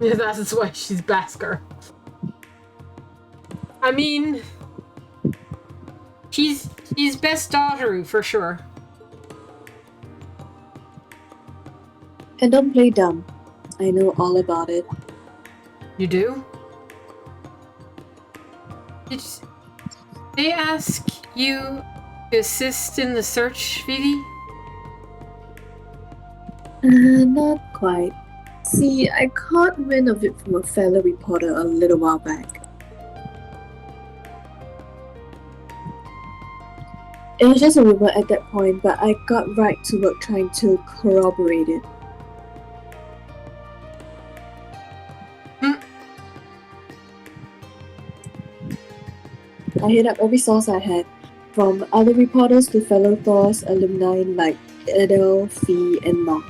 [SPEAKER 1] Yeah, that's why she's Basker. I mean, she's best daughter for sure.
[SPEAKER 7] And don't play dumb. I know all about it.
[SPEAKER 1] You do? Did they ask you to assist in the search, Vivi?
[SPEAKER 7] Not quite. See, I caught wind of it from a fellow reporter a little while back. It was just a rumor at that point, but I got right to work trying to corroborate it. I hit up every source I had, from other reporters to fellow Thor's alumni like Adele, Fee, and Mark.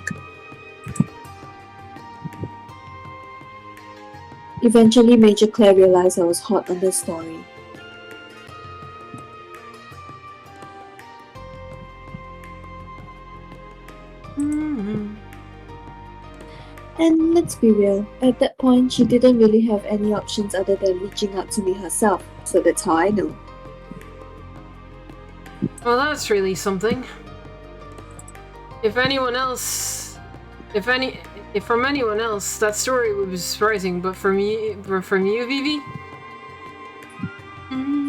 [SPEAKER 7] Eventually, Major Claire realized I was hot on the story. And let's be real, at that point she didn't really have any options other than reaching out to me herself, so that's how I know.
[SPEAKER 1] Well, that's really something. If from anyone else, that story would be surprising, but from you, Vivi?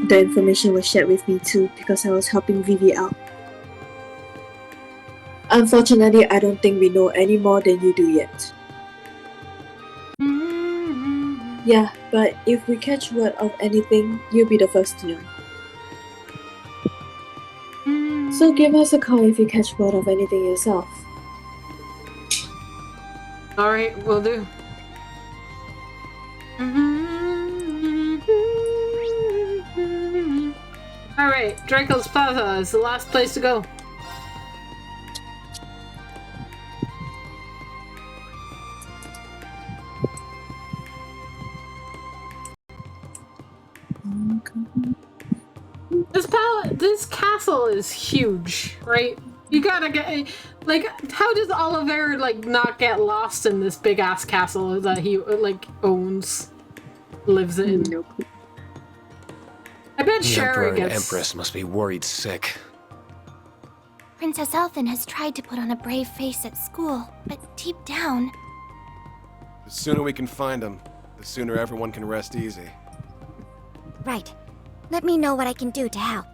[SPEAKER 7] The information was shared with me too, because I was helping Vivi out. Unfortunately, I don't think we know any more than you do yet. Yeah, but if we catch word of anything, you'll be the first to know. So give us a call if you catch word of anything yourself.
[SPEAKER 1] Alright, will do. Alright, Draco's Plaza is the last place to go. This castle is huge, right? You gotta get, like, how does Oliver, like, not get lost in this big ass castle that he, like, lives in?
[SPEAKER 7] Nope.
[SPEAKER 1] I bet
[SPEAKER 5] The
[SPEAKER 1] Sherry
[SPEAKER 5] Emperor and
[SPEAKER 1] gets...
[SPEAKER 5] Empress must be worried sick.
[SPEAKER 20] Princess Elfin has tried to put on a brave face at school, but deep down...
[SPEAKER 2] The sooner we can find him, the sooner everyone can rest easy.
[SPEAKER 6] Right. Let me know what I can do to help.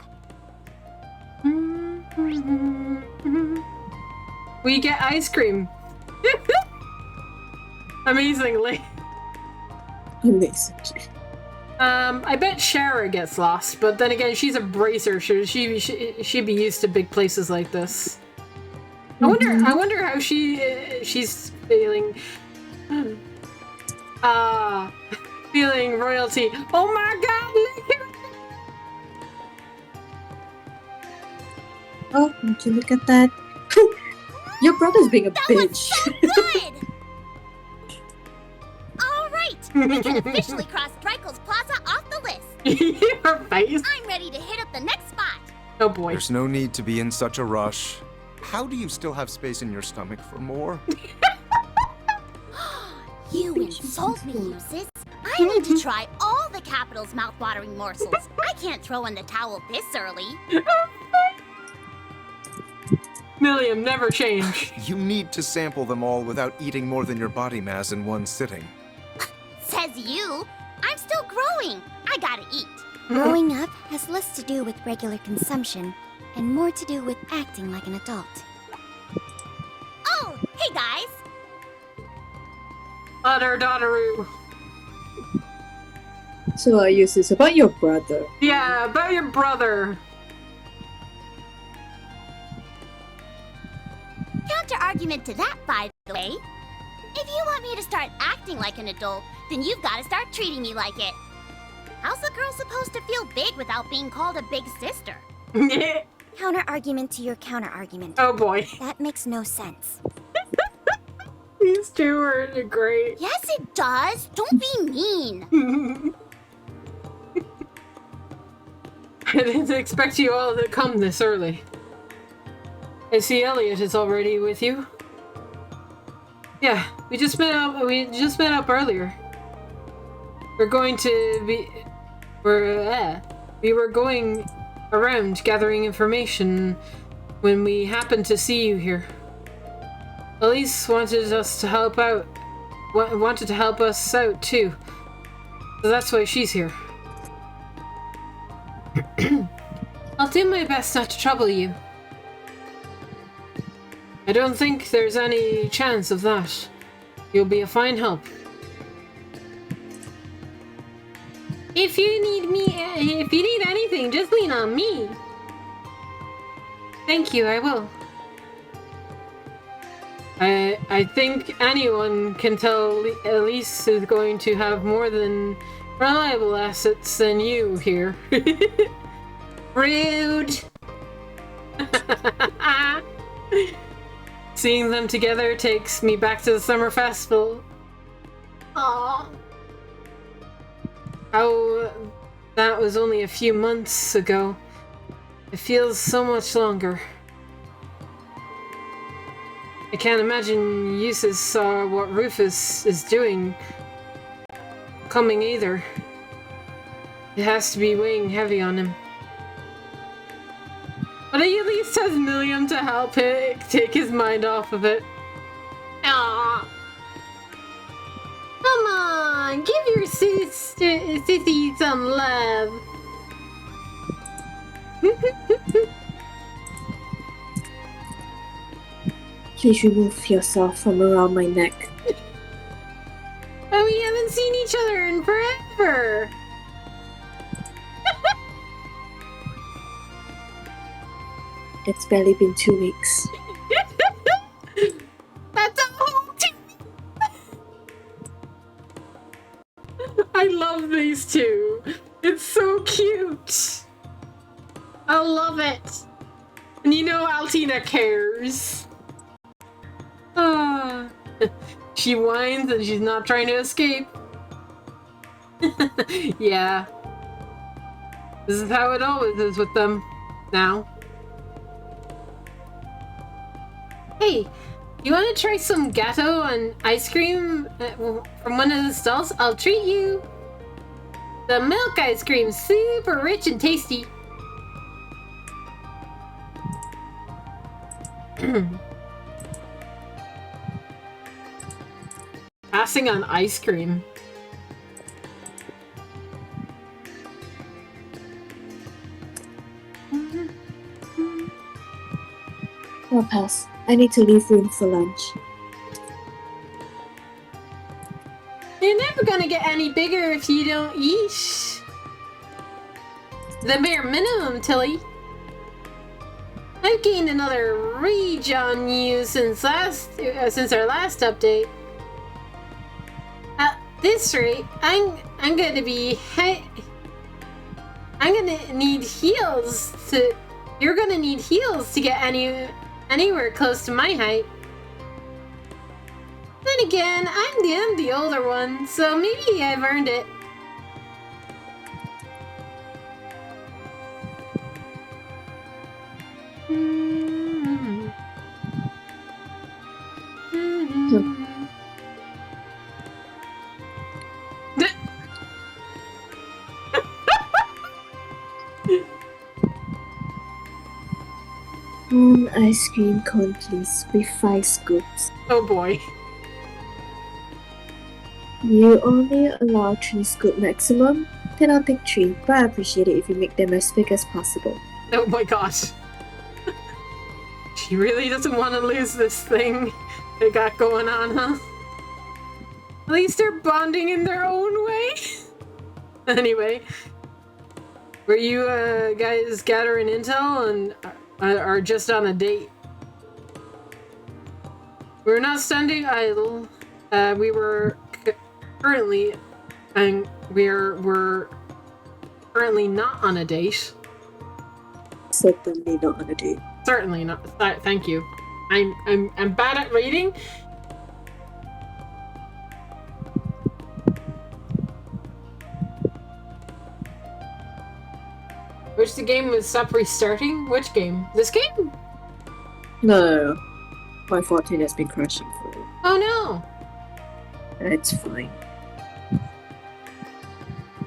[SPEAKER 1] We get ice cream. Amazingly.
[SPEAKER 7] Amazing.
[SPEAKER 1] I bet Shara gets lost, but then again, she's a bracer. She'd be used to big places like this. I wonder how she's feeling. Feeling royalty. Oh my god!
[SPEAKER 7] Oh, would you look at that? Your brother's being a bitch.
[SPEAKER 6] Good! Alright, we can officially cross Dreikel's Plaza off the list.
[SPEAKER 1] Your face.
[SPEAKER 6] I'm ready to hit up the next spot.
[SPEAKER 1] Oh boy.
[SPEAKER 15] There's no need to be in such a rush. How do you still have space in your stomach for more?
[SPEAKER 6] You insult me, Eustace. I need to try all the capital's mouth-watering morsels. I can't throw in the towel this early.
[SPEAKER 1] Milliam, never change.
[SPEAKER 15] You need to sample them all without eating more than your body mass in one sitting.
[SPEAKER 6] Says you. I'm still growing. I gotta eat. Growing up has less to do with regular consumption and more to do with acting like an adult. Oh, hey guys!
[SPEAKER 1] Utter daughteroo.
[SPEAKER 7] So, Eustace, about your brother.
[SPEAKER 1] Yeah, about your brother.
[SPEAKER 6] Counter-argument to that, by the way. If you want me to start acting like an adult, then you've got to start treating me like it. How's a girl supposed to feel big without being called a big sister? Counter-argument to your counter-argument.
[SPEAKER 1] Oh boy.
[SPEAKER 6] That makes no sense.
[SPEAKER 1] These two are great.
[SPEAKER 6] Yes, it does. Don't be mean.
[SPEAKER 1] I didn't expect you all to come this early. I see Elliot is already with you. Yeah, we just met up earlier. We were going around gathering information when we happened to see you here. Elise wanted us to help out. Wanted to help us out too. So that's why she's here. I'll do my best not to trouble you. I don't think there's any chance of that. You'll be a fine help. If you need anything, just lean on me. Thank you, I will. I think anyone can tell Elise is going to have more than reliable assets than you here. Rude! Seeing them together takes me back to the summer festival. Aww. How that was only a few months ago. It feels so much longer. I can't imagine Eustace saw what Rufus is doing coming either. It has to be weighing heavy on him. But he at least has Milliam to help take his mind off of it. Aww. Come on, give your sissy some love.
[SPEAKER 7] Please remove yourself from around my neck.
[SPEAKER 1] But we haven't seen each other in forever.
[SPEAKER 7] It's barely been 2 weeks.
[SPEAKER 1] That's a whole 2 weeks. I love these two. It's so cute. I love it. And you know Altina cares. She whines and she's not trying to escape. Yeah. This is how it always is with them. Now. Hey, you want to try some gatto and ice cream from one of the stalls? I'll treat you. The milk ice cream, super rich and tasty. Passing on ice cream.
[SPEAKER 7] I'll pass. I need to leave room for lunch.
[SPEAKER 1] You're never gonna get any bigger if you don't eat. The bare minimum, Tilly. I've gained another reach on you since our last update. At this rate, I'm gonna be I'm gonna need heels to. You're gonna need heels to get anywhere close to my height. Then again, I'm the older one, so maybe I've earned it.
[SPEAKER 7] One ice cream cone, please, with 5 scoops.
[SPEAKER 1] Oh boy.
[SPEAKER 7] You only allow 3 scoop maximum? Then I'll take 3, but I appreciate it if you make them as big as possible.
[SPEAKER 1] Oh my gosh. She really doesn't want to lose this thing they got going on, huh? At least they're bonding in their own way. Anyway, were you guys gathering intel and are just on a date? We're not standing idle. We were currently, and we're currently not on a date.
[SPEAKER 7] Certainly not on a date.
[SPEAKER 1] Certainly not. Thank you. I'm bad at reading. Which the game was stop restarting? Which game? This game?
[SPEAKER 7] No. My 14 has been crashing for it.
[SPEAKER 1] Oh no.
[SPEAKER 7] It's fine.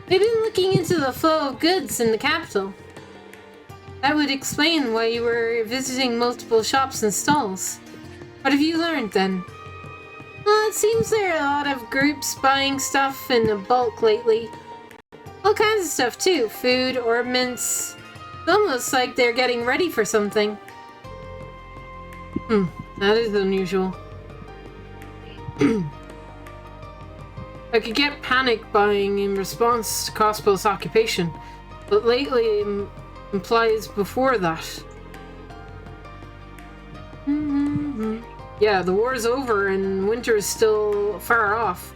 [SPEAKER 1] We've been looking into the flow of goods in the capital. That would explain why you were visiting multiple shops and stalls. What have you learned then? Well, it seems there are a lot of groups buying stuff in bulk lately. All kinds of stuff too. Food, ornaments. It's almost like they're getting ready for something. That is unusual. I could get panic buying in response to Crossbow's occupation, but lately implies before that. Yeah, the war's over and winter is still far off,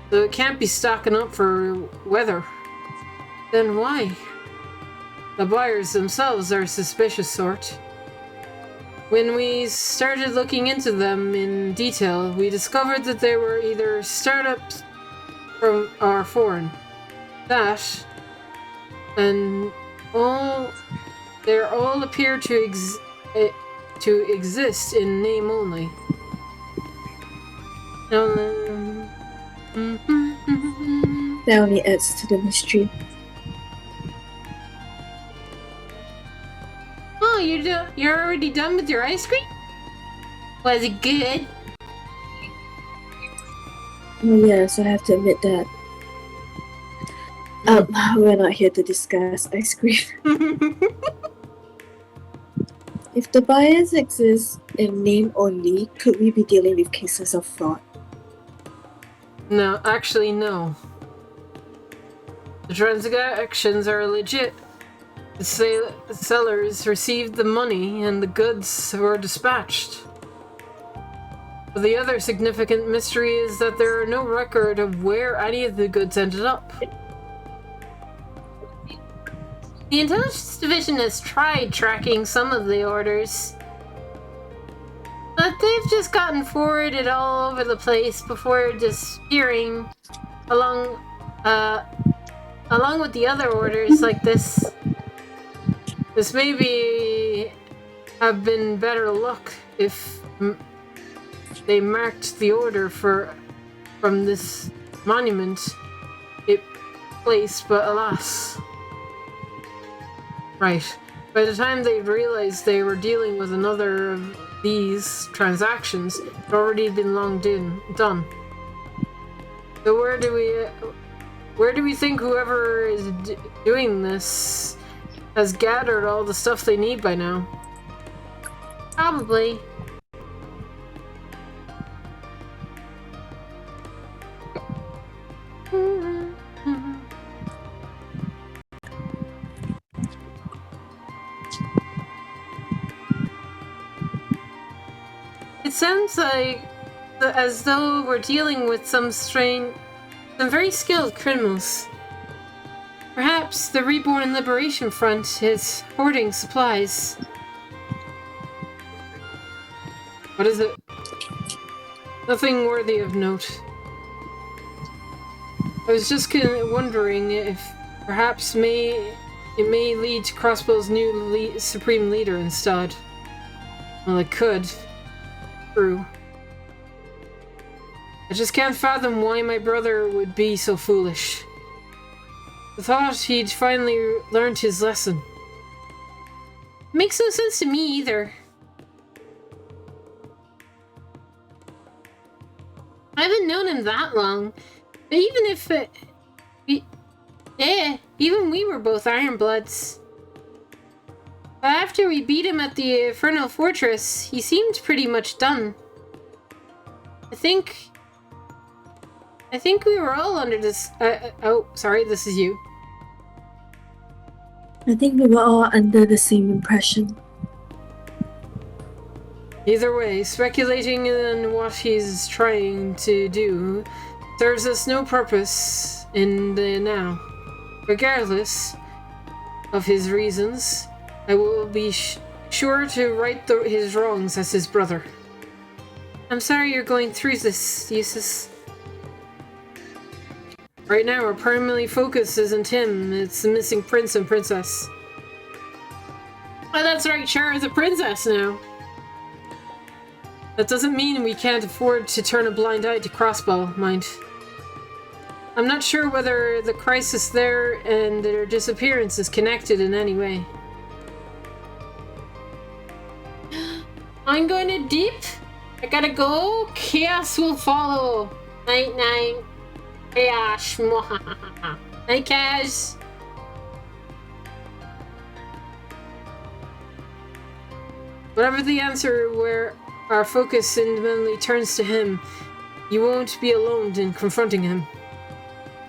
[SPEAKER 1] so it can't be stocking up for weather. Then why? The buyers themselves are a suspicious sort. When we started looking into them in detail, we discovered that they were either startups from or foreign. That and they all appear to exist in name only.
[SPEAKER 7] That only adds to the mystery.
[SPEAKER 1] Oh, you're already done with your ice cream? Was it good?
[SPEAKER 7] Oh yes, I have to admit that. We're not here to discuss ice cream. If the buyers exist in name only, could we be dealing with cases of fraud?
[SPEAKER 1] No, actually no. The transactions are legit. The sellers received the money and the goods were dispatched. But the other significant mystery is that there are no record of where any of the goods ended up. The Intelligence Division has tried tracking some of the orders, but they've just gotten forwarded all over the place before disappearing along with the other orders like this. This may have been better luck if they marked the order from this monument place, but alas. Right. By the time they realized they were dealing with another of these transactions, it had already been long done. So where do we think whoever is doing this has gathered all the stuff they need by now? Probably. It sounds like as though we're dealing with some very skilled criminals. Perhaps the Reborn Liberation Front is hoarding supplies. What is it? Nothing worthy of note. I was just wondering if perhaps it may lead to Crossbow's new Supreme Leader instead. Well, it could. True. I just can't fathom why my brother would be so foolish. I thought he'd finally learned his lesson. Makes no sense to me either. I haven't known him that long, but even if even we were both Ironbloods. But after we beat him at the Infernal Fortress, he seemed pretty much done. I think we were all under this. Oh, sorry, this is you.
[SPEAKER 7] I think we were all under the same impression.
[SPEAKER 1] Either way, speculating on what he's trying to do serves us no purpose in the now. Regardless of his reasons, I will be sure to right his wrongs as his brother. I'm sorry you're going through this, Eustace. Right now, our primary focus isn't him, it's the missing prince and princess. Oh, that's right, Chara's a princess now. That doesn't mean we can't afford to turn a blind eye to Crossbow, mind. I'm not sure whether the crisis there and their disappearance is connected in any way. I'm going to deep. I gotta go. Chaos will follow. Night night. Chaos. Night, Kaz. Whatever the answer, where our focus intimately turns to him, you won't be alone in confronting him.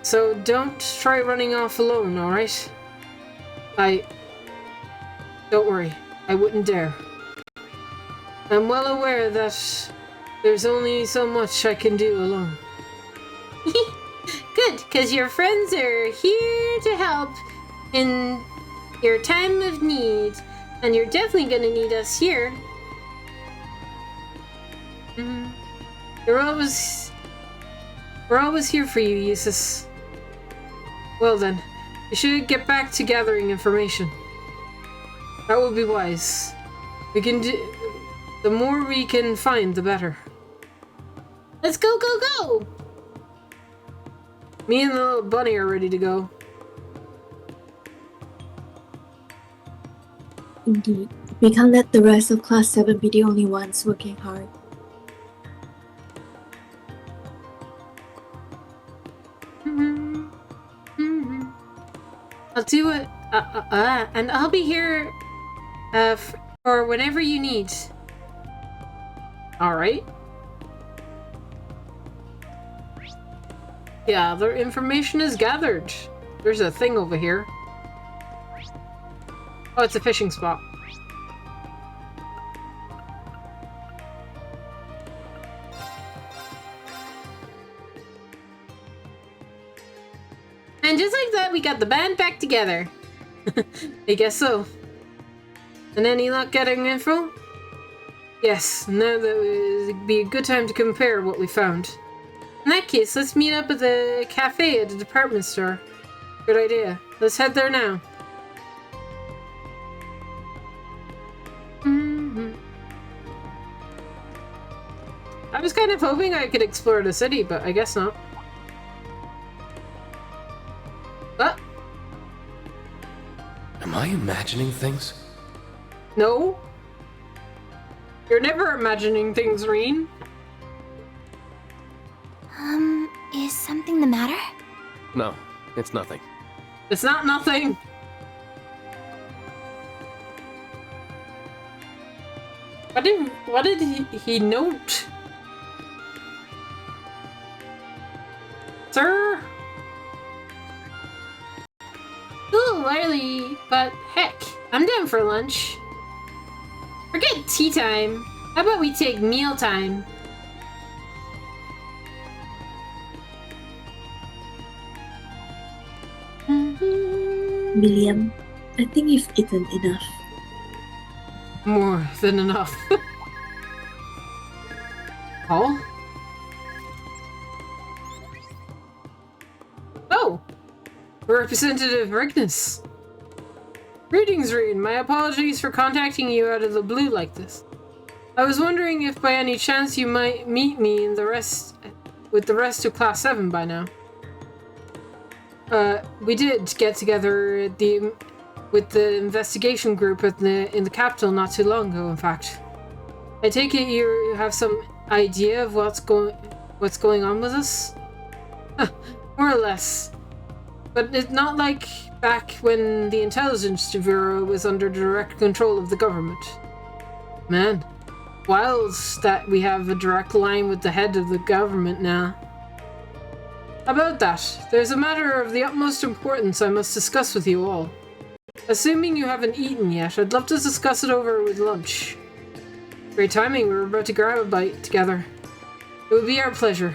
[SPEAKER 1] So don't try running off alone, alright? Don't worry, I wouldn't dare. I'm well aware that there's only so much I can do alone.
[SPEAKER 4] Good, because your friends are here to help in your time of need, and you're definitely going to need us here.
[SPEAKER 1] We're always here for you, Eustace. Well then, you should get back to gathering information. That would be wise. The more we can find, the better.
[SPEAKER 4] Let's go, go, go!
[SPEAKER 1] Me and the little bunny are ready to go.
[SPEAKER 7] Indeed. We can't let the rest of Class 7 be the only ones working hard.
[SPEAKER 1] I'll do it.
[SPEAKER 4] And I'll be here for whenever you need.
[SPEAKER 1] Alright. Yeah, their information is gathered. There's a thing over here. Oh, it's a fishing spot.
[SPEAKER 4] And just like that, we got the band back together.
[SPEAKER 1] I guess so. And any luck getting info? Yes, now that would be a good time to compare what we found. In that case, let's meet up at the cafe at the department store. Good idea. Let's head there now. I was kind of hoping I could explore the city, but I guess not. What?
[SPEAKER 5] Am I imagining things?
[SPEAKER 1] No. You're never imagining things, Reen.
[SPEAKER 20] Is something the matter?
[SPEAKER 5] No, it's nothing.
[SPEAKER 1] It's not nothing. What did he note? Sir?
[SPEAKER 4] Ooh, early, but heck, I'm down for lunch. Forget tea time. How about we take meal time?
[SPEAKER 7] William, I think you've eaten enough.
[SPEAKER 1] More than enough. Oh? Oh! Representative Rignus. Greetings, Reen. My apologies for contacting you out of the blue like this. I was wondering if by any chance you might meet me and with the rest of Class 7 by now. We did get together with the investigation group in the capital not too long ago, in fact. I take it you have some idea of what's going on with us? More or less. But it's not like back when the intelligence bureau was under direct control of the government. Man, wild that we have a direct line with the head of the government now. About that, there's a matter of the utmost importance I must discuss with you all. Assuming you haven't eaten yet, I'd love to discuss it over with lunch. Great timing, we were about to grab a bite together. It would be our pleasure.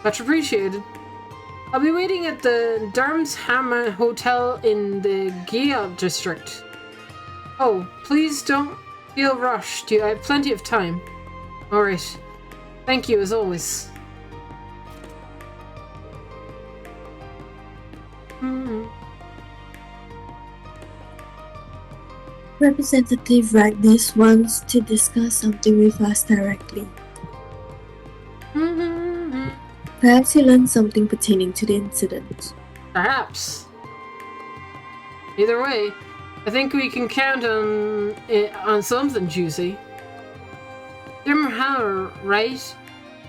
[SPEAKER 1] Much appreciated. I'll be waiting at the Darmshammer Hotel in the Gia district. Oh, please don't feel rushed. I have plenty of time. Alright. Thank you as always.
[SPEAKER 7] Representative Ragnus wants to discuss something with us directly. Perhaps he learned something pertaining to the incident.
[SPEAKER 1] Perhaps. Either way, I think we can count on something juicy. Grimhauer, right?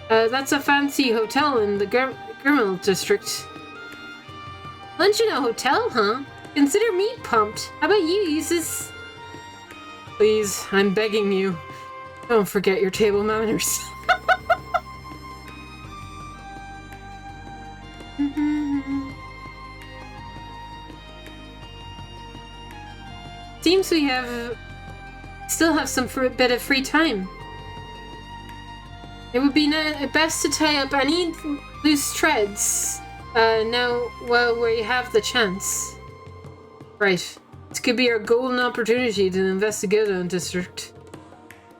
[SPEAKER 1] That's a fancy hotel in the Grimmel district.
[SPEAKER 4] Lunch in a hotel, huh? Consider me pumped. How about you, Eustace?
[SPEAKER 1] Please, I'm begging you. Don't forget your table manners. seems we still have some bit of free time. It would be best to tie up any loose threads now while we have the chance. Right. This could be our golden opportunity to investigate the district.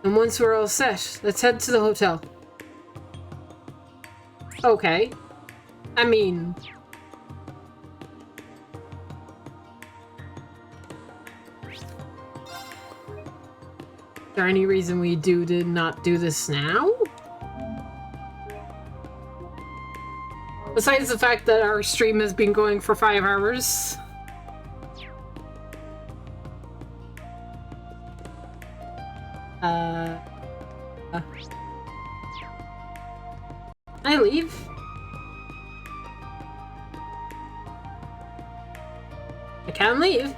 [SPEAKER 1] And once we're all set, let's head to the hotel. Okay. I mean... Is there any reason we did not do this now? Besides the fact that our stream has been going for 5 hours. I leave. I can leave.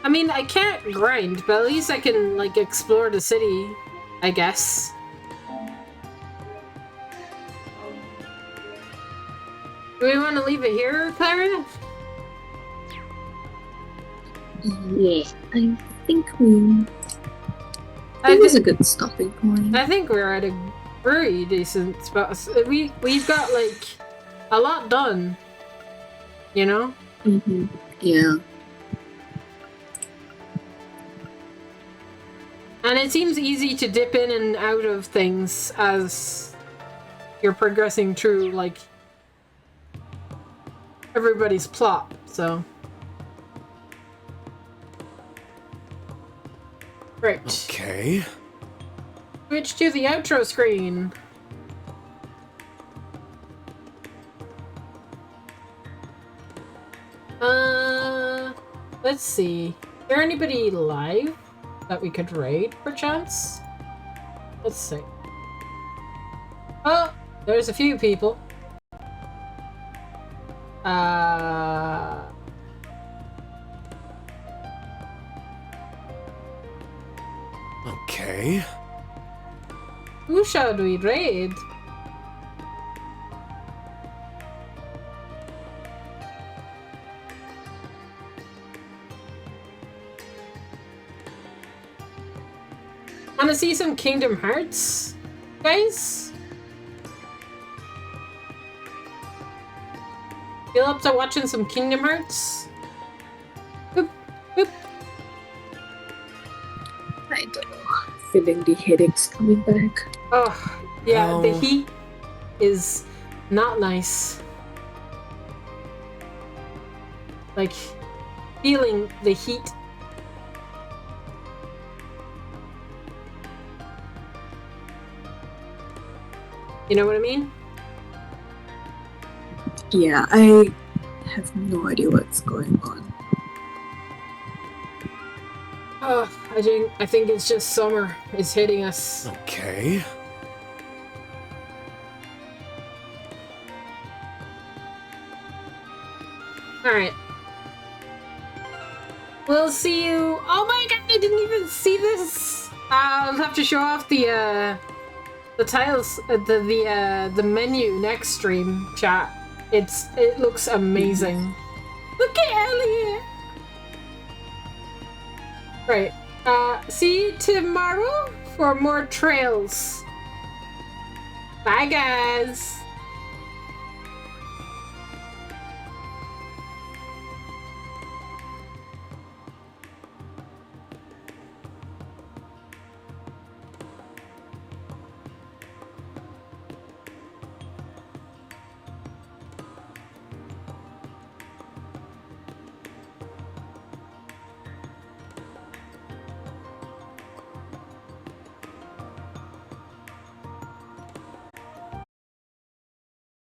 [SPEAKER 1] I mean, I can't grind, but at least I can, like, explore the city, I guess. Do we want to leave it here, Clara?
[SPEAKER 7] Yeah, I think we... That was a good stopping point.
[SPEAKER 1] I think we're at a very decent spot. We've got, like, a lot done, you know?
[SPEAKER 7] Mm-hmm. Yeah.
[SPEAKER 1] And it seems easy to dip in and out of things as you're progressing through, like, everybody's plot, so. Right.
[SPEAKER 5] Okay.
[SPEAKER 1] Switch to the outro screen. Let's see. Is there anybody live that we could raid, perchance? Let's see. Oh, there's a few people.
[SPEAKER 5] Okay.
[SPEAKER 1] Who shall we raid? Wanna see some Kingdom Hearts, guys? Feel up to watching some Kingdom Hearts? Boop, boop.
[SPEAKER 7] I don't know. Feeling the headaches coming back.
[SPEAKER 1] Oh, yeah, the heat is not nice. Like, feeling the heat. You know what I mean?
[SPEAKER 7] Yeah, I have no idea what's going on.
[SPEAKER 1] Oh, I think it's just summer is hitting us.
[SPEAKER 5] Okay.
[SPEAKER 1] Alright. We'll see you. Oh my god, I didn't even see this. I'll have to show off the tiles, the menu next stream, chat. It looks amazing. Look at Elliot. Right. See you tomorrow for more trails. Bye, guys.